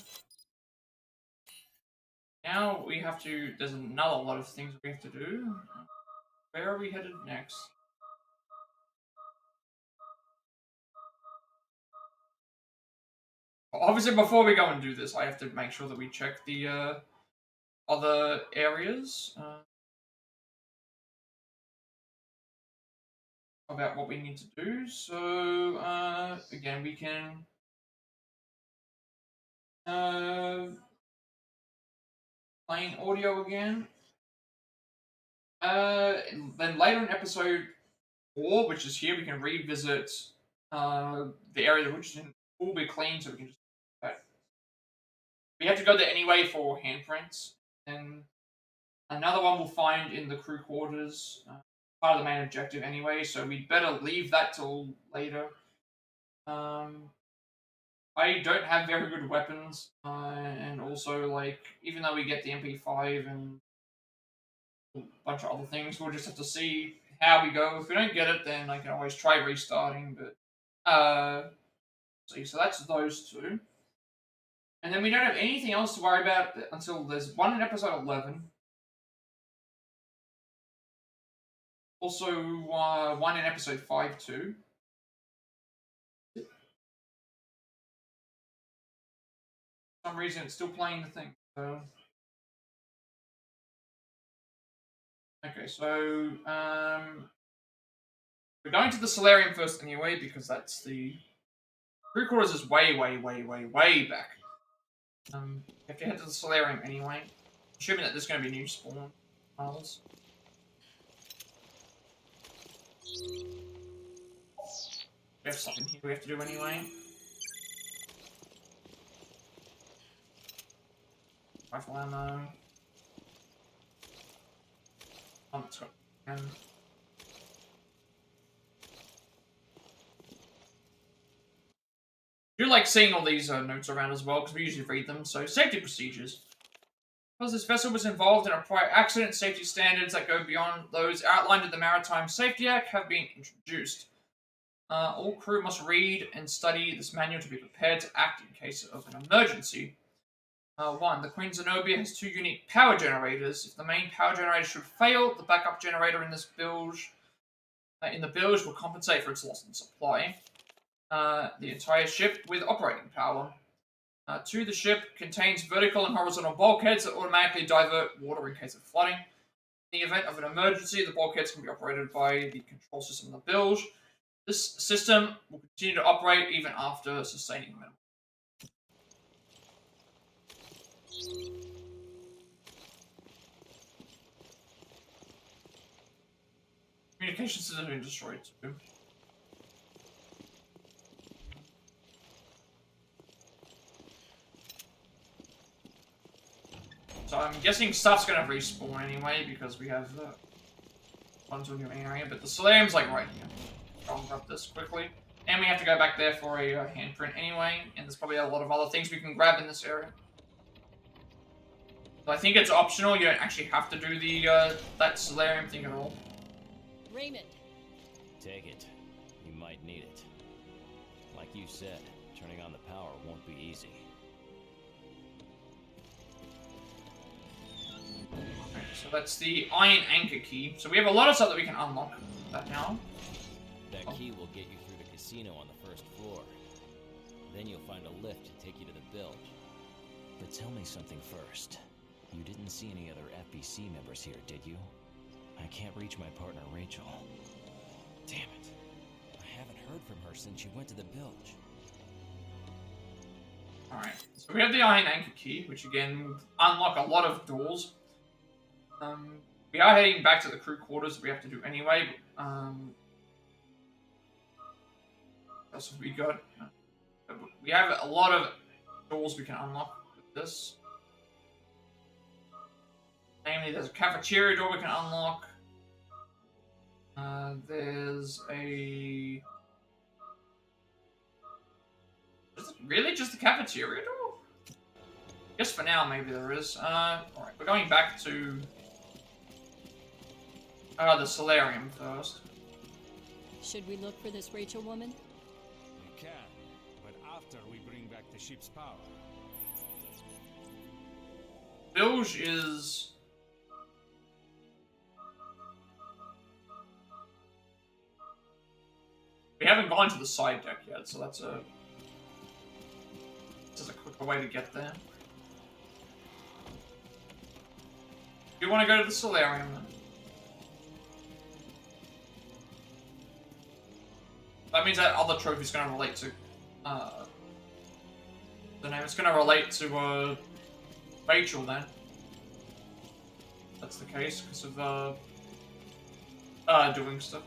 now we have to, there's another lot of things we have to do. Where are we headed next? Obviously, before we go and do this, I have to make sure that we check the other areas about what we need to do. So, again, we can playing audio again. Then later in episode 4, which is here, we can revisit the area which will be clean, so we can just. We have to go there anyway for handprints, and another one we'll find in the crew quarters, part of the main objective anyway. So we'd better leave that till later. I don't have very good weapons, and also, like, even though we get the MP5 and a bunch of other things, we'll just have to see how we go. If we don't get it, then I can always try restarting, but, see, so that's those two. And then we don't have anything else to worry about until there's one in episode 11. Also, one in episode 5 too. For some reason, it's still playing the thing. So. Okay, so we're going to the Solarium first anyway, because that's the Tricorne Ooze is way back. You have to head to the Solarium anyway. Assuming that there's going to be new spawn files. We have stuff in here we have to do anyway. Rifle ammo. Oh, it's got. I do like seeing all these notes around as well, because we usually read them. So, safety procedures. Because this vessel was involved in a prior accident, safety standards that go beyond those outlined in the Maritime Safety Act have been introduced. All crew must read and study this manual to be prepared to act in case of an emergency. 1. The Queen Zenobia has 2 unique power generators. If the main power generator should fail, the backup generator in this bilge will compensate for its loss in supply. The entire ship with operating power. 2. The ship contains vertical and horizontal bulkheads that automatically divert water in case of flooding. In the event of an emergency, the bulkheads can be operated by the control system of the bilge. This system will continue to operate even after sustaining minimum. Communication system has been destroyed too. So I'm guessing stuff's gonna respawn anyway because we have gone to a new area, but the Solarium's like right here. I'll grab this quickly. And we have to go back there for a handprint anyway, and there's probably a lot of other things we can grab in this area. So I think it's optional, you don't actually have to do the that Solarium thing at all. Raymond. Take it. You might need it. Like you said, turning on the power won't be easy. Okay, so that's the iron anchor key. So we have a lot of stuff that we can unlock that now. That key will get you through the casino on the first floor. Then you'll find a lift to take you to the bilge. But tell me something first. You didn't see any other FBC members here, did you? I can't reach my partner, Rachel. Damn it. I haven't heard from her since she went to the bilge. Alright, so we have the iron anchor key, which again will unlock a lot of doors. We are heading back to the crew quarters we have to do anyway. That's what we got. We have a lot of doors we can unlock with this. Namely, there's a cafeteria door we can unlock. There's a... Is it really just the cafeteria door? Guess for now, maybe there is. Alright, we're going back to... the Solarium first. Should we look for this Rachel woman? We can, but after we bring back the ship's power. Bilge is... We haven't gone to the side deck yet, so that's a... This is a quicker way to get there. You want to go to the Solarium then? That means that other trophy is going to relate to, the name. It's going to relate to, Rachel then. That's the case, because of, doing stuff.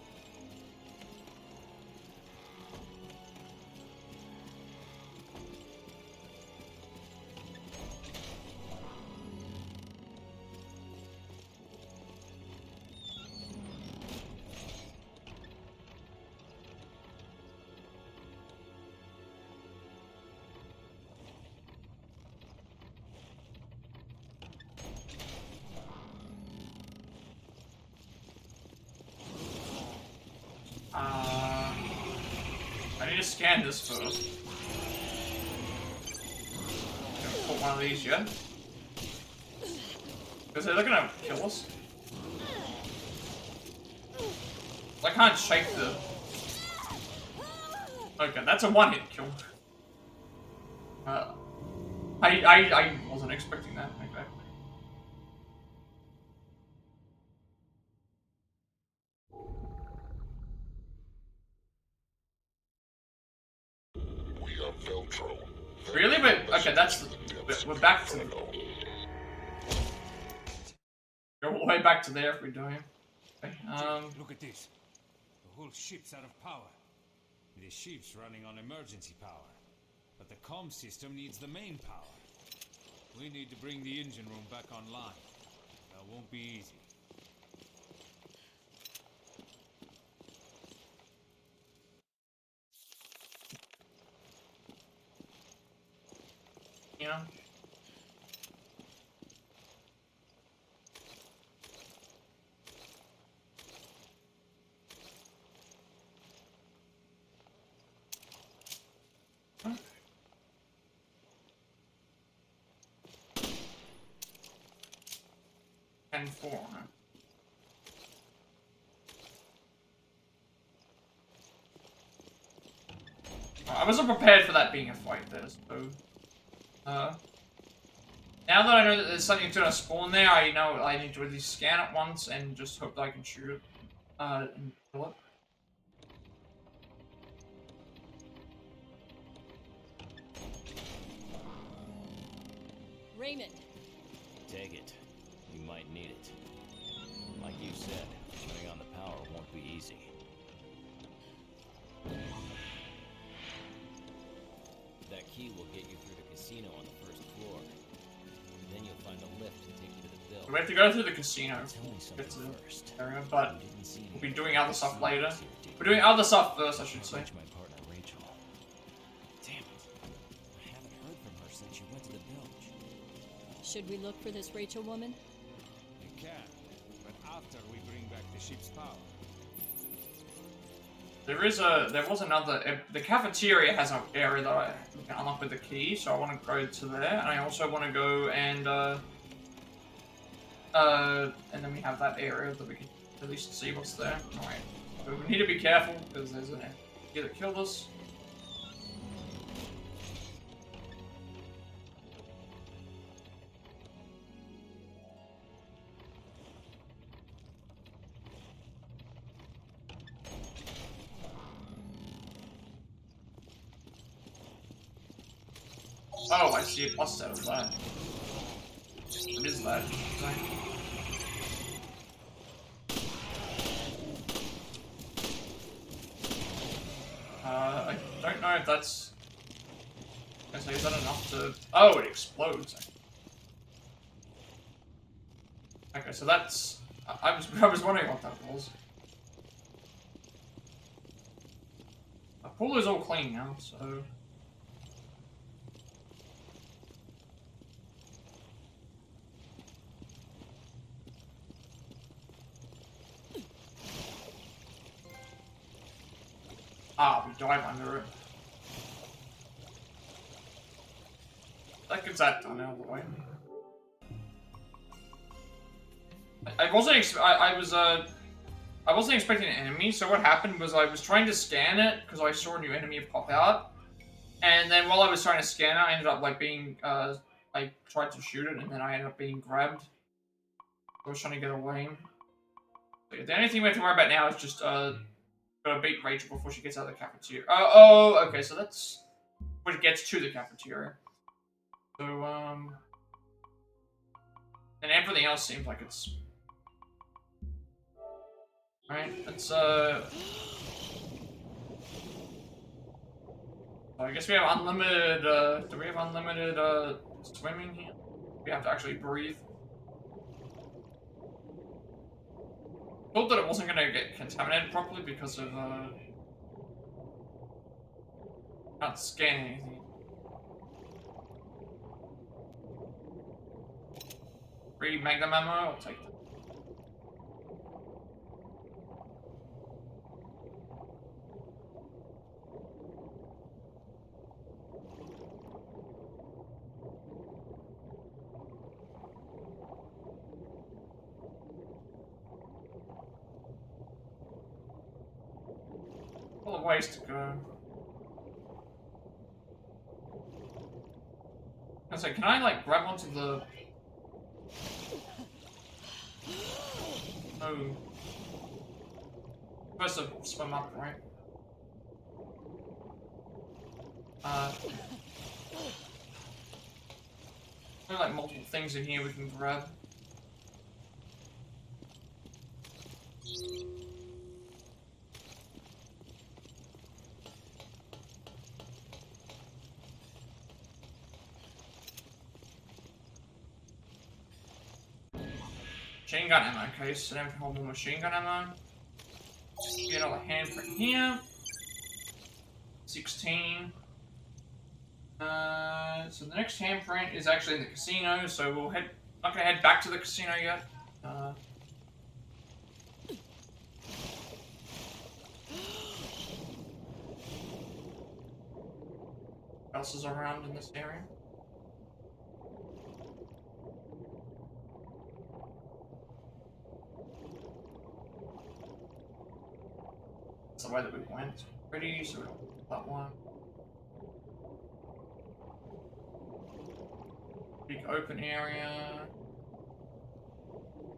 I need to scan this first. Haven't put one of these yet. Because they're gonna kill us. I can't shake the... Okay, that's a one-hit kill. I wasn't expecting that. Okay. We have Veltro. Really? But okay, that's we're back to go all the way back to there if we do it. Okay, Look at this. The whole ship's out of power. The ship's running on emergency power, but the comm system needs the main power. We need to bring the engine room back online. That won't be easy. Yeah. And 4, huh? I wasn't prepared for that being a fight there, so... now that I know that there's something gonna spawn there, I know I need to at least scan it once and just hope that I can shoot it. And kill it. Raymond. Take it. You might need it. Like you said, turning on the power won't be easy. That key will get you through the casino on the first floor. Then you'll find a lift to take you to the building. We have to go through the casino to get to the area, but we'll be doing other stuff later. We're doing other stuff first, I should say. My partner Rachel. Damn it. I haven't heard from her since she went to the bilge. Should we look for this Rachel woman? You can, but after we bring back the ship's power. There was another, the cafeteria has an area that I can unlock with the key, so I want to go to there, and I also want to go and then we have that area that we can at least see what's there. Alright, so we need to be careful, because there's an enemy that killed us. Oh, I see a plus out of that. What is that? I don't know if that's... I say, is that enough to... Oh, it explodes. Okay, so that's... I was wondering what that was. The pool is all clean now, so... Ah, we dive under it. That gets that done out of the way. I wasn't expecting an enemy, so what happened was I was trying to scan it because I saw a new enemy pop out. And then while I was trying to scan it, I ended up like being I tried to shoot it and then I ended up being grabbed. I was trying to get away. So yeah, the only thing we have to worry about now is just gotta beat Rachel before she gets out of the cafeteria. Oh, okay, so that's when it gets to the cafeteria. So, and everything else seems like it's... Right, let's, so I guess we have unlimited, do we have unlimited, swimming here? We have to actually breathe. Thought that it wasn't gonna get contaminated properly because of, not scanning anything. Free magnum ammo, I'll take that. couple of ways to go. I was like, can I like grab onto the... Oh. Supposed to swim up, right? There are like multiple things in here we can grab. Machine gun ammo, okay, so now we can hold more machine gun ammo. Get another handprint here. 16. So the next handprint is actually in the casino, so we'll not gonna head back to the casino yet. What else is around in this area? That's the way that we went. Pretty, so we don't do that one. Big open area.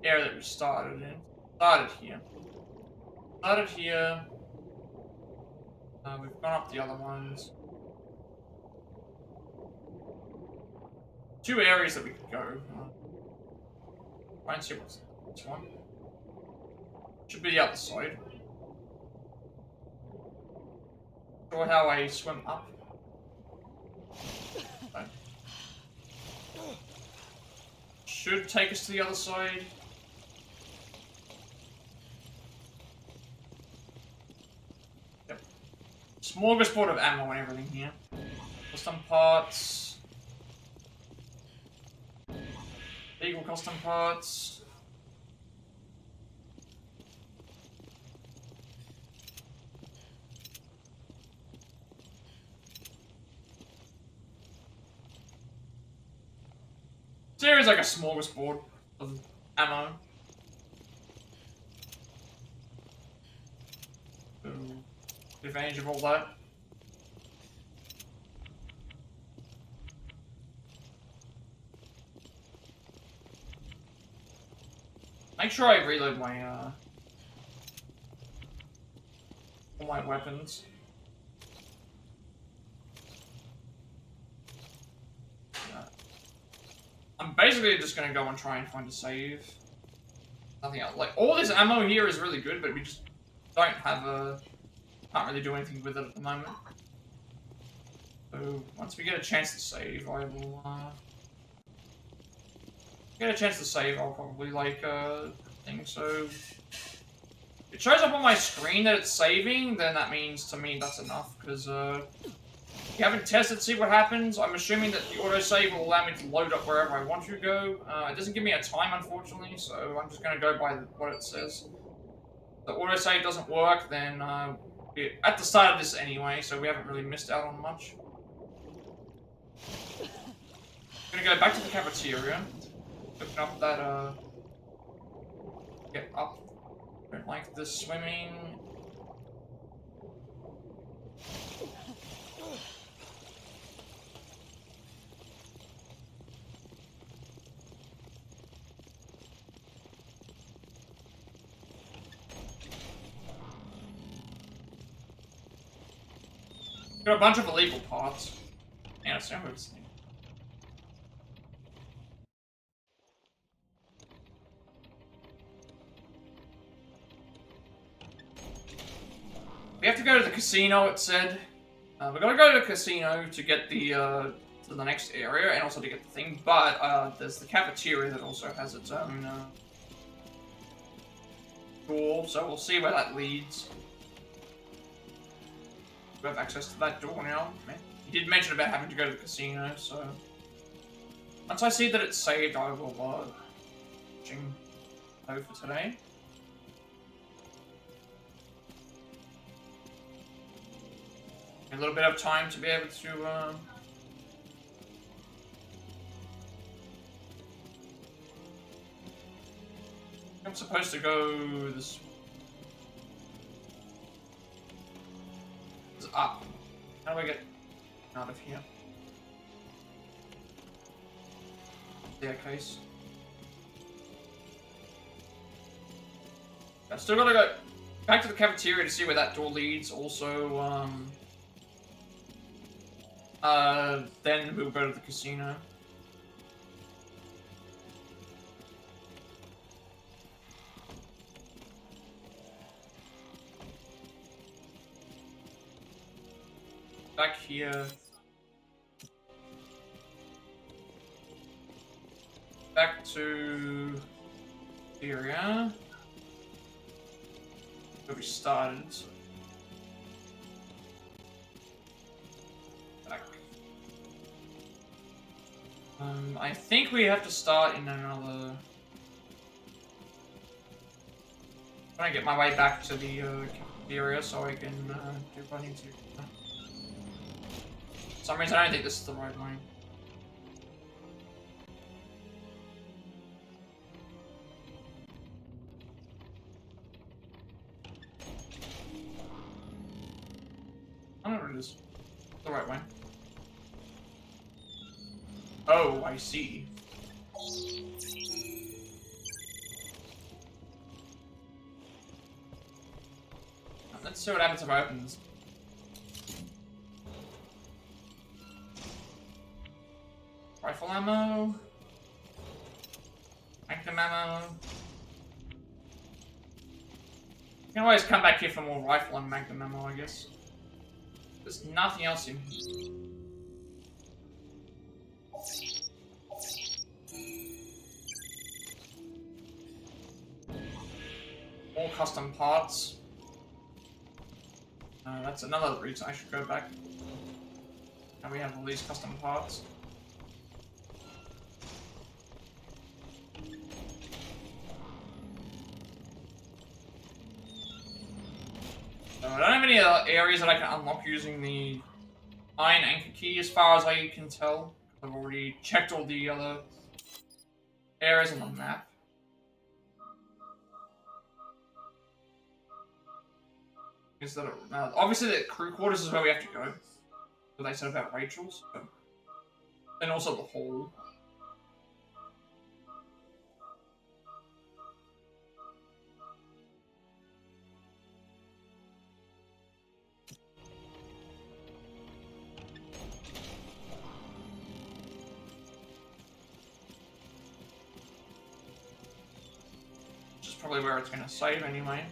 Area that we started in. Started here. We've gone up the other ones. 2 areas that we could go. Try and see what's this one. Should be the other side. Sure how I swim up. Okay. Should take us to the other side. Yep. Smorgasbord of ammo and everything here. Custom parts. Legal custom parts. There is like a smorgasbord of ammo. So, take advantage of all that. Make sure I reload my all my weapons. I'm basically just gonna go and try and find a save. Nothing else. Like, all this ammo here is really good, but we just don't have can't really do anything with it at the moment. So, once we get a chance to save, I will, get a chance to save, I'll probably, like, think so. If it shows up on my screen that it's saving, then that means, to me, that's enough, because, if you haven't tested, see what happens. I'm assuming that the autosave will allow me to load up wherever I want to go. It doesn't give me a time, unfortunately, so I'm just going to go by what it says. If the autosave doesn't work, then we're at the start of this anyway, so we haven't really missed out on much. I'm going to go back to the cafeteria. Open up that, get up. Don't like this swimming. Got a bunch of illegal parts. And a sandwich thing. We have to go to the casino, it said. We gotta go to the casino to get the, to the next area, and also to get the thing, but, there's the cafeteria that also has its own, door, so we'll see where that leads. We have access to that door now. He did mention about having to go to the casino, so... Once I see that it's saved, I will, go for today. A little bit of time to be able to, I'm supposed to go this... staircase. I still gotta go back to the cafeteria to see where that door leads. Also, then we'll go to the casino. Back here. Back to the area where we started. Back. I think we have to start in another. I'm trying to get my way back to the area so I can do what I need to. For some reason, I don't think this is the right way. I don't know what it is. The right way. Oh, I see. Let's see what happens if I open this. Rifle ammo. Magnum ammo. You can always come back here for more rifle and magnum ammo, I guess. There's nothing else in here. More custom parts. That's another reason I should go back. Now we have all these custom parts. So I don't have any areas that I can unlock using the iron anchor key as far as I can tell. I've already checked all the other areas on the map. Is that obviously the crew quarters is where we have to go. What they said about Rachel's. And also the hall. Which is probably where it's going to save anyway.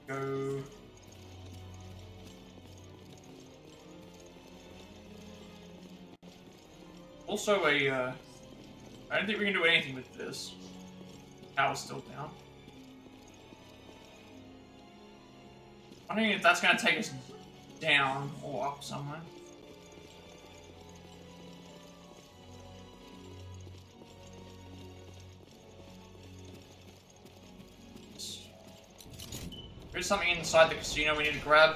Go. Also I don't think we can do anything with this. Tower's still down. I'm wondering if that's gonna take us down or up somewhere. There's something inside the casino we need to grab.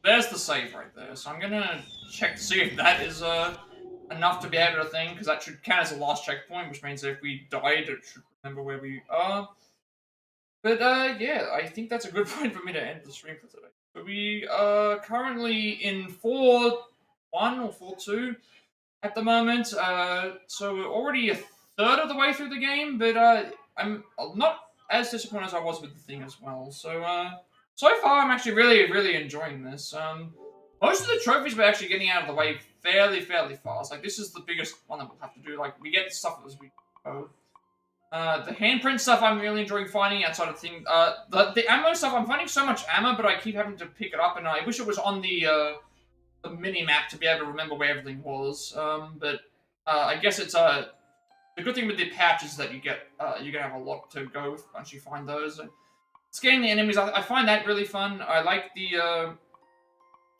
There's the save right there, so I'm gonna check to see if that is enough to be able to think, because that should count as a last checkpoint, which means that if we died, it should remember where we are. But yeah, I think that's a good point for me to end the stream for today. So we are currently in 4-1 or 4-2 at the moment, so we're already a third of the way through the game, but I'm not as disappointed as I was with the thing as well. So so far, I'm actually really enjoying this. Most of the trophies we're actually getting out of the way fairly fast. Like, this is the biggest one that we'll have to do. Like, we get stuff as we go. The handprint stuff I'm really enjoying finding outside of things. The ammo stuff, I'm finding so much ammo, but I keep having to pick it up, and I wish it was on the mini-map to be able to remember where everything was. But I guess it's the good thing with the pouches is that you're gonna have a lot to go with once you find those. Scanning the enemies, I find that really fun. I like the,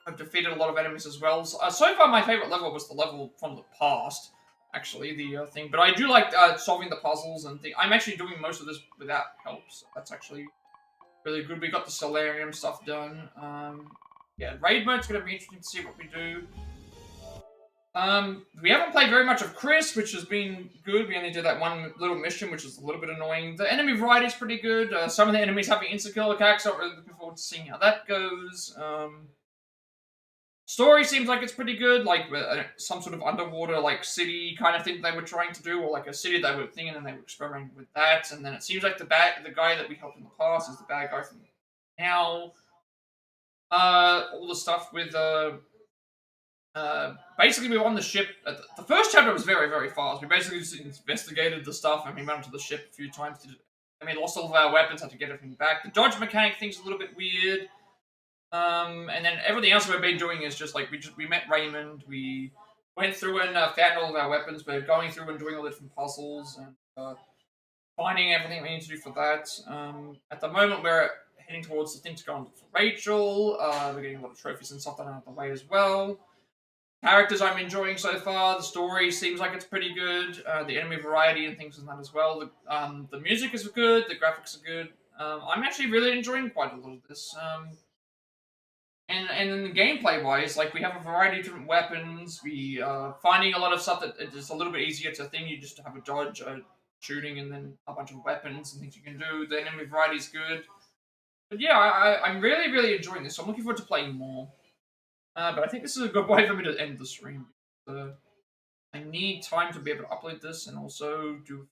I've defeated a lot of enemies as well. So far, my favorite level was the level from the past. actually, the thing. But I do like solving the puzzles and things. I'm actually doing most of this without help, so that's actually really good. We got the Solarium stuff done. Yeah, raid mode's gonna be interesting to see what we do. We haven't played very much of Chris, which has been good. We only did that one little mission, which is a little bit annoying. The enemy variety is pretty good. Some of the enemies having instant-kill attacks, so I'm really looking forward to seeing how that goes. Story seems like it's pretty good, like some sort of underwater, like, city kind of thing they were trying to do, or like a city they were thinking and they were experimenting with that. And then it seems like the guy that we helped in the past is the bad guy from now. All the stuff with basically we were on the ship. The first chapter was very, very fast. We basically just investigated the stuff and we went onto the ship a few times. Lost all of our weapons, had to get everything back. The dodge mechanic thing's a little bit weird. And then everything else we've been doing is just like we met Raymond. We went through and found all of our weapons. We're going through and doing all the different puzzles and finding everything we need to do for that. At the moment, we're heading towards the thing to go on for Rachel. We're getting a lot of trophies and stuff done out of the way as well. Characters I'm enjoying so far. The story seems like it's pretty good. The enemy variety and things like that as well. The music is good. The graphics are good. I'm actually really enjoying quite a lot of this. And then the gameplay wise, like we have a variety of different weapons. We finding a lot of stuff that it's a little bit easier to think. You just have a dodge, shooting, and then a bunch of weapons and things you can do. The enemy variety is good. But yeah, I'm really, really enjoying this. So I'm looking forward to playing more. But I think this is a good way for me to end the stream. I need time to be able to upload this and also do.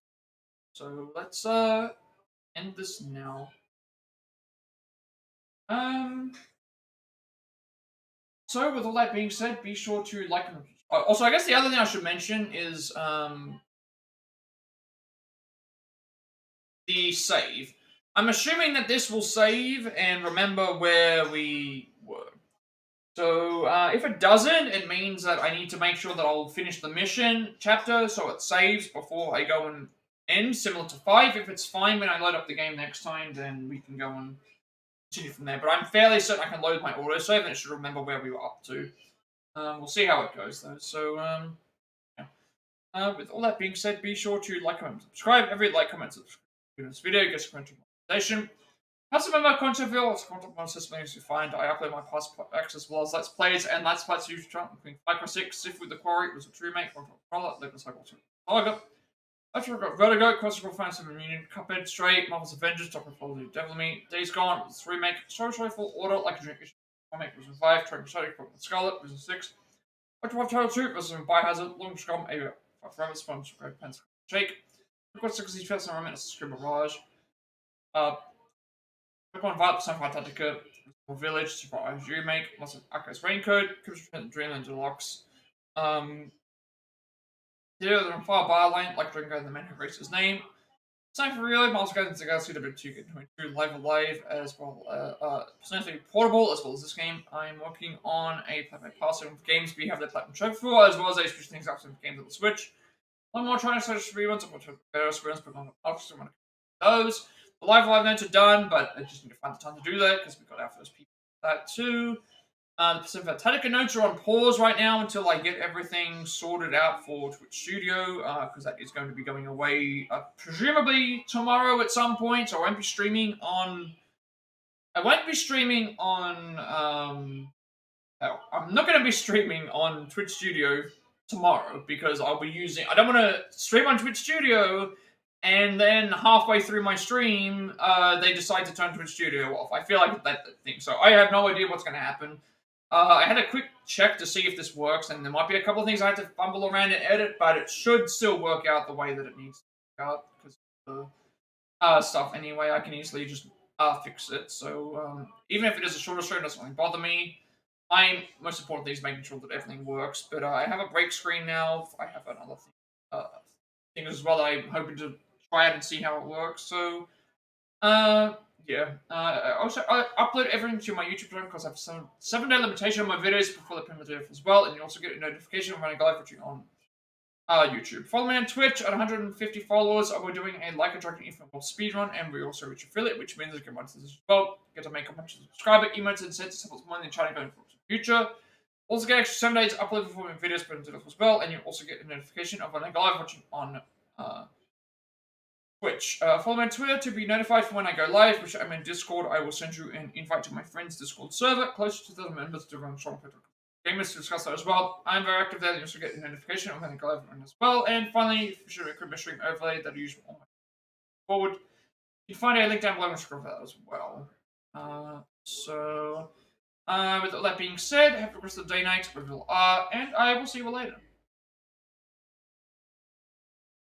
So let's end this now. So, with all that being said, be sure to like and also, I guess the other thing I should mention is the save. I'm assuming that this will save and remember where we were. So, if it doesn't, it means that I need to make sure that I'll finish the mission chapter so it saves before I go and end, similar to 5. If it's fine when I load up the game next time, then we can go and continue from there. But I'm fairly certain I can load my autosave and it should remember where we were up to. We'll see how it goes, though. So, yeah. With all that being said, be sure to like, comment, subscribe. Every like, comment, subscribe to this video gets a content monetization. Have some of my content videos, content monetization you find. I upload my past packs as well as Let's Plays and Let's Plays YouTube channel, including 5x6, Sif with the Quarry, was a true remake, Product, Legend Cycle 2, Target. After I got Vertigo, Quest of Fantasy Reunion, Cuphead, Stray, Marvel's Avengers, Top of Follow, Devil Me, Days Gone, was a remake, Social Full Order, Like a Drink, Comic, was a 5, Tricorne Ooze, Pokemon Scarlet, was a 6. Ultra Title 2 was a Biohazard, Long Scum, A Forever Sponge, Great Pens, Shake. Request 60 first and Remnants, Scream Barrage. Pokemon Violet, Sunfire Tactica, Village, Super Eyes Remake, lots of Aka's Raincoat, Crimson Dreamland Deluxe. Here, they're on Fire Barline, like Dringo and the man who erased his name. Time for Relay, Miles Guardians of the Galaxy W2 get 22 Live Alive, as well, Personally Portable, as well as this game. I'm working on a Platinum Passing of games we have the Platinum Trophy for, as well as a switch things out of games on the Switch. One more trying to search reruns of various runs, but on the Oxford, one of those. The Live Alive notes are done, but I just need to find the time to do that, because we got our first people for that too. The Pacific Tactica notes are on pause right now until I get everything sorted out for Twitch Studio, because that is going to be going away presumably tomorrow at some point. So I won't be streaming on. I'm not going to be streaming on Twitch Studio tomorrow because I'll be using. I don't want to stream on Twitch Studio and then halfway through my stream, they decide to turn Twitch Studio off. I feel like that thing. So I have no idea what's going to happen. I had a quick check to see if this works, and there might be a couple of things I had to fumble around and edit, but it should still work out the way that it needs to work out, because of the stuff anyway. I can easily just fix it, so even if it is a shorter stream, it doesn't really bother me. Most important thing is making sure that everything works, but I have a break screen now. I have another thing as well that I'm hoping to try out and see how it works, so yeah. Also, I upload everything to my YouTube channel because I have some 7-day limitation on my videos before the primitive as well, and you also get a notification when I go live watching on YouTube. Follow me on Twitch at 150 followers. We're doing a Like a Dragon Infinite World speedrun, and we also reach affiliate, which means I get money to this as well. Get to make a bunch of subscriber emotes and incentives to support more in the channel going forward in the future. Also get extra 7 days to upload performing videos put into the as well, and you also get a notification of when I go live watching on Twitch. Follow me on Twitter to be notified for when I go live, which I'm in Discord. I will send you an invite to my friend's Discord server, close to 2,000 members to run strong gamers to discuss that as well. I'm very active there, and you also get a notification of when I go live as well. And finally, if you should equip my stream overlay that I use on my forward, you can find a link down below in the description for that as well. With all that being said, have a rest of the day, night, wherever you are, and I will see you all later.